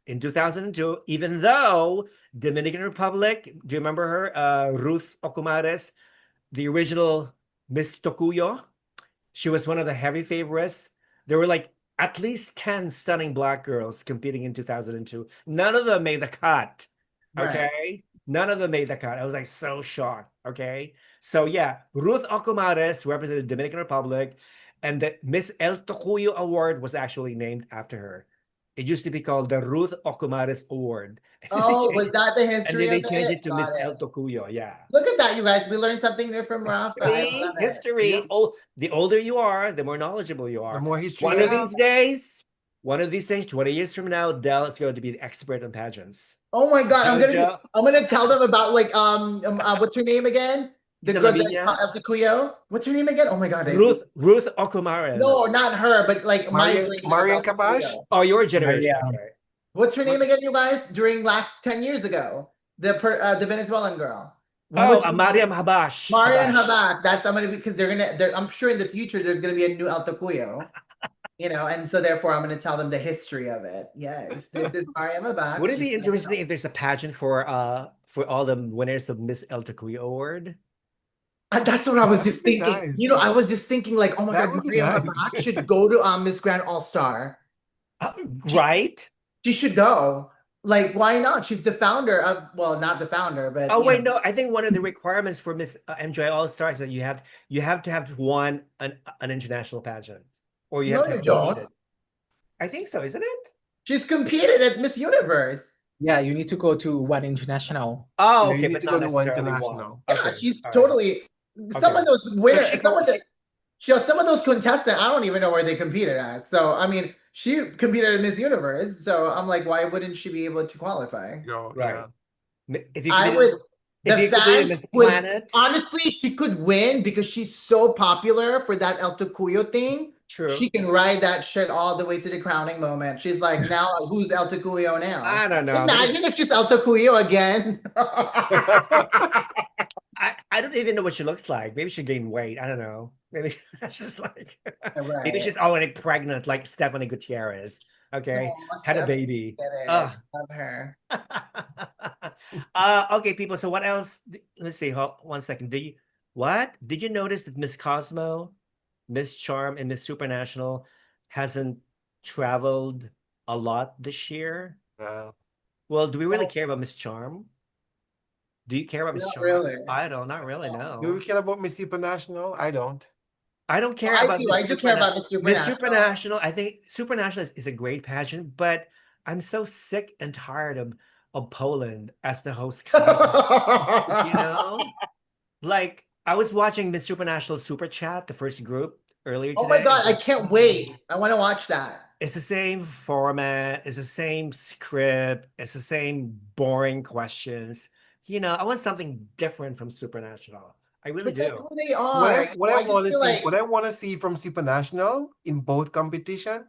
Speaker 1: in 2002, even though Dominican Republic, do you remember her? Ruth Ocumares, the original Miss Tocuyo. She was one of the heavy favorites. There were like at least 10 stunning black girls competing in 2002. None of them made the cut.
Speaker 3: Right.
Speaker 1: Okay. None of them made the cut. I was like so shocked. Okay. So yeah, Ruth Ocumares represented the Dominican Republic, and the Miss El Tocuyo Award was actually named after her. It used to be called the Ruth Ocumares Award.
Speaker 3: Oh, was that the
Speaker 1: And
Speaker 3: history
Speaker 1: then
Speaker 3: of
Speaker 1: they changed
Speaker 3: it?
Speaker 1: it to
Speaker 3: Got
Speaker 1: Miss
Speaker 3: it.
Speaker 1: El Tocuyo. Yeah.
Speaker 3: Look at that, you guys. We learned something new from Rafa. I
Speaker 1: See,
Speaker 3: love it.
Speaker 1: history.
Speaker 2: Yeah.
Speaker 1: Oh, the older you are, the more knowledgeable you
Speaker 2: The
Speaker 1: are.
Speaker 2: more history
Speaker 1: One
Speaker 2: you
Speaker 1: of
Speaker 2: have.
Speaker 1: these days, one of these things, 20 years from now, Dell is going to be the expert on pageants.
Speaker 3: Oh my God,
Speaker 1: JoeJoe,
Speaker 3: I'm gonna tell them about like what's her name again? The
Speaker 1: Tita
Speaker 3: girl
Speaker 1: Lavinia,
Speaker 3: that El Cuyo. What's her name again? Oh my God,
Speaker 1: Ruth Ocumares.
Speaker 3: no, not her, but like my
Speaker 2: Marian
Speaker 3: version of
Speaker 2: Marian
Speaker 3: El
Speaker 2: Capash?
Speaker 3: Cuyo.
Speaker 1: Oh, your generation.
Speaker 4: Maria.
Speaker 1: Okay.
Speaker 3: What's her name again, you guys? During last 10 years ago, the Venezuelan girl. What was
Speaker 1: Oh,
Speaker 3: her
Speaker 1: Mariam
Speaker 3: name?
Speaker 1: Habash.
Speaker 3: Marian
Speaker 1: Habash.
Speaker 3: Habak. That's I'm gonna be because I'm sure in the future there's gonna be a new El Cuyo. And so therefore I'm going to tell them the history of it. Yes, this is Mariam Abak.
Speaker 1: Would it
Speaker 3: She's
Speaker 1: be interesting if there's a pageant for all the winners of Miss El Tocuyo Award?
Speaker 3: That's what I was
Speaker 2: That
Speaker 3: just
Speaker 2: would be
Speaker 3: thinking.
Speaker 2: nice.
Speaker 3: I was just thinking like, oh my
Speaker 2: That
Speaker 3: God,
Speaker 2: would be
Speaker 3: Mariam
Speaker 2: nice.
Speaker 3: Abak should go to Miss Grand All Star.
Speaker 1: Uh,
Speaker 3: She,
Speaker 1: right?
Speaker 3: she should go. Like, why not? She's the founder of, well, not the founder, but
Speaker 1: Oh wait, no. I think one of the requirements for Miss MJ All Stars is that you have to have won an international pageant, or you have
Speaker 3: no,
Speaker 1: to
Speaker 3: you
Speaker 1: have
Speaker 3: don't.
Speaker 1: competed. I think so, isn't it?
Speaker 3: She's competed at Miss Universe.
Speaker 4: Yeah, you need to go to one international.
Speaker 1: Oh,
Speaker 2: Yeah, you
Speaker 1: okay,
Speaker 2: need
Speaker 1: but
Speaker 2: to
Speaker 1: not
Speaker 2: go to one
Speaker 1: necessarily one.
Speaker 2: international.
Speaker 3: Yeah,
Speaker 1: Okay,
Speaker 3: she's
Speaker 1: all right.
Speaker 3: totally some
Speaker 1: Okay.
Speaker 3: of those
Speaker 1: So
Speaker 3: winners.
Speaker 1: she
Speaker 3: Some of
Speaker 1: can.
Speaker 3: the she has some of those contestants. I don't even know where they competed at. So I mean, she competed at Miss Universe. So I'm like, why wouldn't she be able to qualify?
Speaker 2: Yo,
Speaker 1: Right.
Speaker 2: yeah.
Speaker 1: If you
Speaker 3: I
Speaker 1: competed,
Speaker 3: would.
Speaker 1: if
Speaker 3: The
Speaker 1: you competed
Speaker 3: fans
Speaker 1: Miss
Speaker 3: would
Speaker 1: Planet,
Speaker 3: honestly, she could win because she's so popular for that El Tucuyo thing.
Speaker 1: true.
Speaker 3: She can ride that shit all the way to the crowning moment. She's like, now who's El Tucuyo now?
Speaker 1: I don't know.
Speaker 3: Imagine if she's El Tucuyo again.
Speaker 1: I don't even know what she looks like. Maybe she gained weight. I don't know. Maybe she's like maybe
Speaker 3: Right.
Speaker 1: she's already pregnant, like Stephanie Gutierrez. Okay,
Speaker 3: Oh,
Speaker 1: had a
Speaker 3: Stephanie
Speaker 1: baby.
Speaker 3: did it.
Speaker 1: Uh,
Speaker 3: Love her.
Speaker 1: okay, people. So what else? Let's see. Hold, 1 second. Did you notice that Miss Cosmo, Miss Charm, and Miss Supernational hasn't traveled a lot this year?
Speaker 2: Yeah.
Speaker 1: Well, do we really care about Miss Charm? Do you care about Miss
Speaker 3: Not
Speaker 1: Charm?
Speaker 3: really.
Speaker 1: I don't, not really,
Speaker 3: No.
Speaker 1: no.
Speaker 2: Do we care about Miss Supernational? I don't.
Speaker 1: I don't care
Speaker 3: I
Speaker 1: about
Speaker 3: do. I do care about Miss
Speaker 1: Miss
Speaker 3: Supernational.
Speaker 1: Supernational. I think Supernational is a great pageant, but I'm so sick and tired of Poland as the host country. You know, like I was watching Miss Supernational Super Chat, the first group earlier
Speaker 3: Oh
Speaker 1: today.
Speaker 3: my God, I can't wait. I want to watch that.
Speaker 1: It's the same format, it's the same script, it's the same boring questions. You know, I want something different from Supernational. I really
Speaker 3: But that's
Speaker 1: do.
Speaker 3: who they
Speaker 2: What I
Speaker 3: are.
Speaker 2: what I
Speaker 3: I just
Speaker 2: want to
Speaker 3: feel
Speaker 2: see,
Speaker 3: like
Speaker 2: what I want to see from Supernational in both competition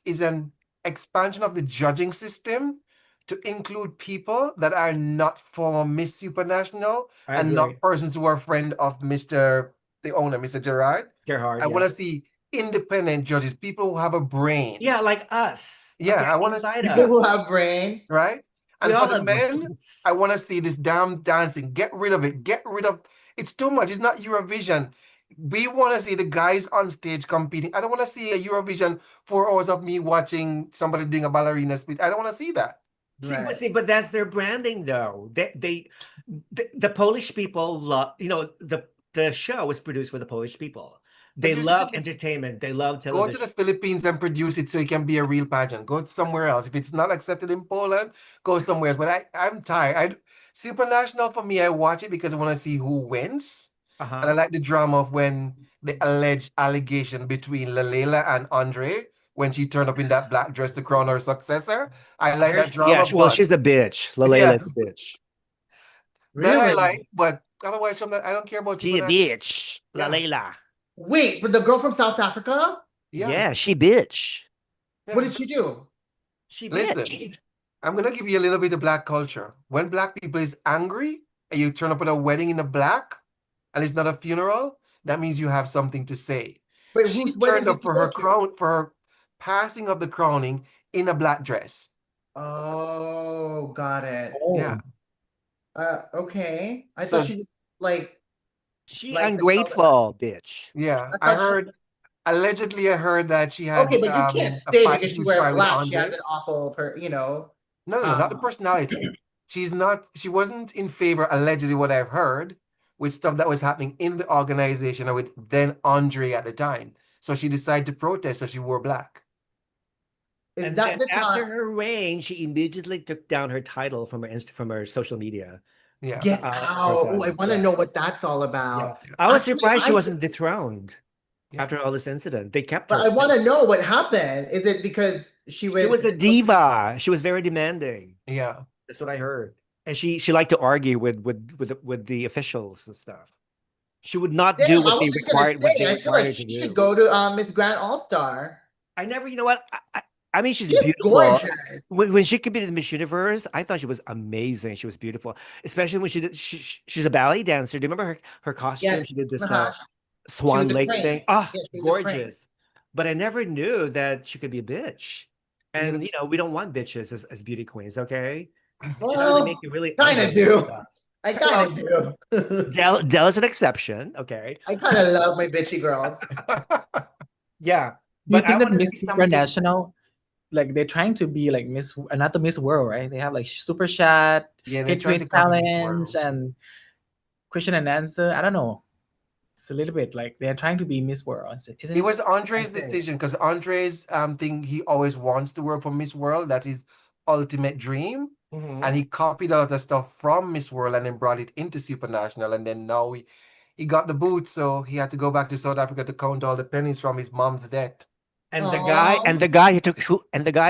Speaker 2: is an expansion of the judging system to include people that are not from Miss Supernational
Speaker 1: I
Speaker 2: and
Speaker 1: agree.
Speaker 2: not persons who are friend of the owner, Mr. Gerard.
Speaker 1: Gerhard,
Speaker 2: I want to
Speaker 1: yes.
Speaker 2: see independent judges, people who have a brain.
Speaker 1: Yeah, like us.
Speaker 2: Yeah,
Speaker 1: Okay,
Speaker 2: I want to
Speaker 1: inside
Speaker 3: people who
Speaker 1: us.
Speaker 3: have brain.
Speaker 2: right?
Speaker 1: We
Speaker 2: And for
Speaker 1: all
Speaker 2: the
Speaker 1: have
Speaker 2: men,
Speaker 1: brains.
Speaker 2: I want to see this damn dancing. Get rid of it. Get rid of it's too much. It's not Eurovision. We want to see the guys on stage competing. I don't want to see a Eurovision 4 hours of me watching somebody doing a ballerina split. I don't want to see that.
Speaker 1: But that's their branding, though. The Polish people love. You know, the show was produced for the Polish people. They
Speaker 2: Produce it
Speaker 1: love
Speaker 2: to-
Speaker 1: entertainment. They love
Speaker 2: Go to the
Speaker 1: television.
Speaker 2: Philippines and produce it so it can be a real pageant. Go somewhere else. If it's not accepted in Poland, go somewhere else. But I'm tired. Supernational for me, I watch it because I want to see who wins. And I like the drama of when the alleged allegation between Lalela and Andre when she turned up in that black dress to crown her successor. I like that drama.
Speaker 1: Yeah, well, she's a bitch. Lalela's a bitch.
Speaker 2: That I
Speaker 3: Really?
Speaker 2: like, but otherwise, I don't care about
Speaker 1: She a
Speaker 2: Supernational.
Speaker 1: bitch.
Speaker 2: Yeah.
Speaker 1: Lalela.
Speaker 3: Wait, for the girl from South Africa?
Speaker 1: Yeah, she bitch.
Speaker 3: What did she do?
Speaker 1: She
Speaker 2: Listen,
Speaker 1: bitch.
Speaker 2: I'm gonna give you a little bit of black culture. When black people is angry and you turn up at a wedding in the black and it's not a funeral, that means you have something to say.
Speaker 3: Wait,
Speaker 2: She
Speaker 3: whose wedding
Speaker 2: turned
Speaker 3: did
Speaker 2: up
Speaker 3: you
Speaker 2: for
Speaker 3: go
Speaker 2: her
Speaker 3: to?
Speaker 2: crown, for her passing of the crowning in a black dress.
Speaker 3: Oh, got it.
Speaker 2: Yeah.
Speaker 3: Okay. I
Speaker 2: So
Speaker 3: thought she just like
Speaker 1: She
Speaker 3: like
Speaker 1: ungrateful bitch.
Speaker 2: yeah,
Speaker 3: I thought
Speaker 2: allegedly I heard that she had
Speaker 3: okay, but you can't
Speaker 2: a
Speaker 3: stay
Speaker 2: fight,
Speaker 3: because she
Speaker 2: huge
Speaker 3: wear
Speaker 2: fight with
Speaker 3: black. She has
Speaker 2: Andre.
Speaker 3: an awful,
Speaker 2: No, not the personality. She wasn't in favor, allegedly, what I've heard, with stuff that was happening in the organization or with then Andre at the time. So she decided to protest, so she wore black.
Speaker 3: Is
Speaker 1: And
Speaker 3: that
Speaker 1: then
Speaker 3: the
Speaker 1: after
Speaker 3: time?
Speaker 1: her reign, she immediately took down her title from her social media.
Speaker 2: Yeah.
Speaker 3: Get out. Oh, I
Speaker 1: profile.
Speaker 3: want to know what
Speaker 1: Yes.
Speaker 3: that's all
Speaker 1: Yeah.
Speaker 3: about.
Speaker 1: I was
Speaker 3: Actually,
Speaker 1: surprised she wasn't dethroned
Speaker 2: Yeah.
Speaker 1: after all this incident. They kept
Speaker 3: but
Speaker 1: her
Speaker 3: I want
Speaker 1: still.
Speaker 3: to know what happened. Is it because she
Speaker 1: She was a diva. She was very demanding.
Speaker 2: Yeah.
Speaker 1: That's what I heard. And she liked to argue with the officials and stuff. She would not do
Speaker 3: Damn, I
Speaker 1: what they
Speaker 3: was just gonna
Speaker 1: required what they
Speaker 3: say, I feel
Speaker 1: required
Speaker 3: like
Speaker 1: her to
Speaker 3: she should
Speaker 1: do.
Speaker 3: go to Miss Grand All Star.
Speaker 1: I never, you know what? I mean, she's
Speaker 3: She's
Speaker 1: beautiful.
Speaker 3: gorgeous.
Speaker 1: When she competed in Miss Universe, I thought she was amazing. She was beautiful, especially when she's a ballet dancer. Do you remember her costume?
Speaker 3: Yes.
Speaker 1: She did this
Speaker 3: She
Speaker 1: Swan
Speaker 3: was a
Speaker 1: Lake
Speaker 3: queen.
Speaker 1: thing. Ah,
Speaker 3: Yeah, she was a queen.
Speaker 1: gorgeous. But I never knew that she could be a bitch. And
Speaker 2: Yes.
Speaker 1: you know, we don't want bitches as beauty queens, okay? Just really
Speaker 3: Well,
Speaker 1: make you really
Speaker 3: kind of
Speaker 1: ugly and
Speaker 3: do.
Speaker 1: stuff.
Speaker 3: I kind of do.
Speaker 1: Dell is an exception, okay?
Speaker 3: I kind of love my bitchy girls.
Speaker 1: Yeah,
Speaker 4: Do you
Speaker 1: but I
Speaker 4: think that
Speaker 1: want to
Speaker 4: Miss
Speaker 1: see something.
Speaker 4: Supranational, like they're trying to be like Miss, another Miss World, right? They have like Super Chat,
Speaker 2: Yeah, they're
Speaker 4: Hit
Speaker 2: trying
Speaker 4: Tweet
Speaker 2: to copy Miss
Speaker 4: Challenge,
Speaker 2: World.
Speaker 4: and question and answer. I don't know. It's a little bit like they're trying to be Miss World, isn't
Speaker 2: It
Speaker 4: it?
Speaker 2: was Andre's
Speaker 1: I think.
Speaker 2: decision because Andre's thing, he always wants to work for Miss World. That is ultimate dream.
Speaker 1: Mhm.
Speaker 2: And he copied a lot of stuff from Miss World and then brought it into Supernational. And then now he got the boot, so he had to go back to South Africa to count all the pennies from his mom's debt.
Speaker 1: And
Speaker 3: Aw.
Speaker 1: the guy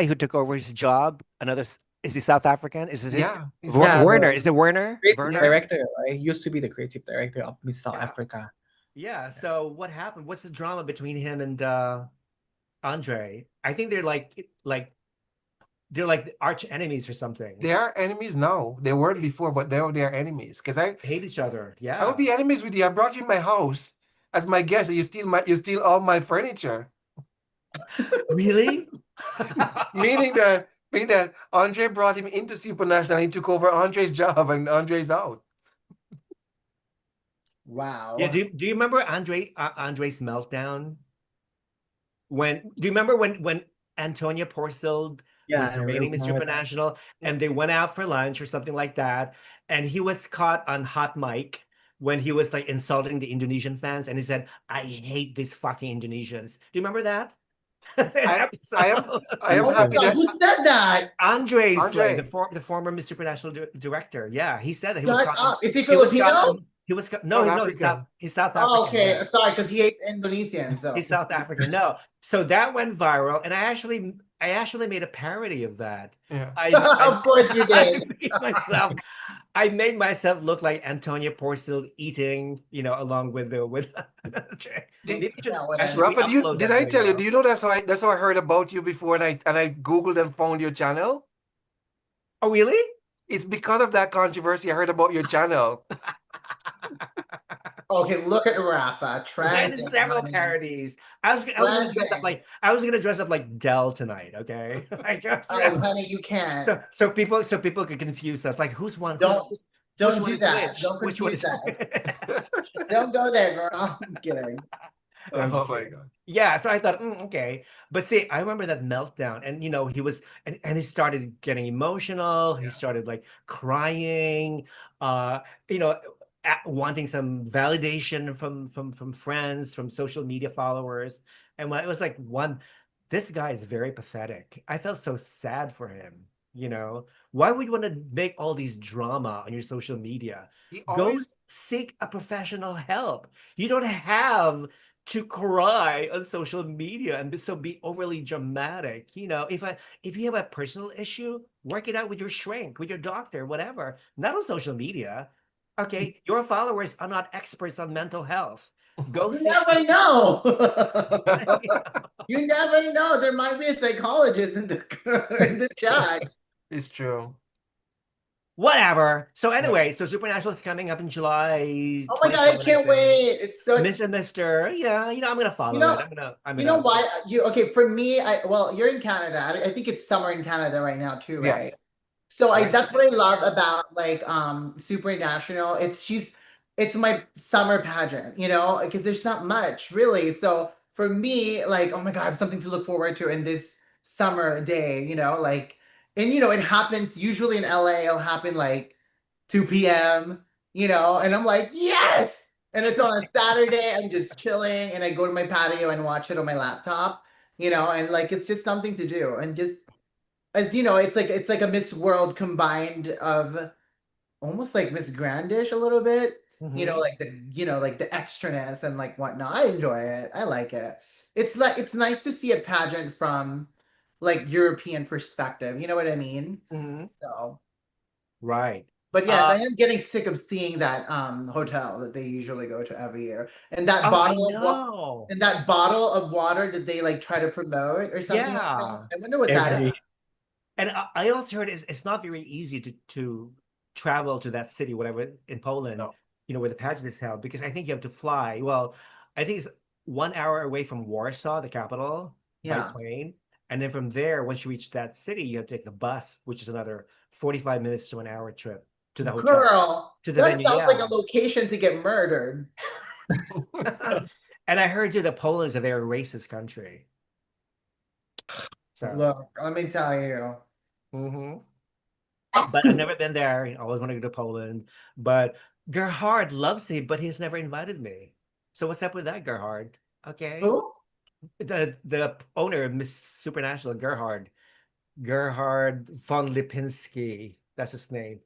Speaker 1: who took over his job, is he South African? Is it
Speaker 2: Yeah, he's
Speaker 4: Yeah,
Speaker 1: Werner?
Speaker 4: the
Speaker 1: Is it Werner?
Speaker 4: creative
Speaker 1: Werner?
Speaker 4: director, right? Used to be the creative director of Miss South
Speaker 2: Yeah.
Speaker 4: Africa.
Speaker 1: Yeah. So what happened? What's the drama between him and Andre? I think they're like arch enemies or something.
Speaker 2: They are enemies now. They weren't before, but they are enemies. Because I
Speaker 1: Hate each other.
Speaker 2: would
Speaker 1: Yeah.
Speaker 2: be enemies with you. I brought you in my house as my guest, and you steal all my furniture.
Speaker 1: Really?
Speaker 2: Meaning that Andre brought him into Supernational and he took over Andre's job and Andre's out.
Speaker 3: Wow.
Speaker 1: Yeah. Do you remember Andre's meltdown? Do you remember when Antonia Porcel
Speaker 4: Yeah,
Speaker 1: was
Speaker 4: I
Speaker 1: reigning Miss
Speaker 4: remember that.
Speaker 1: Supernational and they went out for lunch or something like that, and he was caught on hot mic when he was like insulting the Indonesian fans, and he said, "I hate these fucking Indonesians." Do you remember that?
Speaker 2: I I am I am
Speaker 3: Oh
Speaker 4: Used
Speaker 3: my
Speaker 2: happy
Speaker 4: to.
Speaker 3: God,
Speaker 2: that
Speaker 3: who said that?
Speaker 1: Andre Slay,
Speaker 2: Andre
Speaker 1: the former Miss Supernational director. Yeah, he said that he was
Speaker 3: Shut
Speaker 1: caught.
Speaker 3: up. Is he
Speaker 1: He was caught.
Speaker 3: Filipino?
Speaker 1: No,
Speaker 2: South
Speaker 1: no,
Speaker 2: African.
Speaker 1: He's South
Speaker 3: Oh,
Speaker 1: African.
Speaker 3: okay.
Speaker 1: Yeah.
Speaker 3: Sorry, because he hates Indonesians. So
Speaker 1: He's South African. No. So that went viral, and I actually made a parody of that.
Speaker 2: Yeah.
Speaker 3: of course you
Speaker 1: I
Speaker 3: did.
Speaker 1: I made myself look like Antonia Porcel eating, along with
Speaker 2: Did,
Speaker 1: maybe I should
Speaker 3: That wouldn't.
Speaker 1: actually
Speaker 2: Rafa,
Speaker 1: re-upload
Speaker 2: did
Speaker 1: that
Speaker 2: I tell you? Do
Speaker 1: video.
Speaker 2: you know that's how I heard about you before and I Googled and found your channel?
Speaker 1: Oh, really?
Speaker 2: It's because of that controversy I heard about your channel.
Speaker 3: Okay, look at Rafa.
Speaker 1: I did
Speaker 3: Trending,
Speaker 1: several
Speaker 3: honey.
Speaker 1: parodies. I was gonna dress up
Speaker 3: Trending.
Speaker 1: like Dell tonight, okay?
Speaker 3: Oh, honey, you can't.
Speaker 1: So people could confuse us. Like who's
Speaker 3: Don't
Speaker 1: which
Speaker 3: don't
Speaker 1: one
Speaker 3: do
Speaker 1: is
Speaker 3: that.
Speaker 1: which?
Speaker 3: Don't
Speaker 1: Which one
Speaker 3: confuse
Speaker 1: is
Speaker 3: that. Don't go there, girl. I'm kidding.
Speaker 1: No, I'm
Speaker 2: Oh
Speaker 1: just
Speaker 2: my
Speaker 1: kidding.
Speaker 2: God.
Speaker 1: Yeah, so I thought, okay. But see, I remember that meltdown, and he was, and he started getting emotional. He started like crying, uh, you know, wanting some validation from friends, from social media followers. And when it was like this guy is very pathetic. I felt so sad for him. Why would you want to make all these drama on your social media?
Speaker 2: He
Speaker 1: Go
Speaker 2: always
Speaker 1: seek a professional help. You don't have to cry on social media and be overly dramatic. If you have a personal issue, work it out with your shrink, with your doctor, whatever. Not on social media. Okay, your followers are not experts on mental health. Go
Speaker 3: You
Speaker 1: seek.
Speaker 3: never know. You never know. There might be a psychologist in the chat.
Speaker 2: It's true.
Speaker 1: Whatever. So anyway, so Supernatural is coming up in July
Speaker 3: Oh my God, I
Speaker 1: 27th,
Speaker 3: can't
Speaker 1: think.
Speaker 3: wait. It's so
Speaker 1: Mr. Mister. Yeah, I'm gonna follow
Speaker 3: know,
Speaker 1: it. I'm
Speaker 3: you know
Speaker 1: gonna.
Speaker 3: why okay, for me, well, you're in Canada. I think it's summer in Canada right now too, right?
Speaker 2: Yes.
Speaker 3: So
Speaker 2: Yes.
Speaker 3: that's what I love about like Supernational. It's my summer pageant, because there's not much really. So for me, like, oh my God, I have something to look forward to in this summer day, like, and it happens usually in LA, it'll happen like 2 p.m., and I'm like, yes. And it's on a Saturday, I'm just chilling and I go to my patio and watch it on my laptop, and like it's just something to do. And just as it's like a Miss World combined of almost like Miss Grandish a little bit,
Speaker 1: Mhm.
Speaker 3: like the extraness and like whatnot. I enjoy it. I like it. It's nice to see a pageant from like European perspective. You know what I mean?
Speaker 1: Mhm.
Speaker 3: So,
Speaker 1: Right.
Speaker 3: but yes, I am getting sick of seeing that hotel that they usually go to every year. And that
Speaker 1: Oh, I
Speaker 3: bottle of
Speaker 1: know.
Speaker 3: water that they like try to promote or something like that.
Speaker 1: Yeah.
Speaker 3: I wonder what that is.
Speaker 4: Agree.
Speaker 1: And I also heard it's not very easy to travel to that city, whatever, in Poland,
Speaker 2: No.
Speaker 1: where the pageant is held, because I think you have to fly. Well, I think it's 1 hour away from Warsaw, the capital, by
Speaker 3: Yeah.
Speaker 1: plane. And then from there, once you reach that city, you have to take the bus, which is another 45 minutes to an hour trip to the hotel,
Speaker 3: Girl,
Speaker 1: to the
Speaker 3: that
Speaker 1: venue.
Speaker 3: sounds like
Speaker 1: Yeah.
Speaker 3: a location to get murdered.
Speaker 1: And I heard too that Poland is a very racist country. So,
Speaker 3: Look, let me tell you.
Speaker 1: mhm. But I've never been there. I always want to go to Poland. But Gerhard loves me, but he's never invited me. So what's up with that, Gerhard? Okay.
Speaker 3: Who?
Speaker 1: The owner of Miss Supernational, Gerhard von Lipinski. That's his name.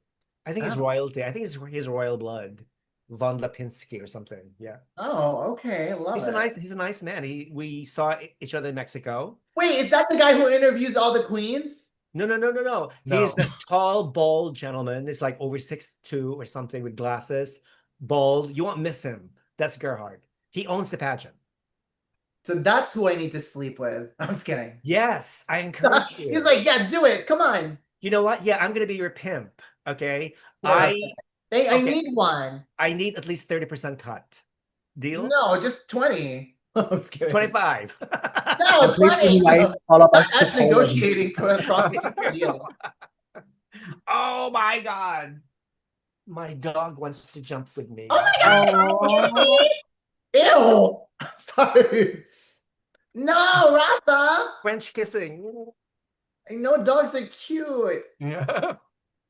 Speaker 1: I think he's
Speaker 3: Oh.
Speaker 1: royalty. I think he's royal blood. Von Lipinski or something. Yeah.
Speaker 3: Oh, okay. Love it.
Speaker 1: He's a nice man. We saw each other in Mexico.
Speaker 3: Wait, is that the guy who interviews all the queens?
Speaker 1: No.
Speaker 4: No.
Speaker 1: He's a tall, bald gentleman. It's like over 6'2" or something with glasses, bald. You won't miss him. That's Gerhard. He owns the pageant.
Speaker 3: So that's who I need to sleep with. I'm just kidding.
Speaker 1: Yes, I encourage you.
Speaker 3: He's like, yeah, do it. Come on.
Speaker 1: You know what? Yeah, I'm gonna be your pimp. Okay.
Speaker 3: Perfect. I
Speaker 1: Okay.
Speaker 3: need one.
Speaker 1: I need at least 30% cut. Deal?
Speaker 3: No, just 20. I'm just kidding.
Speaker 1: 25.
Speaker 3: No,
Speaker 4: And please
Speaker 3: 20.
Speaker 4: invite all of us to
Speaker 3: That's
Speaker 4: Poland.
Speaker 3: negotiating for a profit deal.
Speaker 1: Oh my God. My dog wants to jump with me.
Speaker 3: Oh my God. Ew. Sorry. No, Rafa.
Speaker 1: French kissing.
Speaker 3: I know dogs are cute.
Speaker 1: Yeah.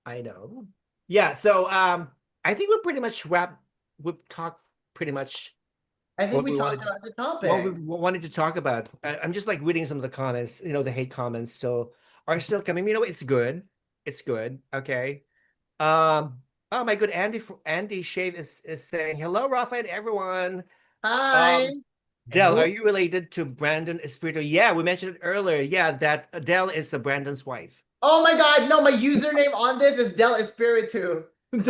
Speaker 1: I know. Yeah, so I think we've talked pretty much
Speaker 3: I think
Speaker 1: what
Speaker 3: we
Speaker 1: we
Speaker 3: talked
Speaker 1: wanted
Speaker 3: about the
Speaker 1: what we
Speaker 3: topic.
Speaker 1: wanted to talk about. I'm just like reading some of the comments, the hate comments are still coming. It's good. It's good. Okay. Oh my good Andy Shave is saying hello, Rafa and everyone.
Speaker 3: Hi.
Speaker 1: Dell,
Speaker 3: Who?
Speaker 1: are you related to Brandon Espirito? Yeah, we mentioned it earlier. Yeah, that Dell is Brandon's wife.
Speaker 3: Oh my God, no, my username on this is Dell Espiritu.
Speaker 1: Yeah,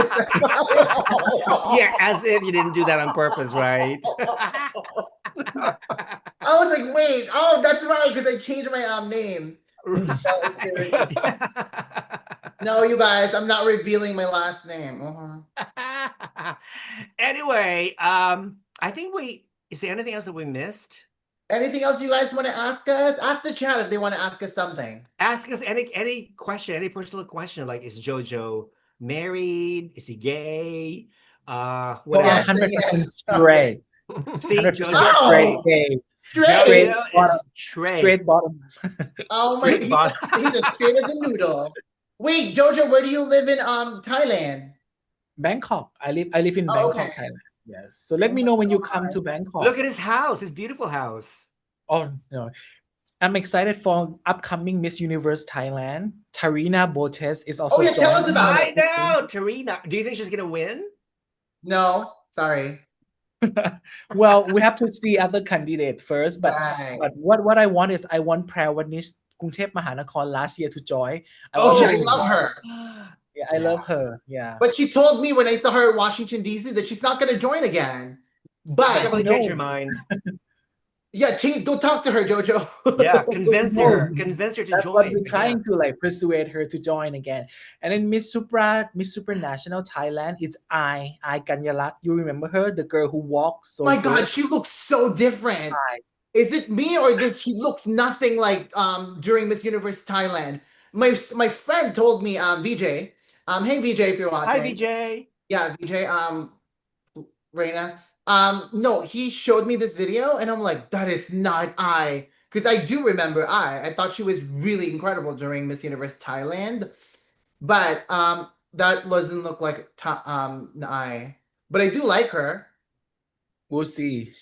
Speaker 1: as if you didn't do that on purpose, right?
Speaker 3: I was like, wait, oh, that's right, because I changed my name. Dell Espiritu. No, you guys, I'm not revealing my last name.
Speaker 1: Anyway, I think is there anything else that we missed?
Speaker 3: Anything else you guys want to ask us? Ask the chat if they want to ask us something.
Speaker 1: Ask us any question, any personal question, like is JoeJoe married? Is he gay? What
Speaker 3: Yes,
Speaker 1: else?
Speaker 4: 100%
Speaker 3: yes.
Speaker 4: straight.
Speaker 1: See,
Speaker 4: 100%
Speaker 1: JoeJoe,
Speaker 4: straight
Speaker 3: Oh!
Speaker 4: gay.
Speaker 3: Straight.
Speaker 4: Straight
Speaker 1: JoeJoe
Speaker 4: bottom.
Speaker 1: is straight.
Speaker 4: Straight bottom.
Speaker 3: Oh my
Speaker 1: Straight
Speaker 3: God,
Speaker 1: bottom.
Speaker 3: he's as straight as a noodle. Wait, JoeJoe, where do you live in Thailand?
Speaker 4: Bangkok. I live in
Speaker 3: Oh,
Speaker 4: Bangkok,
Speaker 3: okay.
Speaker 4: Thailand. Yes. So let
Speaker 3: Oh
Speaker 4: me
Speaker 3: my
Speaker 4: know when you
Speaker 3: God.
Speaker 4: come to Bangkok.
Speaker 1: Look at his house, his beautiful house.
Speaker 4: Oh no. I'm excited for upcoming Miss Universe Thailand. Tarina Botes is also
Speaker 3: yeah, tell us
Speaker 4: joining.
Speaker 3: about
Speaker 1: I know, Tarina. Do you think she's gonna win?
Speaker 3: No, sorry.
Speaker 4: Well, we have to see other candidate first, but
Speaker 3: Right.
Speaker 4: what I want is I want Pravanish กรุงเทพมหานคร last year to join. I
Speaker 3: Oh,
Speaker 4: want
Speaker 3: I
Speaker 4: her to
Speaker 3: love
Speaker 4: join.
Speaker 3: her.
Speaker 4: Yeah, I love her.
Speaker 1: Yes.
Speaker 4: Yeah.
Speaker 3: But she told me when I saw her at Washington, D.C. that she's not going to join again.
Speaker 1: She'll
Speaker 3: But,
Speaker 1: probably
Speaker 4: No.
Speaker 1: change your mind.
Speaker 3: yeah, go talk to her, JoeJoe.
Speaker 1: Yeah, convince
Speaker 4: No.
Speaker 1: her. Convince her to
Speaker 4: That's
Speaker 1: join.
Speaker 4: what we're
Speaker 1: again.
Speaker 4: trying to like persuade her to join again. And then Miss Supranational Thailand, it's I Kanyalak. You remember her, the girl who walks so
Speaker 3: My
Speaker 4: good?
Speaker 3: God, she looks so different. Is it me or does she looks nothing like during Miss Universe Thailand? My friend told me, VJ. Hey VJ, if you're watching.
Speaker 1: Hi, VJ.
Speaker 3: Yeah, VJ. Reina. No, he showed me this video and I'm like, that is not I. Because I do remember I thought she was really incredible during Miss Universe Thailand. But that doesn't look like I. But I do like her.
Speaker 4: We'll see.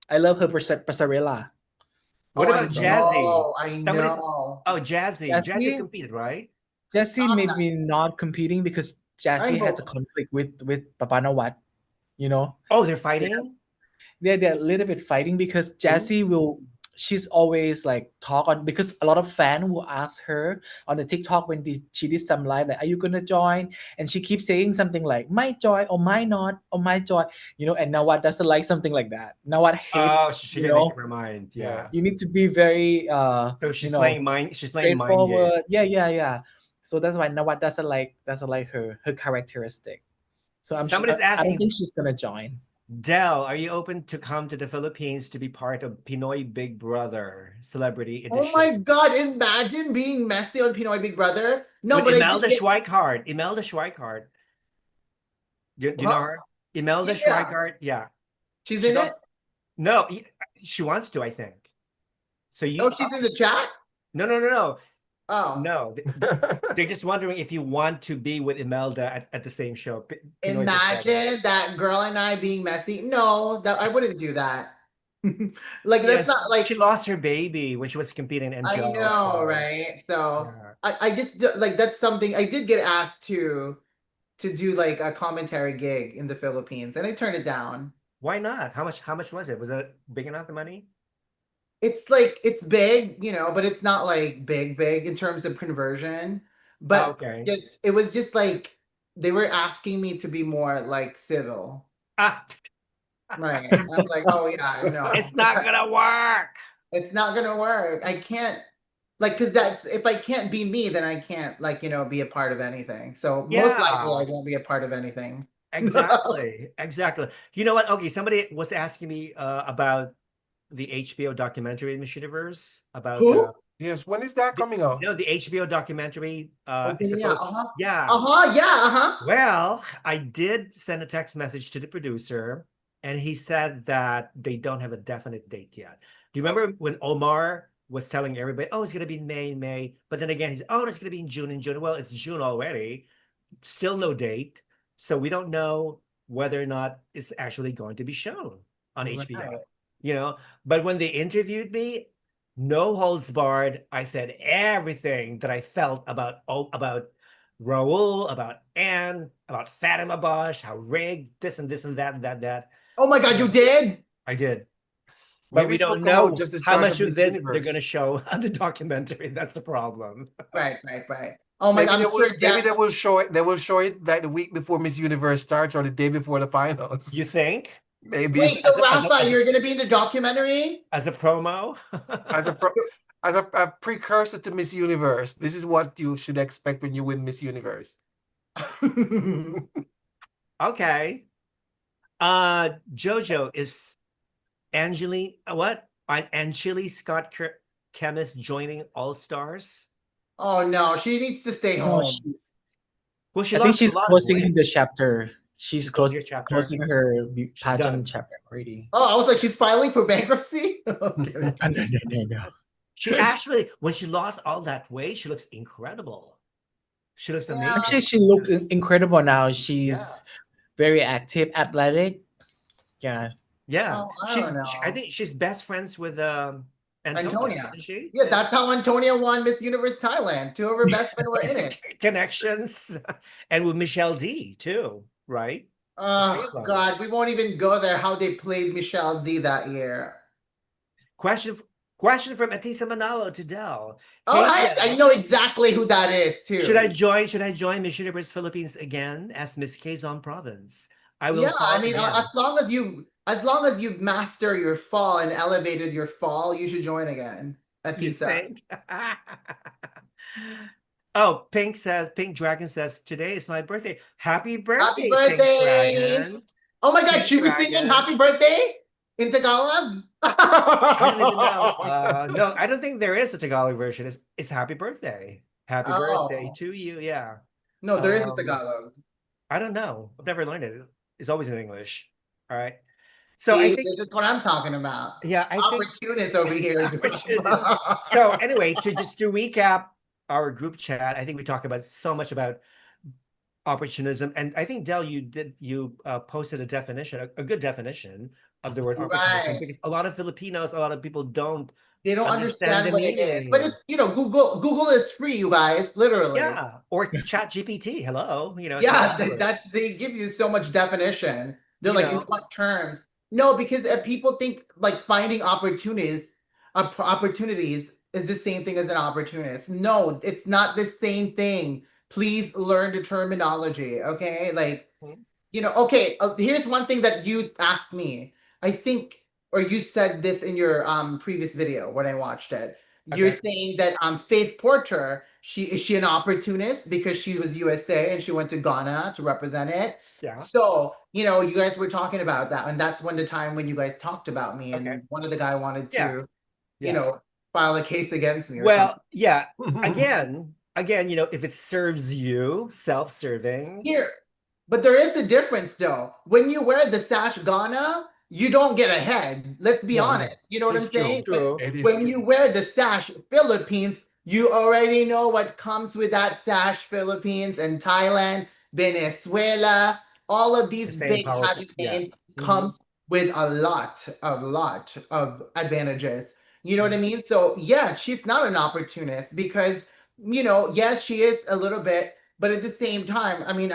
Speaker 4: I love her pasarela.
Speaker 1: What
Speaker 3: Oh,
Speaker 1: about
Speaker 3: I
Speaker 1: Jazzy?
Speaker 3: know, I
Speaker 1: Somebody's-
Speaker 3: know.
Speaker 1: Oh, Jazzy.
Speaker 4: Jazzy?
Speaker 1: Jazzy competed, right?
Speaker 4: Jessie
Speaker 3: I'm
Speaker 4: made
Speaker 3: not-
Speaker 4: me not competing because Jessie
Speaker 3: I
Speaker 4: has a
Speaker 3: hope-
Speaker 4: conflict with Papa Nawat, you know.
Speaker 1: Oh, they're fighting?
Speaker 4: They're a little bit fighting because Jessie she's always like talk on because a lot of fans will ask her on the TikTok when she did some live like, are you gonna join? And she keeps saying something like my joy or my not or my joy, and Nawat doesn't like something like that. Nawat hates,
Speaker 1: Oh, she didn't make up her mind. Yeah.
Speaker 4: you need to be very
Speaker 1: So she's playing mind. She's playing mind
Speaker 4: straightforward.
Speaker 1: game.
Speaker 4: Yeah. So that's why Nawat doesn't like her characteristic. So I don't
Speaker 1: asking-
Speaker 4: think she's gonna join.
Speaker 1: Dell, are you open to come to the Philippines to be part of Pinoy Big Brother Celebrity Edition?
Speaker 3: Oh my God, imagine being messy on Pinoy Big Brother. No,
Speaker 1: With
Speaker 3: but
Speaker 1: Imelda Schweikart. Imelda Schweikart. Do you know her? Imelda
Speaker 3: Yeah.
Speaker 1: Schweikart. Yeah.
Speaker 3: she's
Speaker 1: She
Speaker 3: in
Speaker 1: does-
Speaker 3: it.
Speaker 1: No, she wants to, I think. So you
Speaker 3: Oh, she's in the chat.
Speaker 1: No.
Speaker 3: Oh,
Speaker 1: No, they're just wondering if you want to be with Imelda at the same show. Pinoy Barkada.
Speaker 3: imagine that girl and I being messy. No, that I wouldn't do that. Like
Speaker 1: Yeah,
Speaker 3: that's not like
Speaker 1: she lost her baby when she was competing in
Speaker 3: I
Speaker 1: NGL All
Speaker 3: know,
Speaker 1: Stars.
Speaker 3: right? So
Speaker 1: Yeah.
Speaker 3: I just like that's something I did get asked to do like a commentary gig in the Philippines, and I turned it down.
Speaker 1: Why not? How much was it? Was it big enough, the money?
Speaker 3: It's like it's big, but it's not like big in terms of conversion.
Speaker 1: Oh,
Speaker 3: But
Speaker 1: okay.
Speaker 3: just it was just like they were asking me to be more like civil.
Speaker 1: Ah,
Speaker 3: Right. And I'm like, oh yeah,
Speaker 1: it's
Speaker 3: no.
Speaker 1: not gonna work.
Speaker 3: It's not gonna work. I can't like because that's if I can't be me, then I can't like, be a part of anything. So most likely I
Speaker 1: Yeah,
Speaker 3: won't be a part of anything.
Speaker 1: exactly. Exactly. You know what? Okay, somebody was asking me about the HBO documentary Miss Universe about
Speaker 3: Who?
Speaker 2: Yes, when is that coming out?
Speaker 1: the HBO documentary
Speaker 3: Okay,
Speaker 1: is
Speaker 3: yeah,
Speaker 1: supposed,
Speaker 3: uh-huh.
Speaker 1: yeah.
Speaker 3: Uh-huh, yeah, uh-huh.
Speaker 1: Well, I did send a text message to the producer, and he said that they don't have a definite date yet. Do you
Speaker 2: Oh,
Speaker 1: remember when Omar was telling everybody, "Oh, it's gonna be in May," but then again, he's, "Oh, it's gonna be in June." Well, it's June already, still no date, so we don't know whether or not it's actually going to be shown on
Speaker 3: Right.
Speaker 1: HBO. But when they interviewed me, no holds barred, I said everything that I felt about Raul, about Anne, about Fatima Bosch, how rigged this and this and that and that.
Speaker 3: Oh my God, you did?
Speaker 1: I did. But
Speaker 2: maybe
Speaker 1: we
Speaker 2: it will
Speaker 1: don't
Speaker 2: come out
Speaker 1: know
Speaker 2: just the
Speaker 1: how
Speaker 2: start
Speaker 1: much
Speaker 2: of
Speaker 1: of
Speaker 2: Miss
Speaker 1: this they're going to
Speaker 2: Universe.
Speaker 1: show on the documentary. That's the problem.
Speaker 3: Right, right, right. Oh my
Speaker 2: Maybe
Speaker 3: God,
Speaker 2: they
Speaker 3: I'm
Speaker 2: will
Speaker 3: sure
Speaker 2: maybe
Speaker 3: Dell.
Speaker 2: they will show it. They will show it like the week before Miss Universe starts or the day before the finals.
Speaker 1: You think?
Speaker 2: Maybe
Speaker 3: Wait, so
Speaker 1: As a, as a,
Speaker 3: Rafa,
Speaker 1: as a,
Speaker 3: you're gonna be in the documentary?
Speaker 1: as a promo?
Speaker 2: as a pro, as a precursor to Miss Universe. This is what you should expect when you win Miss Universe.
Speaker 1: Okay. JoeJoe is Angeli, what? Angeli Scott Chemist joining All Stars?
Speaker 3: Oh no, she needs to stay
Speaker 4: No,
Speaker 3: home.
Speaker 4: she's.
Speaker 1: Well, she
Speaker 4: I think
Speaker 1: lost a
Speaker 4: she's
Speaker 1: lot of
Speaker 4: closing
Speaker 1: weight.
Speaker 4: the chapter. She's
Speaker 1: She's closing her chapter.
Speaker 4: closing her
Speaker 1: She's
Speaker 4: pageant
Speaker 1: done.
Speaker 4: chapter already.
Speaker 3: Oh, I was like, she's filing for bankruptcy? Okay.
Speaker 4: No.
Speaker 1: She actually, when she lost all that weight, she looks incredible. She looks
Speaker 3: Yeah.
Speaker 1: amazing.
Speaker 4: Actually, she looks incredible now.
Speaker 1: Yeah.
Speaker 4: She's very active, athletic. Yeah.
Speaker 1: Yeah.
Speaker 3: Oh, I don't
Speaker 1: I
Speaker 3: know.
Speaker 1: think she's best friends with Antonia,
Speaker 3: Antonia.
Speaker 1: isn't she?
Speaker 3: Yeah, that's how Antonia won Miss Universe Thailand. Two of her best friends were in it.
Speaker 1: Connections. And with Michelle D too, right? Three
Speaker 3: Oh
Speaker 1: of them.
Speaker 3: God, we won't even go there. How they played Michelle D that year.
Speaker 1: Question from Atisa Manalo to Dell.
Speaker 3: Oh,
Speaker 1: Hey
Speaker 3: I
Speaker 1: Dell,
Speaker 3: know exactly who that is
Speaker 1: should I
Speaker 3: too.
Speaker 1: join Miss Universe Philippines again as Miss Quezon Province? I will
Speaker 3: Yeah, I
Speaker 1: fall
Speaker 3: mean, as
Speaker 1: again.
Speaker 3: long as you master your fall and elevated your fall, you should join again,
Speaker 1: You
Speaker 3: Atisa.
Speaker 1: think? Oh, Pink Dragon says, today is my birthday. Happy
Speaker 3: Happy
Speaker 1: birthday, Pink
Speaker 3: birthday!
Speaker 1: Dragon.
Speaker 3: Oh my God,
Speaker 1: Pink
Speaker 3: should we sing in
Speaker 1: Dragon.
Speaker 3: happy birthday in Tagalog?
Speaker 1: I don't even know. No, I don't think there is a Tagalog version. It's happy birthday. Happy birthday
Speaker 3: Oh,
Speaker 1: to you. Yeah.
Speaker 3: no, there is a
Speaker 1: Um,
Speaker 3: Tagalog.
Speaker 1: I don't know. I've never learned it. It's always in English. All right. So I
Speaker 3: See,
Speaker 1: think,
Speaker 3: this is what I'm talking about.
Speaker 1: yeah, I think
Speaker 3: Opportunists over here.
Speaker 1: opportunities. So anyway, to recap our group chat, I think we talked about so much about opportunism, and I think Dell, you posted a definition, a good definition of the word opportunism,
Speaker 3: Right.
Speaker 1: because a lot of Filipinos, a lot of people don't
Speaker 3: They don't
Speaker 1: understand the
Speaker 3: understand what it is. But
Speaker 1: meaning.
Speaker 3: it's, Google is free, you guys, literally.
Speaker 1: Yeah, or Chat GPT. Hello, it's right
Speaker 3: Yeah,
Speaker 1: here.
Speaker 3: they give you so much definition. They're
Speaker 1: You
Speaker 3: like, in
Speaker 1: know,
Speaker 3: what terms? No, because people think like finding opportunities is the same thing as an opportunist. No, it's not the same thing. Please learn the terminology, okay? Like,
Speaker 1: Mhm.
Speaker 3: okay, here's one thing that you asked me. I think, or you said this in your previous video when I watched it. You're
Speaker 1: Okay.
Speaker 3: saying that Faith Porter, is she an opportunist because she was USA and she went to Ghana to represent it?
Speaker 1: Yeah.
Speaker 3: So, you guys were talking about that, and that's when the time when you guys talked about me,
Speaker 1: Okay.
Speaker 3: and one of the guy wanted
Speaker 1: Yeah.
Speaker 3: to,
Speaker 1: Yeah.
Speaker 3: file a case against me or something.
Speaker 1: Well, yeah. Again, if it serves you, self-serving.
Speaker 3: Here, but there is a difference though. When you wear the sash Ghana, you don't get ahead. Let's be
Speaker 1: No,
Speaker 3: honest. You know what
Speaker 1: it's
Speaker 3: I'm
Speaker 1: true.
Speaker 3: saying? But
Speaker 1: True.
Speaker 2: It is
Speaker 3: when
Speaker 2: true.
Speaker 3: you wear the sash Philippines, You already know what comes with that sash. Philippines and Thailand, Venezuela, all of
Speaker 1: The
Speaker 3: these
Speaker 1: same
Speaker 3: big
Speaker 1: power.
Speaker 3: pageant
Speaker 1: Yeah.
Speaker 3: names comes with a lot of advantages. You know what I mean? So yeah, she's not an opportunist because yes, she is a little bit, but at the same time, I mean,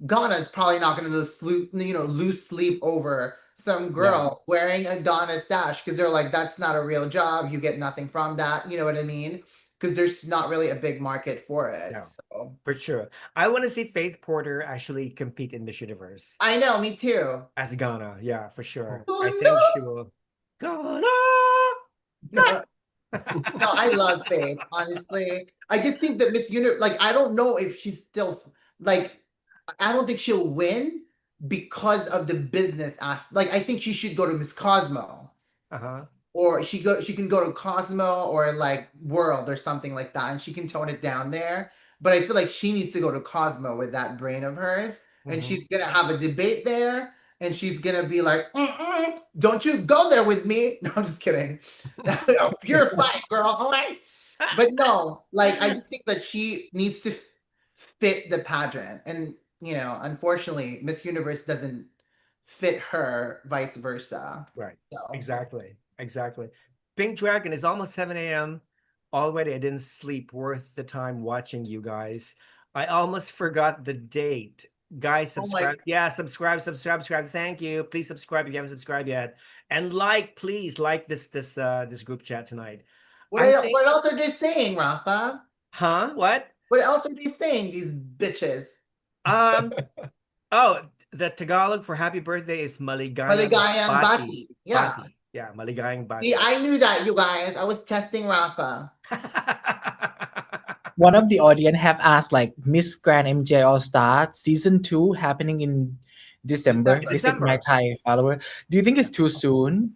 Speaker 3: Ghana's probably not going to lose sleep over some girl wearing a Ghana sash because they're like, that's not a real job. You get nothing from that. You know what I mean? Because there's not really a big market for it.
Speaker 1: No.
Speaker 3: So
Speaker 1: For sure. I want to see Faith Porter actually compete in Miss Universe
Speaker 3: I know, me too.
Speaker 1: as Ghana. Yeah, for sure.
Speaker 3: Oh,
Speaker 1: I think she will. Ghana!
Speaker 3: no. No, I love Faith, honestly. I just think that Miss Universe, like, I don't know if she's still, like, I don't think she'll win because of the business aspect. Like, I think she should go to Miss Cosmo.
Speaker 1: Uh-huh.
Speaker 3: Or she can go to Cosmo or like World or something like that, and she can tone it down there. But I feel like she needs to go to Cosmo with that brain of hers, and she's gonna have a debate there, and she's gonna be like, "Don't you go there with me?" No, I'm just kidding. Pure fight, girl. All right. But no, like I just think that she needs to fit the pageant, and unfortunately, Miss Universe doesn't fit her, vice versa.
Speaker 1: Right.
Speaker 3: So.
Speaker 1: Exactly. Exactly. Pink Dragon is almost 7 a.m. already. I didn't sleep worth the time watching you guys. I almost forgot the date. Guys,
Speaker 3: Oh my.
Speaker 1: subscribe. Yeah, subscribe. Thank you. Please subscribe if you haven't subscribed yet. And please like this group chat tonight. I think,
Speaker 3: What else are they saying, Rafa?
Speaker 1: huh? What?
Speaker 3: What else are they saying, these bitches?
Speaker 1: Um, oh, the Tagalog for happy birthday is Maligayang
Speaker 3: Maligayang
Speaker 1: Bati.
Speaker 3: Bati. Yeah.
Speaker 1: Bati. Yeah, Maligayang
Speaker 3: See,
Speaker 1: Bati.
Speaker 3: I knew that, you guys. I was testing Rafa.
Speaker 4: One of the audience have asked like Miss Grand MJ All Star season 2 happening in December.
Speaker 3: December.
Speaker 4: This is my Thai follower. Do you think it's too soon?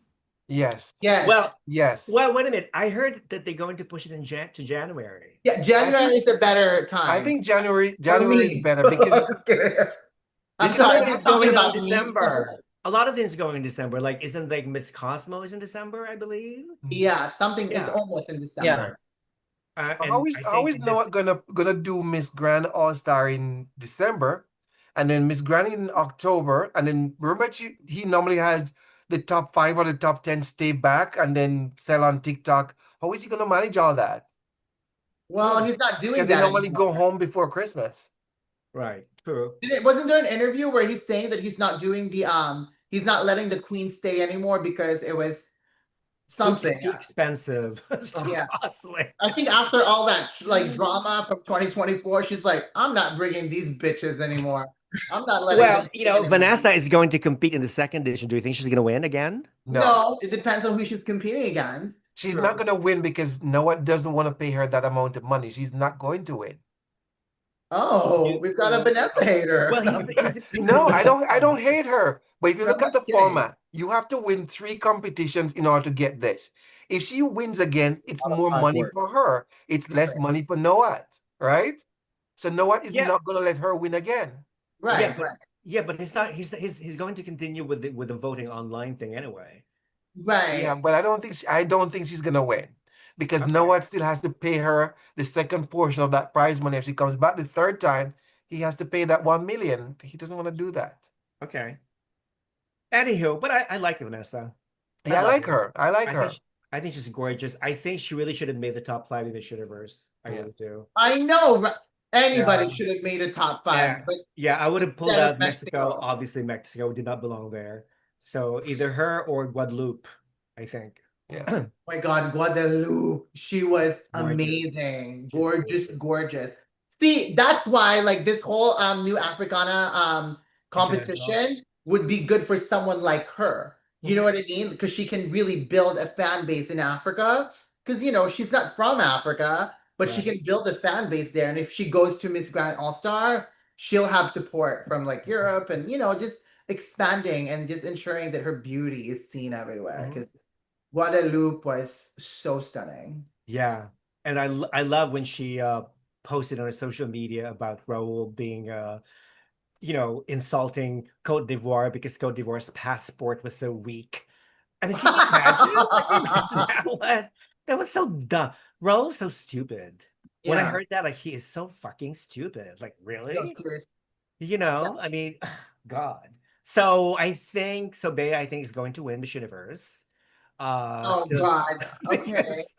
Speaker 2: Yes.
Speaker 3: Yes.
Speaker 1: Well,
Speaker 2: Yes.
Speaker 1: well, wait a minute. I heard that they're going to push it to January.
Speaker 3: Yeah, January is a better time.
Speaker 2: I think January
Speaker 3: What do you
Speaker 2: is
Speaker 3: mean?
Speaker 2: better because
Speaker 3: I'm
Speaker 1: This
Speaker 3: sorry,
Speaker 1: is
Speaker 3: I'm talking
Speaker 1: going on
Speaker 3: about me.
Speaker 1: December. A lot of things going in December. Like, isn't like Miss Cosmo is in December, I believe?
Speaker 3: Yeah, something. It's
Speaker 1: Yeah.
Speaker 3: almost in December.
Speaker 1: And I
Speaker 2: how
Speaker 1: think
Speaker 2: is Noah gonna do Miss Grand All Star in December, and then Miss Grand in October, and then remember he normally has the top 5 or the top 10 stay back and then sell on TikTok. How is he gonna manage all that?
Speaker 3: Well, he's not doing
Speaker 2: Because they
Speaker 3: that
Speaker 2: normally
Speaker 3: anymore.
Speaker 2: go home before Christmas.
Speaker 1: right, true.
Speaker 3: Wasn't there an interview where he's saying that he's not doing he's not letting the queen stay anymore because it was something.
Speaker 1: It's too expensive. It's too
Speaker 3: Yeah.
Speaker 1: costly.
Speaker 3: I think after all that like drama from 2024, she's like, I'm not bringing these bitches anymore. I'm not letting
Speaker 1: Well,
Speaker 3: them stay anymore.
Speaker 1: Vanessa is going to compete in the second edition. Do you think she's going to win again?
Speaker 3: No, it depends on who she's competing against.
Speaker 2: She's
Speaker 3: True.
Speaker 2: not gonna win because Noah doesn't want to pay her that amount of money. She's not going to win.
Speaker 3: Oh, we've got a Vanessa hater.
Speaker 1: Well, he's
Speaker 2: No, I don't hate her. But if you look
Speaker 3: I'm
Speaker 2: at the
Speaker 3: just kidding.
Speaker 2: format, you have to win 3 competitions in order to get this. If she wins again, it's more
Speaker 3: hard
Speaker 2: money
Speaker 3: work.
Speaker 2: for her. It's less
Speaker 3: Right.
Speaker 2: money for Noah, right? So Noah is
Speaker 1: Yeah.
Speaker 2: not gonna let her win again.
Speaker 3: Right,
Speaker 1: Yeah, but he's not. He's going to continue with the voting online thing anyway.
Speaker 3: right.
Speaker 2: Yeah, but I don't think she's gonna win because
Speaker 1: Okay.
Speaker 2: Noah still has to pay her the second portion of that prize money. If she comes back the third time, he has to pay that 1 million. He doesn't want to do that.
Speaker 1: Okay. Anywho, but I like Vanessa.
Speaker 2: Yeah, I
Speaker 1: love
Speaker 2: like her. I like her.
Speaker 1: I think she's gorgeous. I think she really should have made the top 5 in the Shitterverse. I
Speaker 2: Yeah.
Speaker 1: really do.
Speaker 3: I know. Anybody
Speaker 1: Yeah.
Speaker 3: should have made a top 5, but
Speaker 1: Yeah, I would have pulled
Speaker 3: instead of
Speaker 1: out Mexico.
Speaker 3: Mexico.
Speaker 1: Obviously, Mexico did not belong there. So either her or Guadalupe, I think.
Speaker 2: Yeah.
Speaker 3: Oh my God, Guadalupe. She was
Speaker 1: Gorgeous.
Speaker 3: amazing.
Speaker 1: She's
Speaker 3: Gorgeous,
Speaker 1: gorgeous.
Speaker 3: gorgeous. See, that's why like this whole new Africana competition would be good for someone like her. You know what I mean? Because she can really build a fan base in Africa. Because she's not from Africa, but she can build a fan base there. And if she goes to Miss Grand All-Star, she'll have support from like Europe and just expanding and just ensuring that her beauty is seen everywhere. Because Guadalupe was so stunning.
Speaker 1: Yeah. And I love when she posted on her social media about Raul being insulting Cote d'Ivoire because Cote d'Ivoire's passport was so weak. I mean, can you imagine? Can you imagine that? What? That was so dumb. Raul's so stupid. When I
Speaker 3: Yeah.
Speaker 1: heard that, like, he is so fucking stupid. Like,
Speaker 3: No,
Speaker 1: really?
Speaker 3: seriously.
Speaker 1: You know, I mean, God. So I think so. Bea, I think is going to win Miss Universe.
Speaker 3: Oh
Speaker 1: Still
Speaker 3: God. Okay.
Speaker 1: because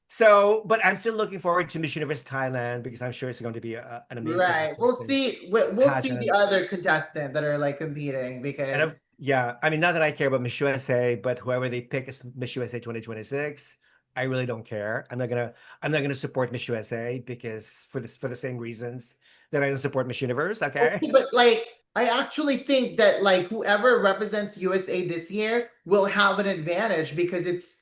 Speaker 1: so, but I'm still looking forward to Miss Universe Thailand because I'm sure it's going to be an amazing,
Speaker 3: Right. We'll
Speaker 1: interesting
Speaker 3: see. We'll see the
Speaker 1: pageant.
Speaker 3: other contestants that are like competing
Speaker 1: And
Speaker 3: because
Speaker 1: yeah, I mean, not that I care about Miss USA, but whoever they pick as Miss USA 2026, I really don't care. I'm not gonna support Miss USA because for the same reasons that I don't support Miss Universe. Okay.
Speaker 3: okay, but like I actually think that like whoever represents USA this year will have an advantage because it's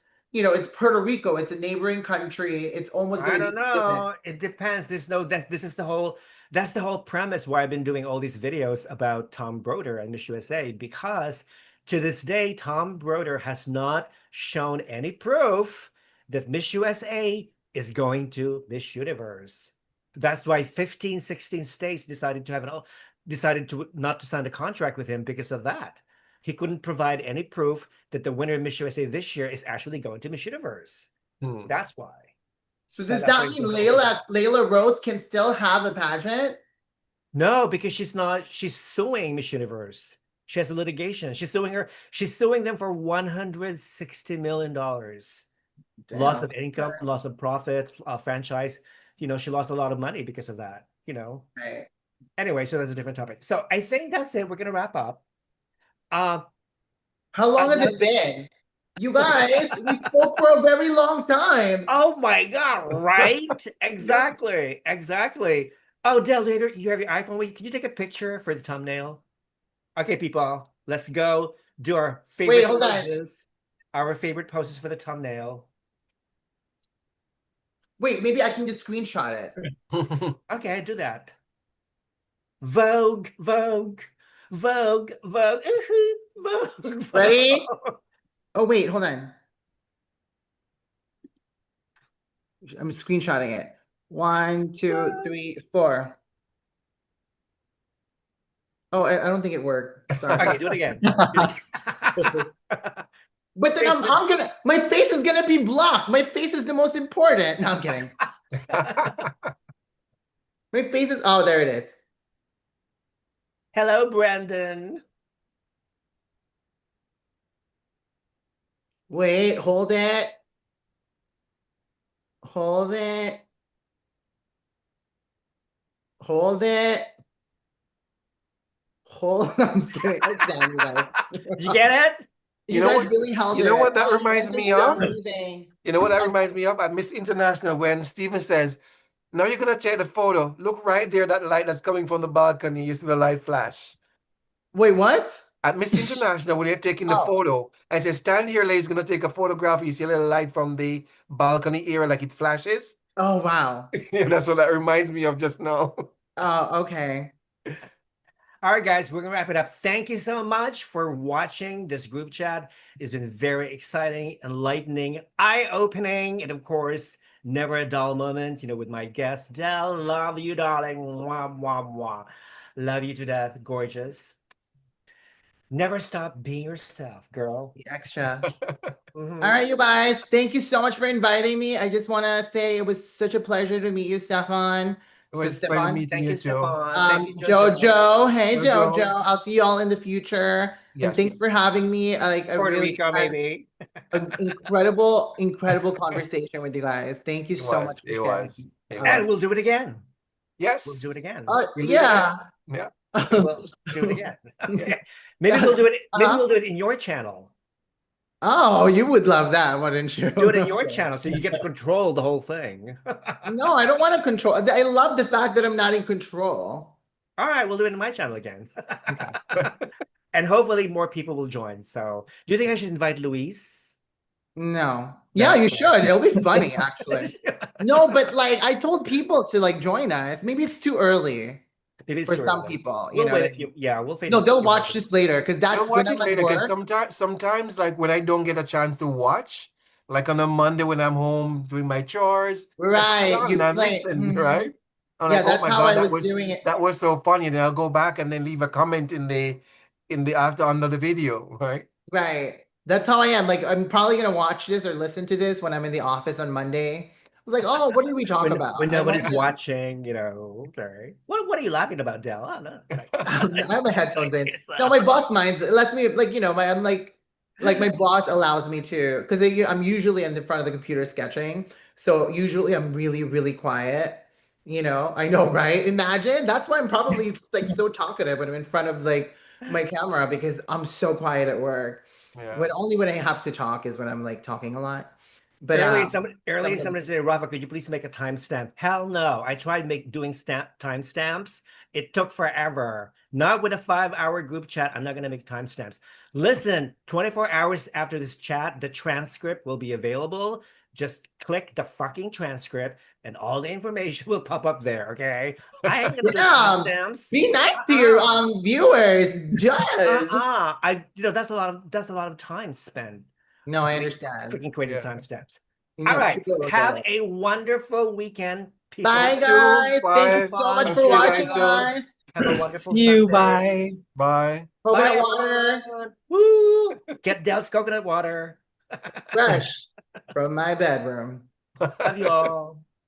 Speaker 3: Puerto Rico, it's a neighboring country, it's almost
Speaker 1: I
Speaker 3: gonna
Speaker 1: don't
Speaker 3: be even.
Speaker 1: know. It depends. There's no that this is the whole that's the whole premise why I've been doing all these videos about Tom Broder and Miss USA because to this day Tom Broder has not shown any proof that Miss USA is going to Miss Universe. That's why 15, 16 states decided to not to sign a contract with him because of that. He couldn't provide any proof that the winner of Miss USA this year is actually going to Miss Universe.
Speaker 2: Hmm.
Speaker 1: That's why.
Speaker 3: So
Speaker 1: So
Speaker 3: does
Speaker 1: that's
Speaker 3: that
Speaker 1: why
Speaker 3: mean
Speaker 1: the whole thing.
Speaker 3: Layla Rose can still have a pageant?
Speaker 1: No, because she's suing Miss Universe. She has a litigation. She's suing them for $160 million. Loss
Speaker 3: Damn.
Speaker 1: of income, loss of profit, franchise. She lost a lot of money because of that.
Speaker 3: Right.
Speaker 1: Anyway, so that's a different topic. So I think that's it. We're gonna wrap up. Uh,
Speaker 3: How long has
Speaker 1: Adele,
Speaker 3: it been? You guys, we spoke for a very long time.
Speaker 1: oh my God, right? Exactly, exactly. Oh, Dell, later, you have your iPhone. Wait, can you take a picture for the thumbnail? Okay, people, let's go do our
Speaker 3: Wait,
Speaker 1: favorite
Speaker 3: hold on.
Speaker 1: poses. Our favorite poses for the thumbnail.
Speaker 3: Wait, maybe I can just screenshot it.
Speaker 1: Okay, do that. Vogue, Vogue, Vogue, Vogue, Vogue,
Speaker 3: Ready?
Speaker 1: Vogue.
Speaker 3: Oh, wait, hold on. I'm screenshotting it. 1, 2, 3, 4. Oh, I don't think it worked. Sorry.
Speaker 1: Okay, do it again. Do it again.
Speaker 3: But then
Speaker 1: Facebook.
Speaker 3: my face is gonna be blocked. My face is the most important. No, I'm kidding. My face is, oh, there it is.
Speaker 1: Hello, Brandon.
Speaker 3: Wait, hold it. Hold it. Hold it. I'm just kidding. I'm done, you guys.
Speaker 1: Did you get it?
Speaker 3: You
Speaker 2: You know
Speaker 3: guys
Speaker 2: what?
Speaker 3: really held
Speaker 2: You
Speaker 3: it.
Speaker 2: know what that
Speaker 3: Oh, you
Speaker 2: reminds
Speaker 3: guys are
Speaker 2: me
Speaker 3: so
Speaker 2: of?
Speaker 3: amazing.
Speaker 2: You know what that reminds me of? At Miss International, when Stephen says, "Now you're gonna take the photo. Look right there, that light that's coming from the balcony. You see the light flash."
Speaker 3: Wait, what?
Speaker 2: At Miss International, when they're taking the
Speaker 3: Oh,
Speaker 2: photo, and says, "Stand here, ladies, gonna take a photograph." You see a little light from the balcony area, like it flashes.
Speaker 3: oh, wow.
Speaker 2: Yeah, that's what that reminds me of just now.
Speaker 3: Oh, okay.
Speaker 1: All right, guys, we're gonna wrap it up. Thank you so much for watching this group chat. It's been very exciting, enlightening, eye-opening, and of course, never a dull moment, with my guest, Dell. Love you, darling. Mwah, mwah, mwah. Love you to death, gorgeous. Never stop being yourself, girl.
Speaker 3: The extra.
Speaker 1: Mhm.
Speaker 3: All right, you guys. Thank you so much for inviting me. I just want to say it was such a pleasure to meet you, Stefan.
Speaker 2: It
Speaker 3: So,
Speaker 2: was a pleasure
Speaker 3: Stefan,
Speaker 2: meeting
Speaker 1: Thank
Speaker 2: you
Speaker 1: you,
Speaker 2: too.
Speaker 1: Stefan. Thank you, JoeJoe.
Speaker 3: JoeJoe. Hey,
Speaker 2: JoeJoe.
Speaker 3: JoeJoe. I'll see you all in the future. And thanks
Speaker 2: Yes.
Speaker 3: for having me. Like, I
Speaker 1: Puerto
Speaker 3: really
Speaker 1: Rico,
Speaker 3: had
Speaker 1: maybe.
Speaker 3: an incredible, incredible conversation with you guys. Thank you
Speaker 2: It
Speaker 3: so much
Speaker 2: was.
Speaker 3: for
Speaker 2: It
Speaker 3: sharing.
Speaker 2: was. It
Speaker 3: All right.
Speaker 1: And
Speaker 2: was.
Speaker 1: we'll do it again. We'll do it
Speaker 2: Yes.
Speaker 1: again.
Speaker 2: We'll do it again.
Speaker 3: Yeah.
Speaker 2: Yeah.
Speaker 1: We'll do it again. Okay. Maybe we'll do it. Maybe we'll do it in your channel.
Speaker 3: Oh, you would love that, wouldn't you?
Speaker 1: Do it in your channel so you get to control the whole thing.
Speaker 3: No, I don't want to control. I love the fact that I'm not in control.
Speaker 1: All right, we'll do it in my channel again.
Speaker 3: Okay.
Speaker 1: And hopefully more people will join. So, do you think I should invite Luis?
Speaker 3: No. Yeah,
Speaker 1: No?
Speaker 3: you should. It'll be funny, actually. No, but like I told people to like join us. Maybe it's too early
Speaker 1: Maybe it's
Speaker 3: for
Speaker 1: too
Speaker 3: some
Speaker 1: early.
Speaker 3: people. You
Speaker 1: We'll
Speaker 3: know
Speaker 1: wait
Speaker 3: what
Speaker 1: a
Speaker 3: I
Speaker 1: few.
Speaker 3: mean?
Speaker 1: Yeah, we'll fade
Speaker 3: No,
Speaker 1: a
Speaker 3: they'll
Speaker 1: few more
Speaker 3: watch
Speaker 1: days.
Speaker 3: this later because
Speaker 2: I'll
Speaker 3: that's when
Speaker 2: watch
Speaker 3: I'm
Speaker 2: it
Speaker 3: at
Speaker 2: later because
Speaker 3: work.
Speaker 2: sometimes like when I don't get a chance to watch, like on a Monday when I'm home doing my chores, I put it
Speaker 3: Right.
Speaker 2: on and
Speaker 3: You
Speaker 2: I
Speaker 3: play.
Speaker 2: listen,
Speaker 3: Mhm.
Speaker 2: right? I'm
Speaker 3: Yeah,
Speaker 2: like, oh
Speaker 3: that's
Speaker 2: my
Speaker 3: how
Speaker 2: God,
Speaker 3: I was doing it.
Speaker 2: that was so funny. Then I'll go back and then leave a comment in the after under the video, right?
Speaker 3: Right. That's how I am. Like, I'm probably gonna watch this or listen to this when I'm in the office on Monday. I was like, oh, what did we talk about?
Speaker 1: When
Speaker 3: I won't
Speaker 1: nobody's watching, okay. What are you laughing about, Dell? I don't know.
Speaker 3: I have my headphones in.
Speaker 1: It's,
Speaker 3: No, my boss minds lets me like I'm like my boss allows me to because I'm usually in the front of the computer sketching. So usually I'm really, really quiet. I know, right? Imagine that's why I'm probably like so talkative when I'm in front of like my camera because I'm so quiet at work.
Speaker 2: Yeah.
Speaker 3: When I have to talk is when I'm like talking a lot. But
Speaker 1: Earlier somebody said, Rafa, could you please make a timestamp? Hell no. I tried doing timestamps. It took forever. Not with a 5-hour group chat. I'm not gonna make timestamps. Listen, 24 hours after this chat, the transcript will be available. Just click the fucking transcript and all the information will pop up there. Okay. I ain't gonna do
Speaker 3: yeah,
Speaker 1: timestamps.
Speaker 3: be nice to your viewers. Just
Speaker 1: That's a lot of time spent
Speaker 3: no, I understand.
Speaker 1: freaking creating
Speaker 2: Yeah.
Speaker 1: timestamps. All
Speaker 3: No,
Speaker 1: right.
Speaker 3: people will get
Speaker 1: Have
Speaker 3: it.
Speaker 1: a wonderful weekend,
Speaker 3: Bye,
Speaker 1: people.
Speaker 2: You.
Speaker 3: guys. Thank you
Speaker 2: Bye.
Speaker 3: so much
Speaker 1: Fun.
Speaker 3: for
Speaker 2: Thank you,
Speaker 3: watching,
Speaker 2: guys, too.
Speaker 3: guys.
Speaker 1: Have a wonderful
Speaker 4: See you.
Speaker 1: Sunday.
Speaker 4: Bye.
Speaker 2: Bye.
Speaker 1: Bye,
Speaker 3: Coconut water,
Speaker 1: everyone. Woo! Get Dell's coconut water.
Speaker 3: fresh from my bedroom.
Speaker 1: Love you all.